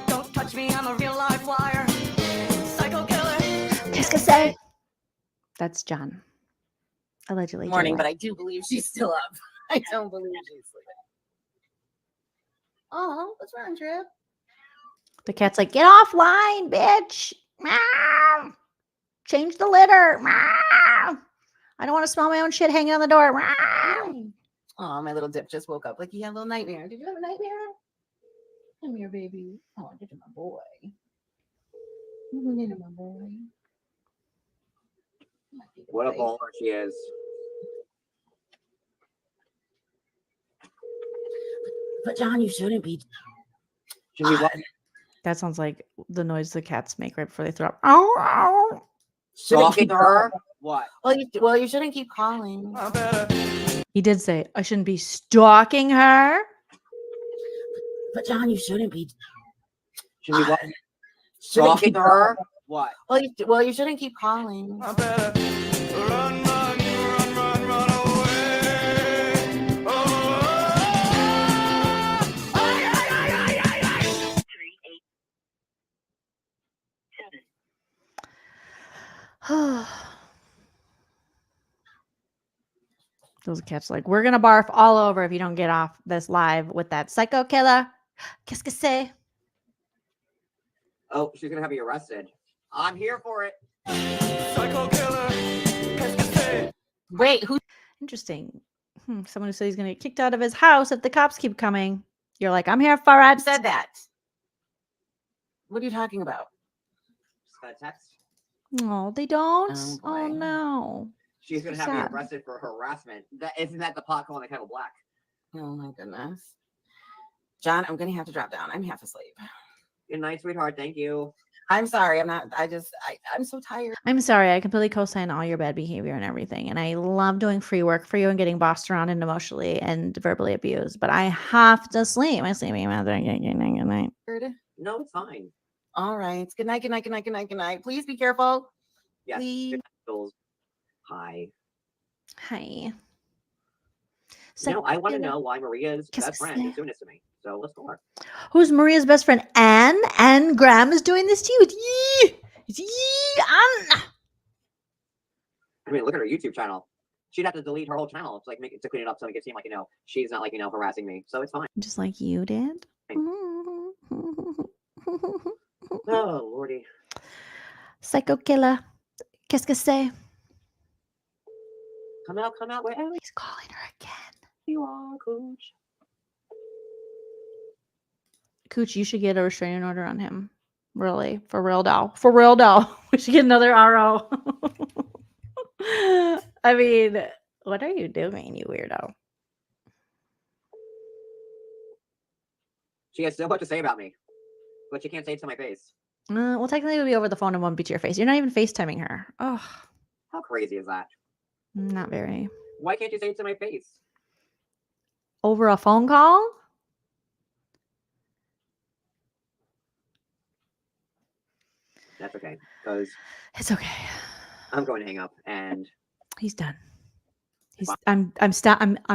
Don't touch me, I'm a real live wire. Psycho killer. Qu'est-ce que c'est? That's John. Allegedly. Morning, but I do believe she's still up. I don't believe she's sleeping. Oh, what's wrong, Trip? The cat's like, get offline, bitch. Meow. Change the litter. Meow. I don't want to smell my own shit hanging on the door. Meow. Oh, my little dip just woke up like he had a little nightmare. Did you have a nightmare? Come here, baby. Oh, did you, my boy? My boy. What a baller she is. But John, you shouldn't be. That sounds like the noise the cats make right before they throw up. Stalking her? What? Well, you shouldn't keep calling. He did say, I shouldn't be stalking her. But John, you shouldn't be. Should we what? Shouldn't Talking keep to her? What? Well, you shouldn't keep calling. Those cats like, we're gonna barf all over if you don't get off this live with that psycho killer. Qu'est-ce que c'est? Oh, she's gonna have me arrested. I'm here for it. Psycho killer. Wait, who? Interesting. Someone who said he's gonna get kicked out of his house if the cops keep coming. You're like, I'm here for it. Who said that? What are you talking about? Just got a text. Oh, they don't? Oh, Oh no. She's gonna So have me sad. arrested for harassment. Isn't that the pot calling the kettle black? Oh my goodness. John, I'm gonna have to drop down. I'm half asleep. Good night, sweetheart. Thank you. I'm sorry. I'm so tired. I'm sorry. I completely co-sign all your bad behavior and everything. And I love doing free work for you and getting bossed around and emotionally and verbally abused. But I have to sleep. My sleeping mother. Good night. No, it's fine. All right. Good night. Good night. Good night. Good night. Good night. Please be careful. Yes. Please. Hi. Hi. So, I want to know why Maria's best friend is doing this to me. So let's go. Who's Maria's best friend? Anne? Anne Graham is doing this to you. It's Anne. I mean, look at her YouTube channel. She'd have to delete her whole channel to to clean it up so it seems like she's not harassing me. So it's fine. Just like you did. Oh lordy. Psycho killer. Qu'est-ce que c'est? Come out. Where He's calling her again. You are, Cooch. Cooch, you should get a restraining order on him. Really. For real though. For real though. We should get another RO. I mean, what are you doing, you weirdo? She has so much to say about me, but she can't say it to my face. Well, technically it would be over the phone and won't be to your face. You're not even FaceTiming her. Oh, How crazy is that? not very. Why can't you say it to my face? Over a phone call? That's okay, because It's okay. I'm going to hang up and He's done. I'm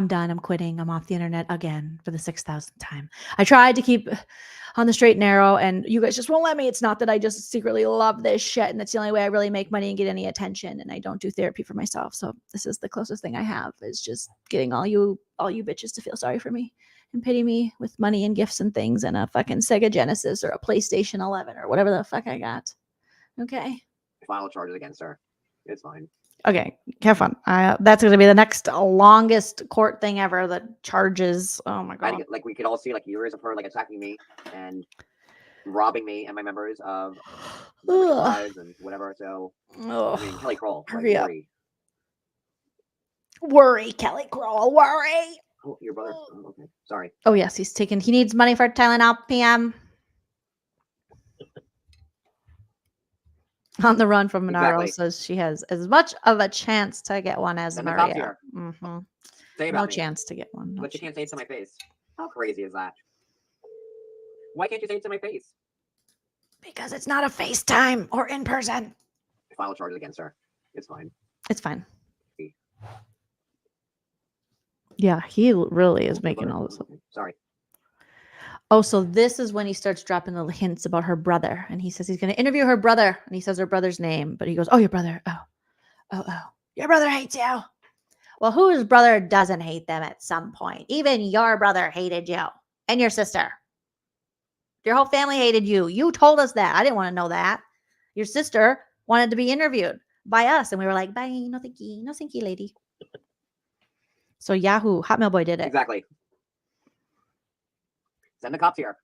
done. I'm quitting. I'm off the internet again for the 6,000th time. I tried to keep on the straight and narrow, and you guys just won't let me. It's not that I just secretly love this shit, and that's the only way I really make money and get any attention. And I don't do therapy for myself, so this is the closest thing I have is just getting all you bitches to feel sorry for me and pity me with money and gifts and things and a fucking Sega Genesis or a PlayStation 11 or whatever the fuck I got. Okay. Final charges against her. It's fine. Okay, have fun. That's going to be the next longest court thing ever. The charges. Oh my god! We could all see years of her attacking me and robbing me and my members of lives and whatever. So I mean, Kelly Kroll. Hurry up. Worry, Kelly Kroll. Worry. Oh, your brother. Oh, okay, sorry. Oh yes, he needs money for Tylenol PM. On the run from Monaro says she has as much of a chance to get one as Maria. Mm-hmm. No chance to get one. But you can't say it to my face. How crazy is that? Why can't you say it to my face? Because it's not a FaceTime or in person. Final charges against her. It's fine. It's fine. Yeah, he really is making all this up. Sorry. Oh, so this is when he starts dropping the hints about her brother. And he says he's going to interview her brother. And he says her brother's name. But he goes, oh, your brother. Oh. Your brother hates you. Well, whose brother doesn't hate them at some point? Even your brother hated you. And your sister. Your whole family hated you. You told us that. I didn't want to know that. Your sister wanted to be interviewed by us. And we were like, bye. No, thank you. No, thank you, lady. So Yahoo, Hotmail Boy did it. Exactly. Send the cops here.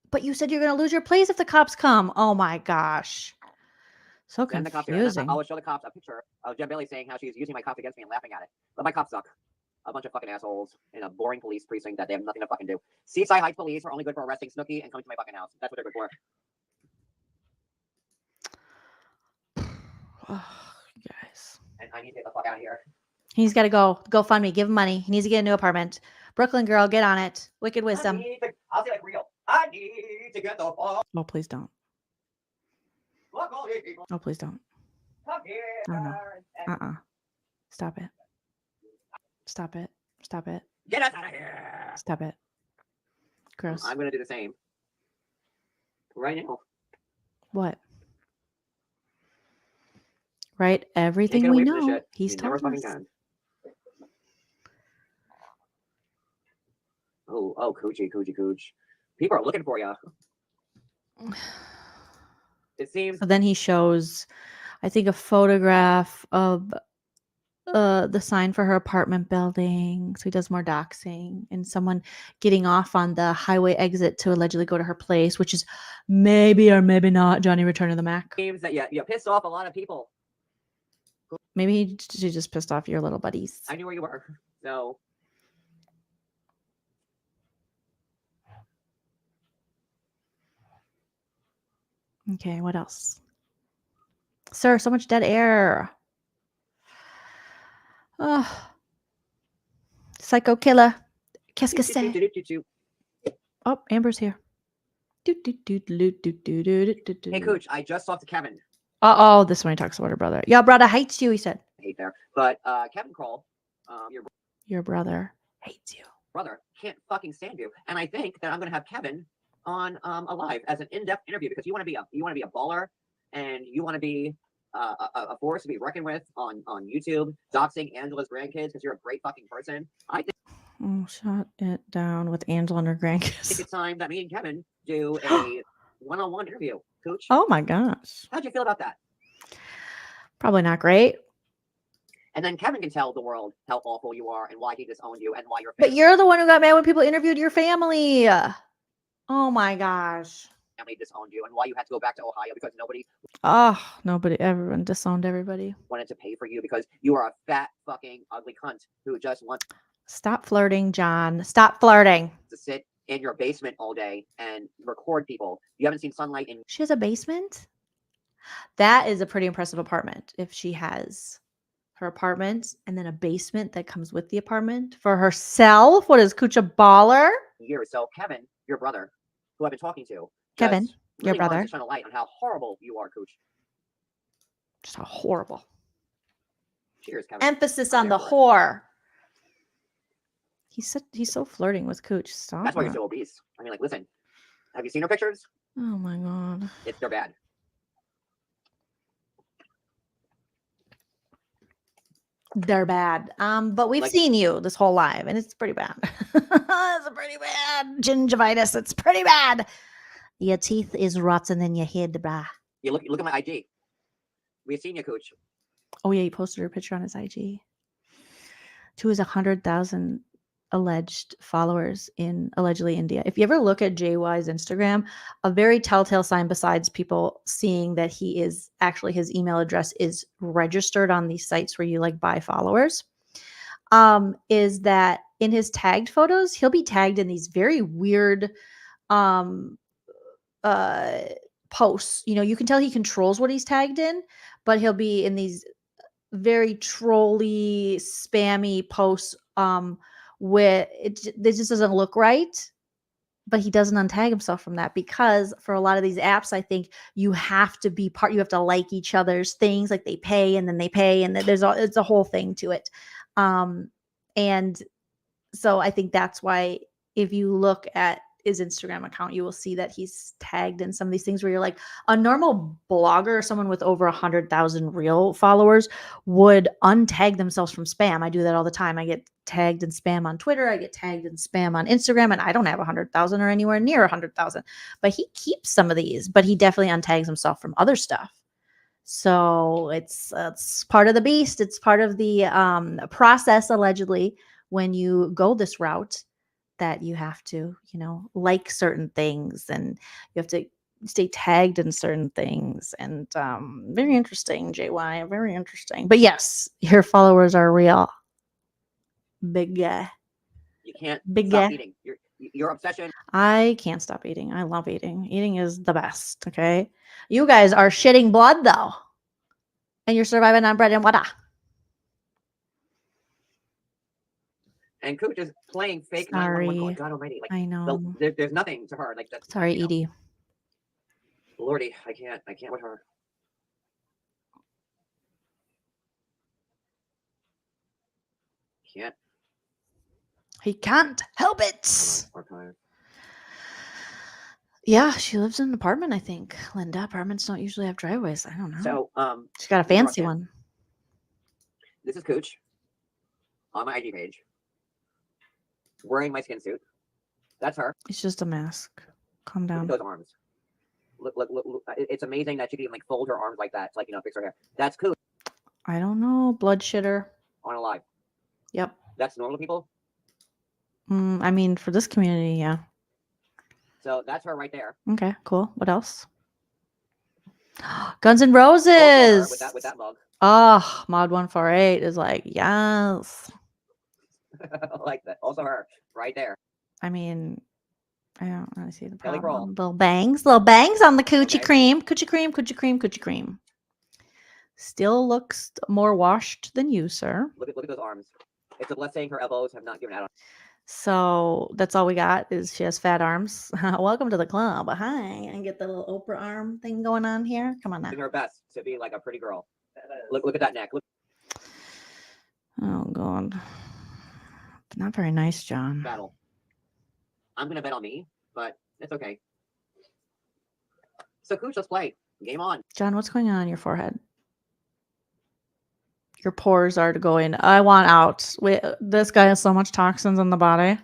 But you said you're going to lose your place if the cops come. Oh my gosh. So Send the cops here. confusing. I will show the cops a picture of Jen Bailey saying how she's using my cops against me and laughing at it. But my cops suck. A bunch of fucking assholes in a boring police precinct that they have nothing to fucking do. Seaside Heights police are only good for arresting Snooki and coming to my fucking house. That's what they're good for. Oh, guys. And I need to get the fuck out of here. He's got to go. GoFundMe. Give him money. He needs to get a new apartment. Brooklyn girl, get on it. Wicked wisdom. I'll say like real. I need to get the fuck. Oh, please don't. Oh, please don't. Oh, no. Stop it. Stop it. Stop it. Get us out of here. Stop it. Gross. I'm gonna do the same. Right now. What? Right? Everything we know. He's told us. Oh, coochie. People are looking for you. It seems. So then he shows, I think, a photograph of the sign for her apartment building. So he does more doxing and someone getting off on the highway exit to allegedly go to her place, which is maybe or maybe not Johnny Return of the Mac. Seems that you pissed off a lot of people. Maybe he just pissed off your little buddies. I knew where you were. So. Okay, what else? Sir, so much dead air. Oh. Psycho killer. Qu'est-ce que c'est? Oh, Amber's here. Hey, Cooch, I just talked to Kevin. Uh-oh, this one he talks about her brother. Your brother hates you, he said. I hate there. But Kevin called. Your brother hates you. Brother can't fucking stand you. And I think that I'm going to have Kevin on a live as an in-depth interview because you want to be a baller and you want to be a force to be reckoned with on YouTube, doxing Angela's grandkids because you're a great fucking person. I think shut it down with Angela and her grandkids. it's time that me and Kevin do a one-on-one interview, Cooch. Oh my gosh. How'd you feel about that? Probably not great. And then Kevin can tell the world how awful you are and why he disowned you and why you're. But you're the one who got mad when people interviewed your family. Oh my gosh. Family disowned you and why you had to go back to Ohio because everyone disowned everybody. Wanted to pay for you because you are a fat fucking ugly cunt who just wants. Stop flirting, John. Stop flirting. To sit in your basement all day and record people. You haven't seen sunlight in. She has a basement? That is a pretty impressive apartment. If she has her apartment and then a basement that comes with the apartment for herself. What is Cooch, a baller? Years. So Kevin, your brother, who I've been talking to. Kevin, your brother. To shine a light on how horrible you are, Cooch. Just how horrible. Cheers, Kevin. Emphasis on the whore. He's so flirting with Cooch. Stop. That's why you're so obese. I mean, like, listen. Have you seen her pictures? Oh my god. They're bad. They're bad. But we've seen you this whole live, and it's pretty bad. It's pretty bad. Gingivitis. It's pretty bad. Your teeth is rotten in your head, brah. You look at my IG. We've seen you, Cooch. Oh yeah, he posted her picture on his IG. To his 100,000 alleged followers in allegedly India. If you ever look at JY's Instagram, a very telltale sign besides people seeing that he is actually his email address is registered on these sites where you like buy followers, is that in his tagged photos, he'll be tagged in these very weird posts. You know, you can tell he controls what he's tagged in, but he'll be in these very trolly, spammy posts where this just doesn't look right, but he doesn't untag himself from that because for a lot of these apps, I think you have to be you have to like each other's things, like they pay and then it's a whole thing to it. And so I think that's why if you look at his Instagram account, you will see that he's tagged in some of these things where you're like, a normal blogger or someone with over 100,000 real followers would untag themselves from spam. I do that all the time. I get tagged in spam on Twitter. I get tagged in spam on Instagram, and I don't have 100,000 or anywhere near 100,000, but he keeps some of these, but he definitely untags himself from other stuff. So it's part of the beast. It's part of the process, allegedly, when you go this route, that you have to, like certain things and you have to stay tagged in certain things. And very interesting, JY, very interesting. But yes, your followers are real. Big guy. You can't Big stop guy. eating. Your obsession. I can't stop eating. I love eating. Eating is the best, okay? You guys are shitting blood, though. And you're surviving on bread and water. And Cooch is playing fake 911 call. God almighty. Like, I know. There's nothing to her. Like that's Sorry, Edie. Lordy, I can't with her. Can't. He can't help it. Yeah, she lives in an apartment, I think. Linda, apartments don't usually have driveways. I don't know. So, she's got a fancy one. This is Cooch on my IG page, wearing my skin suit. That's her. It's just a mask. Calm down. Look at those arms. Look. It's amazing that she can even like fold her arms like that to like fix her hair. That's Cooch. I don't know. Blood shitter. On a live. Yep. That's normal people. I mean, for this community, yeah. So that's her right there. Okay, cool. What else? Guns N' Roses. With that mug. Oh, Mod 148 is like, yes. Like that. Also her right there. I mean, I don't really see the Kelly problem. Little bangs on the coochie cream. Coochie cream, coochie cream, coochie cream. Still looks more washed than you, sir. Look at those arms. It's a blessing her elbows have not given out. So that's all we got is she has fat arms. Welcome to the club. Hi. And get the little Oprah arm thing going on here. Come on now. Doing her best to be like a pretty girl. Look at that neck. Look. Oh God. Not very nice, John. Battle. I'm gonna bet on me, but it's okay. So Cooch, let's play. Game on. John, what's going on your forehead? Your pores are going. I want out. Wait, this guy has so much toxins in the body.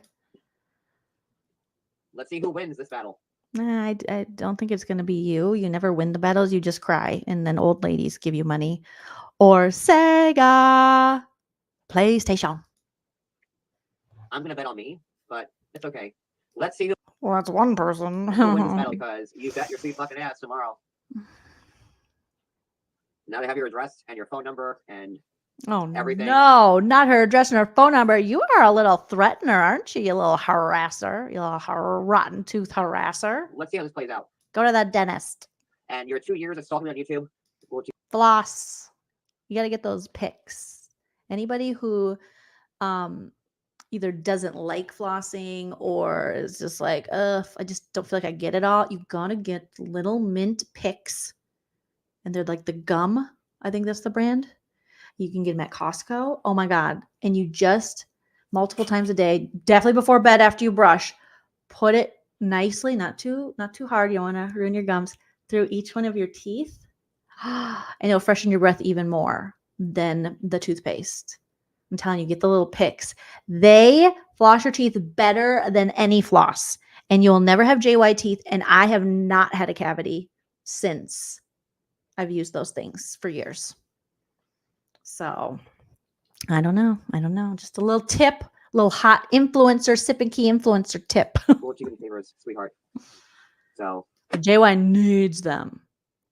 Let's see who wins this battle. Nah, I don't think it's going to be you. You never win the battles. You just cry. And then old ladies give you money. Or Sega. PlayStation. I'm going to bet on me, but it's okay. Let's see who. Well, that's one person. Who wins this battle because you bet your sweet fucking ass tomorrow. Now they have your address and your phone number and everything. No, not her address and her phone number. You are a little threatener, aren't you? You little harasser. You little rotten tooth harasser. Let's see how this plays out. Go to the dentist. And your 2 years of stalking me on YouTube. Floss. You got to get those pics. Anybody who either doesn't like flossing or is just like, I just don't feel like I get it all. You got to get little mint picks. And they're like the gum. I think that's the brand. You can get them at Costco. Oh my God. And you just multiple times a day, definitely before bed after you brush, put it nicely, not too hard. You don't want to ruin your gums, through each one of your teeth. And it'll freshen your breath even more than the toothpaste. I'm telling you, get the little picks. They floss your teeth better than any floss. And you'll never have JY teeth. And I have not had a cavity since I've used those things for years. So I don't know. Just a little tip, a little hot influencer, sip and key influencer tip. Well, chicken favors, sweetheart. So JY needs them.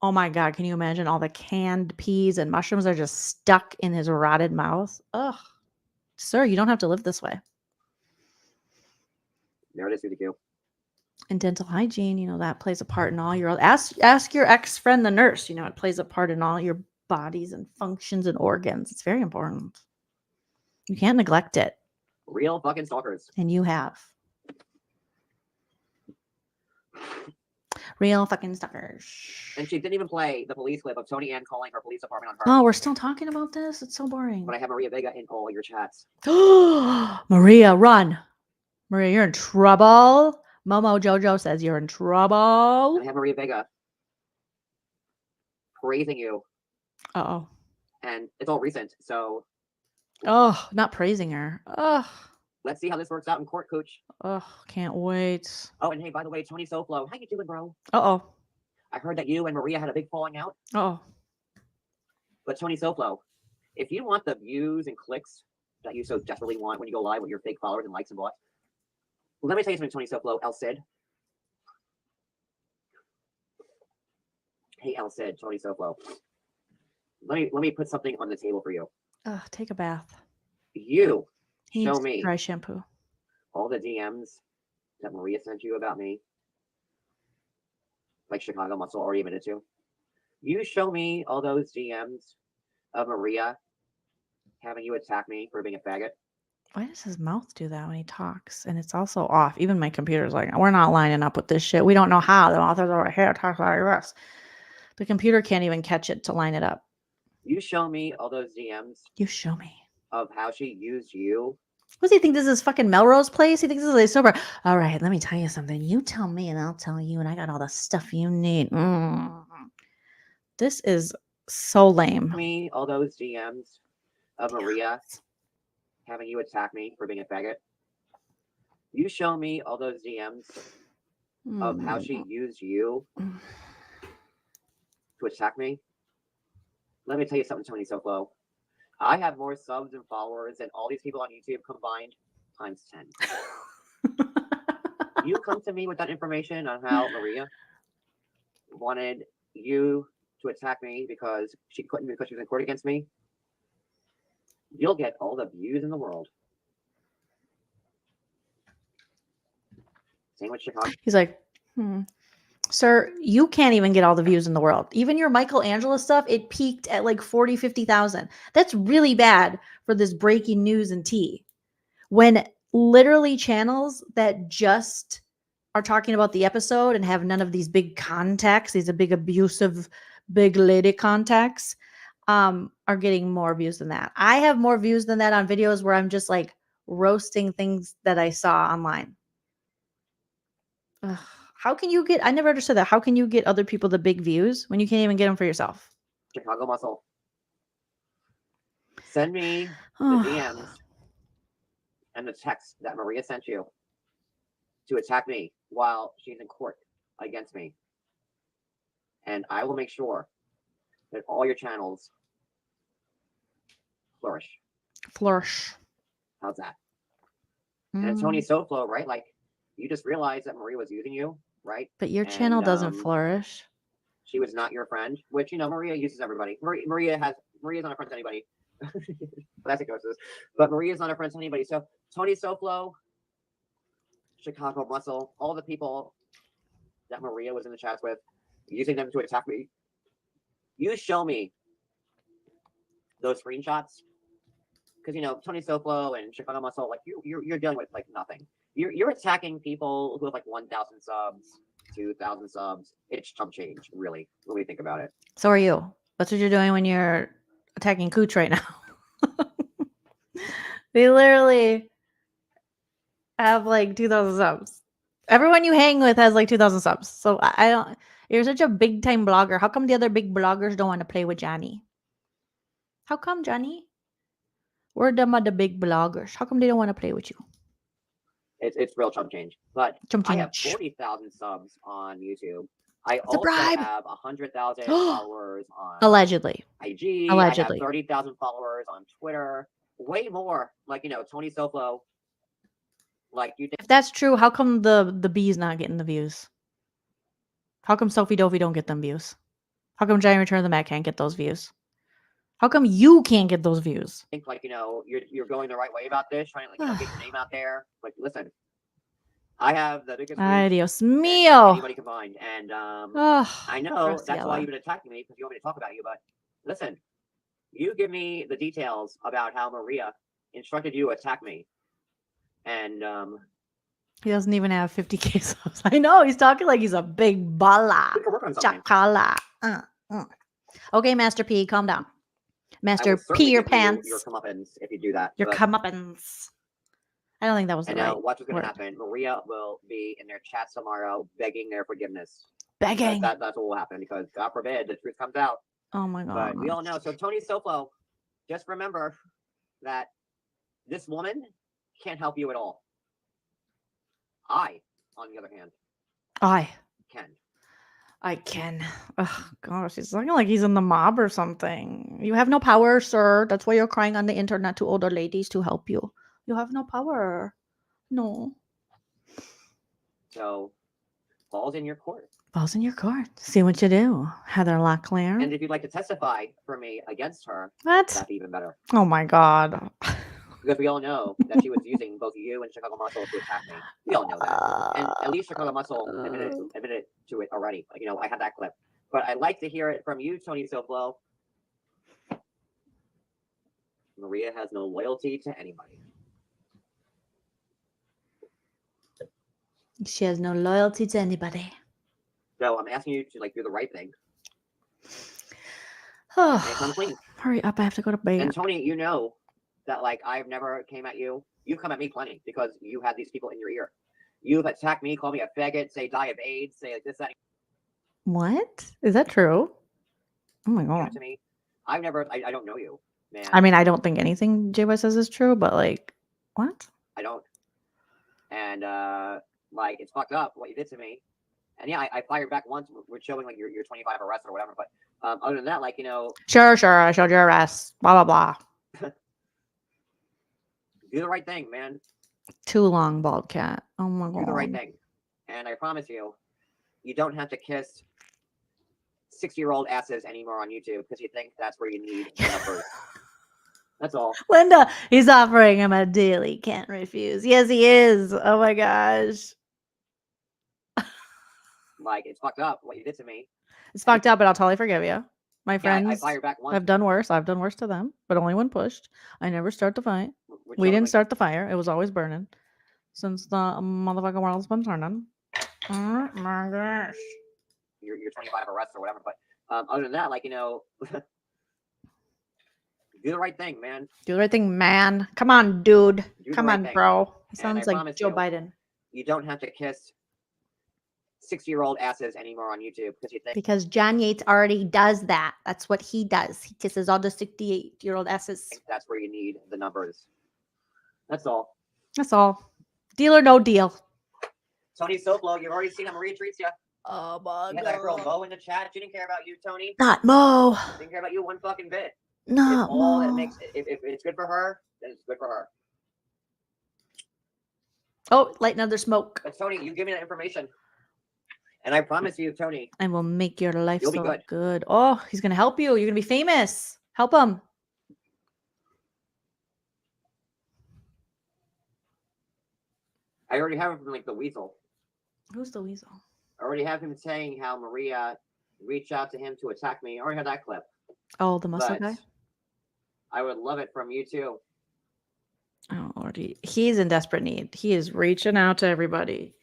Oh my God. Can you imagine all the canned peas and mushrooms are just stuck in his rotted mouth? Ugh. Sir, you don't have to live this way. There it is, CDQ. And dental hygiene, that plays a part in all your, ask your ex-friend, the nurse, it plays a part in all your bodies and functions and organs. It's very important. You can't neglect it. Real fucking stalkers. And you have. Real fucking stalkers. And she didn't even play the police clip of Tony Ann calling her police department on her. Oh, we're still talking about this? It's so boring. But I have Maria Vega in all your chats. Maria, run. Maria, you're in trouble. Momo Jojo says you're in trouble. I have Maria Vega praising you. Uh-oh. And it's all recent, so. Oh, not praising her. Oh. Let's see how this works out in court, Cooch. Oh, can't wait. Oh, and hey, by the way, Tony Soflo, how you doing, bro? Uh-oh. I heard that you and Maria had a big falling out. Uh-oh. But Tony Soflo, if you want the views and clicks that you so desperately want when you go live with your fake followers and likes and bots, well, let me tell you something, Tony Soflo, El Cid. Hey, El Cid, Tony Soflo. Let me put something on the table for you. Take a bath. You show me dry shampoo. All the DMs that Maria sent you about me, like Chicago Muscle already admitted to. You show me all those DMs of Maria having you attack me for being a faggot. Why does his mouth do that when he talks? And it's also off. Even my computer's like, we're not lining up with this shit. We don't know how the authors over here talk like this. The computer can't even catch it to line it up. You show me all those DMs. You show me. Of how she used you. What does he think this is fucking Melrose Place? He thinks this is a sober. All right, let me tell you something. You tell me and I'll tell you, and I got all the stuff you need. This is so lame. Me all those DMs of Maria having you attack me for being a faggot. You show me all those DMs of how she used you to attack me. Let me tell you something, Tony Soflo. I have more subs and followers than all these people on YouTube combined times 10. You come to me with that information on how Maria wanted you to attack me because she couldn't because she was in court against me. You'll get all the views in the world. Same with Chicago. He's like, Sir, you can't even get all the views in the world. Even your Michelangelo stuff, it peaked at like 40, 50,000. That's really bad for this breaking news and tea. When literally channels that just are talking about the episode and have none of these big contacts, these are big abusive, big lady contacts, are getting more views than that. I have more views than that on videos where I'm just like roasting things that I saw online. Ugh. How can you get, I never understood that. How can you get other people the big views when you can't even get them for yourself? Chicago Muscle. Send me the DMs and the text that Maria sent you to attack me while she's in court against me. And I will make sure that all your channels flourish. Flourish. How's that? And Tony Soflo, right? Like, you just realized that Maria was using you, right? But your channel doesn't flourish. She was not your friend, which, you know, Maria uses everybody. Maria's not a friend to anybody. That's a ghost. But Maria's not a friend to anybody. So Tony Soflo, Chicago Muscle, all the people that Maria was in the chats with, using them to attack me. You show me those screenshots. Because, you know, Tony Soflo and Chicago Muscle, like, you're dealing with, like, nothing. You're attacking people who have, like, 1,000 subs, 2,000 subs. It's chump change, really, when we think about it. So are you. That's what you're doing when you're attacking Cooch right now. They literally have, like, 2,000 subs. Everyone you hang with has, like, 2,000 subs. So I don't... You're such a big-time blogger. How come the other big bloggers don't want to play with Johnny? How come, Johnny? We're the big bloggers. How come they don't want to play with you? It's real chump change. But I have 40,000 subs on YouTube. I also have 100,000 followers on Allegedly. IG. Allegedly. I have 30,000 followers on Twitter. Way more. Like, you know, Tony Soflo. Like, you think if that's true, how come the B's not getting the views? How come Sophie Dovey don't get them views? How come Giant Return of the Mac can't get those views? How come you can't get those views? think, like, you know, you're going the right way about this, trying to, like, you know, get your name out there. Like, listen, I have the biggest Ay, Dios mío. anybody combined, and I know that's why you've been attacking me, because you want me to talk about you. But listen, you give me the details about how Maria instructed you to attack me, and he doesn't even have 50K subs. I know he's talking like he's a big bala. Chakala. Okay, Master P, calm down. Master P your pants. Your comeuppance if you do that. Your comeuppance. I don't think that was the right. right Watch what's going word. to happen. Maria will be in their chats tomorrow begging their forgiveness. Begging. That's what will happen, because God forbid the truth comes out. Oh my God. But we all know. So Tony Soflo, just remember that this woman can't help you at all. I, on the other hand, can. I can. Oh gosh, he's looking like he's in the mob or something. You have no power, sir. That's why you're crying on the internet to older ladies to help you. You have no power. No. So, ball's in your court. Ball's in your court. See what you do, Heather Locklear. And if you'd like to testify for me against her, what? That'd be even better. Oh my God. Because we all know that she was using both you and Chicago Muscle to attack me. We all know that. And at least Chicago Muscle admitted to it already. Like, you know, I had that clip. But I'd like to hear it from you, Tony Soflo. Maria has no loyalty to anybody. She has no loyalty to anybody. So I'm asking you to like do the right thing. Oh, and come clean. Hurry up! I have to go to bed. And Tony, you know that like I've never came at you. You've come at me plenty because you had these people in your ear. You've attacked me, called me a faggot, say die of AIDS, say like this, that. What? Is that true? Oh my god. To me, I don't know you, man. I mean, I don't think anything JY says is true, but like, what? I don't. And like it's fucked up what you did to me. And yeah, I fired back once with showing like your 25 arrests or whatever. But other than that, like, you know. Sure. I showed your arrest. Blah, blah, blah. Do the right thing, man. Too long, bald cat. Oh my god. Do the right thing. And I promise you, you don't have to kiss 60-year-old asses anymore on YouTube because you think that's where you need the numbers. That's all. Linda, he's offering him a deal he can't refuse. Yes, he is. Oh my gosh. Like, it's fucked up what you did to me. It's fucked up, but I'll totally forgive you. My friends, I fired back once. I've done worse. I've done worse to them, but only when pushed. I never start the fight. We didn't start the fire. It was always burning since the motherfucking world's been turning. Oh my gosh. Your 25 arrests or whatever. But other than that, like, you know, do the right thing, man. Do the right thing, man. Come on, dude. Come on, thing. bro. He sounds like Joe Biden. You don't have to kiss 60-year-old asses anymore on YouTube because you think. Because John Yates already does that. That's what he does. He kisses all the 68-year-old asses. That's where you need the numbers. That's all. That's all. Deal or no deal. Tony Soplo, you've already seen how Maria treats you. Oh my god. That girl Mo in the chat. She didn't care about you, Tony. Not Mo. She didn't care about you one fucking bit. Not all Mo. That makes if it's good for her, then it's good for her. Oh, light another smoke. But Tony, you give me that information. And I promise you, Tony, I will make your life you'll so be good. Oh, he's going to help you. You're going to be famous. Help him. I already have him from like the Weasel. Who's the Weasel? I already have him saying how Maria reached out to him to attack me. I already have that clip. Oh, the muscle guy? I would love it from you too. Oh, Lordy. He's in desperate need. He is reaching out to everybody.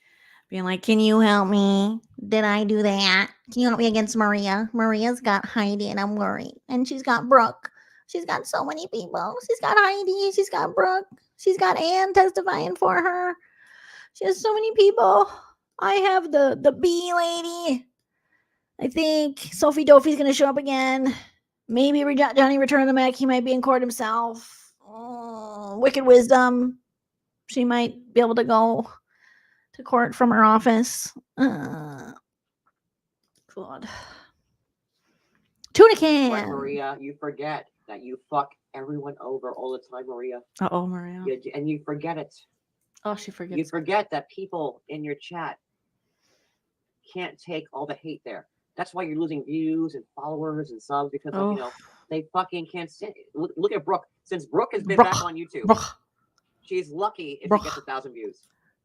Being like, can you help me? Did I do that? Can you help me against Maria? Maria's got Heidi and I'm worried. And she's got Brooke. She's got so many people. She's got Heidi. She's got Brooke. She's got Ann testifying for her. She has so many people. I have the bee lady. I think Sophie Dophie's going to show up again. Maybe Johnny Return the Mac. He might be in court himself. Wicked Wisdom. She might be able to go to court from her office. God. Tuna can. But Maria, you forget that you fuck everyone over all the time, Maria. Uh-oh, Maria. And you forget it. Oh, she forgets. You forget that people in your chat can't take all the hate there. That's why you're losing views and followers and subs because like, you know, they fucking can't stand it. Look at Brooke. Since Brooke has been back on YouTube, she's lucky if she gets 1,000 views.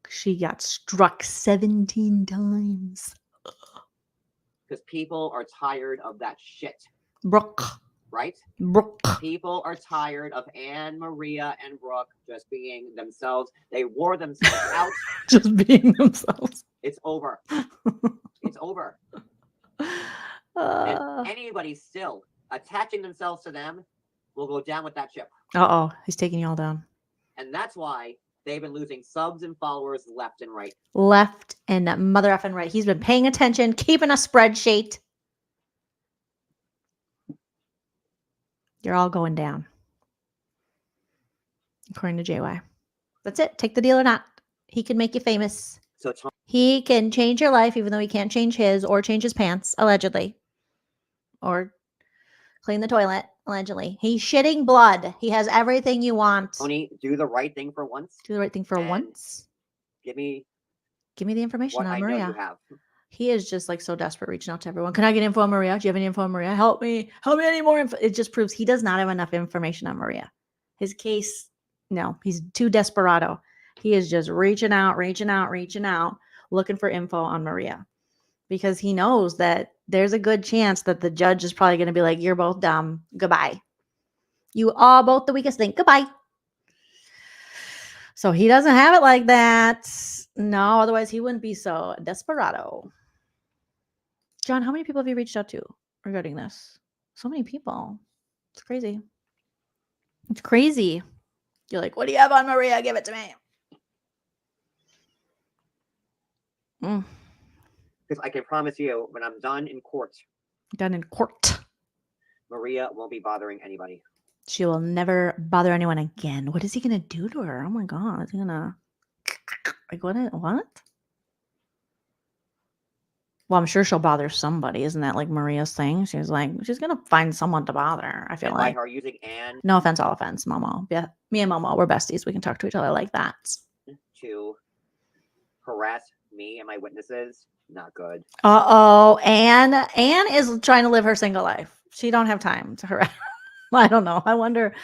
She got struck 17 times. Because people are tired of that shit. Brooke. Right? Brooke. People are tired of Anne, Maria, and Brooke just being themselves. They wore themselves out. Just being themselves. It's over. It's over. And anybody still attaching themselves to them will go down with that ship. Uh-oh. He's taking you all down. And that's why they've been losing subs and followers left and right. Left and mother effing right. He's been paying attention, keeping a spreadsheet. You're all going down. According to JY. That's it. Take the deal or not. He can make you famous. So he can change your life, even though he can't change his or change his pants, allegedly. Or clean the toilet, allegedly. He's shitting blood. He has everything you want. Tony, do the right thing for once. Do the right thing for once. Give me the information on I Maria. know you have. He is just like so desperate, reaching out to everyone. Can I get info on Maria? Do you have any info on Maria? Help me. Help me any more info. It just proves he does not have enough information on Maria. His case, no, he's too desperado. He is just reaching out, looking for info on Maria. Because he knows that there's a good chance that the judge is probably going to be like, you're both dumb. Goodbye. You are both the weakest link. Goodbye. So he doesn't have it like that. No, otherwise he wouldn't be so desperado. John, how many people have you reached out to regarding this? So many people. It's crazy. It's crazy. You're like, what do you have on Maria? Give it to me. Because I can promise you, when I'm done in court, Maria won't be bothering anybody. She will never bother anyone again. What is he gonna do to her? Oh my god, is he gonna like what? Well, I'm sure she'll bother somebody. Isn't that like Maria's thing? She's gonna find someone to bother. I feel and like. by her using Anne. No offense, all offense, Momo. Yeah, me and Momo, we're besties. We can talk to each other like that. To harass me and my witnesses, not good. Anne is trying to live her single life. She don't have time to harass. I don't know. I wonder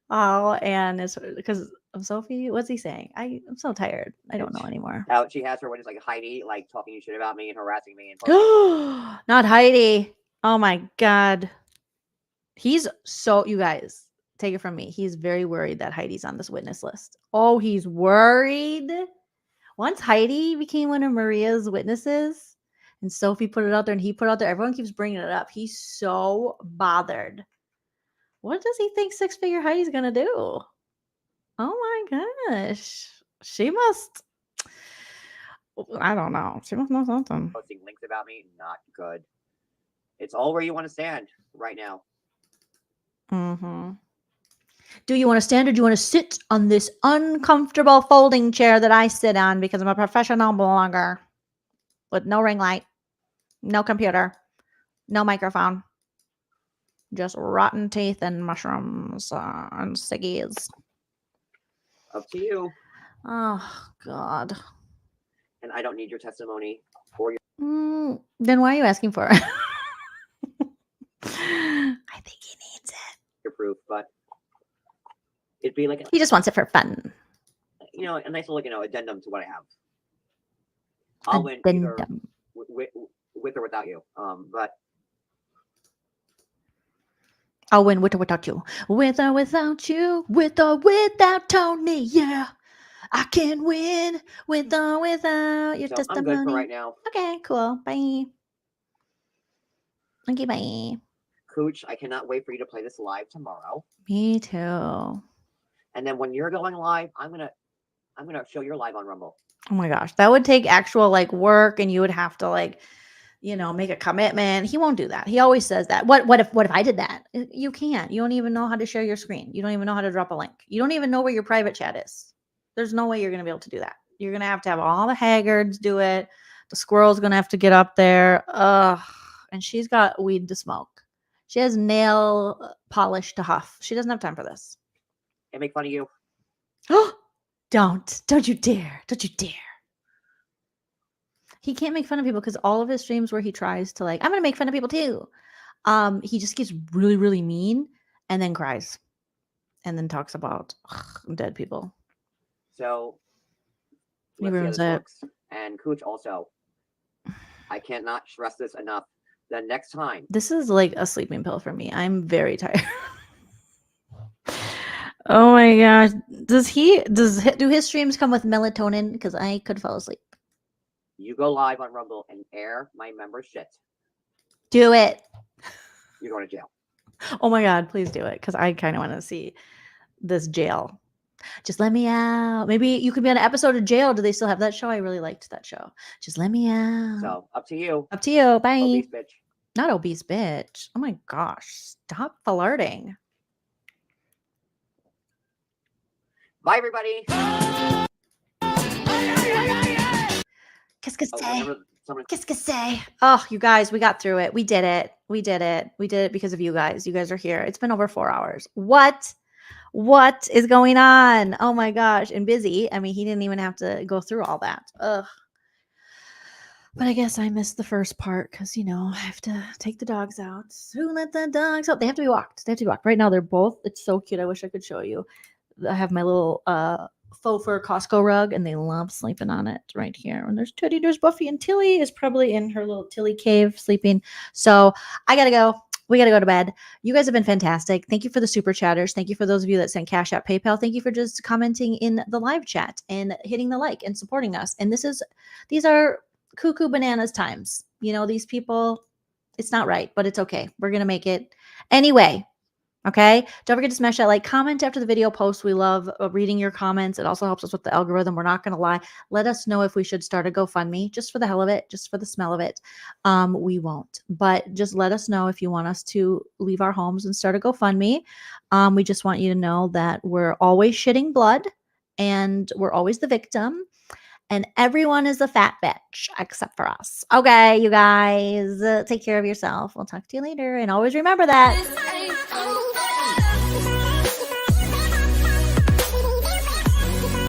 how Anne is, because of Sophie. What's he saying? I'm so tired. I don't know anymore. Now she has her witness like Heidi, like talking shit about me and harassing me. Not Heidi. Oh my god. He's so, you guys, take it from me. He's very worried that Heidi's on this witness list. Oh, he's worried. Once Heidi became one of Maria's witnesses and Sophie put it out there and he put it out there, everyone keeps bringing it up. He's so bothered. What does he think six-figure Heidi's going to do? Oh my gosh. She must, I don't know. She must know something. Posting links about me, not good. It's all where you want to stand right now. Mm-hmm. Do you want to stand or do you want to sit on this uncomfortable folding chair that I sit on because I'm a professional blogger with no ring light, no computer, no microphone, just rotten teeth and mushrooms and ciggies? Up to you. Oh, God. And I don't need your testimony or your... Then why are you asking for it? I think he needs it. Your proof, but it'd be like... He just wants it for fun. You know, a nice little, addendum to what I have. I'll win either with or without you. But I'll win with or without you. With or without you. With or without Tony. Yeah. I can win with or without your testimony. I'm good for right now. Okay, cool. Bye. Okay, bye. Cooch, I cannot wait for you to play this live tomorrow. Me too. And then when you're going live, I'm gonna show your live on Rumble. Oh my gosh. That would take actual work and you would have to make a commitment. He won't do that. He always says that. What if I did that? You can't. You don't even know how to share your screen. You don't even know how to drop a link. You don't even know where your private chat is. There's no way you're going to be able to do that. You're going to have all the haggards do it. The squirrel's going to have to get up there. Ugh. And she's got weed to smoke. She has nail polish to huff. She doesn't have time for this. And make fun of you. Don't you dare. Don't you dare. He can't make fun of people because all of his streams where he tries to I'm going to make fun of people too. He just gets really, really mean and then cries and then talks about dead people. So he ruins it. And Cooch also, I cannot stress this enough. The next time. This is like a sleeping pill for me. I'm very tired. Oh my gosh. Do his streams come with melatonin? Because I could fall asleep. You go live on Rumble and air my member shit. Do it. You're going to jail. Oh my God, please do it. Because I kind of want to see this jail. Just let me out. Maybe you could be on an episode of Jail. Do they still have that show? I really liked that show. Just let me out. So up to you. Up to you. Bye. Obese bitch. Not obese bitch. Oh my gosh. Stop flirting. Bye, everybody. Qu'est-ce que c'est? Oh, you guys, we got through it. We did it. We did it. We did it because of you guys. You guys are here. It's been over 4 hours. What is going on? Oh my gosh. And busy. I mean, he didn't even have to go through all that. Ugh. But I guess I missed the first part because, I have to take the dogs out. Who let the dogs out? They have to be walked. Right now, they're both. It's so cute. I wish I could show you. I have my little faux fur Costco rug, and they love sleeping on it right here. And there's Teddy, there's Buffy, and Tilly is probably in her little Tilly cave sleeping. So I got to go. we got to go to bed. You guys have been fantastic. Thank you for the super chatters. Thank you for those of you that sent Cash App, PayPal. Thank you for just commenting in the live chat and hitting the like and supporting us. And these are cuckoo bananas times. You know, these people, it's not right, but it's okay. We're going to make it anyway. Okay. Don't forget to smash that like, comment after the video post. We love reading your comments. It also helps us with the algorithm. We're not going to lie. Let us know if we should start a GoFundMe just for the hell of it, just for the smell of it. We won't, but just let us know if you want us to leave our homes and start a GoFundMe. We just want you to know that we're always shitting blood and we're always the victim. And everyone is a fat bitch except for us. Okay, you guys, take care of yourself. We'll talk to you later. And always remember that.